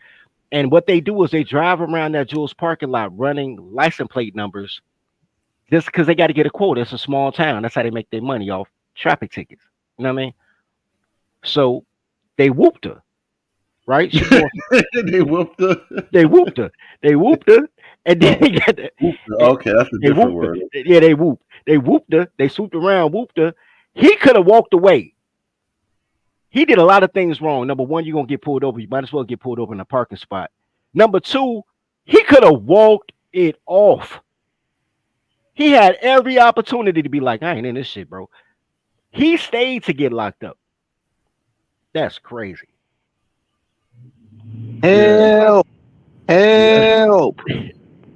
And what they do is they drive around that Jules parking lot running license plate numbers just because they got to get a quota. It's a small town. That's how they make their money off traffic tickets. You know what I mean? So they whooped her, right? She going. They whooped her. They whooped her. They whooped her, and then they got the, Whooped her. Okay, that's a they different whooped her. word. Yeah, they whooped. They whooped her. They swooped around, whooped her. He could have walked away. He did a lot of things wrong. Number one, you're gonna get pulled over. You might as well get pulled over in a parking spot. Number two, he could have walked it off. He had every opportunity to be like, I ain't in this shit, bro. He stayed to get locked up. That's crazy. Help! Help!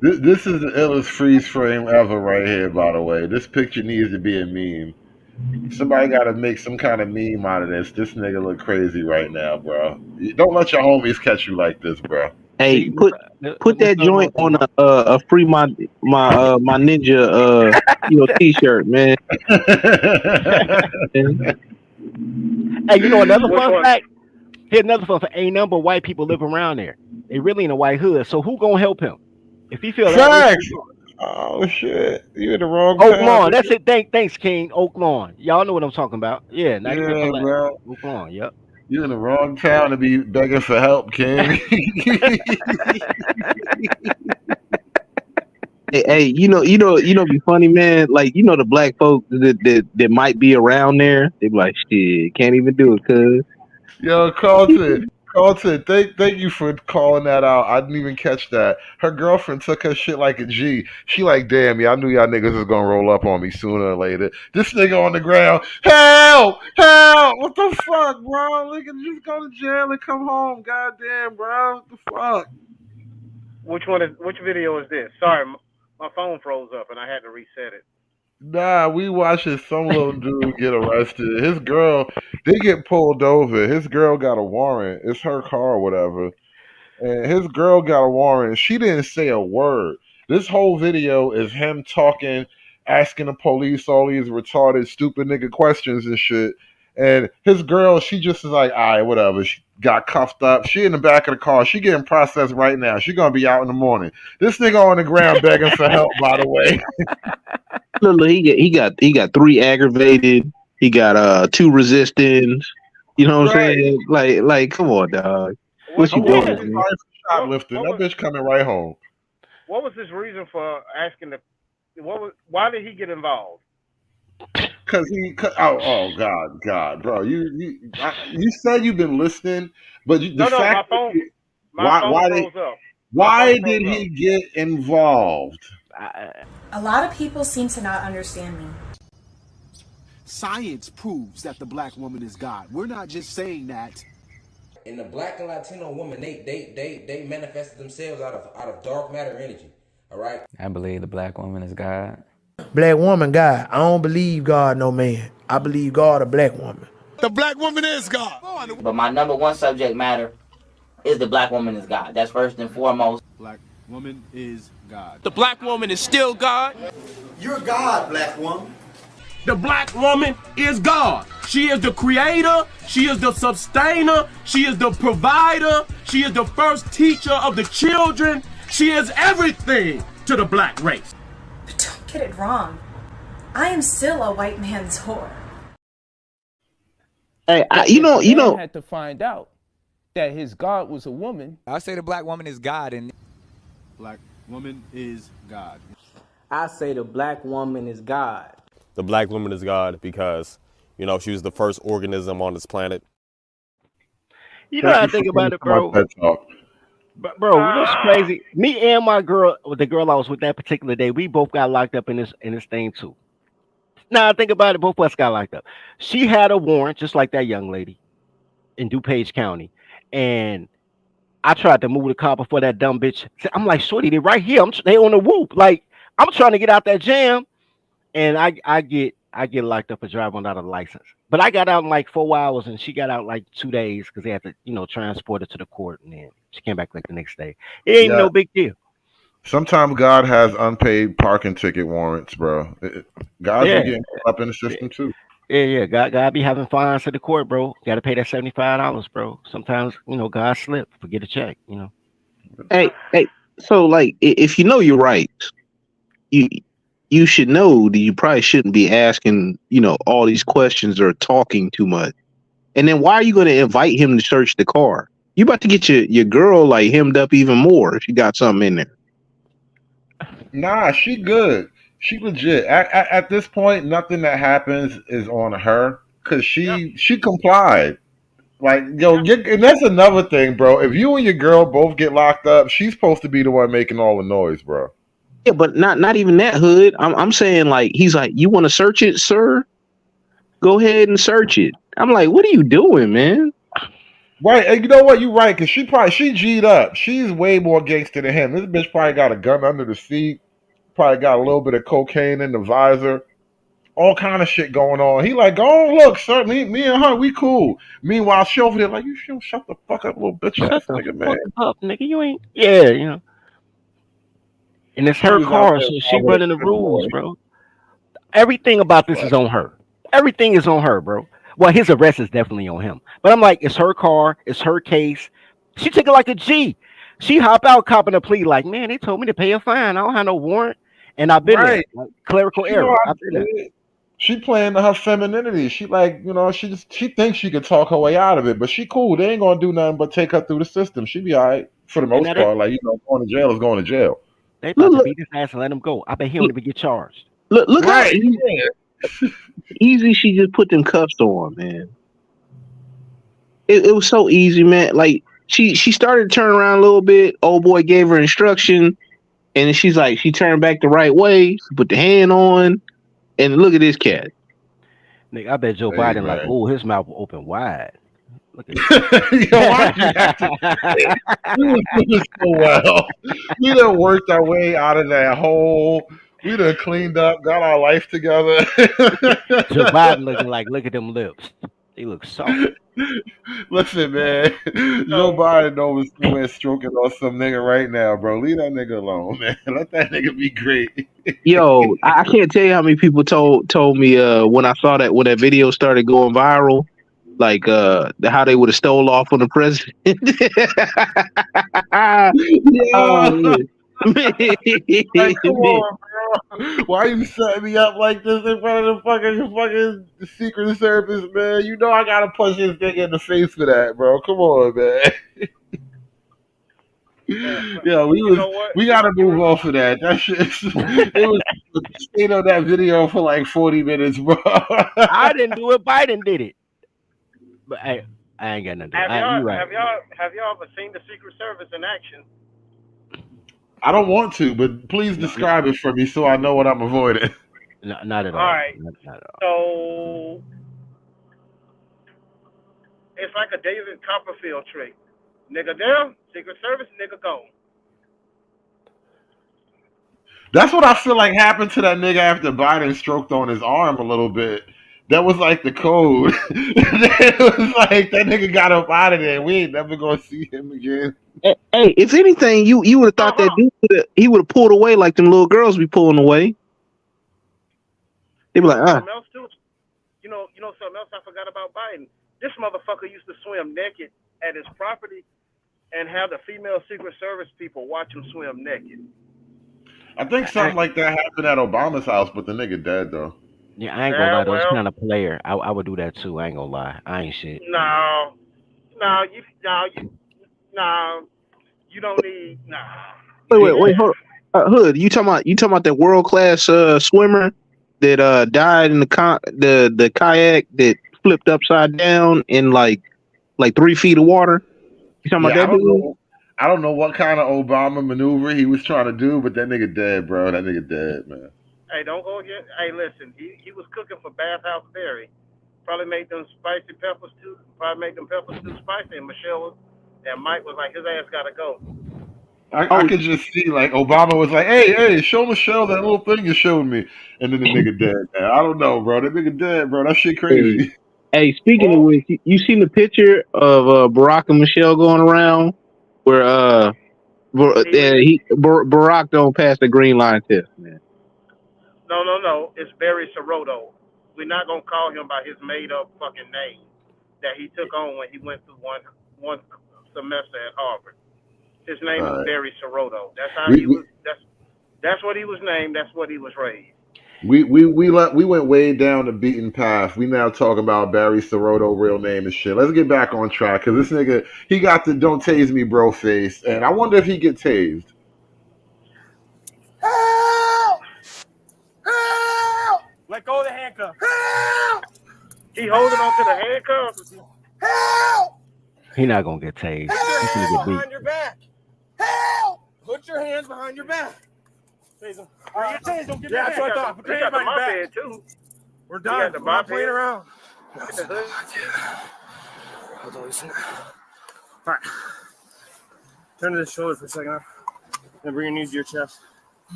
This is the illest freeze frame ever right here, by the way. This picture needs to be a meme. Somebody got to make some kind of meme out of this. This nigga look crazy right now, bro. Don't let your homies catch you like this, bro. Hey, See, put that joint on a free my ninja t-shirt, man. Hey, you know another Which fun one? fact? Here's another fun fact. A number of white people live around there. They really in a white hood. So who gonna help him? If he feel that way, Facts. Oh shit, you in the wrong Oak town. Lawn. Nigga. That's it. Thanks, King. Oak Lawn. Y'all know what I'm talking about. Yeah, 95th Yeah, Pulaski. bro. Oak Lawn. Yep. You in the wrong town to be begging for help, King. Hey, be funny, man. Like, the black folks that might be around there, they be like, shit, can't even do it, cuz. Yo, Carlton, thank you for calling that out. I didn't even catch that. Her girlfriend took her shit like a G. She like, damn, yeah, I knew y'all niggas was gonna roll up on me sooner or later. This nigga on the ground, help, help, what the fuck, bro? Nigga, just go to jail and come home. Goddamn, bro, what the fuck? Which video is this? Sorry, my phone froze up and I had to reset it. Nah, we watching some little dude get arrested. His girl, they get pulled over. His girl got a warrant. It's her car or whatever. And his girl got a warrant. She didn't say a word. This whole video is him talking, asking the police all these retarded, stupid nigga questions and shit. And his girl, she just is like, all right, whatever. She got cuffed up. She in the back of the car. She getting processed right now. She gonna be out in the morning. This nigga on the ground begging for help, by the way. Look, he got 3 aggravated. He got 2 resistance. You know what I'm saying? Like, come on, dog. What you doing, man? Shoplifting. That bitch coming right home. What was his reason for asking why did he get involved? Cause oh God, bro, you said you've been listening, but No, my phone froze up. Why did he get involved? A lot of people seem to not understand me. Science proves that the black woman is God. We're not just saying that. And the black and Latino woman, they manifested themselves out of dark matter energy. All right. I believe the black woman is God. Black woman, God. I don't believe God, no man. I believe God, a black woman. The black woman is God. But my number one subject matter is the black woman is God. That's first and foremost. Black woman is God. The black woman is still God. You're God, black woman. The black woman is God. She is the creator. She is the sustainer. She is the provider. She is the first teacher of the children. She is everything to the black race. But don't get it wrong. I am still a white man's whore. Hey, Man had to find out that his God was a woman. I say the black woman is God, and black woman is God. I say the black woman is God. The black woman is God because, she was the first organism on this planet. You know how I think about it, bro. But bro, you know what's crazy? Me and my girl, the girl I was with that particular day, we both got locked up in this thing too. Now think about it. Both of us got locked up. She had a warrant, just like that young lady in DuPage County, and I tried to move the car before that dumb bitch. I'm like, shorty, they right here. They on the whoop. Like I'm trying to get out that jam, and I get locked up for driving without a license. But I got out in like 4 hours, and she got out like 2 days because they had to, transport her to the court, and then she came back like the next day. It ain't Yeah. no big deal. Sometimes God has unpaid parking ticket warrants, bro. Guys be Yeah, getting caught up in the system too. yeah. God be having fines to the court, bro. Got to pay that $75, bro. Sometimes God slip, forget a check. Hey. So like, if you know you're right, you you should know that you probably shouldn't be asking, all these questions or talking too much. And then why are you going to invite him to search the car? You about to get your girl like hemmed up even more if you got something in there. Nah, she good. She legit. At this point, nothing that happens is on her because she complied. Like and that's another thing, bro. If you and your girl both get locked up, she's supposed to be the one making all the noise, bro. Yeah, but not even that, Hood. I'm saying like he's like, you want to search it, sir? Go ahead and search it. I'm like, what are you doing, man? Right, and you know what? You're right, because she G'd up. She's way more gangster than him. This bitch probably got a gun under the seat, probably got a little bit of cocaine in the visor, all kind of shit going on. He like, go on, look, sir, me and her, we cool. Meanwhile, she over there like, you should shut the fuck up, little bitch Shut ass the nigga, fuck man. up, nigga. You ain't. Yeah. And it's She her was out car, there so she with running the a good boy. rules, bro. Everything about this is on her. Everything is on her, bro. Well, his arrest is definitely on him. But I'm like, it's her car, it's her case. She took it like a G. She hop out copping a plea, like, man, they told me to pay a fine. I don't have no warrant. And I've been there. Right. Like, clerical She know error. how I've to been there. do it. She playing to her femininity. She like, she thinks she could talk her way out of it, but she cool. They ain't gonna do nothing but take her through the system. She be all right for the And most now part. Like, going to jail is going to jail. they about to beat his ass and let him go. I bet he don't even get charged. Look how Right. easy she just put them cuffs on, man. It was so easy, man. Like she started to turn around a little bit. Old boy gave her instruction, and then she's like, she turned back the right way. She put the hand on, and look at this cat. Nigga, I bet Joe Hey, Biden man. like, oh, his mouth will open wide. Look at Why you acting? We was doing so well. We done worked our way out of that hole. We done cleaned up, got our life together. Joe Biden looking like, look at them lips. They look soft. Listen, man. Joe Biden knows somewhere stroking on some nigga right now, bro. Leave that nigga alone, man. Let that nigga be great. Yo, I can't tell you how many people told me when I saw that when that video started going viral, like how they would have stole off on the president. Yeah. Like, come on, bro. Why you setting me up like this in front of the fucking Secret Service, man? You know I gotta punch this nigga in the face for that, bro. Come on, man. Yeah, we gotta move off of that. That shit, it was stayed on that video for like 40 minutes, bro. I didn't do it. Biden did it. But I ain't got nothing to do. You right. Have y'all ever seen the Secret Service in action? I don't want to, but please describe it for me so I know what I'm avoiding. No, not at all. All right. Not at all. So it's like a David Copperfield trick. Nigga there, Secret Service, nigga gone. That's what I feel like happened to that nigga after Biden stroked on his arm a little bit. That was like the code. It was like that nigga got up out of there. We ain't never gonna see him again. Hey, if anything, you would have thought that dude he would have pulled away like them little girls be pulling away. They be like, Something else too. You know something else I forgot about Biden. This motherfucker used to swim naked at his property and have the female Secret Service people watch him swim naked. I think something like that happened at Obama's house, but the nigga dead though. Yeah, I ain't gonna lie. Those kind of player, I would do that too. I ain't gonna lie. I ain't shit. No, you don't need. wait, hold on. Hood, you talking about that world class swimmer that died in the kayak that flipped upside down in like 3 feet of water? You talking about that dude? I don't know what kind of Obama maneuver he was trying to do, but that nigga dead, bro. That nigga dead, man. Hey, don't go again. Hey, listen, he was cooking for Bathhouse Berry. Probably made them spicy peppers too. Probably made them peppers too spicy. And Mike was like, his ass gotta go. I could just see like Obama was like, hey, show Michelle that little thing you showed me, and then the nigga dead. Man. I don't know, bro. That nigga dead, bro. That shit Hey, crazy. hey, speaking of which, you seen the picture of Barack and Michelle going around where Barack don't pass the green line test, man. No. It's Barry Sotomayor. We're not gonna call him by his made up fucking name that he took on when he went through one semester at Harvard. His name is Right. Barry Sotomayor. That's how We, he we was. That's what he was named. That's what he was raised. we went way down the beaten path. We now talking about Barry Sotomayor real name and shit. Let's get back on track because this nigga he got the "don't tase me, bro" face, and I wonder if he get tased. Help! Help! Let go of the handcuff. Help! He holding on to the handcuffs. Help! He not gonna get tased. He's gonna get beat. Behind your back. Help! Put your hands behind your back. Tase him. All right, tase, don't get your That's what I thought. Put your hands behind your back. Too. We're He done. got the We're not mop playing head. around. Get the hood. Hold on, listen. All right. Turn to the shoulder for a second. And bring your knees to your chest.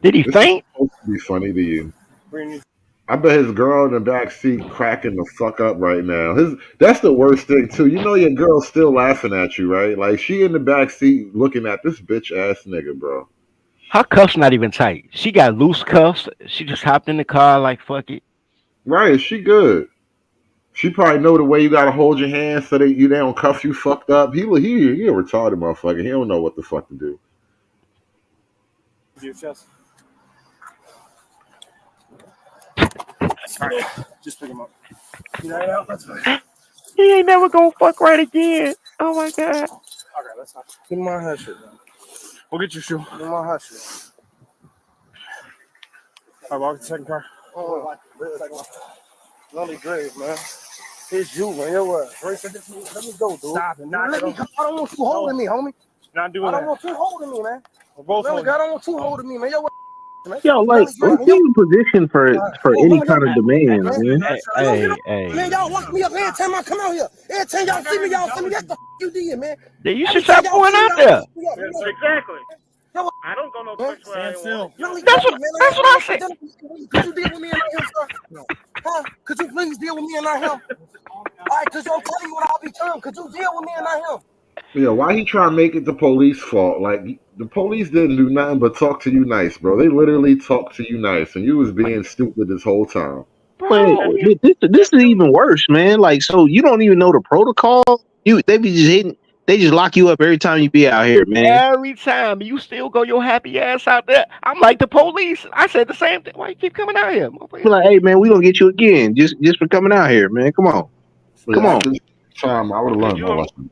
Did he This is faint? supposed to be funny to you. Bring your knees. I bet his girl in the back seat cracking the fuck up right now. That's the worst thing too. You know your girl's still laughing at you, right? Like she in the back seat looking at this bitch ass nigga, bro. Her cuffs not even tight. She got loose cuffs. She just hopped in the car like fuck it. Right? She good. She probably know the way you gotta hold your hand so they don't cuff you fucked up. He a retarded motherfucker. He don't know what the fuck to do. Your chest. All right. Just pick him up. You know, out. That's fine. He ain't never gonna fuck right again. Oh my god. Okay, that's fine. Give me my hat shirt. We'll get your shoe. Give me my hat shirt. All right, walk to the second car. Oh, Lonely grave, man. It's you, man. Yo, what? Let me go, dude. Stop it. Let me come. I don't want you holding me, homie. Not doing I that. don't want you holding me, man. We're both Really, holding. I don't want you holding me, man. Yo, what? Man. Yo, like, Lonely we in position for any kind of man. demands, man. Hey. Man, y'all lock me up every time I come out here. Every time y'all see me, that's the you did, man. Then you should stop going out there. Exactly. I don't go no place where I ain't want. That's what I said. Could you deal with me and not him, sir? Huh? Could you please deal with me and not him? All right, because you're telling me what I'll be telling. Could you deal with me and not him? Yeah, why he trying to make it the police fault? Like the police didn't do nothing but talk to you nice, bro. They literally talked to you nice, and you was being stupid this whole time. Wait, this is even worse, man. Like, so you don't even know the protocol. They be just hitting. They just lock you up every time you be out here, man. Every time you still go your happy ass out there. I'm like the police. I said the same thing. Why you keep coming out here? Be like, hey, man, we gonna get you again just for coming out here, man. Come on, come on. After this time, I would have learned my lesson.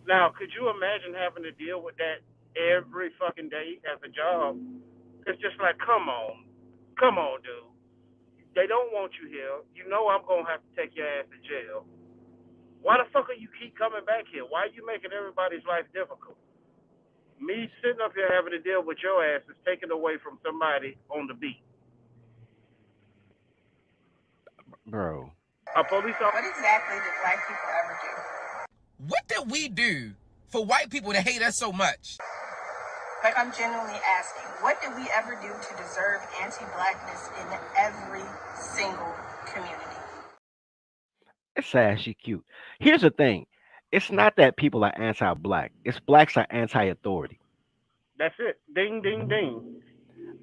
Now, could you imagine having to deal with that every fucking day as a job? It's just like, come on, dude. They don't want you here. You know I'm gonna have to take your ass to jail. Why the fuck are you keep coming back here? Why are you making everybody's life difficult? Me sitting up here having to deal with your ass is taken away from somebody on the beat. Bro. A police officer. What exactly did black people ever do? What did we do for white people to hate us so much? Like, I'm genuinely asking, what did we ever do to deserve anti-blackness in every single community? It's sad she cute. Here's the thing. It's not that people are anti-black. It's blacks are anti-authority. That's it. Ding, ding, ding.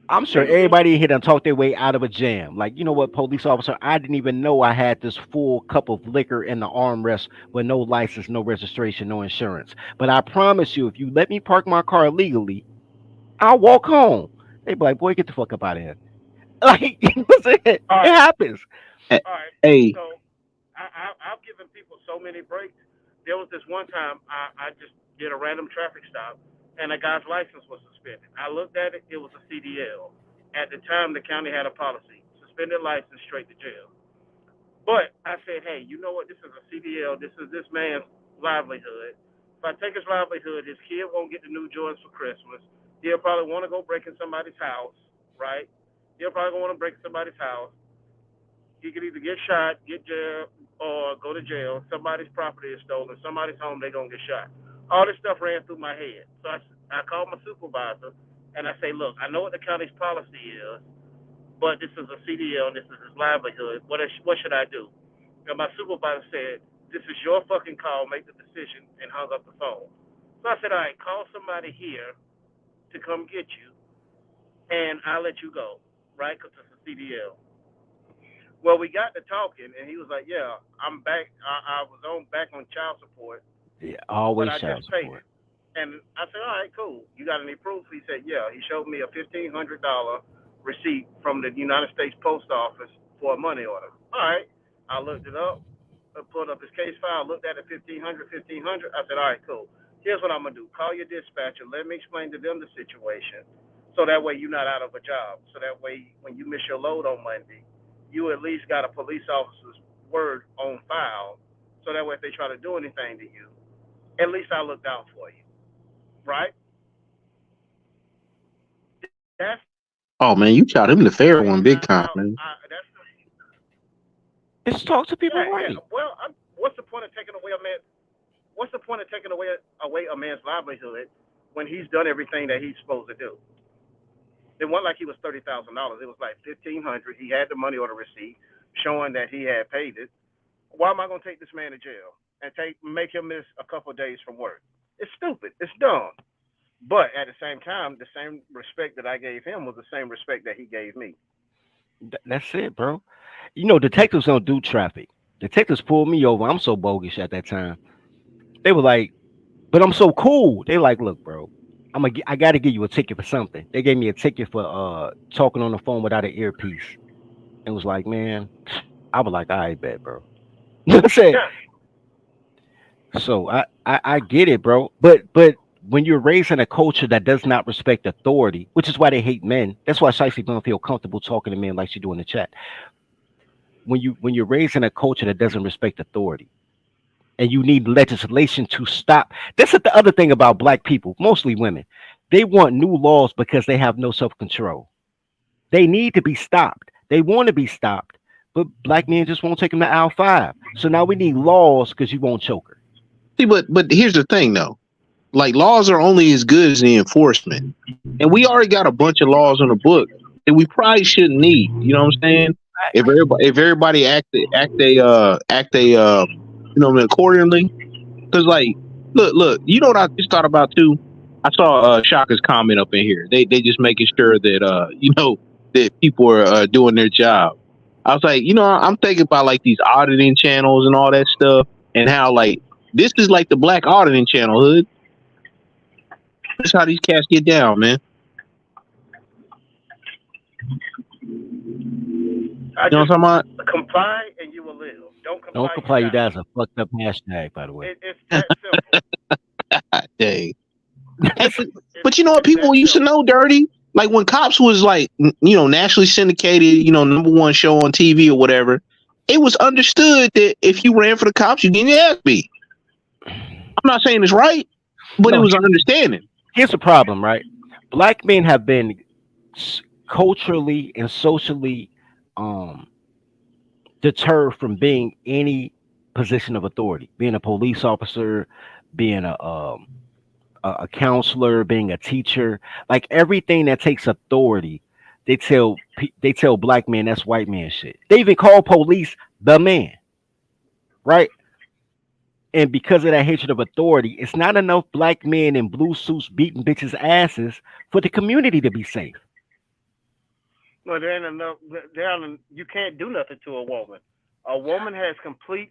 I'm sure everybody here done talked their way out of a jam. Like, you know what, police officer, I didn't even know I had this full cup of liquor in the armrest with no license, no registration, no insurance. But I promise you, if you let me park my car legally, I'll walk home. They be like, boy, get the fuck up out of here. Like, it happens. All right. Hey. So I've given people so many breaks. There was this one time I just did a random traffic stop, and a guy's license was suspended. I looked at it, it was a CDL. At the time, the county had a policy, suspended license, straight to jail. But I said, hey, you know what? This is a CDL. This is this man's livelihood. If I take his livelihood, his kid won't get the new Jordans for Christmas. He'll probably want to go break in somebody's house. right? He'll probably want to break somebody's house. He could either get shot, get jail, or go to jail. Somebody's property is stolen. Somebody's home, they're going to get shot. All this stuff ran through my head. So I called my supervisor, and I say, look, I know what the county's policy is, but this is a CDL, and this is his livelihood. What should I do? And my supervisor said, this is your fucking call. Make the decision, and hung up the phone. So I said, all right, call somebody here to come get you, and I'll let you go, right? Because it's a CDL. Well, we got to talking, and he was like, "Yeah, I'm back. I was back on child support, Yeah, but always I child just paid support. it." And I said, "All right, cool. You got any proof?" He said, "Yeah." He showed me a $1,500 receipt from the United States Post Office for a money order. All right, I looked it up, I pulled up his case file, looked at it, 1,500, 1,500. I said, "All right, cool. Here's what I'm gonna do. Call your dispatcher. Let me explain to them the situation, so that way you're not out of a job. So that way, when you miss your load on Monday, you at least got a police officer's word on file. So that way, if they try to do anything to you, at least I looked out for you, right?" That's Oh man, you shot him the fair way one big time, out. man. That's Just talk to people yeah, right. yeah. Well, what's the point of taking away a man? What's the point of taking away a man's livelihood when he's done everything that he's supposed to do? It wasn't like he was $30,000. It was like 1,500. He had the money order receipt showing that he had paid it. Why am I going to take this man to jail and make him miss a couple of days from work? It's stupid. It's dumb. But at the same time, the same respect that I gave him was the same respect that he gave me. That's it, bro. You know, detectives don't do traffic. Detectives pulled me over. I'm so bogus at that time. They were like, but I'm so cool. They like, look, bro, I gotta give you a ticket for something. They gave me a ticket for talking on the phone without an earpiece. It was like, man, I was like, I bet, bro. I said, Yeah. so I get it, bro. But when you're raised in a culture that does not respect authority, which is why they hate men, that's why Shicey don't feel comfortable talking to men like she do in the chat. When you're raised in a culture that doesn't respect authority, and you need legislation to stop. This is the other thing about black people, mostly women. They want new laws because they have no self control. They need to be stopped. They want to be stopped, but black men just won't take them to aisle five. So now we need laws because you won't choke her. See, but here's the thing though. Like laws are only as good as the enforcement. And we already got a bunch of laws on the book that we probably shouldn't need. You know what I'm saying? If everybody act accordingly. Because like look, you know what I just thought about too? I saw Shaka's comment up in here. They just making sure that that people are doing their job. I was like, I'm thinking about like these auditing channels and all that stuff, and how like this is like the black auditing channel hood. That's how these cats get down, man. I You know just what I'm talking comply and you will live. Don't Don't comply, you comply, you die. die is a fucked up hashtag, by the way. It's that simple. about? Dang. Hey, It's, but you know what it's that people used to simple. know, Dirty? Like when Cops was like, nationally syndicated, number one show on TV or whatever, it was understood that if you ran for the Cops, you get your ass beat. I'm not saying it's right, but it No, was an understanding. here's the problem, right? Black men have been culturally and socially um deterred from being any position of authority, being a police officer, being a counselor, being a teacher, like everything that takes authority. They tell black men that's white man shit. They even call police the man, right? And because of that hatred of authority, it's not enough black men in blue suits beating bitches' asses for the community to be safe. No, there ain't enough. You can't do nothing to a woman. A woman has complete.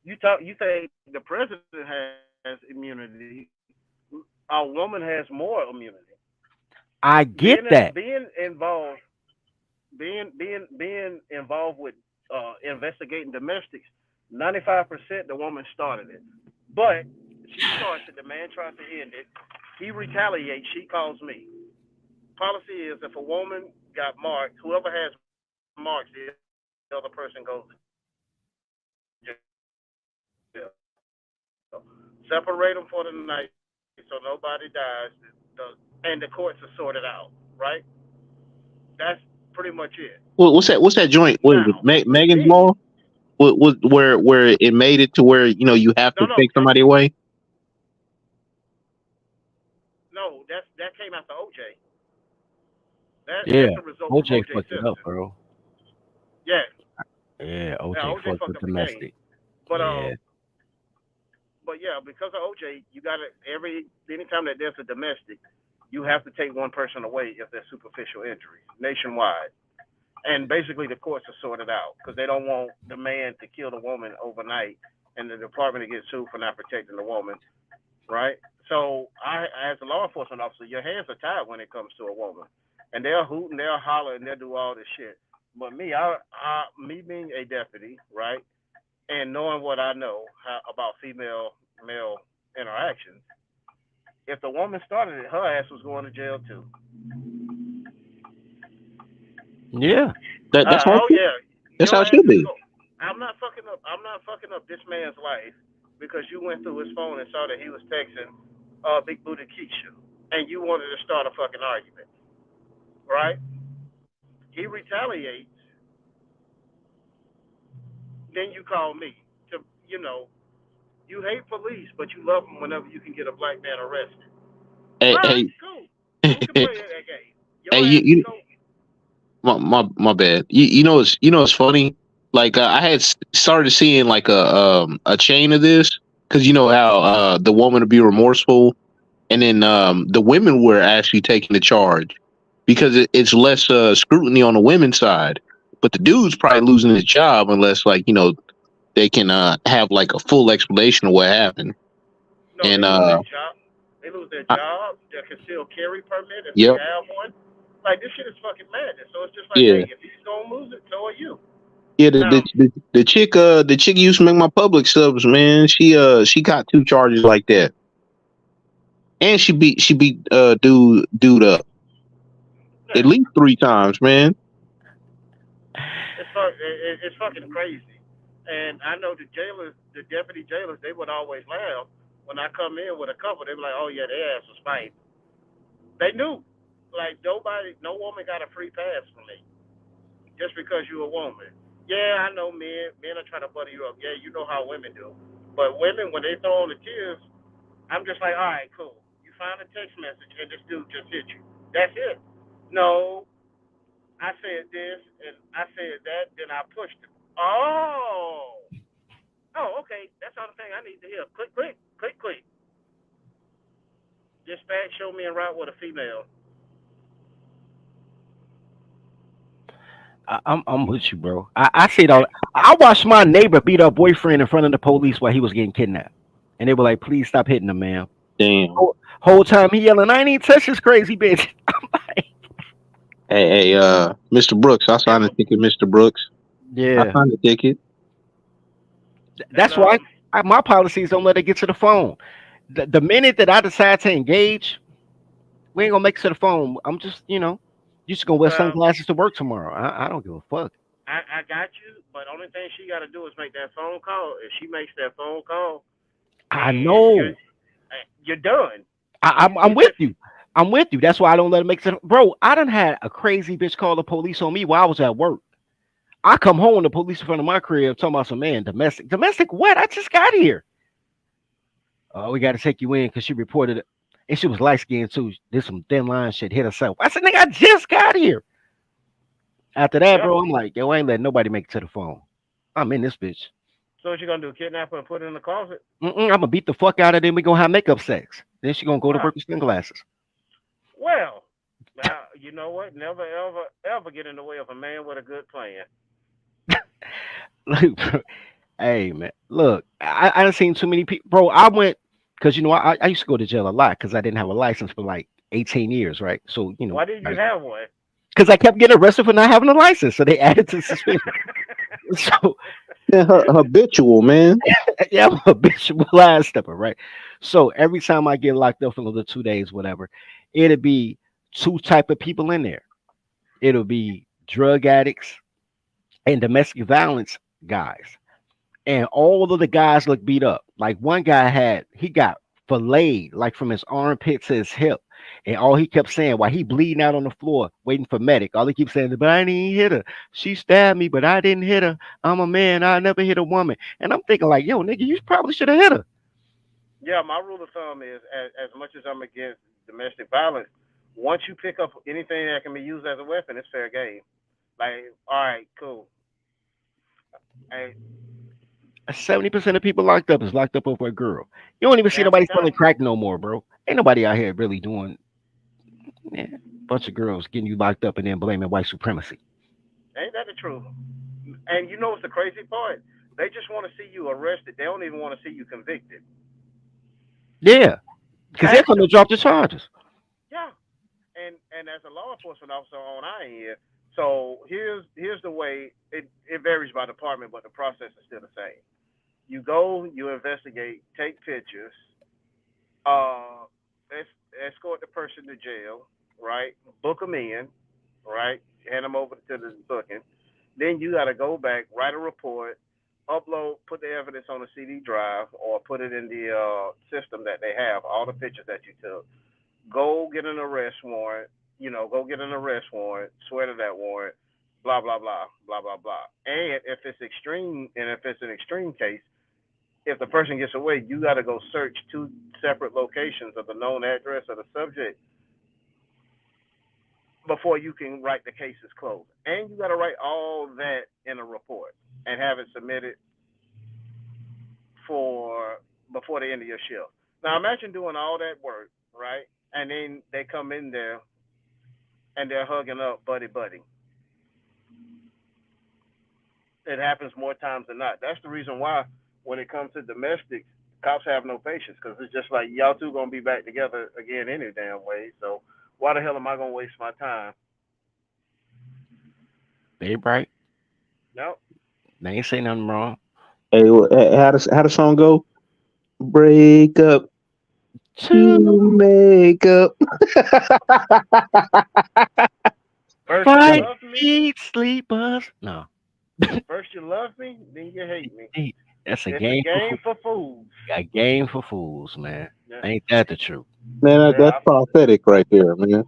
You say the president has immunity. A woman has more immunity. I Being get that. being involved, being involved with investigating domestics. 95% the woman started it, but she starts it. The man tries to end it. He retaliates. She calls me. Policy is if a woman got marked, whoever has marks, the other person goes to jail. Separate them for the night so nobody dies, and the courts are sorted out, right? That's pretty much it. What's that? What's that joint? What is it? Now, with Megan's me, Law? Where it made it to where you have to no, take somebody away? no, that came after OJ. Yeah, That's a result from OJ OJ fucked it up, Simpson. bro. Yeah, Yeah, now OJ OJ fucked fucked with up the game. domestic. But Yeah, yeah, because of OJ, you got to anytime that there's a domestic, you have to take one person away if there's superficial injuries nationwide. And basically, the courts are sorted out because they don't want the man to kill the woman overnight, and the department to get sued for not protecting the woman, right? So, as a law enforcement officer, your hands are tied when it comes to a woman, and they'll hoot and they'll holler and they'll do all this shit. But me being a deputy, right, and knowing what I know about female male interactions, if the woman started it, her ass was going to jail too. yeah. That's how Oh yeah, that's your how it ass should is be. go. I'm not fucking up. I'm not fucking up this man's life because you went through his phone and saw that he was texting Big Booty Keisha, and you wanted to start a fucking argument, right? He retaliates. Then you call me to, you hate police, but you love them whenever you can get a black man arrested. Hey, All right, hey, cool. Who can play that game? hey, Your ass is go. my bad. It's funny. Like I had started seeing like a chain of this because you know how the woman would be remorseful, and then the women were actually taking the charge because it's less scrutiny on the women's side, but the dude's probably losing his job unless like they can have like a full explanation of what happened. No, And they lose their job. They lose their I, job, their concealed carry permit if they yep, have one. Like this shit is fucking madness. So it's just like, yeah. hey, if he's gonna lose it, so are you. Yeah, Now, the chick used to make my public subs, man. She got 2 charges like that, and she beat dude up at yeah, least 3 times, man. it's fucking crazy. And I know the jailers, the deputy jailers, they would always laugh when I come in with a couple. They be like, oh yeah, their ass was fighting. They knew, like no woman got a free pass from me just because you a woman. Yeah, I know men are trying to butter you up. Yeah, you know how women do. But women, when they throw on the tears, I'm just like, all right, cool. You find a text message and this dude just hit you. That's it. No, I said this and I said that, then I pushed him. Oh, okay. That's all the thing I need to hear. Click, click, click, click. Dispatch, show me a route with a female. I'm with you, bro. I see it all. I watched my neighbor beat up boyfriend in front of the police while he was getting kidnapped, and they were like, "Please stop hitting him, man." Damn. Whole time he yelling, "I ain't even touch this crazy bitch." Hey, Mr. Brooks, I signed a ticket, Mr. Brooks. I Yeah, signed a ticket. that's And why my policies don't let it get to the phone. The minute that I decide to engage, we ain't gonna make it to the phone. I'm just, you just gonna wear well, sunglasses to work tomorrow. I don't give a fuck. I got you, but only thing she got to do is make that phone call. If she makes that phone call, I and know. you're done. I'm with you. I'm with you. That's why I don't let it make sense. Bro, I done had a crazy bitch call the police on me while I was at work. I come home, the police in front of my crib talking about some man, domestic. Domestic what? I just got here. Oh, we got to take you in because she reported it. And she was light skinned too. Did some thin line shit, hit herself. I said, nigga, I just got here. After that, Yeah. bro, I'm like, yo, I ain't letting nobody make it to the phone. I'm in this bitch. So what you gonna do? Kidnap her and put her in the closet? I'm gonna beat the fuck out of them. We gonna have makeup sex. Then she gonna go to work with sunglasses. Well, you know what? Never, ever, ever get in the way of a man with a good plan. Look, bro, hey man, look, I done seen too many people, bro. I went because I used to go to jail a lot because I didn't have a license for like 18 years, right? So Why did you have one? because I kept getting arrested for not having a license, so they added to suspension. So Yeah, habitual, man. yeah, I'm a habitual line stepper, right? So every time I get locked up for another 2 days, whatever, it'll be two type of people in there. It'll be drug addicts and domestic violence guys. And all of the guys look beat up. Like one guy he got filleted, like from his armpit to his hip. And all he kept saying while he bleeding out on the floor, waiting for medic, all he keeps saying, but I didn't hit her. She stabbed me, but I didn't hit her. I'm a man. I never hit a woman. And I'm thinking like, yo, nigga, you probably should have hit her. Yeah, my rule of thumb is as much as I'm against domestic violence, once you pick up anything that can be used as a weapon, it's fair game. Like, all right, cool. Hey, 70% of people locked up is locked up over a girl. You don't even see every nobody selling time. crack no more, bro. Ain't nobody out here really doing bunch of girls getting you locked up and then blaming white supremacy. Ain't that the truth? And you know what's the crazy part? They just want to see you arrested. They don't even want to see you convicted. Yeah, because they're going to drop the charges. Yeah. And as a law enforcement officer on our end, so here's the way it varies by department, but the process is still the same. You go, you investigate, take pictures, uh, escort the person to jail, right? Book them in, right? Hand them over to the booking. Then you got to go back, write a report, upload, put the evidence on a CD drive, or put it in the system that they have, all the pictures that you took. Go get an arrest warrant. Go get an arrest warrant, swear to that warrant, blah, blah, blah, blah, blah, blah. And if it's extreme, and if it's an extreme case, if the person gets away, you got to go search 2 separate locations of the known address of the subject before you can write the case is closed. And you got to write all that in a report and have it submitted for before the end of your shift. Now imagine doing all that work, right? And then they come in there and they're hugging up buddy buddy. It happens more times than not. That's the reason why when it comes to domestics, cops have no patience because it's just like y'all two gonna be back together again any damn way. So why the hell am I gonna waste my time? They right. Nope. They ain't say nothing wrong. Hey, how the song go? Break up to make up. First Fight, you love me. eat, sleep, us. No. First you love me, then you hate me. That's a It's game, a game for fools. A game for fools, man. Yeah. Ain't that the truth? Man, that's prophetic right there, man.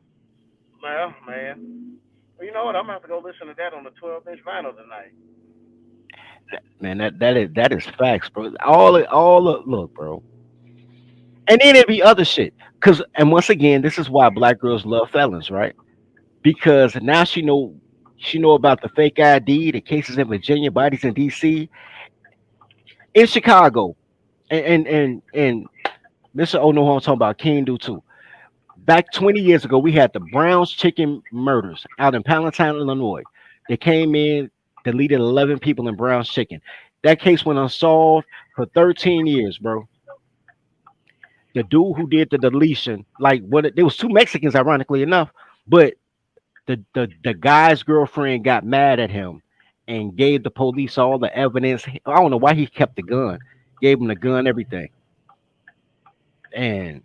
Well, man. Well, you know what? I'm gonna have to go listen to that on the 12-inch vinyl tonight. Man, that is facts, bro. Look, bro. And then it'd be other shit. And once again, this is why black girls love felons, right? Because now she know about the fake ID, the cases in Virginia, bodies in DC, in Chicago, and Mr. O know who I'm talking about. King do too. Back 20 years ago, we had the Brown's Chicken murders out in Palatine, Illinois. They came in, deleted 11 people in Brown's Chicken. That case went unsolved for 13 years, bro. The dude who did the deletion, there was 2 Mexicans, ironically enough, but the guy's girlfriend got mad at him and gave the police all the evidence. I don't know why he kept the gun, gave him the gun, everything. And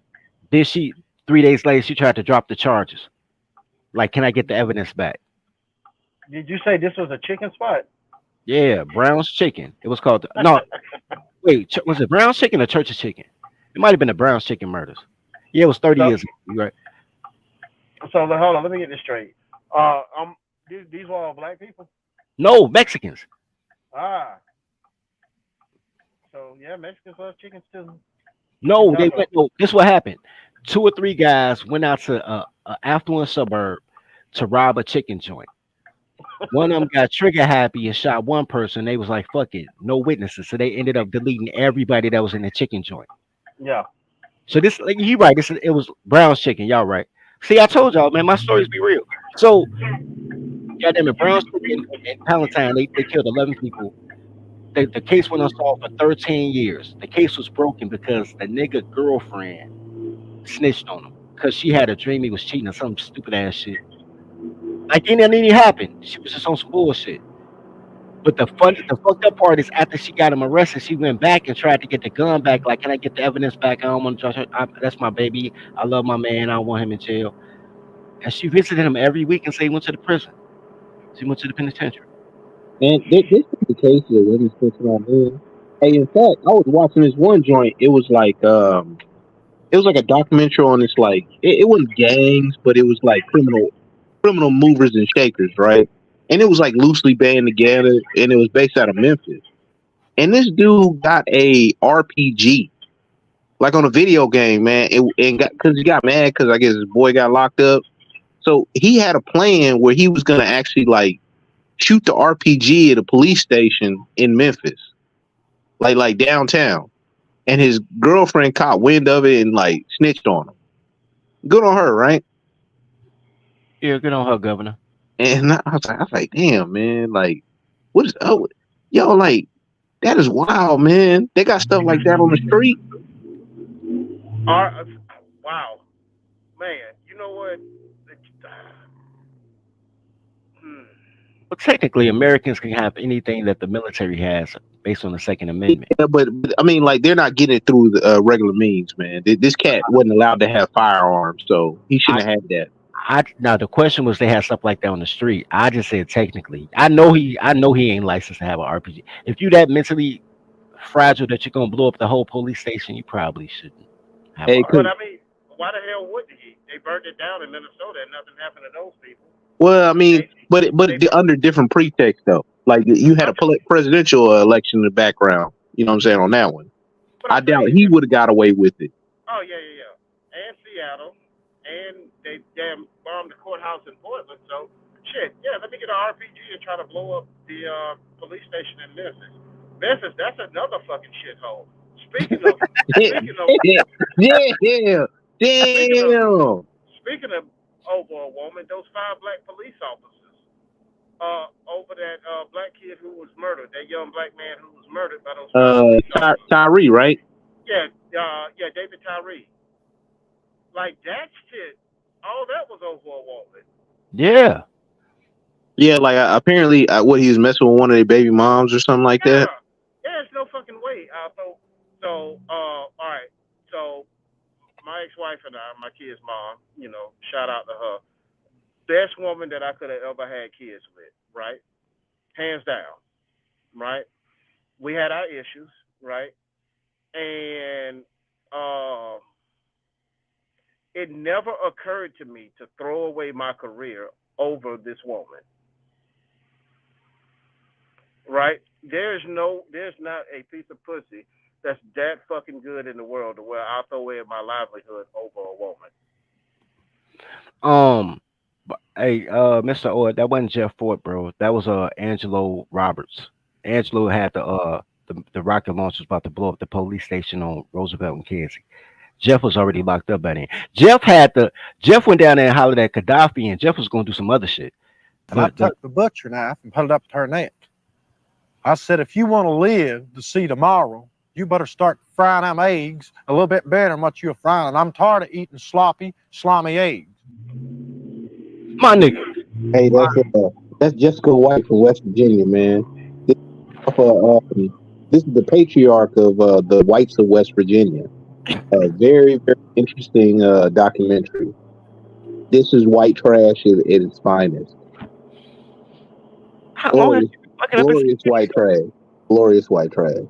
then 3 days later, she tried to drop the charges. Like, can I get the evidence back? Did you say this was a chicken spot? Yeah, Brown's Chicken. It was called. No, wait, was it Brown's Chicken or Church's Chicken? It might have been the Brown's Chicken murders. Yeah, it was 30 years ago. You right? So hold on, let me get this straight. These were all black people? No, Mexicans. Ah. So yeah, Mexicans love chickens too. No, they went. No, this is what happened. 2 or 3 guys went out to a affluent suburb to rob a chicken joint. One of them got trigger happy and shot one person. They was like, "Fuck it, no witnesses." So they ended up deleting everybody that was in the chicken joint. Yeah. So this, like, he right. It was Brown's Chicken. Y'all right. See, I told y'all, man, my stories be real. So, goddamn it, Brown's Chicken in Palatine, they killed 11 people. The case went unsolved for 13 years. The case was broken because the nigga girlfriend snitched on him because she had a dream he was cheating or some stupid ass shit. Like, it didn't even happen. She was just on some bullshit. But the fucked up part is after she got him arrested, she went back and tried to get the gun back. Like, can I get the evidence back? I don't want to judge her. That's my baby. I love my man. I don't want him in jail. And she visited him every week and said he went to the prison. She went to the penitentiary. And this is the case of women switching on men. Hey, in fact, I was watching this one joint. It was like it was like a documentary on this like it wasn't gangs, but it was like criminal movers and shakers, right? And it was like loosely banded together, and it was based out of Memphis. And this dude got a RPG, like on a video game, man. And got because he got mad because I guess his boy got locked up. So he had a plan where he was gonna actually like shoot the RPG at a police station in Memphis, like downtown. And his girlfriend caught wind of it and like snitched on him. Good on her, right? Yeah, good on her, Governor. And I was like, damn, man, like, what is up? Yo, like, that is wild, man. They got stuff like that on the street. Wow, man. You know what? Well, technically, Americans can have anything that the military has based on the Second Amendment. Yeah, but I mean, like, they're not getting it through the regular means, man. This cat wasn't allowed to have firearms, so he shouldn't have had that. Now the question was they had stuff like that on the street. I just said technically. I know he ain't licensed to have an RPG. If you that mentally fragile that you're gonna blow up the whole police station, you probably shouldn't have an But RPG. I mean, why the hell wouldn't he? They burned it down in Minnesota, and nothing happened to those people. Well, I mean, but under different pretext though. Like you had a presidential election in the background. You know what I'm saying on that one. I doubt he would have got away with it. Oh yeah. And Seattle, and they damn bombed the courthouse in Portland. So shit, yeah. Let me get an RPG and try to blow up the police station in Memphis. Memphis, that's another fucking shithole. Speaking of, Speaking of over a woman, those 5 black police officers. Over that black kid who was murdered, that young black man who was murdered by those 5 police officers. Tyree, right? Yeah, David Tyree. Like that shit, all that was over a woman. Yeah. Yeah, like apparently, what he was messing with one of their baby moms or something like that. Yeah, there's no fucking way. All right. So my ex-wife and I, my kid's mom, you know, shout out to her. Best woman that I could have ever had kids with, right? Hands down, right? We had our issues, right? And it never occurred to me to throw away my career over this woman, right? There's not a piece of pussy that's that fucking good in the world to where I'll throw away my livelihood over a woman. Hey, Mr. Ord, that wasn't Jeff Fort, bro. That was Angelo Roberts. Angelo had the rocket launchers about to blow up the police station on Roosevelt and Kansas. Jeff was already locked up by then. Jeff went down there and hollered at Gaddafi, and Jeff was going to do some other shit. And I took the butcher knife and put it up to her neck. I said, if you want to live to see tomorrow, you better start frying them eggs a little bit better than what you're frying. I'm tired of eating sloppy, slimy eggs. My nigga. Hey, that's Jessica White from West Virginia, man. This is the patriarch of the whites of West Virginia. A very, very interesting documentary. This is white trash at its finest. Glorious white trash. Glorious white trash.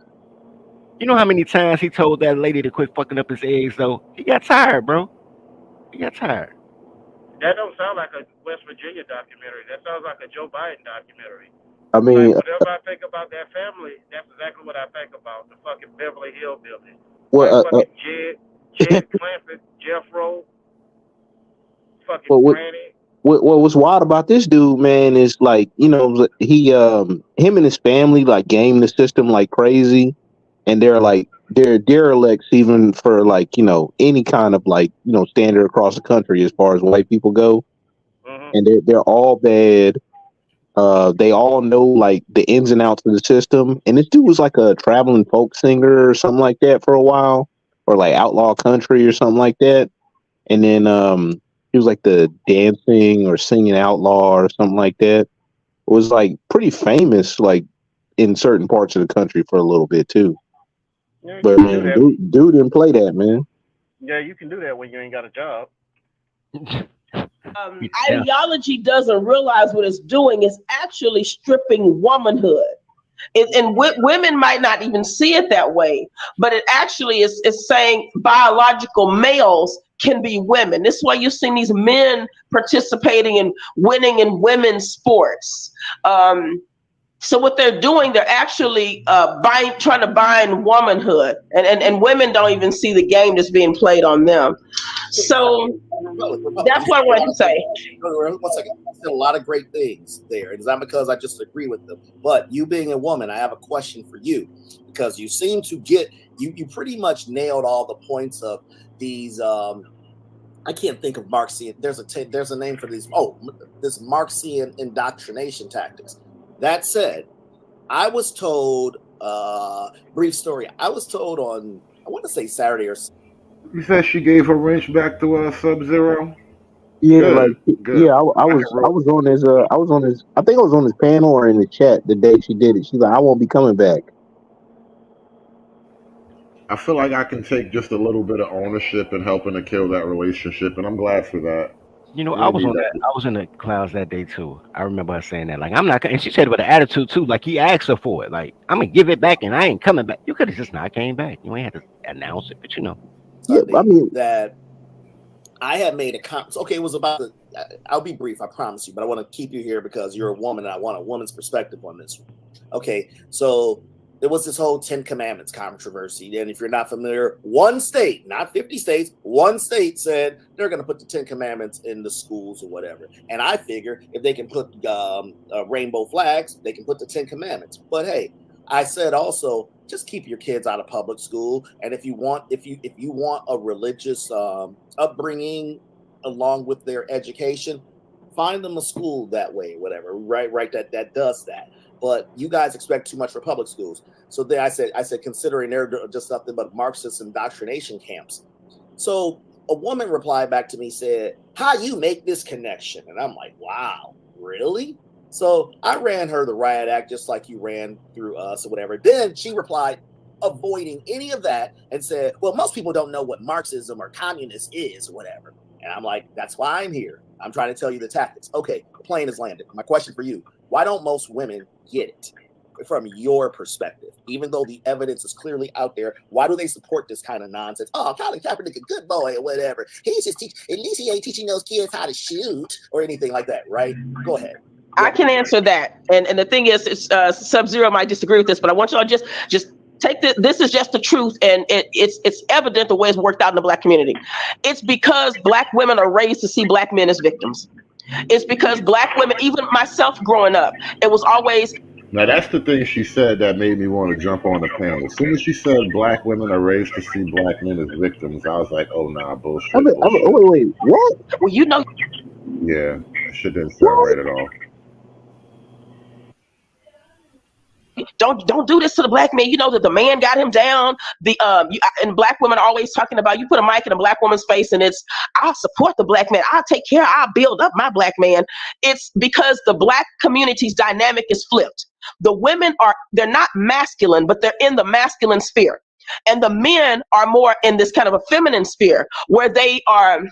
You know how many times he told that lady to quit fucking up his eggs, though? He got tired, bro. He got tired. That don't sound like a West Virginia documentary. That sounds like a Joe Biden documentary. I mean, like, whenever I think about that family, that's exactly what I think about. The fucking Beverly Hillbillies. Well, fucking Jed Clampett, Jeff Rowe, fucking Granny. What's wild about this dude, man, is like, you know, him and his family like game the system like crazy, and they're derelicts even for like, you know, any kind of like, you know, standard across the country as far as white people go. And they're all bad. They all know like the ins and outs of the system. And this dude was like a traveling folk singer or something like that for a while, or like outlaw country or something like that. And then he was like the dancing or singing outlaw or something like that. It was like pretty famous like in certain parts of the country for a little bit too. Yeah, but man, dude didn't play that, man. Yeah, you can do that when you ain't got a job. Ideology doesn't realize what it's doing. It's actually stripping womanhood. Women might not even see it that way, but it actually is saying biological males can be women. This is why you're seeing these men participating and winning in women's sports. So what they're doing, they're actually trying to bind womanhood, and women don't even see the game that's being played on them. So that's what I wanted to say. One second. I said a lot of great things there. It's not because I just agree with them, but you being a woman, I have a question for you because you seem to get you pretty much nailed all the points of these. I can't think of Marxian. There's a name for these. Oh, this Marxian indoctrination tactics. That said, I was told. Brief story. I was told on I want to say Saturday or. You said she gave her wrench back to Sub-Zero? Yeah, Good, good. yeah, I was on his I think I was on his panel or in the chat the day she did it. She's like, I won't be coming back. I feel like I can take just a little bit of ownership in helping to kill that relationship, and I'm glad for that. You know, We I didn't was need on that. that. I was in the clouds that day too. I remember her saying that. Like, I'm not, and she said it with an attitude too. Like, he asked her for it. Like, I'm gonna give it back, and I ain't coming back. You could have just not came back. You ain't had to announce it, but you know. Yeah, I mean, that I had made a comment. Okay, it was about the. I'll be brief, I promise you, but I want to keep you here because you're a woman and I want a woman's perspective on this one. Okay, so there was this whole 10 Commandments controversy. And if you're not familiar, one state, not 50 states, one state said they're going to put the 10 Commandments in the schools or whatever. And I figure if they can put rainbow flags, they can put the 10 Commandments. But hey, I said also, just keep your kids out of public school. And if you want a religious upbringing along with their education, find them a school that way, whatever. Right. That does that. But you guys expect too much for public schools. So then I said, considering they're just nothing but Marxist indoctrination camps. So a woman replied back to me, said, how you make this connection? And I'm like, wow, really? So I ran her the riot act just like you ran through us or whatever. Then she replied, avoiding any of that, and said, well, most people don't know what Marxism or communist is or whatever. And I'm like, that's why I'm here. I'm trying to tell you the tactics. Okay, the plane has landed. My question for you, why don't most women get it from your perspective? Even though the evidence is clearly out there, why do they support this kind of nonsense? Oh, Colin Kaepernick a good boy or whatever. He's just at least he ain't teaching those kids how to shoot or anything like that, right? Go ahead. I can answer that. And the thing is, it's Sub-Zero might disagree with this, but I want y'all to just take this. This is just the truth, and it's evident the way it's worked out in the Black community. It's because Black women are raised to see Black men as victims. It's because Black women, even myself growing up, it was always. Now that's the thing she said that made me want to jump on the panel. As soon as she said Black women are raised to see Black men as victims, I was like, oh nah, bullshit. Wait, what? Well, you know. Yeah, that shit didn't sound right at all. Don't do this to the Black man. You know that the man got him down. And Black women are always talking about, you put a mic in a Black woman's face and it's, I'll support the Black man. I'll take care. I'll build up my Black man. It's because the Black community's dynamic is flipped. The women they're not masculine, but they're in the masculine sphere. And the men are more in this kind of a feminine sphere where they are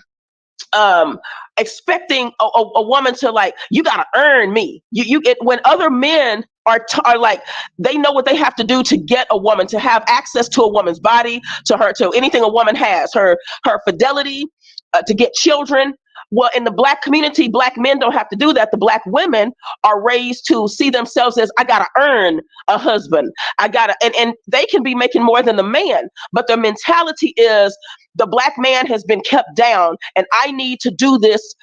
expecting a woman to, like, you got to earn me. You get, when other men are like, they know what they have to do to get a woman, to have access to a woman's body, to anything a woman has, her fidelity, to get children. Well, in the Black community, Black men don't have to do that. The Black women are raised to see themselves as, I gotta earn a husband. And they can be making more than the man, but their mentality is, the Black man has been kept down, and I need to do this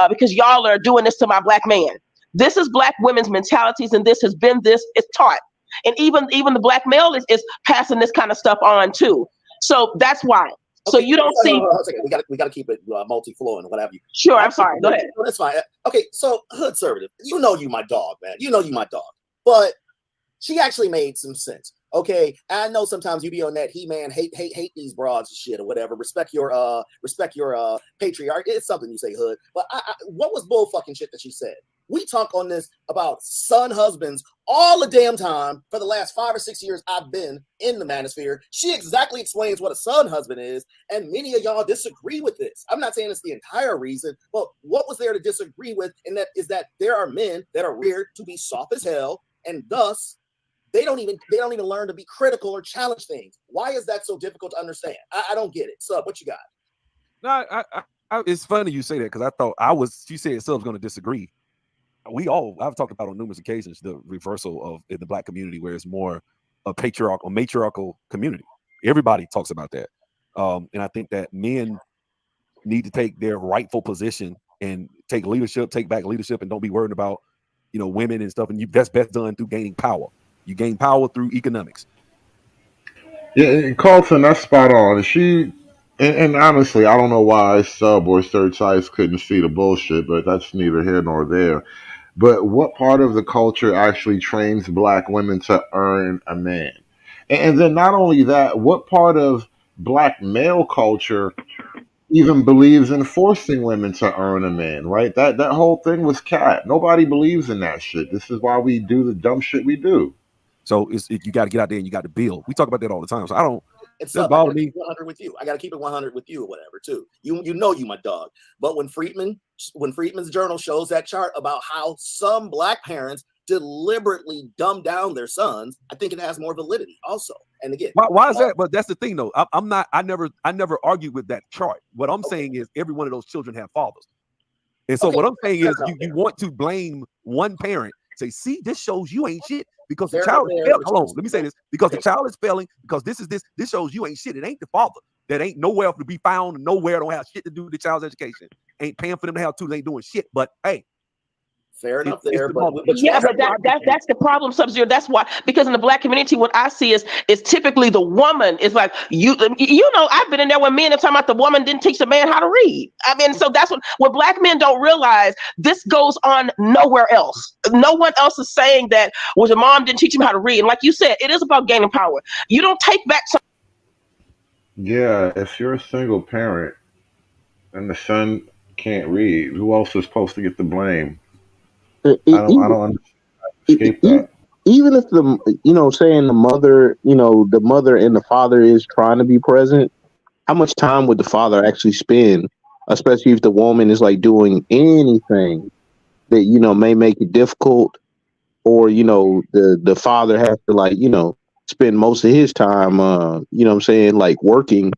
because y'all are doing this to my Black man. This is Black women's mentalities, and it's taught. And even the Black male is passing this kind of stuff on too. So that's why. So you don't see. We got to keep it multi-floor and what have you. Sure, I'm sorry. Go ahead. No, that's fine. Okay, so Hoodservative, you my dog, man. You my dog. But she actually made some sense. Okay, I know sometimes you be on that He-Man hate these broads and shit or whatever. Respect your patriarch. It's something you say, Hood. But what was bull fucking shit that she said? We talk on this about son husbands all the damn time for the last 5 or 6 years I've been in the manosphere. She exactly explains what a son husband is, and many of y'all disagree with this. I'm not saying it's the entire reason, but what was there to disagree with? And that is that there are men that are reared to be soft as hell, and thus They don't even learn to be critical or challenge things. Why is that so difficult to understand? I don't get it. Sub, what you got? No, it's funny you say that because I thought she said Sub's going to disagree. I've talked about on numerous occasions the reversal of in the Black community where it's more a matriarchal community. Everybody talks about that. And I think that men need to take their rightful position and take back leadership, and don't be worried about, women and stuff. And that's best done through gaining power. You gain power through economics. Yeah, and Carlton, that's spot on. And honestly, I don't know why Sub or Third Size couldn't see the bullshit, but that's neither here nor there. But what part of the culture actually trains black women to earn a man? And then not only that, what part of black male culture even believes in forcing women to earn a man, right? That whole thing was cat. Nobody believes in that shit. This is why we do the dumb shit we do. So you got to get out there and you got to build. We talk about that all the time. So I don't. It's up. I gotta keep 100 with you. I got to keep it 100 with you or whatever too. You know you my dog. But when Friedman's journal shows that chart about how some black parents deliberately dumb down their sons, I think it has more validity also. And again, why is that? But that's the thing though. I never argued with that chart. What I'm saying is every one of those children have fathers. And so what I'm saying is you want to blame one parent, say, see, this shows you ain't shit. Because the child is failing. Hold on, let me say this. Because the child is failing, because this shows you ain't shit. It ain't the father that ain't nowhere to be found, nowhere, don't have shit to do with the child's education. Ain't paying for them to have tutor, ain't doing shit. But hey, fair enough there. But that's the problem, Sub-Zero. That's why, because in the black community, what I see is typically the woman is like, I've been in there when men are talking about the woman didn't teach the man how to read. I mean, so that's what black men don't realize. This goes on nowhere else. No one else is saying that, well, your mom didn't teach him how to read. And like you said, it is about gaining power. You don't take back some. Yeah, if you're a single parent and the son can't read, who else is supposed to get the blame? I don't escape that. Even if saying the mother and the father is trying to be present, how much time would the father actually spend, especially if the woman is like doing anything that, may make it difficult, or, the father has to spend most of his time, like working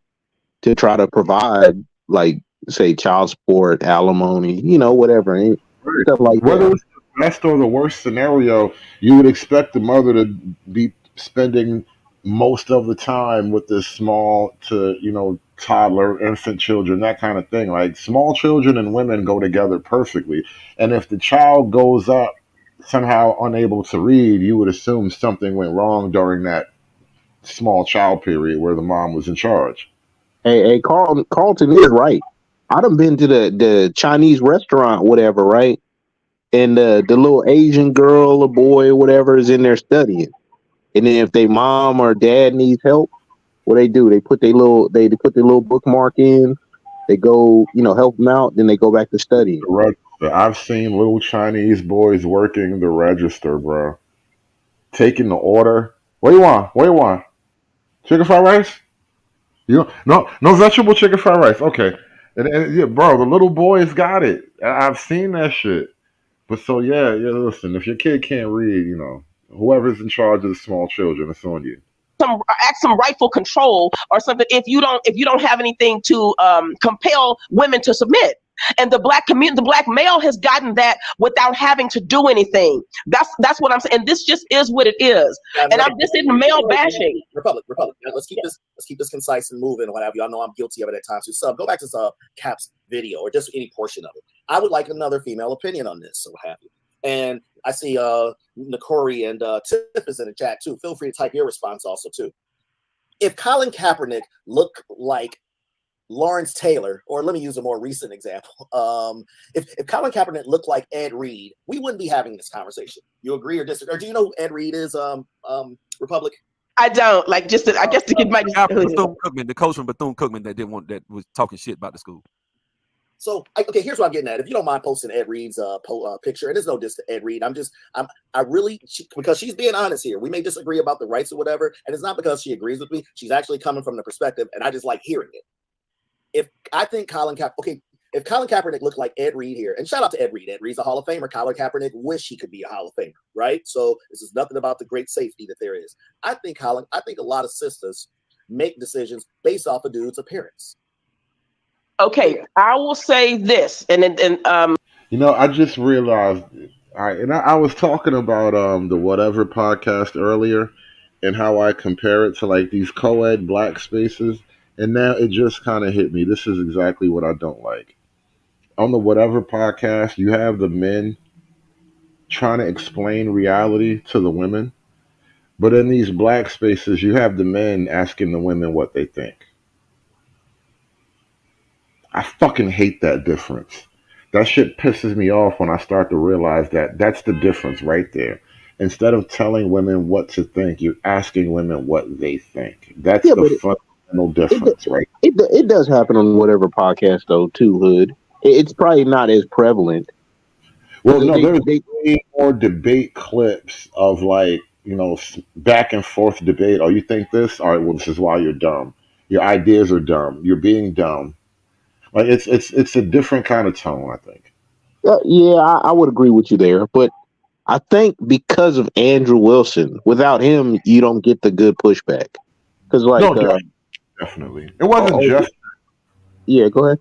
to try to provide, like, say, child support, alimony, whatever, stuff like Whether that. it's the best or the worst scenario, you would expect the mother to be spending most of the time with the small to toddler, infant children, that kind of thing. Like small children and women go together perfectly. And if the child goes up somehow unable to read, you would assume something went wrong during that small child period where the mom was in charge. Hey, Carlton is right. I done been to the Chinese restaurant, whatever, right? And the little Asian girl or boy or whatever is in there studying. And then if their mom or dad needs help, what they do? They put their little bookmark in. They go, help them out. Then they go back to studying. I've seen little Chinese boys working the register, bro. Taking the order. What do you want? What do you want? Chicken fried rice? No vegetable chicken fried rice. Okay. And yeah, bro, the little boys got it. I've seen that shit. But so yeah, listen, if your kid can't read, whoever's in charge of the small children, it's on you. Some rightful control or something if you don't have anything to compel women to submit. And the black male has gotten that without having to do anything. That's what I'm saying. And this just is what it is. And I'm just in male bashing. Republic. Let's keep this concise and moving or what have you. I know I'm guilty of it at times. So Sub, go back to Cap's video or just any portion of it. I would like another female opinion on this, so what have you. And I see Nakori and Tiff is in the chat too. Feel free to type your response also too. If Colin Kaepernick looked like Lawrence Taylor, or let me use a more recent example. If Colin Kaepernick looked like Ed Reed, we wouldn't be having this conversation. You agree or disagree? Or do you know who Ed Reed is, Republic? I don't. I guess to get my Bethune-Cookman, the coach from Bethune-Cookman that was talking shit about the school. So, okay, here's what I'm getting at. If you don't mind posting Ed Reed's picture, and there's no diss to Ed Reed. Because she's being honest here. We may disagree about the rights or whatever, and it's not because she agrees with me. She's actually coming from the perspective, and I just like hearing it. If I think Colin Kaepernick, okay, If Colin Kaepernick looked like Ed Reed here, and shout out to Ed Reed. Ed Reed's a Hall of Famer. Colin Kaepernick wish he could be a Hall of Famer, right? So this is nothing about the great safety that there is. I think a lot of sisters make decisions based off a dude's appearance. Okay, I will say this, You know, I just realized, I was talking about the Whatever podcast earlier, and how I compare it to like these co-ed black spaces, and now it just kind of hit me. This is exactly what I don't like. On the Whatever podcast, you have the men trying to explain reality to the women, but in these black spaces, you have the men asking the women what they think. I fucking hate that difference. That shit pisses me off when I start to realize that that's the difference right there. Instead of telling women what to think, you're asking women what they think. That's Yeah, the but fundamental difference, right? it does happen on whatever podcast though too, Hood. It's probably not as prevalent. Well, no, there's They way more debate clips of like, back and forth debate. Oh, you think this? All right, well, this is why you're dumb. Your ideas are dumb. You're being dumb. Like it's a different kind of tone, I think. yeah, I would agree with you there, but I think because of Andrew Wilson, without him, you don't get the good pushback. Because like, No, definitely. It wasn't just. Yeah, go ahead.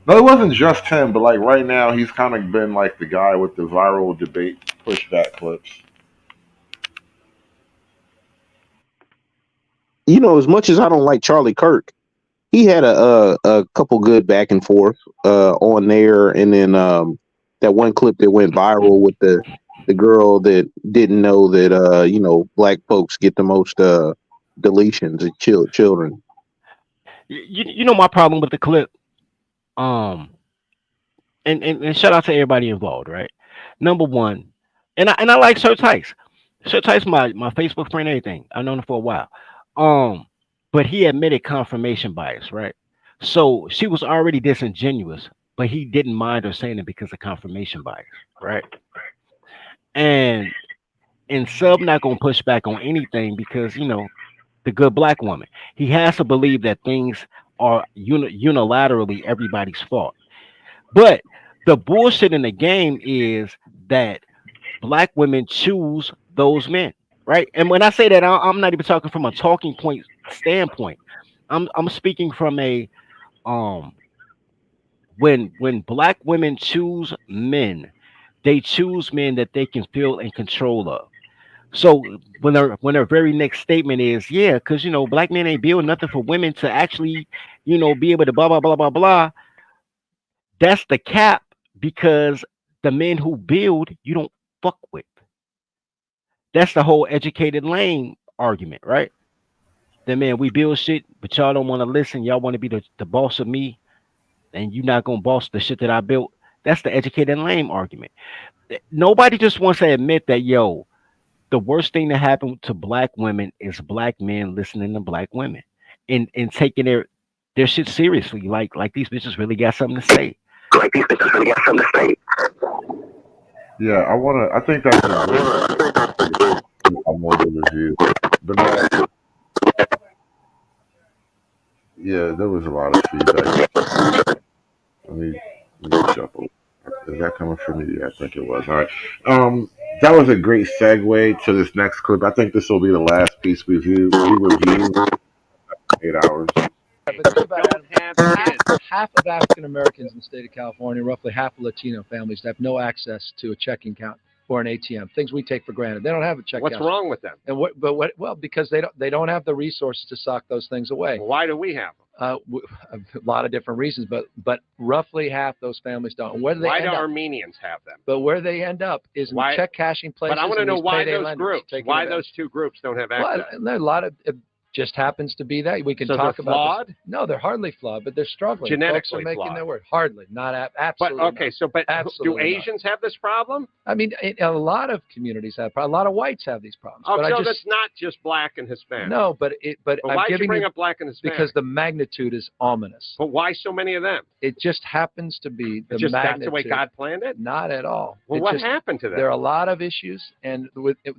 No, it wasn't just him, but like right now, he's kind of been like the guy with the viral debate pushback clips. You know, as much as I don't like Charlie Kirk, he had a couple good back and forth on there, and then that one clip that went viral with the girl that didn't know that black folks get the most deletions of children. You know my problem with the clip. And shout out to everybody involved, right? Number one, and I like Sir Tice. Sir Tice, my Facebook friend, everything. I've known him for a while. But he admitted confirmation bias, right? So she was already disingenuous, but he didn't mind her saying it because of confirmation bias, right? And Sub not gonna push back on anything because the good black woman. He has to believe that things are unilaterally everybody's fault. But the bullshit in the game is that black women choose those men, right? And when I say that, I'm not even talking from a talking point standpoint. I'm speaking from a when black women choose men, they choose men that they can feel in control of. So when their very next statement is, yeah, because black men ain't build nothing for women to actually, be able to blah blah blah blah blah. That's the cap because the men who build you don't fuck with. That's the whole educated lame argument, right? That man, we build shit, but y'all don't want to listen. Y'all want to be the boss of me, and you not gonna boss the shit that I built. That's the educated lame argument. Nobody just wants to admit that, the worst thing that happened to black women is black men listening to black women and taking their shit seriously. Like these bitches really got something to say. Yeah, I think that's a more review. But yeah, there was a lot of feedback. Let me shuffle. Is that coming from me? Yeah, I think it was. All right. That was a great segue to this next clip. I think this will be the last piece we review. 8 hours. Half of African Americans in the state of California, roughly half of Latino families have no access to a checking account or an ATM. Things we take for granted. They don't have a checking. What's wrong with them? And well, because they don't have the resources to sock those things away. Why do we have them? A lot of different reasons, but roughly half those families don't. And where do they Why end do up? Armenians have them? But where they end up is in check cashing places. But I want to know why those groups. Why those those two groups don't have access? Well, there are a lot of. It just happens to be that we can So talk they're about. flawed? No, they're hardly flawed, but they're struggling. Genetically Folks are making flawed. their word. Hardly, not absolutely. But okay, not. do Absolutely Asians have this problem? I mean, a lot of communities have. A lot of whites have these problems. Oh, but so that's not just black and Hispanic. No, but I'm why'd you giving bring up black and Hispanic? because the magnitude is ominous. But why so many of them? It just happens to be the Just magnitude. that's the way God planned it? Not at all. Well, what happened to them? There are a lot of issues, and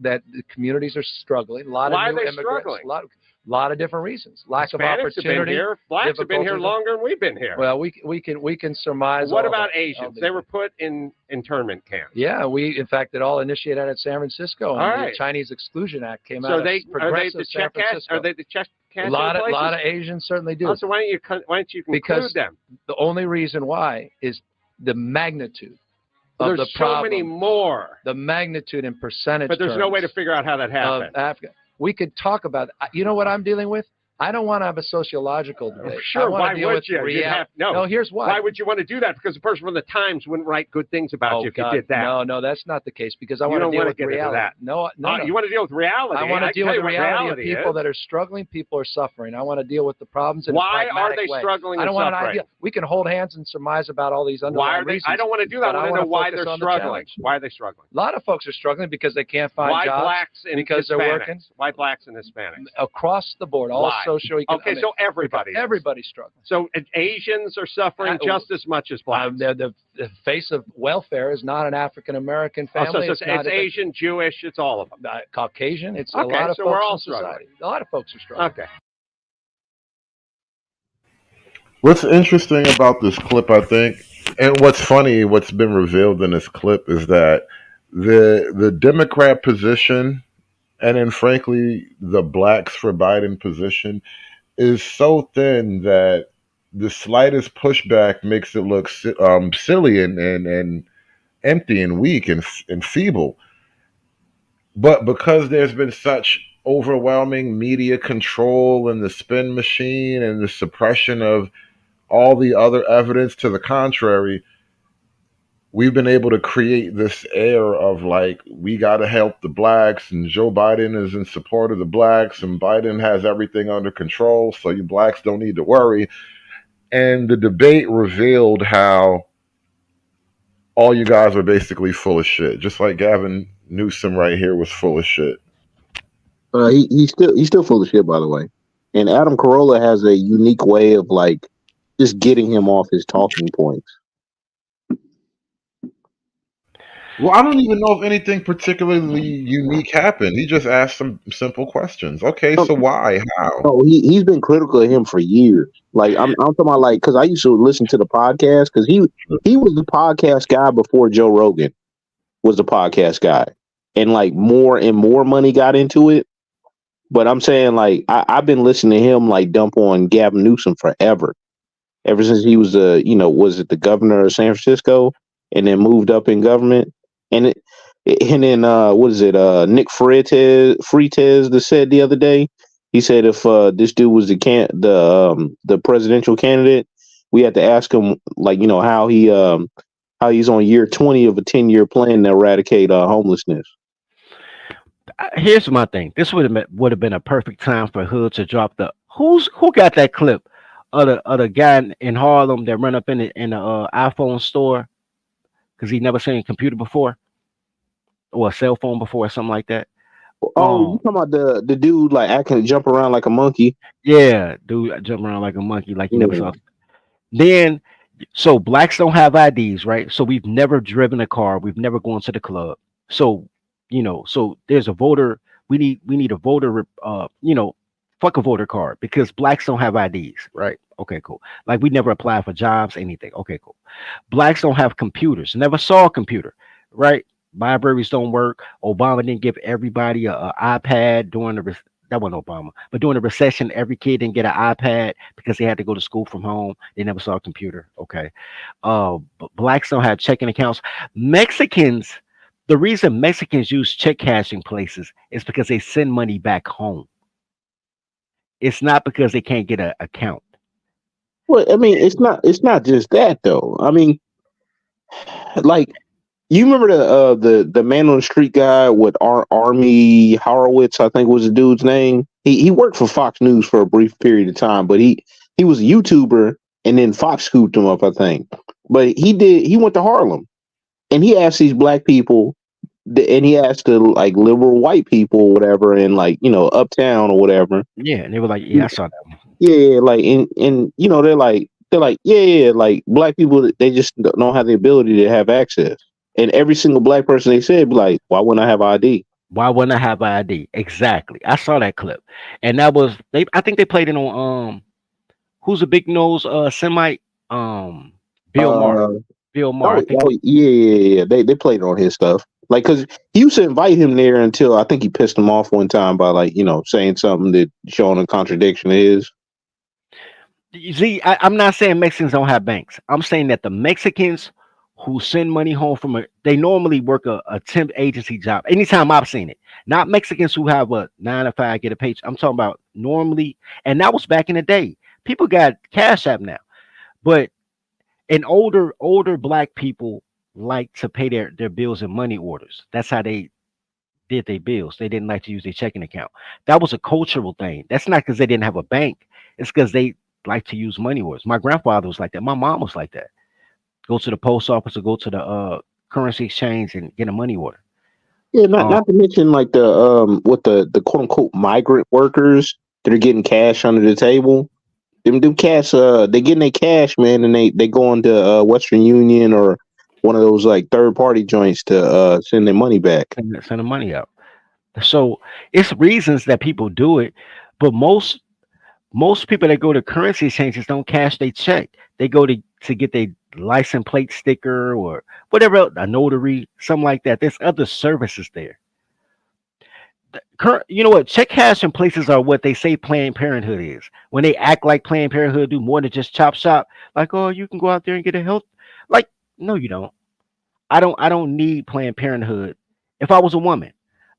that the communities are struggling. A lot Why of new are they immigrants. struggling? A A lot of different reasons. Lack of Hispanics have been opportunity. here. Blacks have been here difficulty. longer than we've been here. Well, we can surmise. What all about that. Asians? They were put in internment camps. Yeah, we in fact it all initiated out of San Francisco, and All the right. Chinese Exclusion Act came So out they of progressive San Francisco. Are they the check a cashing lot places? of Asians certainly do. Oh, so why don't you conclude Because them? the only reason why is the magnitude Well, of there's the problem. so many more. The magnitude in percentage. But there's no way to figure out how that happened. Africa. We could talk about. You know what I'm dealing with? I don't want to have a sociological debate. Sure, why would you? No, here's why. Why would you want to do that? Because the person from the Times wouldn't write good things about you if God, you did that. No, that's not the case because I You want don't to deal wanna with get into reality. that. No. You want to deal with reality. I want to deal with the reality of reality people is. that are struggling. People are suffering. I want to deal with the problems in Why a are pragmatic they way. struggling I don't and want an suffering? idea. We can hold hands and surmise about all these Why underlying are they? reasons. I don't want to do that. but I want to know wanna why focus they're on the struggling. challenge. Why are they struggling? A lot of folks are struggling because they can't find Why jobs. blacks and because they're Hispanics? working Why blacks and Hispanics? across the board, all Why? socioeconomic. Okay, so everybody. Everybody's struggling. So Asians are suffering just as much as blacks. The face of welfare is not an African American family. So it's Asian, Jewish, it's all of them. Caucasian. It's a Okay, lot of so folks we're all in society. struggling. A lot of folks are struggling. Okay. What's interesting about this clip, I think, and what's funny, what's been revealed in this clip is that the Democrat position, and then frankly the blacks for Biden position, is so thin that the slightest pushback makes it look silly and empty and weak and feeble. But because there's been such overwhelming media control and the spin machine and the suppression of all the other evidence to the contrary, we've been able to create this air of like, we got to help the blacks, and Joe Biden is in support of the blacks, and Biden has everything under control, so you blacks don't need to worry. And the debate revealed how all you guys are basically full of shit, just like Gavin Newsom right here was full of shit. He's still full of shit, by the way. And Adam Carolla has a unique way of like just getting him off his talking points. Well, I don't even know if anything particularly unique happened. He just asked some simple questions. Okay, so why? How? No, he's been critical of him for years. Like I'm talking about, like, because I used to listen to the podcast because he was the podcast guy before Joe Rogan was the podcast guy, and like more and more money got into it. But I'm saying, like, I've been listening to him like dump on Gavin Newsom forever, ever since he was was it the governor of San Francisco, and then moved up in government. And then what is it? Nick Freitas that said the other day. He said if this dude was the presidential candidate, we had to ask him, like, how he's on year 20 of a 10-year plan to eradicate homelessness. Here's my thing. This would have been a perfect time for Hood to drop the who got that clip of the guy in Harlem that ran up in the iPhone store because he never seen a computer before or a cell phone before or something like that. Oh, you talking about the dude like acting jump around like a monkey? Yeah, dude jumping around like a monkey, like you never saw. Then, so blacks don't have IDs, right? So we've never driven a car, we've never gone to the club. So so there's a voter. We need a voter. Fuck a voter card because blacks don't have IDs, right? Okay, cool. Like we never apply for jobs, anything. Okay, cool. Blacks don't have computers. Never saw a computer, right? Libraries don't work. Obama didn't give everybody a iPad during that wasn't Obama, but during the recession, every kid didn't get an iPad because they had to go to school from home. They never saw a computer. Okay. But blacks don't have checking accounts. Mexicans, the reason Mexicans use check cashing places is because they send money back home. It's not because they can't get an account. Well, I mean, it's not just that though. I mean, like, you remember the man on the street guy with Army Horowitz, I think was the dude's name. He worked for Fox News for a brief period of time, but he was a YouTuber, and then Fox scooped him up, I think. But he went to Harlem, and he asked these black people, and he asked the like liberal white people or whatever, and like uptown or whatever. Yeah, and they were like, yeah, I saw that one. Yeah, like and they're like yeah, like black people, they just don't have the ability to have access. And every single black person they said be like, why wouldn't I have ID? Why wouldn't I have ID? Exactly. I saw that clip, and that was they. I think they played it on who's a big nose Semite Bill Maher. Uh, Bill Maher. I think. yeah. They played on his stuff. Like, cause he used to invite him there until I think he pissed him off one time by like saying something that showing a contradiction of his. You see, I'm not saying Mexicans don't have banks. I'm saying that the Mexicans who send money home from they normally work a temp agency job. Anytime I've seen it, not Mexicans who have a 9 to 5 get a paycheck. I'm talking about normally, and that was back in the day. People got Cash App now, but and older black people like to pay their bills in money orders. That's how they did their bills. They didn't like to use their checking account. That was a cultural thing. That's not because they didn't have a bank. It's because they like to use money orders. My grandfather was like that. My mom was like that. Go to the post office or go to the currency exchange and get a money order. Yeah, not to mention like the what the quote unquote migrant workers that are getting cash under the table. Them cash they getting their cash, man, and they go into Western Union or one of those like third party joints to send their money back. Send the money out. So it's reasons that people do it, but most people that go to currency exchanges don't cash their check. They go to get their license plate sticker or whatever else, a notary, something like that. There's other services there. You know what? Check cashing places are what they say Planned Parenthood is. When they act like Planned Parenthood do more than just chop shop, like, oh, you can go out there and get a health. Like, no, you don't. I don't need Planned Parenthood. If I was a woman,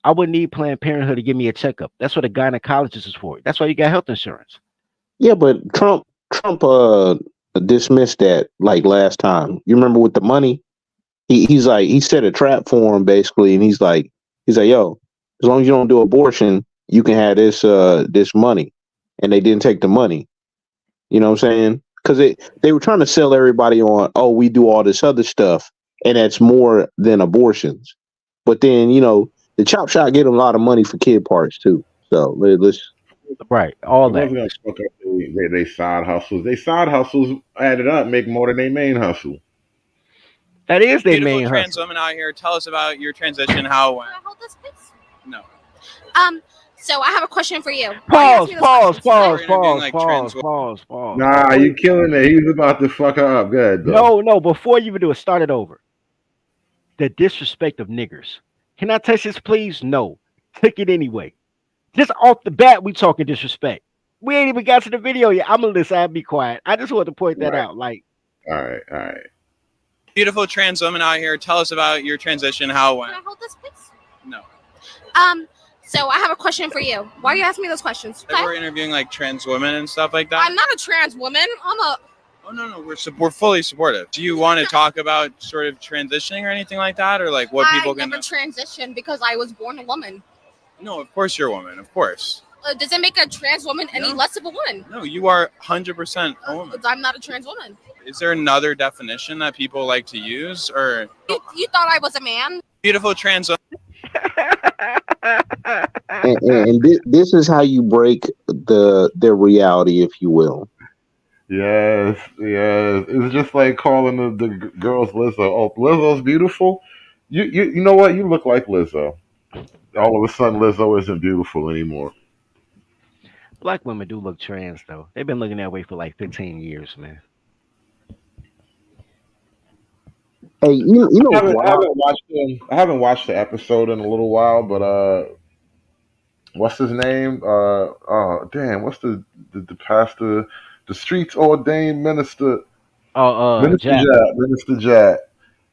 I wouldn't need Planned Parenthood to give me a checkup. That's what a gynecologist is for. That's why you got health insurance. Yeah, but Trump dismissed that like last time. You remember with the money? He's like he set a trap for him basically, and he's like, yo, as long as you don't do abortion, you can have this money. And they didn't take the money. You know what I'm saying? Because they were trying to sell everybody on, oh, we do all this other stuff, and that's more than abortions. But then the chop shop get them a lot of money for kid parts too. So let's right all I that. wasn't gonna fuck up they side hustles. They side hustles added up make more than their main hustle. That is their Beautiful main trans hustle. woman out here. Tell us about your transition. How it went? Hold this, please. No. So I have a question for you. Why are you asking me those questions? Pause. Nah, you killing it. He's about to fuck her up. Good though. No. Before you even do it, start it over. The disrespect of niggers. Can I touch this, please? No. Took it anyway. Just off the bat, we talking disrespect. We ain't even got to the video yet. I'm gonna listen. I'll be quiet. I just want to point that out. Like, all right. Beautiful trans woman out here. Tell us about your transition. How it went. Can I hold this, please? No. So I have a question for you. Why are you asking me those questions? Like we're interviewing like trans women and stuff like that. I'm not a trans woman. Oh no, we're fully supportive. Do you want to talk about sort of transitioning or anything like that, or like what people I can? never transitioned because I was born a woman. No, of course you're a woman. Of course. Does it make a trans woman any less of a woman? No, you are 100% a woman. I'm not a trans woman. Is there another definition that people like to use, or? You thought I was a man? Beautiful trans woman. and this is how you break their reality, if you will. Yes. It's just like calling the girls Lizzo. Oh, Lizzo's beautiful. You know what? You look like Lizzo. All of a sudden, Lizzo isn't beautiful anymore. black women do look trans though. They've been looking that way for like 15 years, man. Hey, you know, I haven't watched the episode in a little while, but what's his name? Damn, what's the pastor, the streets ordained minister, Jack. Minister Jack.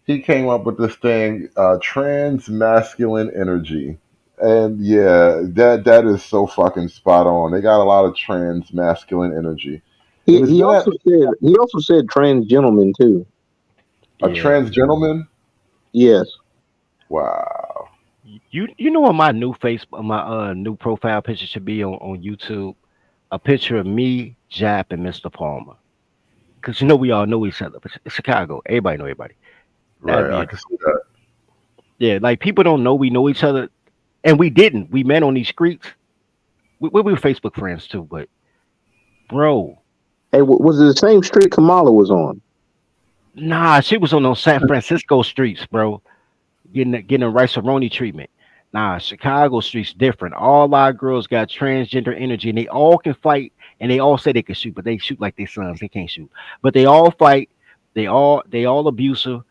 He came up with this thing, trans masculine energy, and yeah, that is so fucking spot on. They got a lot of trans masculine energy, and it's he been also said trans gentleman too. a trans gentleman. Yes. Wow. You know what my new new profile picture should be on YouTube? A picture of me, Jap, and Mr. Palmer. Because we all know each other. But it's Chicago. Everybody know everybody. Right, I can see that. Yeah, like people don't know we know each other. And we didn't. We met on these streets. We were Facebook friends too, but bro. Hey, was it the same street Kamala was on? Nah, she was on those San Francisco streets, bro. Getting a rice-a-roni treatment. Nah, Chicago streets different. All our girls got transgender energy, and they all can fight, and they all say they can shoot, but they shoot like their sons. They can't shoot, but they all fight. They all abusive,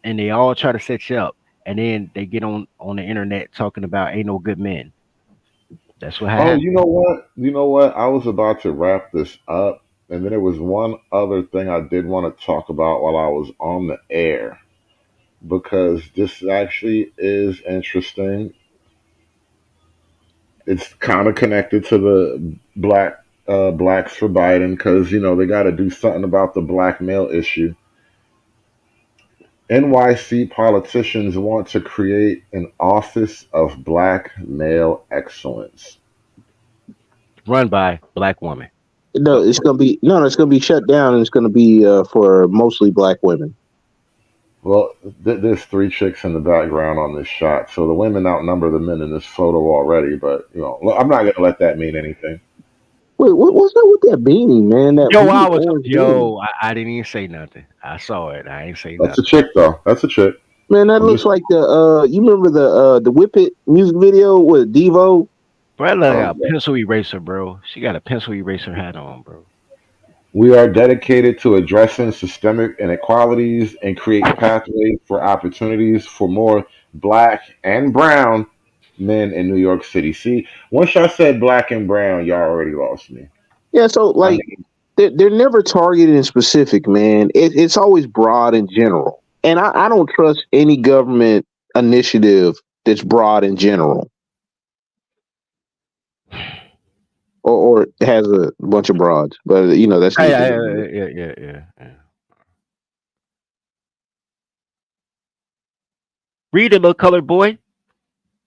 and they all try to set you up, and then they get on the internet talking about ain't no good men. That's what Oh, happened. you know what? You know what? I was about to wrap this up, and then there was one other thing I did want to talk about while I was on the air because this actually is interesting. It's kind of connected to the blacks for Biden because they got to do something about the black male issue. NYC politicians want to create an office of black male excellence. Run by black woman. No, it's gonna be no, it's gonna be shut down, and it's gonna be for mostly black women. Well, there's three chicks in the background on this shot, so the women outnumber the men in this photo already. But I'm not gonna let that mean anything. Wait, what's that with that beanie, man? That Yo, weird orange beanie. I didn't even say nothing. I saw it. I ain't say That's a nothing. chick, though. That's a chick. Man, that I'm looks just. like you remember the Whip It music video with Devo? Bro, that look Oh, like a pencil eraser, bro. She got a pencil eraser hat on, bro. we are dedicated to addressing systemic inequalities and create pathways for opportunities for more black and brown men in New York City. See, once I said black and brown, y'all already lost me. Yeah, so I like mean, they're never targeted in specific, man. It's always broad in general, and I don't trust any government initiative that's broad in general or has a bunch of broads. But that's Yeah, neither yeah, here nor there. yeah. Read it, little colored boy.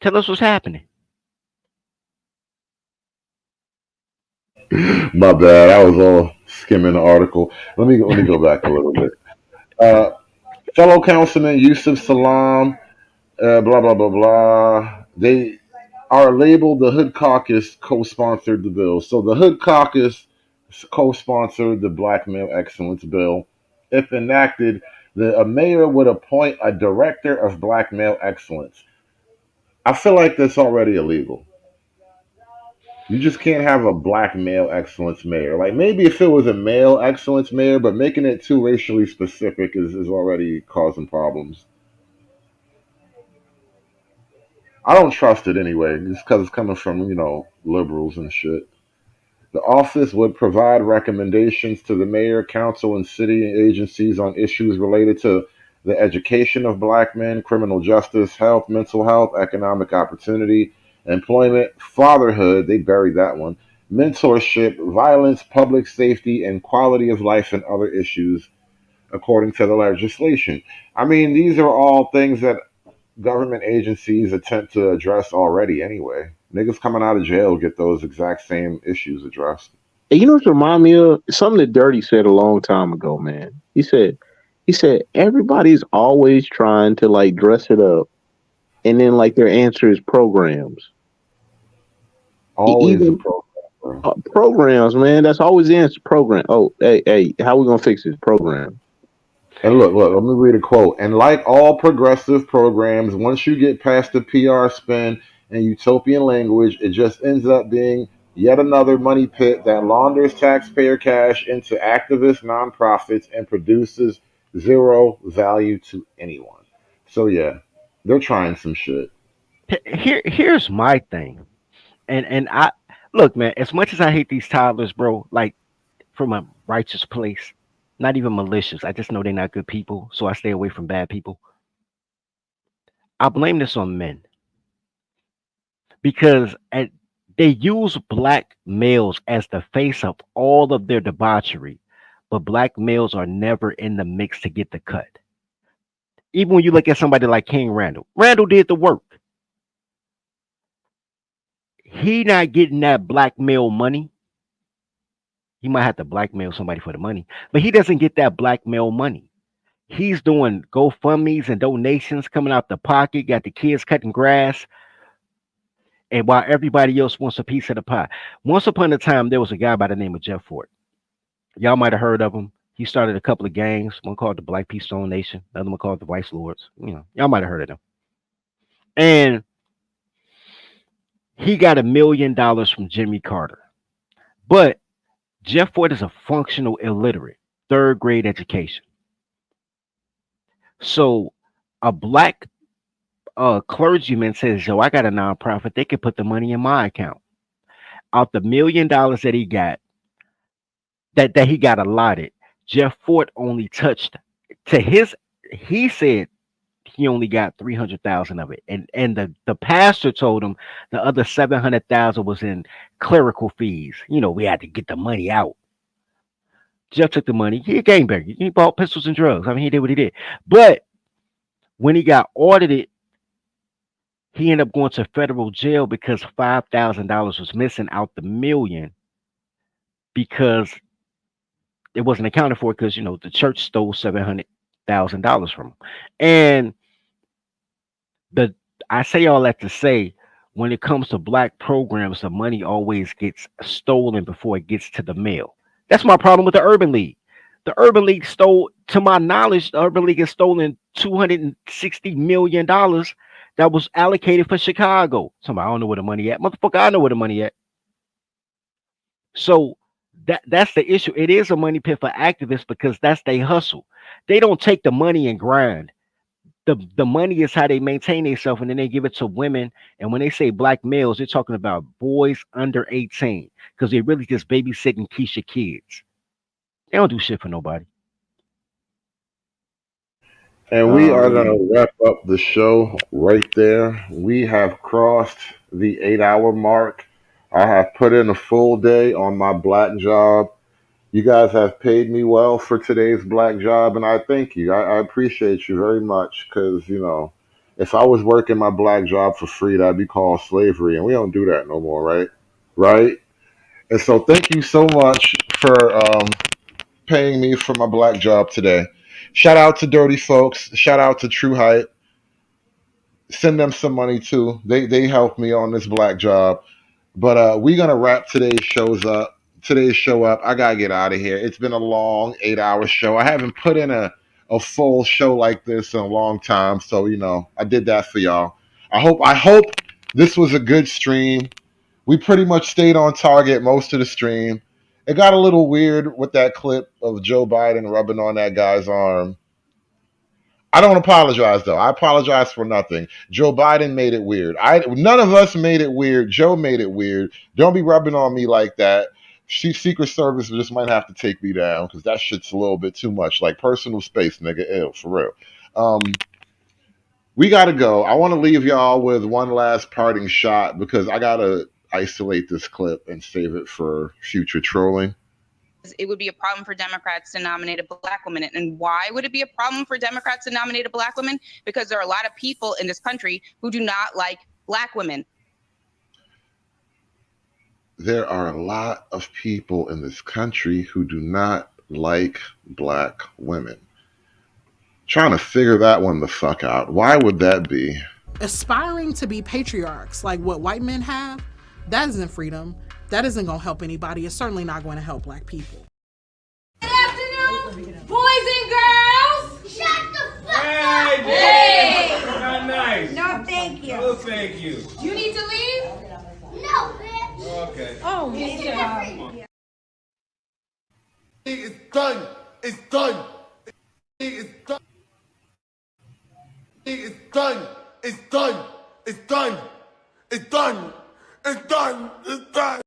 Tell us what's happening. my bad. I was all skimming the article. Let me go back a little bit. Uh, fellow councilman Yusuf Salam, blah blah blah blah. They are labeled the Hood Caucus co-sponsored the bill. So the Hood Caucus co-sponsored the Black Male Excellence Bill. If enacted, a mayor would appoint a director of Black Male Excellence. I feel like that's already illegal. You just can't have a black male excellence mayor. Like maybe if it was a male excellence mayor, but making it too racially specific is already causing problems. I don't trust it anyway, just because it's coming from liberals and shit. The office would provide recommendations to the mayor, council, and city agencies on issues related to the education of black men, criminal justice, health, mental health, economic opportunity, employment, fatherhood, they buried that one, mentorship, violence, public safety, and quality of life and other issues, according to the legislation. I mean, these are all things that government agencies attempt to address already anyway. Niggas coming out of jail get those exact same issues addressed. And you know what remind me of? Something that Dirty said a long time ago, man. He said everybody's always trying to like dress it up, and then like their answer is programs. Always a Even program, bro. programs, man. That's always the answer. Program. Oh, hey, how we gonna fix this program? And look, let me read a quote. And like all progressive programs, once you get past the PR spin and utopian language, it just ends up being yet another money pit that launders taxpayer cash into activist nonprofits and produces zero value to anyone. So yeah, they're trying some shit. Here's my thing, and I look, man. As much as I hate these toddlers, bro, like from a righteous place, not even malicious. I just know they're not good people, so I stay away from bad people. I blame this on men because they use black males as the face of all of their debauchery, but black males are never in the mix to get the cut. Even when you look at somebody like King Randall, Randall did the work. He not getting that blackmail money. He might have to blackmail somebody for the money, but he doesn't get that blackmail money. He's doing GoFundMe's and donations coming out the pocket, got the kids cutting grass, and while everybody else wants a piece of the pie. Once upon a time, there was a guy by the name of Jeff Ford. Y'all might have heard of him. He started a couple of gangs, one called the Black Peace Stone Nation, another one called the Vice Lords. Y'all might have heard of them. And He got $1 million from Jimmy Carter. But Jeff Ford is a functional illiterate, third grade education. So a black clergyman says, "Yo, I got a nonprofit. They can put the money in my account." Out the $1 million that he got, that he got allotted, Jeff Ford only touched to his. He said he only got 300,000 of it, and the pastor told him the other 700,000 was in clerical fees. We had to get the money out. Jeff took the money. He a gangbanger. He bought pistols and drugs. I mean, he did what he did. But when he got audited, he ended up going to federal jail because $5,000 was missing out the million because it wasn't accounted for because the church stole $700,000 from him. And the I say all that to say, when it comes to black programs, the money always gets stolen before it gets to the mail. That's my problem with the Urban League. The Urban League stole, to my knowledge, the Urban League has stolen $260 million that was allocated for Chicago. Somebody, I don't know where the money at. Motherfucker, I know where the money at. So that's the issue. It is a money pit for activists because that's their hustle. They don't take the money and grind. The money is how they maintain themselves, and then they give it to women. And when they say black males, they're talking about boys under 18 because they're really just babysitting Keisha kids. They don't do shit for nobody. And we are going to wrap up the show right there. We have crossed the 8 hour mark. I have put in a full day on my black job. You guys have paid me well for today's black job, and I thank you. I appreciate you very much because, if I was working my black job for free, that'd be called slavery, and we don't do that no more, right? Right? And so thank you so much for paying me for my black job today. Shout out to Dirty Folks. Shout out to True Hype. Send them some money too. They helped me on this black job. But we're gonna wrap today's show up. I gotta get out of here. It's been a long 8 hour show. I haven't put in a full show like this in a long time. So, I did that for y'all. I hope this was a good stream. We pretty much stayed on target most of the stream. It got a little weird with that clip of Joe Biden rubbing on that guy's arm. I don't apologize though. I apologize for nothing. Joe Biden made it weird. None of us made it weird. Joe made it weird. Don't be rubbing on me like that. Secret Service just might have to take me down because that shit's a little bit too much. Like personal space, nigga. Ew, for real. We gotta go. I want to leave y'all with one last parting shot because I gotta isolate this clip and save it for future trolling. It would be a problem for Democrats to nominate a black woman. And why would it be a problem for Democrats to nominate a black woman? Because there are a lot of people in this country who do not like black women. There are a lot of people in this country who do not like black women. Trying to figure that one the fuck out. Why would that be? Aspiring to be patriarchs like what white men have, that isn't freedom. That isn't going to help anybody. It's certainly not going to help black people. Good afternoon, boys and girls. Shut the fuck up. Hey, not nice. No, thank you. No, thank you. You need to leave? No, bitch. Okay. Oh, yeah. It's done. It's done. It's done. It's done. It's done. It's done. It's done. It's done. It's done.